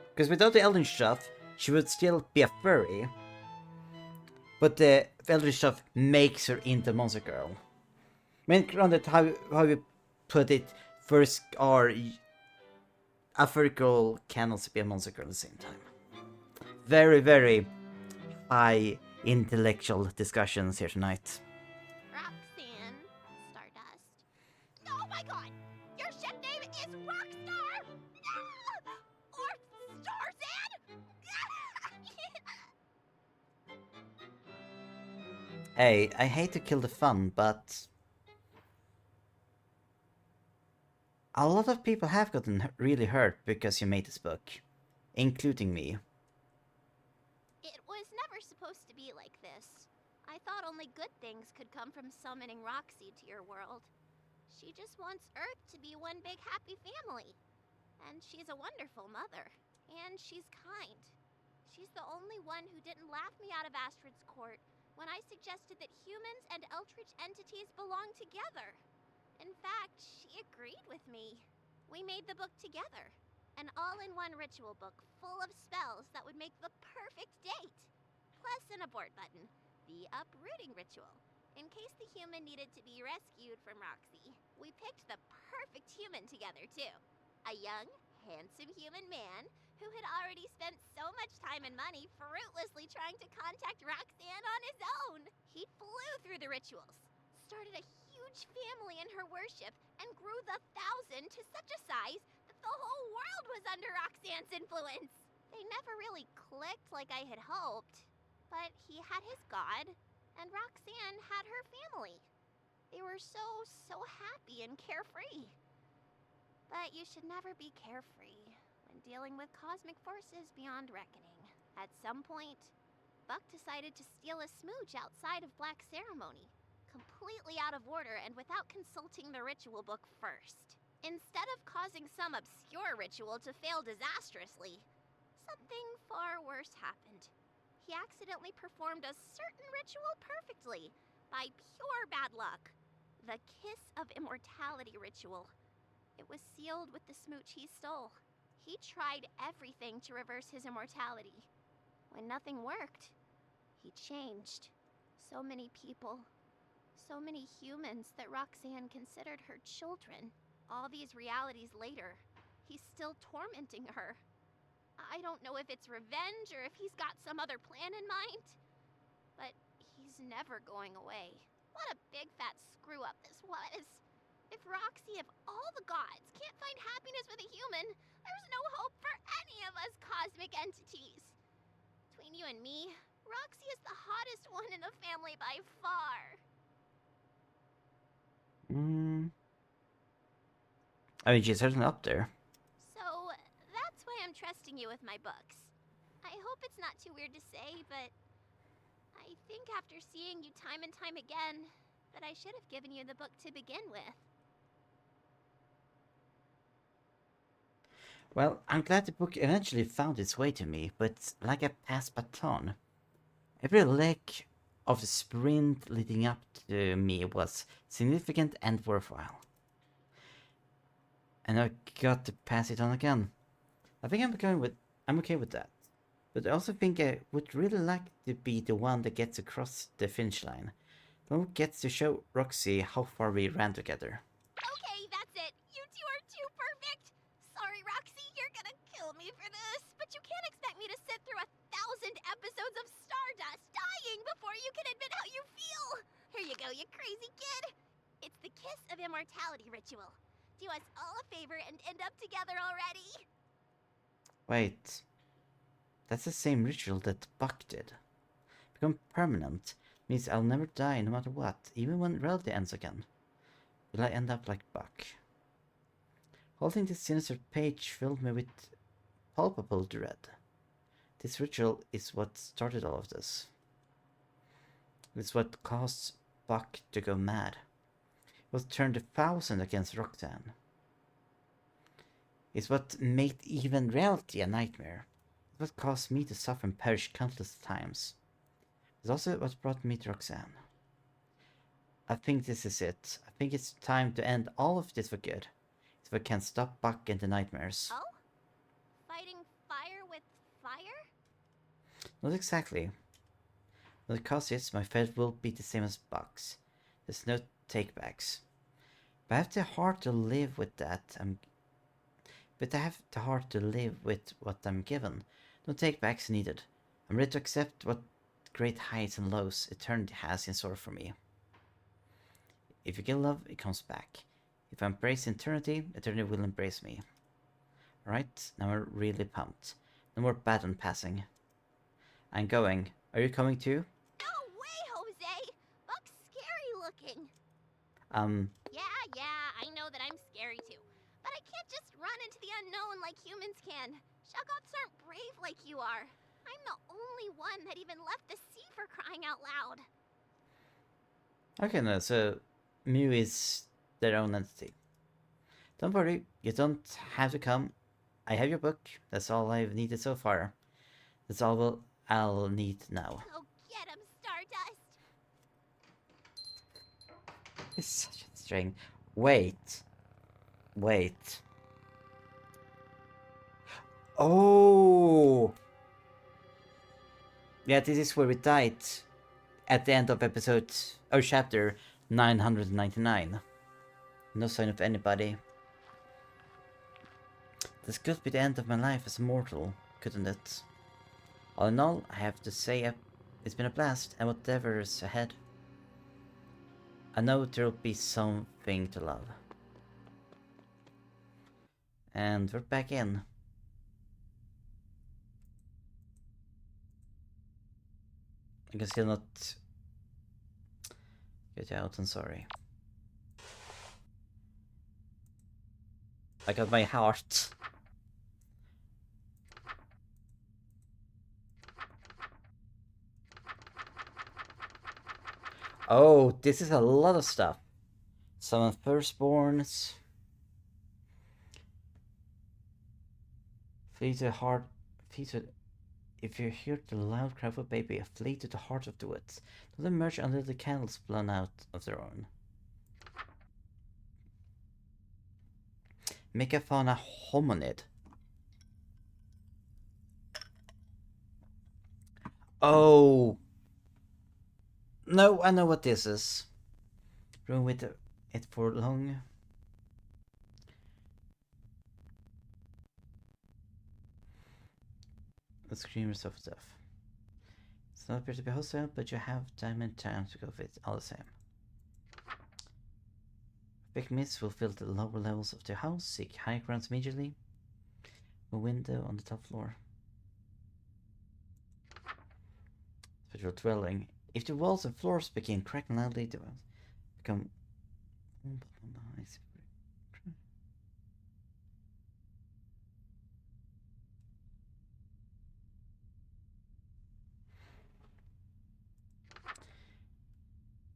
Because without the Elden stuff, she would still be a furry. But the Elden stuff makes her into Monster Girl. I mean, granted, how you put it, first are a furry girl can also be a Monster Girl at the same time. Very, very high intellectual discussions here tonight. Roxanne Stardust. Oh my god! Your ship name is Rockstar! Or Starzan? Hey, I hate to kill the fun, but... a lot of people have gotten really hurt because you made this book. Including me. It was never supposed to be like this. I thought only good things could come from summoning Roxy to your world. She just wants Earth to be one big happy family. And she's a wonderful mother. And she's kind. She's the only one who didn't laugh me out of Astrid's court when I suggested that humans and Eldritch entities belong together. In fact, she agreed with me. We made the book together. An all-in-one ritual book full of spells that would make the perfect date. Plus an abort button, the uprooting ritual, in case the human needed to be rescued from Roxy. We picked the perfect human together, too. A young, handsome human man who had already spent so much time and money fruitlessly trying to contact Roxanne on his own. He flew through the rituals, started a huge family in her worship, and grew the 1,000 to such a size that the whole world was under Roxanne's influence. They never really clicked like I had hoped, but he had his god, and Roxanne had her family. They were so happy and carefree. But you should never be carefree when dealing with cosmic forces beyond reckoning. At some point, Buck decided to steal a smooch outside of Black Ceremony, completely out of order and without consulting the ritual book first. Instead of causing some obscure ritual to fail disastrously, something far worse happened. He accidentally performed a certain ritual perfectly, by pure bad luck. The Kiss of Immortality ritual. It was sealed with the smooch he stole. He tried everything to reverse his immortality. When nothing worked, he changed. So many people, so many humans that Roxanne considered her children. All these realities later, he's still tormenting her. I don't know if it's revenge or if he's got some other plan in mind, but he's never going away. What a big fat screw up this was. If Roxy of all the gods can't find happiness with a human, there's no hope for any of us cosmic entities. Between you and me, Roxy is the hottest one in the family by far. I mean, she's certainly up there. So, that's why I'm trusting you with my books. I hope it's not too weird to say, but I think after seeing you time and time again, that I should have given you the book to begin with. Well, I'm glad the book eventually found its way to me, but like a passed baton. Every leg of the sprint leading up to me was significant and worthwhile. And I got to pass it on again. I think I'm okay with that. But I also think I would really like to be the one that gets across the finish line. The one who gets to show Roxy how far we ran together. Okay, that's it. You two are too perfect. Sorry, Roxy. kill me for this, but you can't expect me to sit through 1,000 episodes of Stardust dying before you can admit how you feel. Here you go, you crazy kid. It's the Kiss of Immortality ritual. Do us all a favor and end up together already. Wait. That's the same ritual that Buck did. Become permanent means I'll never die no matter what, even when reality ends again. Will I end up like Buck? Holding this sinister page filled me with palpable dread. This ritual is what started all of this. It's what caused Buck to go mad. It what turned 1,000 against Roxanne. It's what made even reality a nightmare. It's what caused me to suffer and perish countless times. It's also what brought me to Roxanne. I think this is it. I think it's time to end all of this for good. If I can stop Buck and the nightmares. Oh? Fighting fire with fire? Not exactly. But because yes, my fate will be the same as Buck's. There's no takebacks. But I have the heart to live with that. But I have the heart to live with what I'm given. No takebacks needed. I'm ready to accept what great heights and lows eternity has in store for me. If you kill love, it comes back. If I embrace eternity, eternity will embrace me. Alright, now we're really pumped. No more baton passing. I'm going. Are you coming too? No way, Jose! Buck's scary looking. Yeah, I know that I'm scary too. But I can't just run into the unknown like humans can. Shoggoths aren't brave like you are. I'm the only one that even left the sea for crying out loud. Okay, no, so Mew is their own entity. Don't worry, you don't have to come. I have your book. That's all I've needed so far. That's all I'll need now. Go get him, Stardust! It's such a string. Wait. Oh! Yeah, this is where we died. At the end of episode, or chapter 999. No sign of anybody. This could be the end of my life as a mortal, couldn't it? All in all, I have to say it's been a blast, and whatever's ahead, I know there'll be something to love. And we're back in. I can still not get out, I'm sorry. I got my heart. Oh, this is a lot of stuff. Some firstborns. Flee to the heart. If you hear the loud cry of a baby, flee to the heart of the woods. Don't emerge until the candles blown out of their own. Megafauna hominid. Oh! No, I know what this is. Room with it for long. The screamers of death. It's not appear to be hostile, but you have time and time to go with it all the same. Big mist will fill the lower levels of the house. Seek high grounds immediately. A window on the top floor. Spectral dwelling. If the walls and floors begin cracking loudly, they will become.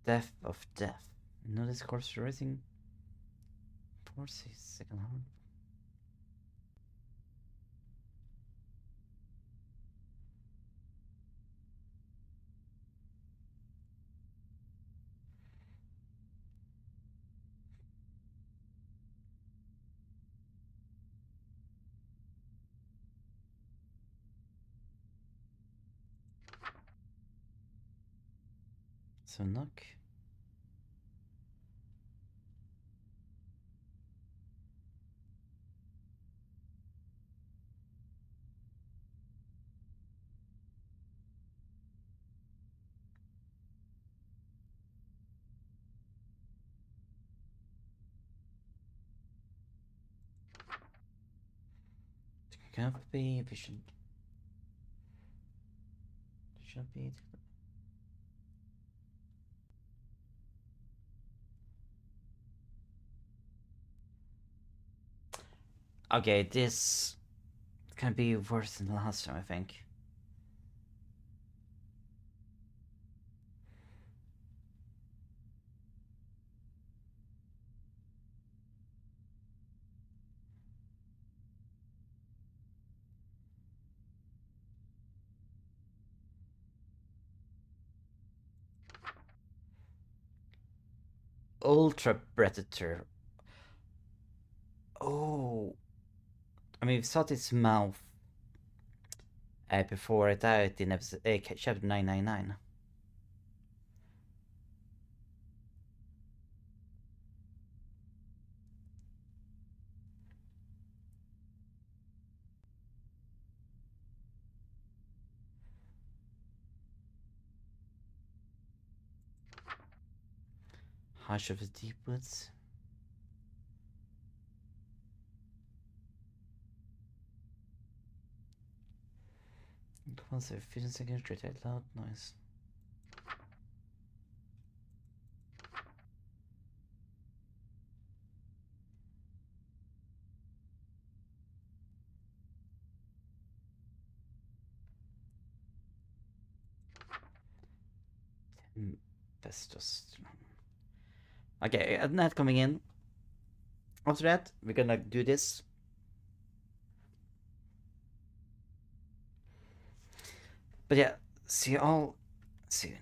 Death of death. Notice corpse rising. Force his second heart. So knock. Copy vision. Should be. Okay, this can be worse than last time, I think. Ultra Predator. Oh, I mean, we saw its mouth before it died in episode chapter 999. Hush of the Deep Woods. Come on, 15 seconds straight out loud noise. Testosterone. Okay, net coming in. After that, we're gonna do this. But yeah, see you all soon.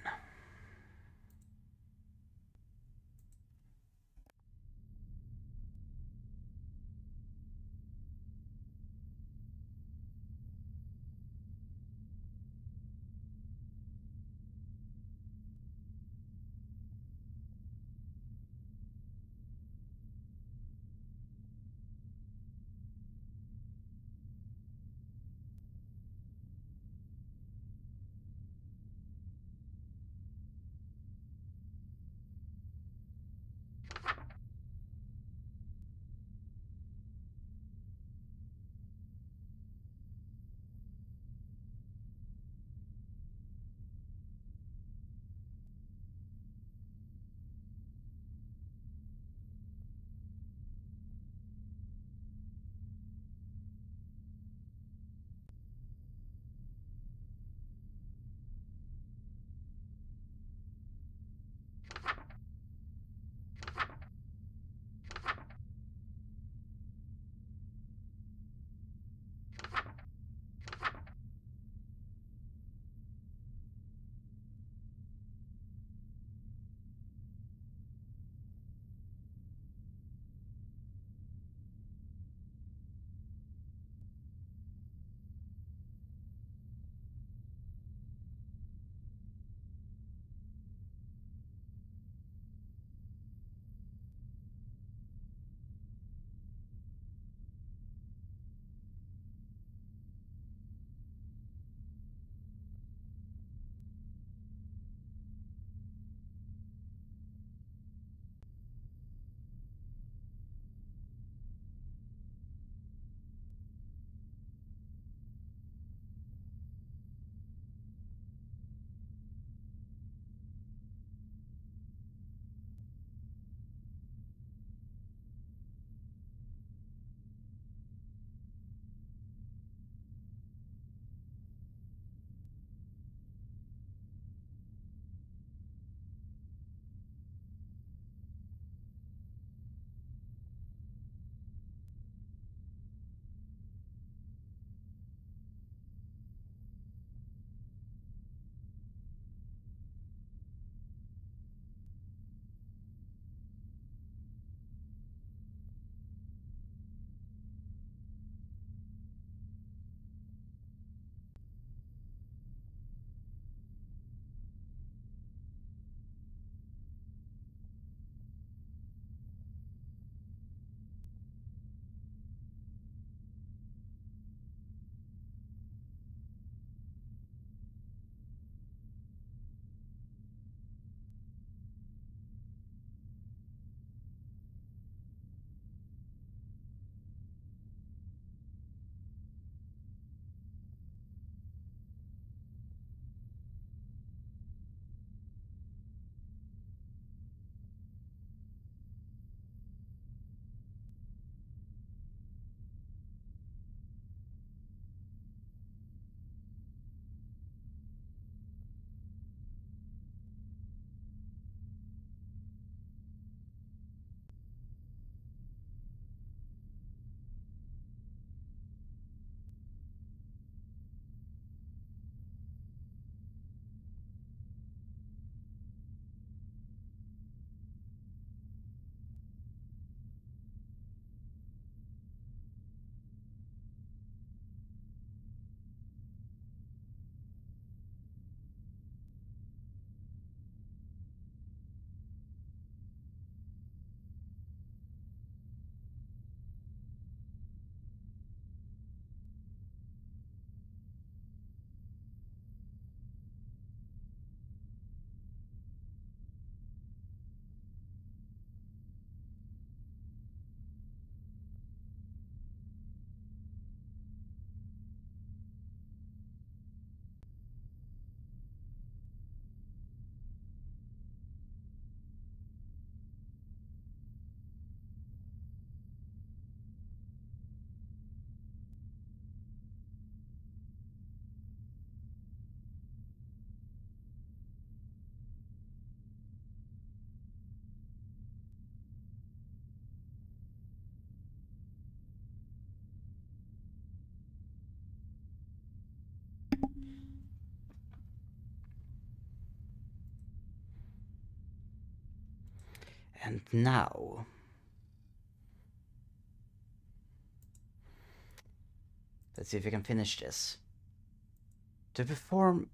And now... let's see if we can finish this. To perform...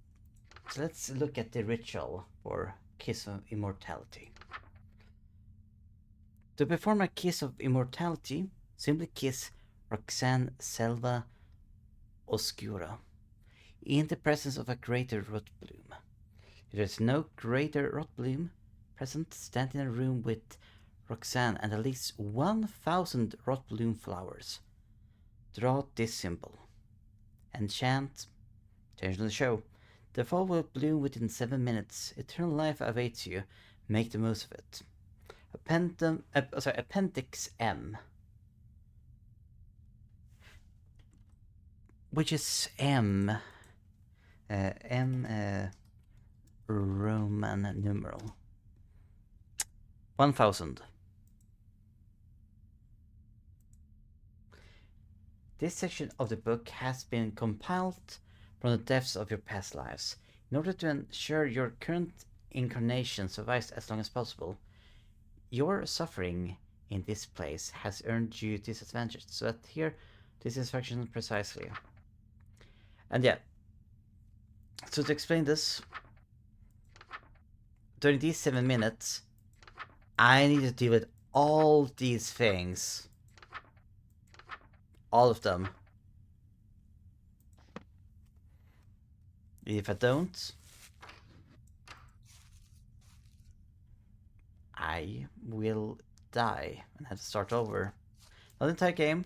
so let's look at the ritual for Kiss of Immortality. To perform a Kiss of Immortality, simply kiss Roxanne Selva Oscura in the presence of a greater rot bloom. If there is no greater rot bloom present, stand in a room with Roxanne and at least 1,000 rot bloom flowers. Draw this symbol and chant. Change the show. The fall will bloom within 7 minutes. Eternal life awaits you. Make the most of it. Appendix M, which is M Roman numeral 1000. This section of the book has been compiled from the depths of your past lives. In order to ensure your current incarnation survives as long as possible, your suffering in this place has earned you disadvantage. So that here, this instruction precisely. And yeah, so to explain this, during these 7 minutes, I need to deal with all these things. All of them. If I don't, I will die and have to start over. Not the entire game,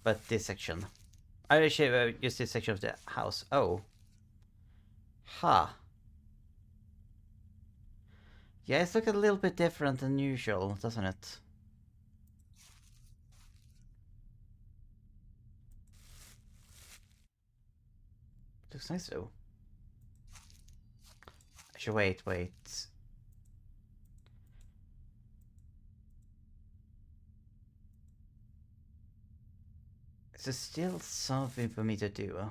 but this section. I should use this section of the house. Oh. Ha. Huh. Yeah, it's looking a little bit different than usual, doesn't it? Looks nice though. Actually, wait. There's still something for me to do.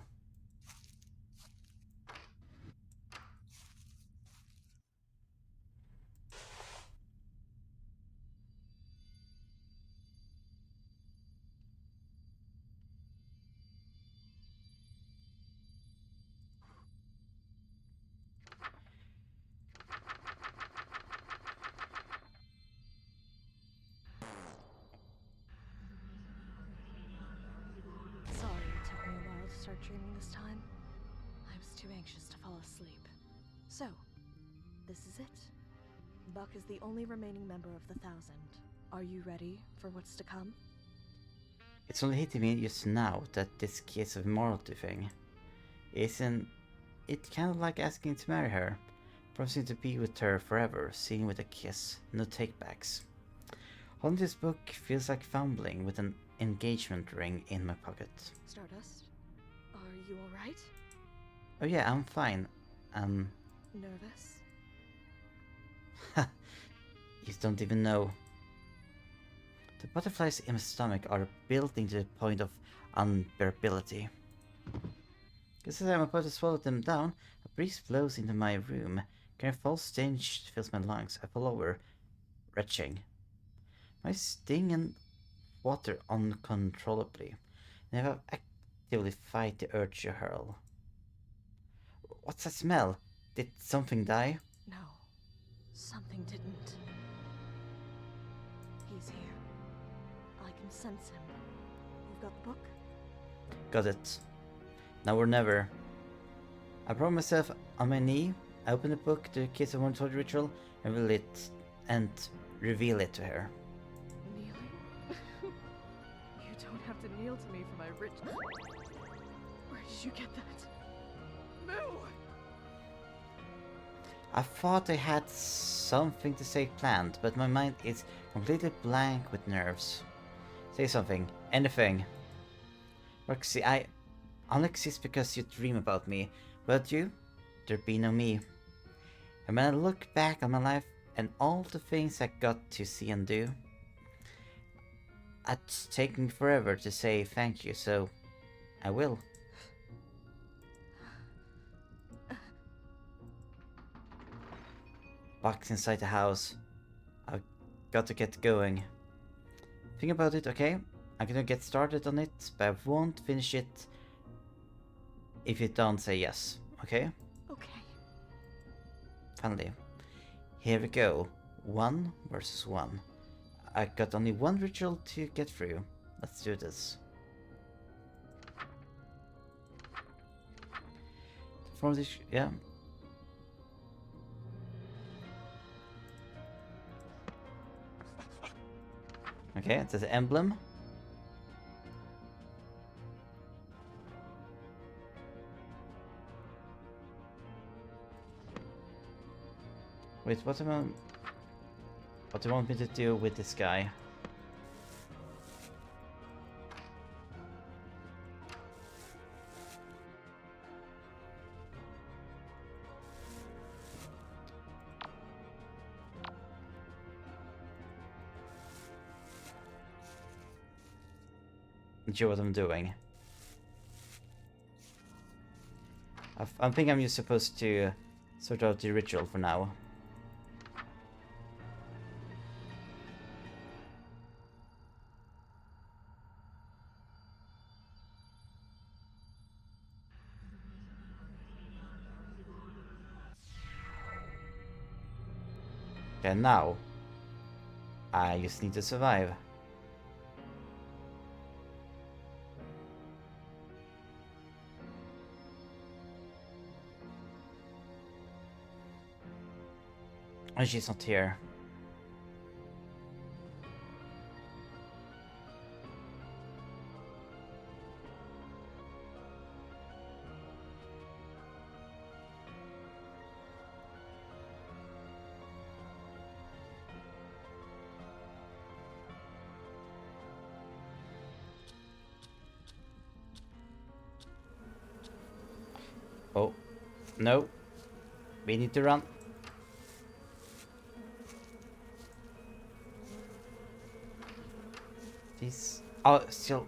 Sorry it took me a while to start dreaming this time. I was too anxious to fall asleep. So, this is it. Buck is the only remaining member of the 1,000. Are you ready for what's to come? It's only hitting me just now that this Kiss of Immortality thing isn't it kind of like asking to marry her, promising to be with her forever, seeing with a kiss, no takebacks. Holding this book feels like fumbling with an engagement ring in my pocket. Stardust, are you alright? Oh yeah, I'm fine. Nervous? You don't even know. The butterflies in my stomach are building to the point of unbearability. Just as I'm about to swallow them down, a breeze blows into my room. A false stench fills my lungs. I fall over, retching. My sting and water uncontrollably, and I actively fight the urge to hurl. What's that smell? Did something die? No, something didn't. He's here. I can sense him. You've got the book? Got it. Now or never. I brought myself on my knee. I opened the book, the Kiss of Immortality ritual, and reveal it to her. Kneeling? You don't have to kneel to me for my ritual. Where did you get that? Moo! I thought I had something to say planned, but my mind is completely blank with nerves. Say something. Anything. Roxy, I only exist because you dream about me. Without you, there'd be no me. And when I look back on my life and all the things I got to see and do, it's taken forever to say thank you, so I will. Buck's inside the house. I got to get going. Think about it, okay? I'm gonna get started on it, but I won't finish it if you don't say yes, okay? Okay. Finally. Here we go. 1 versus 1. I got only one ritual to get through. Let's do this. From this, yeah. Okay, it says emblem. Wait, what do you want me to do with this guy? Not sure what I'm doing. I think I'm just supposed to sort out the ritual for now. Okay, now I just need to survive. And she's not here. Oh, no. We need to run. This. Oh, still.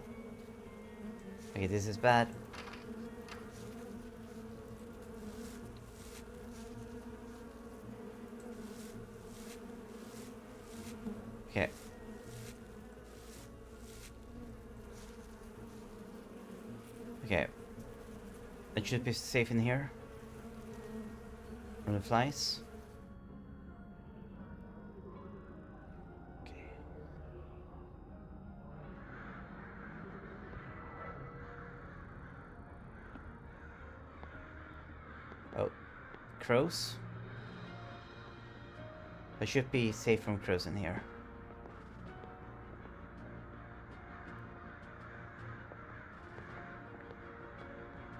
Okay, this is bad. Okay. Okay. It should be safe in here. From the flies. Okay. Oh. Crows? I should be safe from crows in here.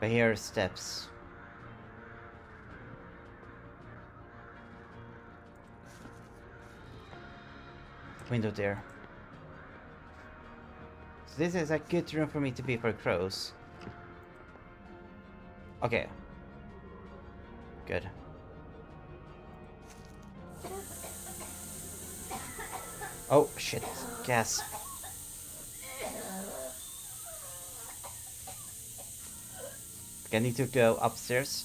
But here are steps. Window there. So this is a good room for me to be for crows. Okay. Good. Oh shit. Gas. Okay, I need to go upstairs.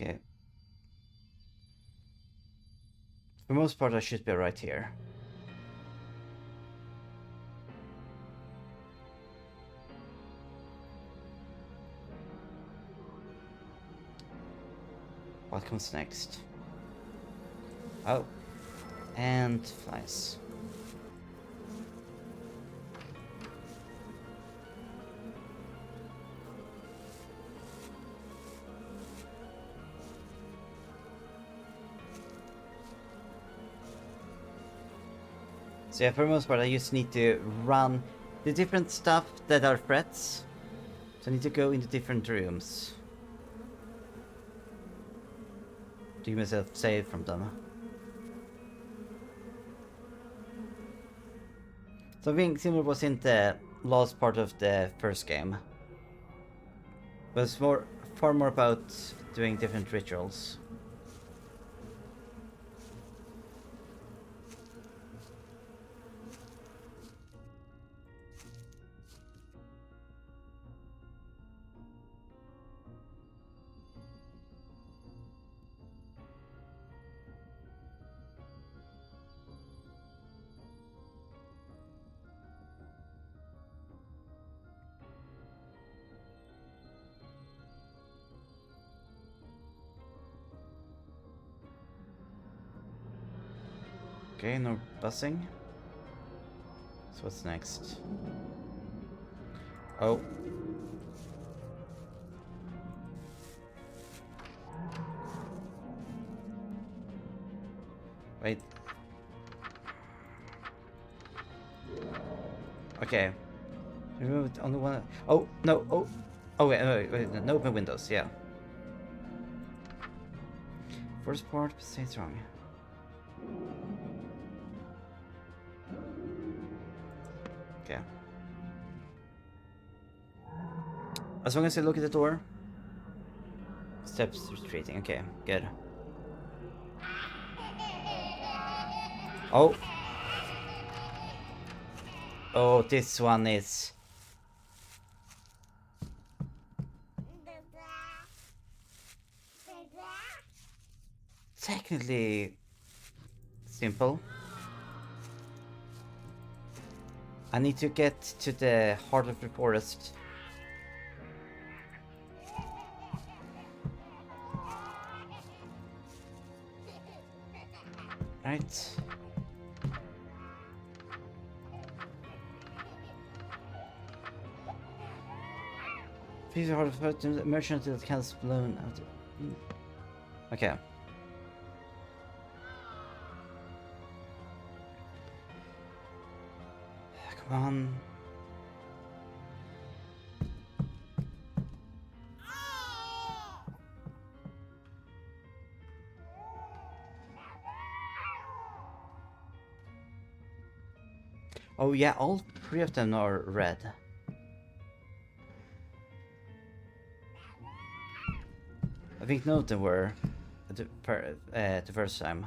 Okay. For the most part, I should be right here. What comes next? Oh. And flies. So yeah, for the most part, I just need to run the different stuff that are threats. So I need to go into different rooms to keep myself safe from them. Something similar was in the last part of the first game. But it's far more about doing different rituals. Okay, no buzzing. So what's next? Oh. Wait. Okay. Remove only one. Oh no! Oh, oh wait, no open windows. Yeah. First part, stay strong. Okay. As long as you look at the door. Steps retreating. Okay, good. Oh. Oh, this one is. Technically simple. I need to get to the heart of the forest. Right. Please heart of the merchant until it has blown out. Okay. Come on. Oh yeah, all three of them are red. I think none of them were the first time.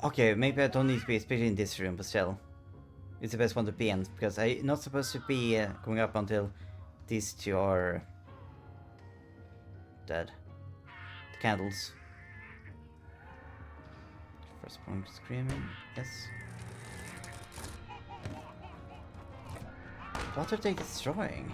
Okay, maybe I don't need to be especially in this room, but still. It's the best one to be in, because I'm not supposed to be going up until these two are dead. The candles. First one screaming, yes. What are they destroying?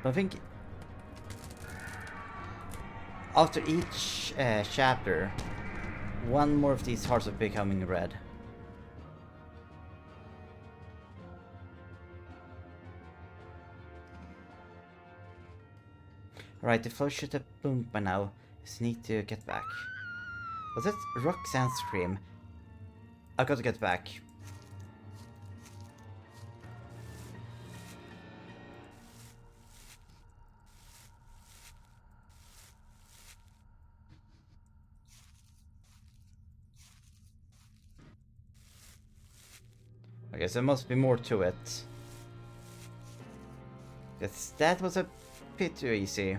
I think after each chapter, one more of these hearts are becoming red. Right, the flow should have boomed by now. Just need to get back. Was that Roxanne's scream? I gotta get back. I guess there must be more to it. Yes, that was a bit too easy.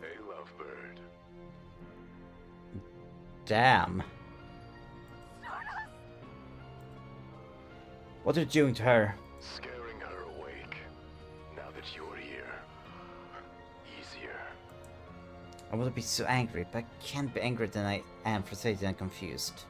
Hey, lovebird. Damn. What are you doing to her? Scaring her awake. Now that you're here. Easier. I want to be so angry, but I can't be angrier than I am frustrated and confused.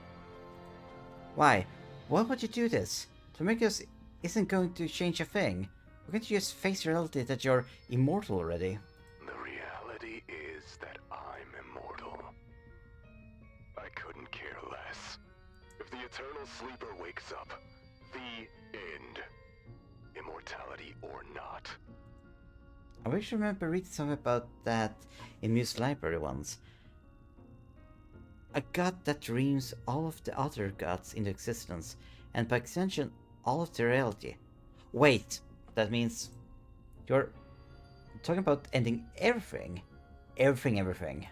Why? Why would you do this? To make us isn't going to change a thing. Why can't you just face the reality that you're immortal already? The reality is that I'm immortal. I couldn't care less. If the eternal sleeper wakes up, the end. Immortality or not. I wish I remember reading something about that in Muse Library once. A god that dreams all of the other gods into existence, and by extension, all of the reality. Wait, that means you're talking about ending everything? Everything.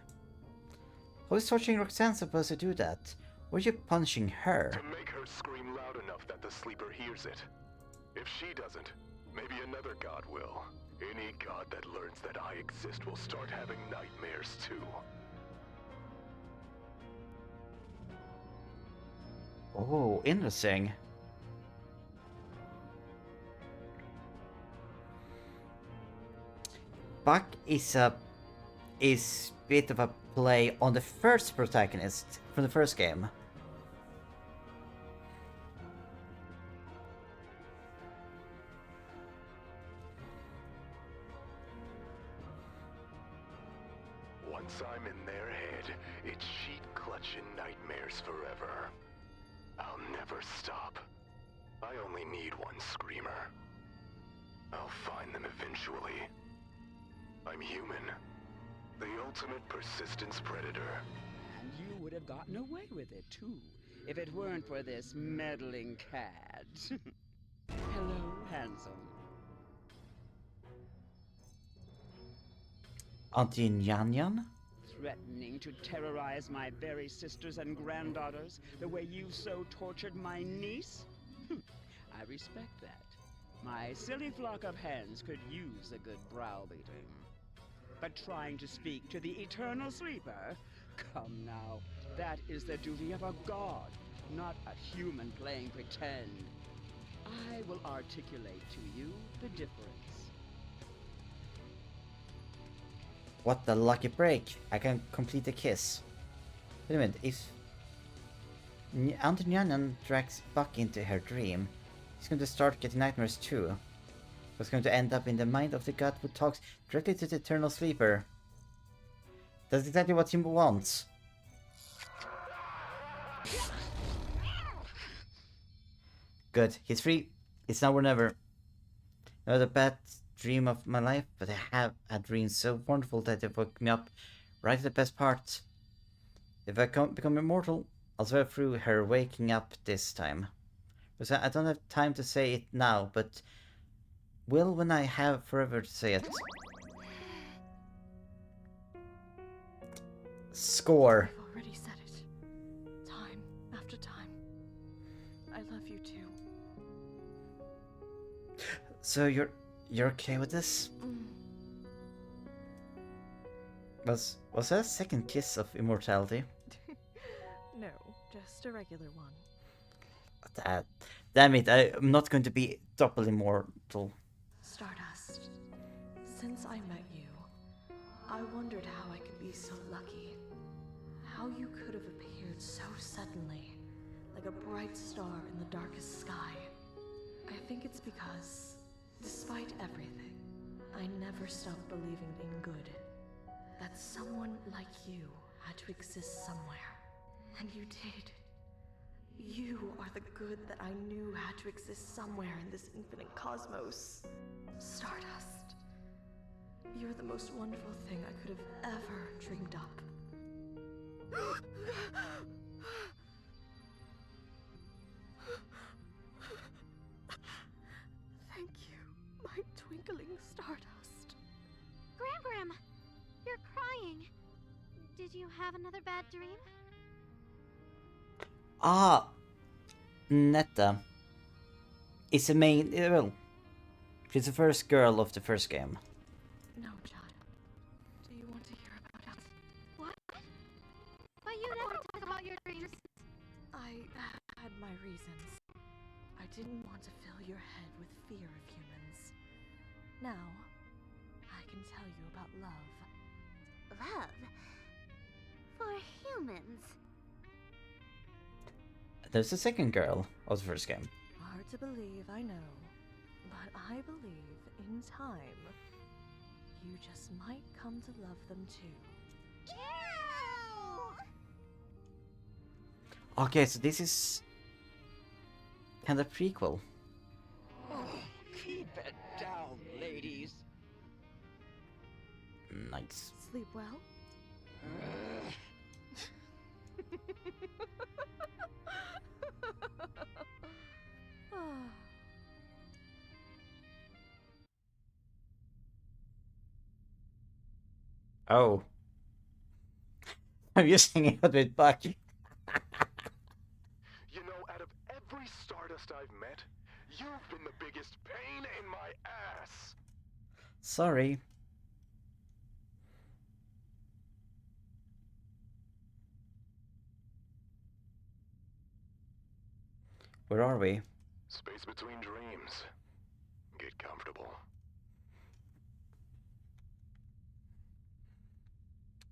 How is torturing Roxanne supposed to do that? Why are you punishing her? To make her scream loud enough that the sleeper hears it. If she doesn't, maybe another god will. Any god that learns that I exist will start having nightmares too. Oh, interesting. Buck is bit of a play on the first protagonist from the first game. Once I'm in their head, it's sheet-clutching nightmares forever. I'll never stop. I only need one screamer. I'll find them eventually. I'm human. The ultimate persistence predator. And you would have gotten away with it, too, if it weren't for this meddling cat. Hello, handsome. Auntie Nyan Nyan? Threatening to terrorize my very sisters and granddaughters the way you so tortured my niece? I respect that. My silly flock of hens could use a good browbeating. But trying to speak to the eternal sleeper? Come now, that is the duty of a god, not a human playing pretend. I will articulate to you the difference. What the lucky break! I can complete a kiss. Wait a minute, if Auntie Nyan Nyan drags Buck into her dream, he's going to start getting nightmares too. What's going to end up in the mind of the god who talks directly to the eternal sleeper. That's exactly what he wants. Good, he's free. It's now or never. Not a bad dream of my life, but I have a dream so wonderful that it woke me up right at the best part. If I become immortal, I'll swear through her waking up this time. Because I don't have time to say it now, but will when I have forever to say it. Score. I've already said it. Time after time. I love you too. So you're okay with this? Was that a second kiss of immortality? No, just a regular one. Damn it, I'm not going to be double immortal. Stardust, since I met you, I wondered how I could be so lucky. How you could have appeared so suddenly, like a bright star in the darkest sky. I think it's because, despite everything, I never stopped believing in good. That someone like you had to exist somewhere. And you did. You are the good that I knew had to exist somewhere in this infinite cosmos. Stardust. You're the most wonderful thing I could have ever dreamed up. Thank you, my twinkling Stardust. Gram, you're crying. Did you have another bad dream? Ah, Netta is the main. Well, she's the first girl of the first game. No, John. Do you want to hear about it? What? But you never talk about your dreams. I had my reasons. I didn't want to fill your head with fear of humans. Now, I can tell you about love. Love? For humans? There's the second girl of the first game. Hard to believe, I know. But I believe in time, you just might come to love them too. Ew! Okay, so this is kind of prequel. Oh, keep it down, ladies. Nice. Sleep well? Oh. I'm just hanging out with Buck. You know, out of every Stardust I've met, you've been the biggest pain in my ass. Sorry. Where are we? Space between dreams. Get comfortable.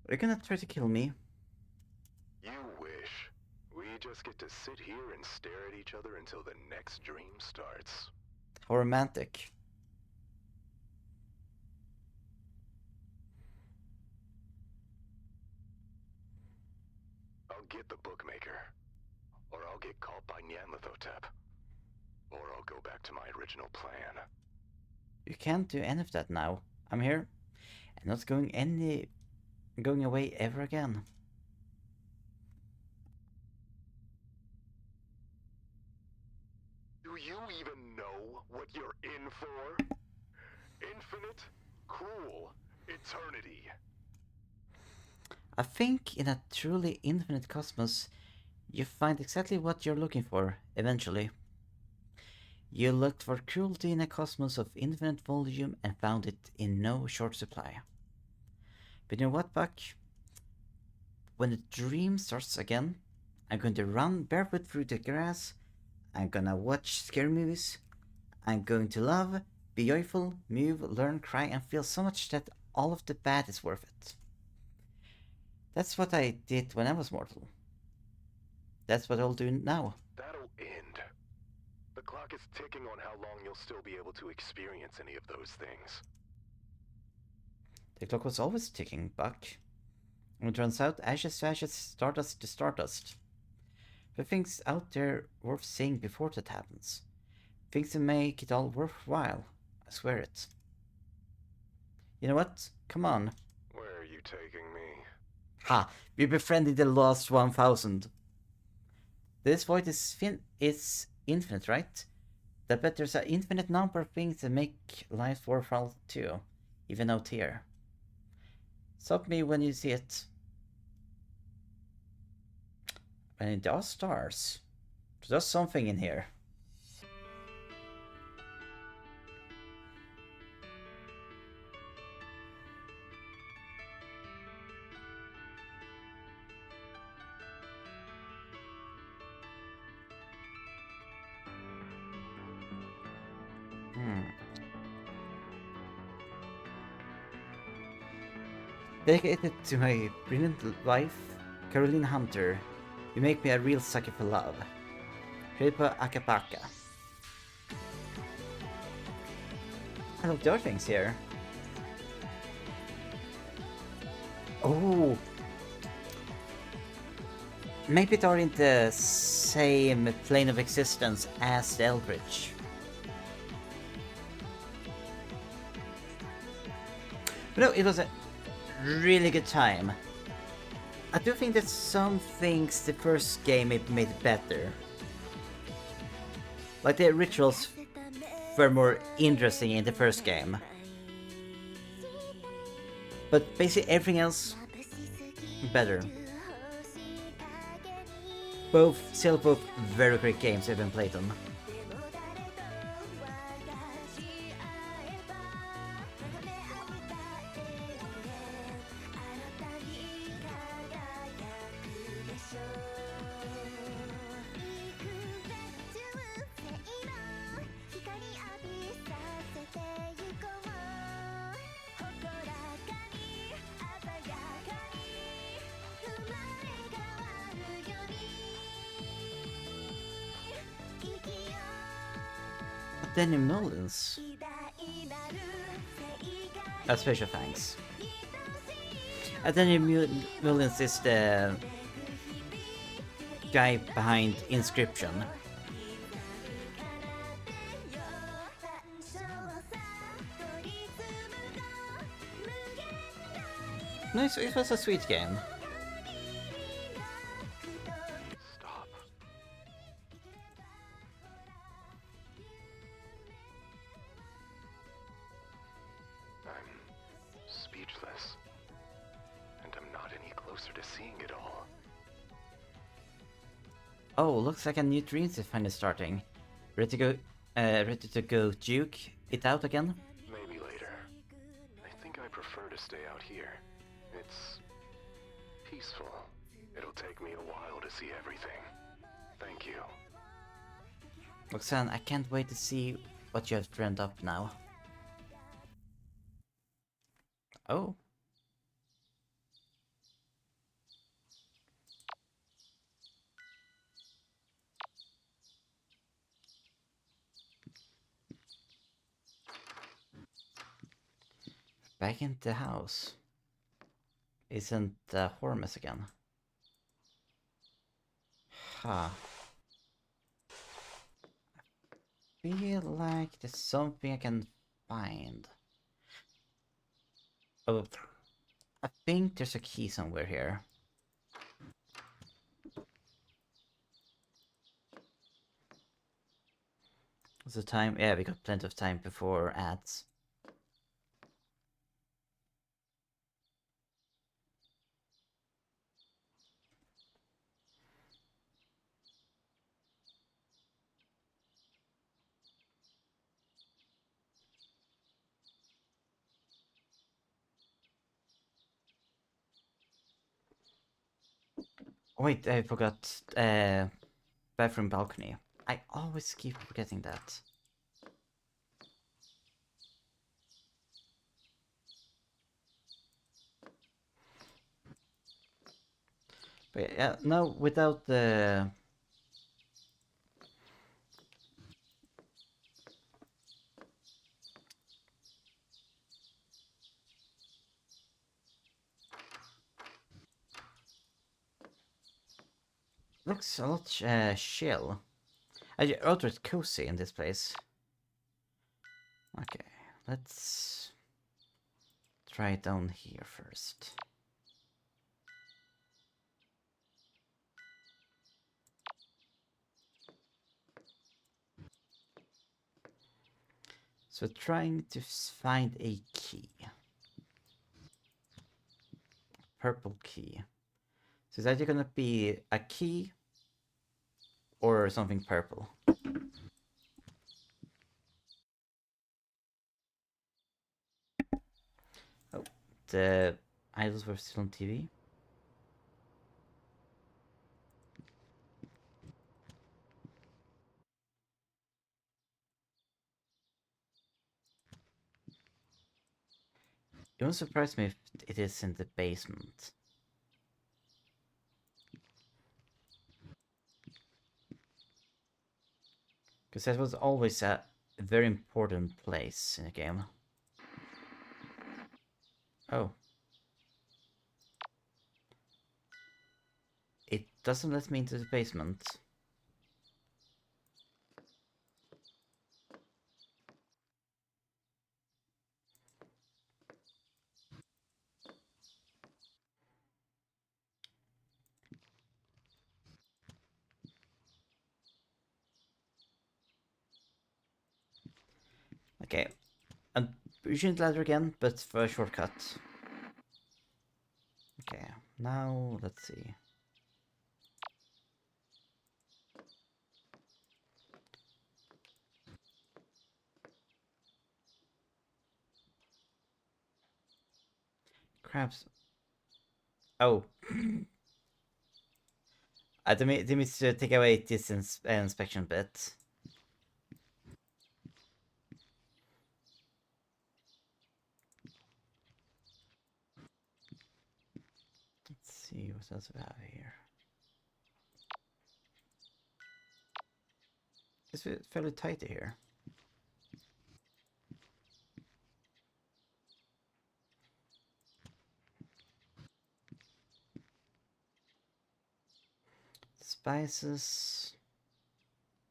Are you gonna try to kill me? You wish. We just get to sit here and stare at each other until the next dream starts. How romantic. I'll get the bookmaker. Or I'll get caught by Nyanlithotep. Or I'll go back to my original plan. You can't do any of that now. I'm here. And not going away ever again. Do you even know what you're in for? Infinite, cruel, eternity. I think in a truly infinite cosmos, you find exactly what you're looking for, eventually. You looked for cruelty in a cosmos of infinite volume and found it in no short supply. But you know what, Buck? When the dream starts again, I'm going to run barefoot through the grass, I'm gonna watch scary movies, I'm going to love, be joyful, move, learn, cry, and feel so much that all of the bad is worth it. That's what I did when I was mortal. That's what I'll do now. That'll end. The clock is ticking on how long you'll still be able to experience any of those things. The clock was always ticking, Buck. And it turns out, ashes to ashes, stardust to stardust. But things out there worth seeing before that happens. Things to make it all worthwhile. I swear it. You know what? Come on. Where are you taking me? Ha! We befriended the last 1000. This void is infinite, right? I bet there's an infinite number of things that make life worthwhile too, even out here. Stop me when you see it. And there are stars. There's something in here. Dedicated to my brilliant wife, Caroline Hunter, you make me a real sucker for love. Kripa Akapaka. I love the other things here. Oh! Maybe they are in the same plane of existence as the Eldritch. But no, it was a really good time. I do think that some things the first game made better. Like the rituals were more interesting in the first game. But basically everything else better. Still both very great games. I've been played them. Denim Nolans. Special thanks. Denim Nolans is the guy behind Inscription. No, it was a sweet game. Stop. I'm speechless. And I'm not any closer to seeing it all. Oh, looks like a new dream is finally starting. Ready to go Duke it out again? Maybe later. I think I prefer to stay out here. It's peaceful. It'll take me a while to see everything. Thank you. Roxanne, I can't wait to see what you have dreamt up now. Oh. Back into the house. Isn't Hormus again? Huh. I feel like there's something I can find. Oh, I think there's a key somewhere here. What's the time? Yeah, we got plenty of time before ads. Oh, wait, I forgot. Bathroom balcony. I always keep forgetting that. But yeah, no, without the... Looks a lot chill. I wrote it cozy in this place. Okay, let's try it down here first. So trying to find a key. Purple key. So is that gonna be a key or something purple? Oh, the idols were still on TV. It won't surprise me if it is in the basement. Because that was always a very important place in a game. Oh. It doesn't let me into the basement. Okay. And ancient ladder again, but for a shortcut. Okay, now let's see. Crabs. Oh. I didn't mean to take away this inspection bit. Let's see what else we have here. It's fairly tight here. Spices.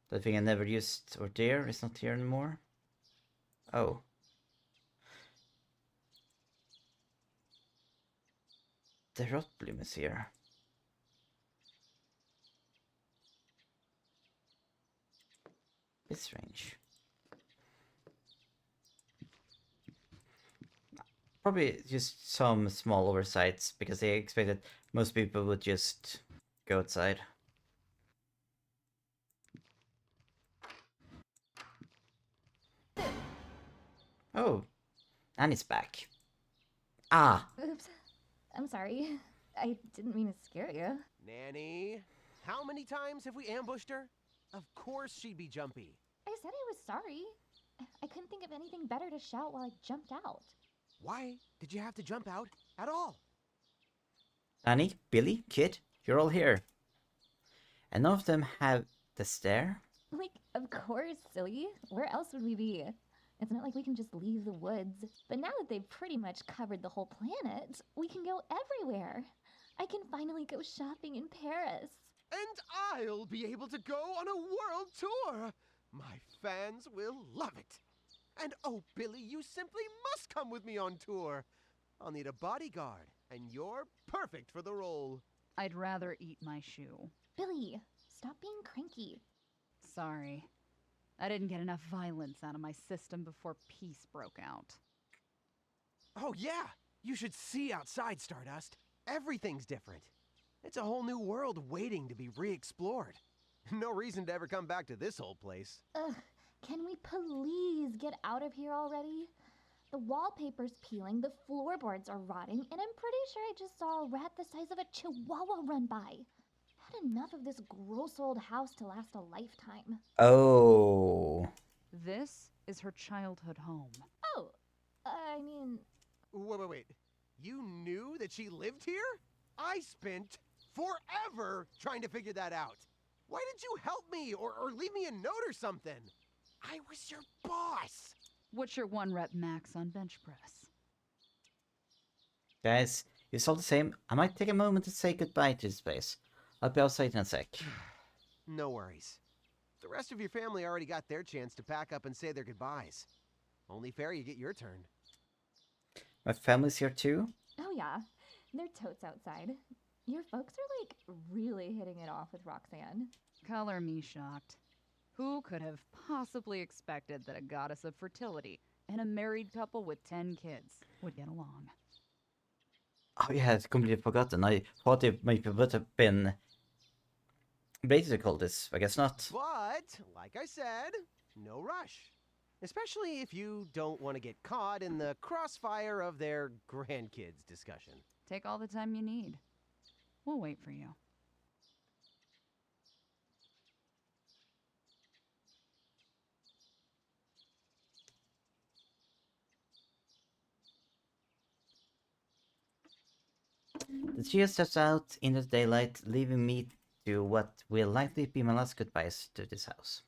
The thing I never used or dare is not here anymore. Oh. The rot bloom is here. Bit strange. Probably just some small oversights because they expected most people would just go outside. Oh, Annie's back. Ah! Oops. I'm sorry. I didn't mean to scare you. Nanny, how many times have we ambushed her? Of course she'd be jumpy. I said I was sorry. I couldn't think of anything better to shout while I jumped out. Why did you have to jump out at all? Annie, Billy, Kid, you're all here. And none of them have the stare? Like, of course, silly. Where else would we be? It's not like we can just leave the woods. But now that they've pretty much covered the whole planet, we can go everywhere. I can finally go shopping in Paris. And I'll be able to go on a world tour. My fans will love it. And oh, Billy, you simply must come with me on tour. I'll need a bodyguard, and you're perfect for the role. I'd rather eat my shoe. Billy, stop being cranky. Sorry. I didn't get enough violence out of my system before peace broke out. Oh, yeah. You should see outside, Stardust. Everything's different. It's a whole new world waiting to be re-explored. No reason to ever come back to this old place. Ugh, can we please get out of here already? The wallpaper's peeling, the floorboards are rotting, and I'm pretty sure I just saw a rat the size of a chihuahua run by. Had enough of this gross old house to last a lifetime. Oh. This is her childhood home. Oh, I mean... Wait. You knew that she lived here? I spent forever trying to figure that out. Why didn't you help me or leave me a note or something? I was your boss. What's your 1 rep max on bench press? Guys, it's all the same. I might take a moment to say goodbye to this place. I'll be outside in a sec. No worries. The rest of your family already got their chance to pack up and say their goodbyes. Only fair you get your turn. My family's here too? Oh yeah, they're totes outside. Your folks are like really hitting it off with Roxanne. Color me shocked. Who could have possibly expected that a goddess of fertility and a married couple with 10 kids would get along? Oh yeah, I'd completely forgotten. I thought it maybe would have been related to call this. I guess not. But, like I said, no rush. Especially if you don't want to get caught in the crossfire of their grandkids discussion. Take all the time you need. We'll wait for you. The trio steps out into the daylight, leaving me to what will likely be my last goodbyes to this house.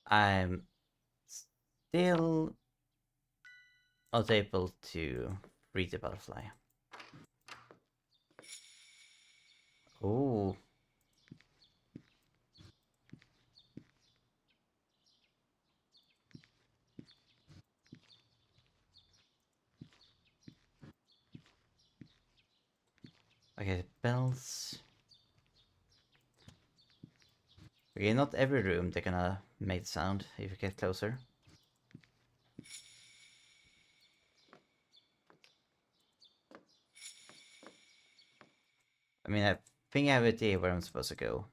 I'm still not able to read the butterfly. Oh. Okay, bells. Okay, not every room they're gonna make sound if you get closer. I mean, I think I have an idea where I'm supposed to go.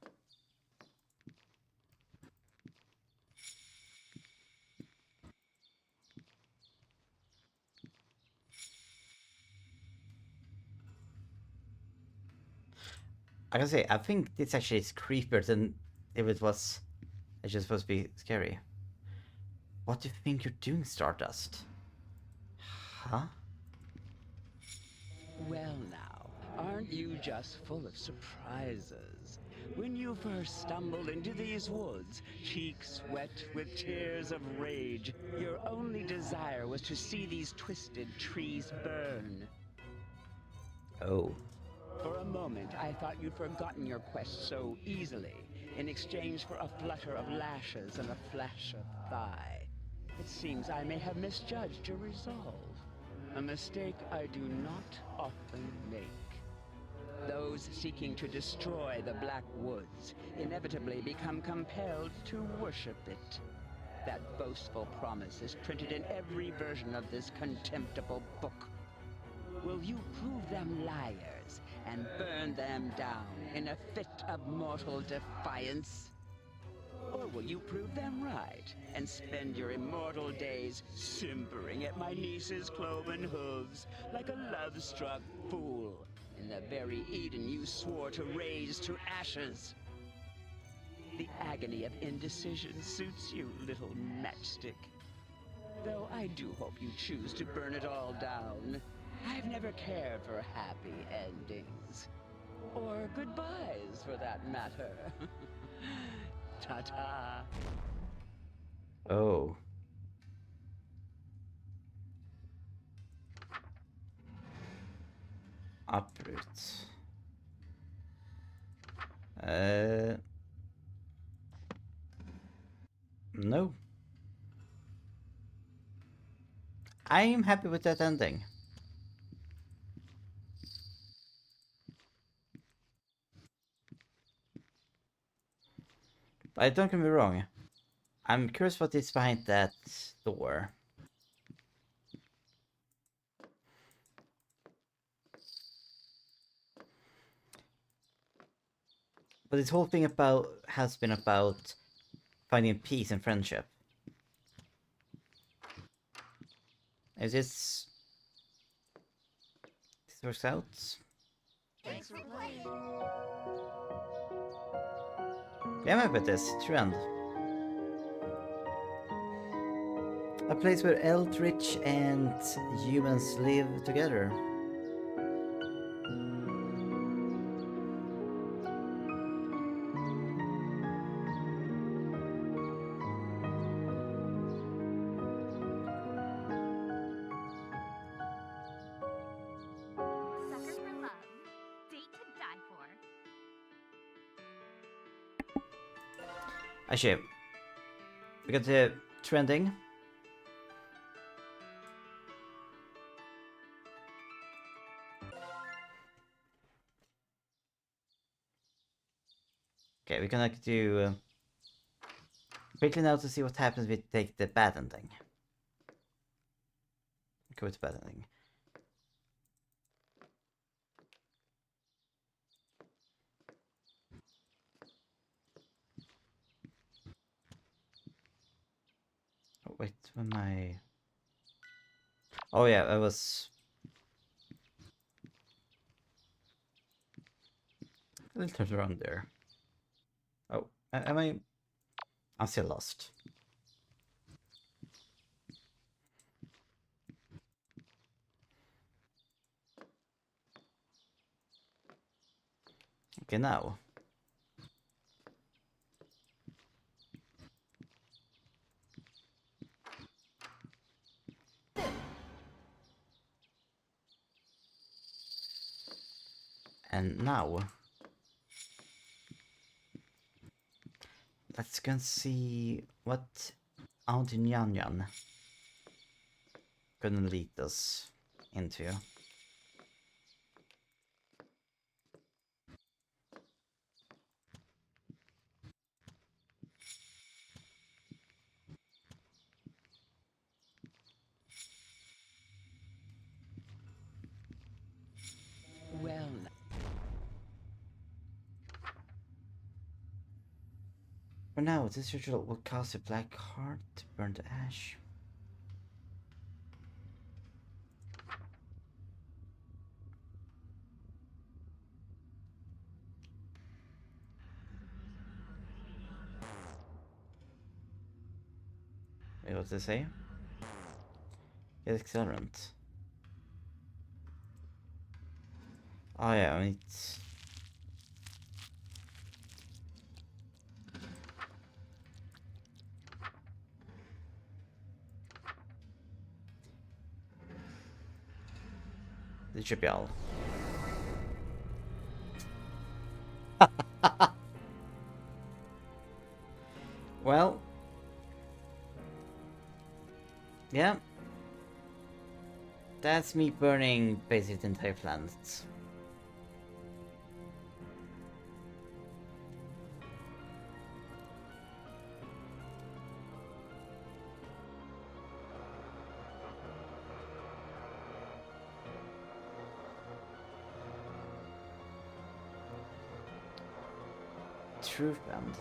I can say, I think this actually is creepier than if it was actually supposed to be scary. What do you think you're doing, Stardust? Huh? Well now, aren't you just full of surprises? When you first stumbled into these woods, cheeks wet with tears of rage, your only desire was to see these twisted trees burn. Oh. For a moment, I thought you'd forgotten your quest so easily, in exchange for a flutter of lashes and a flash of thigh. It seems I may have misjudged your resolve. A mistake I do not often make. Those seeking to destroy the Black Woods inevitably become compelled to worship it. That boastful promise is printed in every version of this contemptible book. Will you prove them liars and burn them down in a fit of mortal defiance? Or will you prove them right and spend your immortal days simpering at my niece's cloven hooves like a love-struck fool in the very Eden you swore to raise to ashes? The agony of indecision suits you, little matchstick. Though I do hope you choose to burn it all down. I've never cared for happy endings. Or goodbyes, for that matter. Ta-ta. Oh. Uproot. No. I am happy with that ending. But don't get me wrong. I'm curious what is behind that door. But this whole thing has been about finding peace and friendship. Is this works out? Thanks for playing. Yeah, I'm happy with this trend. A place where Eldritch and humans live together. Sucker for Love. Date to die for. Actually, we got the trending. Okay, we're gonna do quickly now to see what happens if we take the bad ending. Go with the bad ending. Oh, wait, when my... Oh yeah, I was... a little turned around there. Oh, am I... I'm still lost. Okay, now. And now... let's go and see what Aunt Nyan gonna lead us into. Well, For now, this ritual will cause a black heart to burn to ash. Wait, what does it say? Get accelerant. Oh yeah, I mean it's... Det köper jag all. Well... yeah. That's me burning basically the entire planet. Truth band.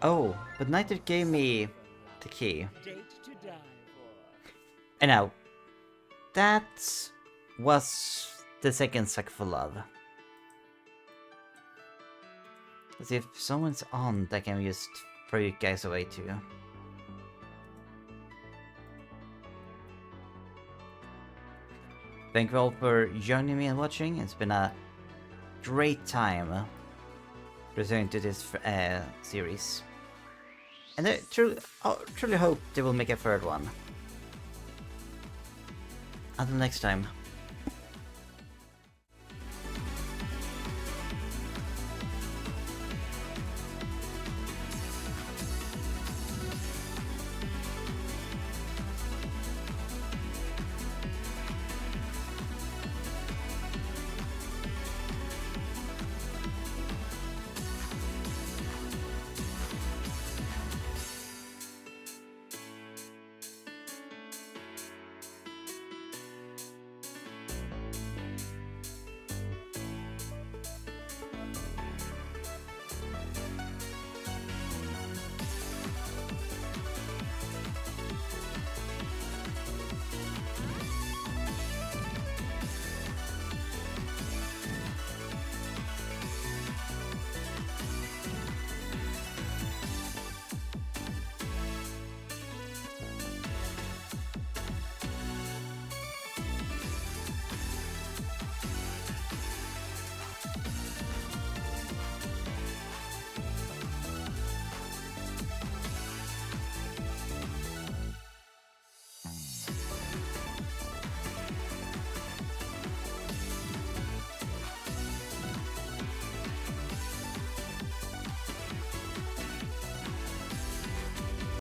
Oh, but neither gave me the key. Date to die for. And now, that was the second Suck for Love. Let's see if someone's on that can just throw you guys away too. Thank you all for joining me and watching. It's been a great time returning to this series. And I truly hope they will make a third one. Until next time.